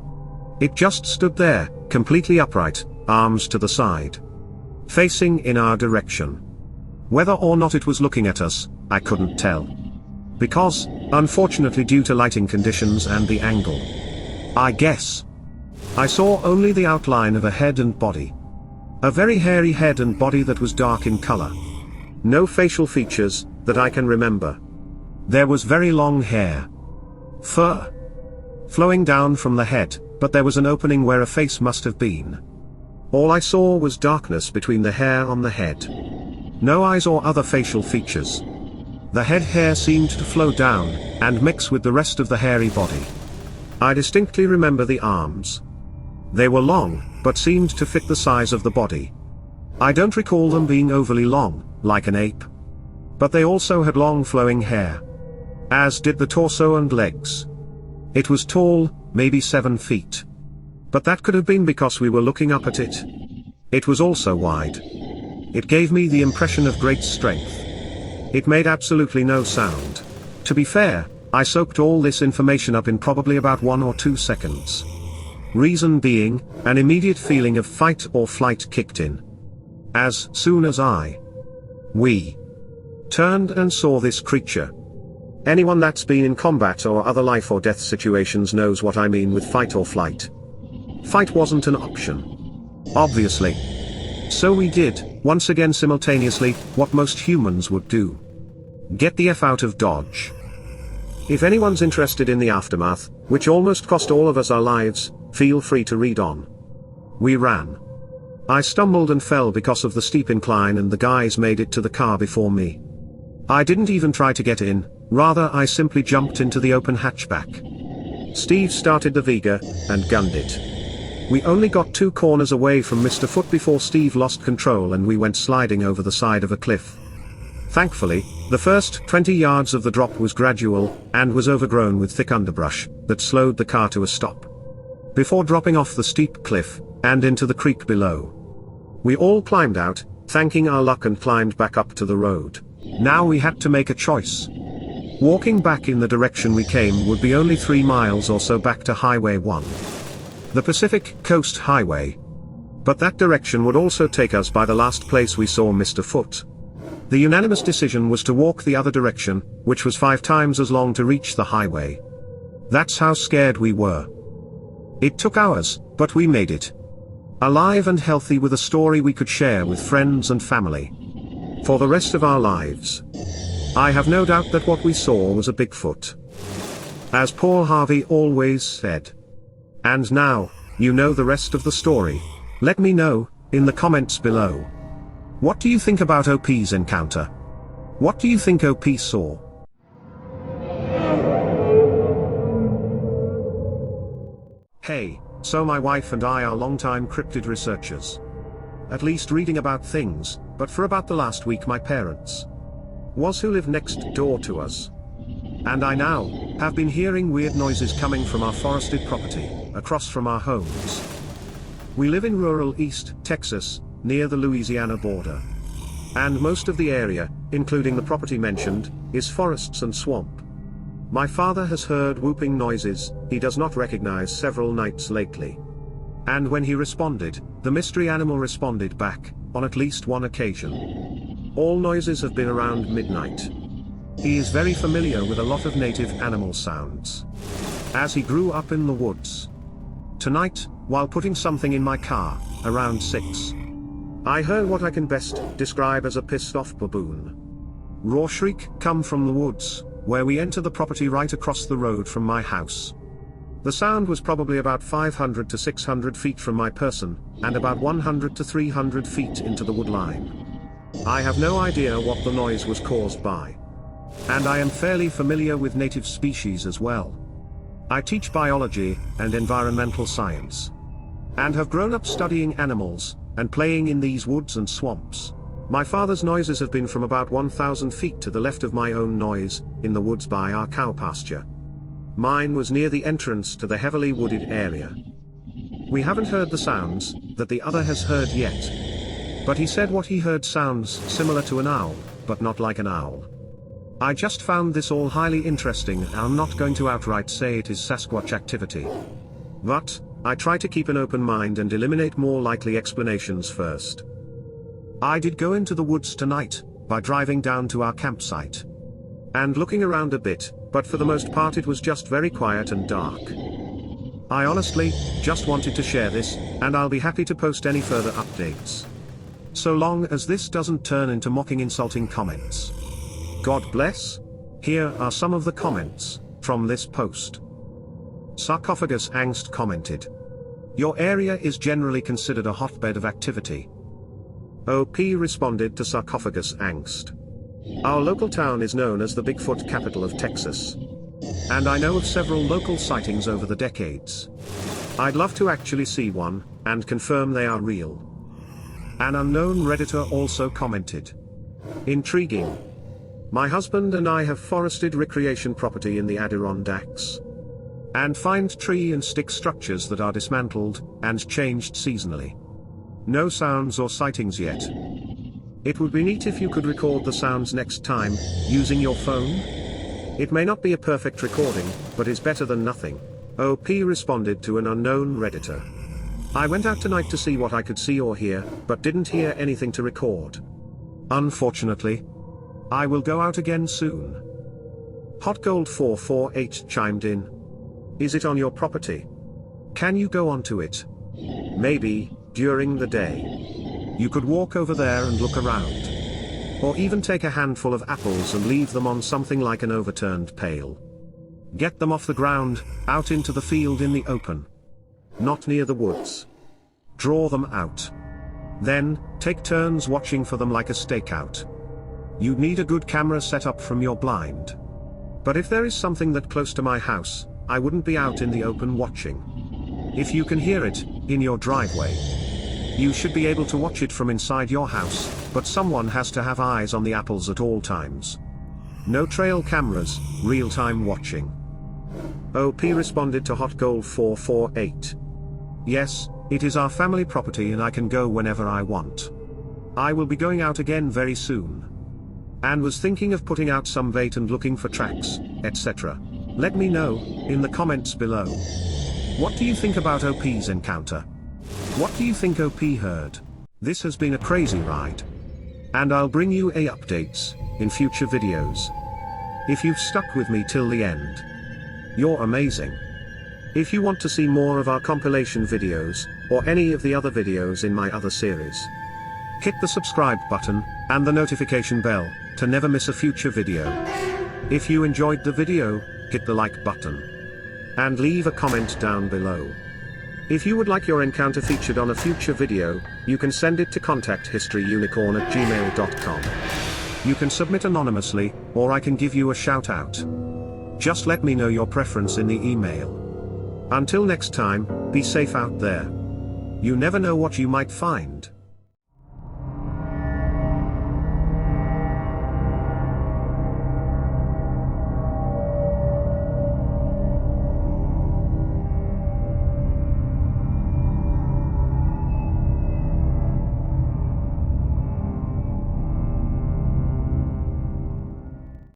[SPEAKER 1] It just stood there, completely upright, arms to the side, facing in our direction. Whether or not it was looking at us, I couldn't tell, because, unfortunately due to lighting conditions and the angle, I guess, I saw only the outline of a head and body. A very hairy head and body that was dark in color. No facial features, that I can remember. There was very long hair, fur, flowing down from the head, but there was an opening where a face must have been. All I saw was darkness between the hair on the head. No eyes or other facial features. The head hair seemed to flow down, and mix with the rest of the hairy body. I distinctly remember the arms. They were long, but seemed to fit the size of the body. I don't recall them being overly long, like an ape. But they also had long flowing hair, as did the torso and legs. It was tall, maybe 7 feet. But that could have been because we were looking up at it. It was also wide. It gave me the impression of great strength. It made absolutely no sound. To be fair, I soaked all this information up in probably about 1 or 2 seconds. Reason being, an immediate feeling of fight or flight kicked in. As soon as I We turned and saw this creature. Anyone that's been in combat or other life or death situations knows what I mean with fight or flight. Fight wasn't an option. Obviously. So we did, once again simultaneously, what most humans would do. Get the F out of Dodge. If anyone's interested in the aftermath, which almost cost all of us our lives, feel free to read on. We ran. I stumbled and fell because of the steep incline, and the guys made it to the car before me. I didn't even try to get in, rather I simply jumped into the open hatchback. Steve started the Vega, and gunned it. We only got 2 corners away from Mr. Foot before Steve lost control and we went sliding over the side of a cliff. Thankfully, the first 20 yards of the drop was gradual, and was overgrown with thick underbrush, that slowed the car to a stop. Before dropping off the steep cliff, and into the creek below. We all climbed out, thanking our luck, and climbed back up to the road. Now we had to make a choice. Walking back in the direction we came would be only 3 miles or so back to Highway 1. The Pacific Coast Highway. But that direction would also take us by the last place we saw Mr. Foot. The unanimous decision was to walk the other direction, which was 5 times as long to reach the highway. That's how scared we were. It took hours, but we made it. Alive and healthy, with a story we could share with friends and family. For the rest of our lives. I have no doubt that what we saw was a Bigfoot. As Paul Harvey always said. And now, you know the rest of the story. Let me know, in the comments below. What do you think about OP's encounter? What do you think OP saw? Hey, so my wife and I are longtime cryptid researchers. At least reading about things, but for about the last week my parents was who live next door to us. And I now have been hearing weird noises coming from our forested property, across from our homes. We live in rural East Texas, near the Louisiana border. And most of the area, including the property mentioned, is forests and swamp. My father has heard whooping noises he does not recognize several nights lately. And when he responded, the mystery animal responded back, on at least one occasion. All noises have been around midnight. He is very familiar with a lot of native animal sounds, as he grew up in the woods. Tonight, while putting something in my car, around 6, I heard what I can best describe as a pissed off baboon roar shriek come from the woods, where we enter the property right across the road from my house. The sound was probably about 500 to 600 feet from my person, and about 100 to 300 feet into the wood line. I have no idea what the noise was caused by. And I am fairly familiar with native species as well. I teach biology and environmental science. And have grown up studying animals, and playing in these woods and swamps. My father's noises have been from about 1,000 feet to the left of my own noise, in the woods by our cow pasture. Mine was near the entrance to the heavily wooded area. We haven't heard the sounds that the other has heard yet. But he said what he heard sounds similar to an owl, but not like an owl. I just found this all highly interesting, and I'm not going to outright say it is Sasquatch activity. But I try to keep an open mind and eliminate more likely explanations first. I did go into the woods tonight, by driving down to our campsite. And looking around a bit, but for the most part it was just very quiet and dark. I honestly just wanted to share this, and I'll be happy to post any further updates. So long as this doesn't turn into mocking, insulting comments. God bless. Here are some of the comments from this post. Sarcophagus Angst commented. Your area is generally considered a hotbed of activity. OP responded to Sarcophagus Angst. Our local town is known as the Bigfoot capital of Texas. And I know of several local sightings over the decades. I'd love to actually see one, and confirm they are real. An unknown Redditor also commented. Intriguing. My husband and I have forested recreation property in the Adirondacks. And find tree and stick structures that are dismantled, and changed seasonally. No sounds or sightings yet. It would be neat if you could record the sounds next time, using your phone. It may not be a perfect recording, but is better than nothing. OP responded to an unknown Redditor. I went out tonight to see what I could see or hear, but didn't hear anything to record. Unfortunately, I will go out again soon. Hot Gold 448 chimed in. Is it on your property? Can you go onto it? Maybe, during the day. You could walk over there and look around. Or even take a handful of apples and leave them on something like an overturned pail. Get them off the ground, out into the field in the open. Not near the woods. Draw them out. Then, take turns watching for them like a stakeout. You'd need a good camera set up from your blind. But if there is something that close to my house, I wouldn't be out in the open watching. If you can hear it, in your driveway, you should be able to watch it from inside your house, but someone has to have eyes on the apples at all times. No trail cameras, real-time watching. OP responded to Hot Gold 448. Yes, it is our family property and I can go whenever I want. I will be going out again very soon. And was thinking of putting out some bait and looking for tracks, etc. Let me know, in the comments below. What do you think about OP's encounter? What do you think OP heard? This has been a crazy ride. And I'll bring you updates, in future videos. If you've stuck with me till the end, you're amazing. If you want to see more of our compilation videos, or any of the other videos in my other series, hit the subscribe button, and the notification bell, to never miss a future video. If you enjoyed the video, hit the like button. And leave a comment down below. If you would like your encounter featured on a future video, you can send it to contacthistoryunicorn@gmail.com. You can submit anonymously, or I can give you a shout out. Just let me know your preference in the email. Until next time, be safe out there. You never know what you might find.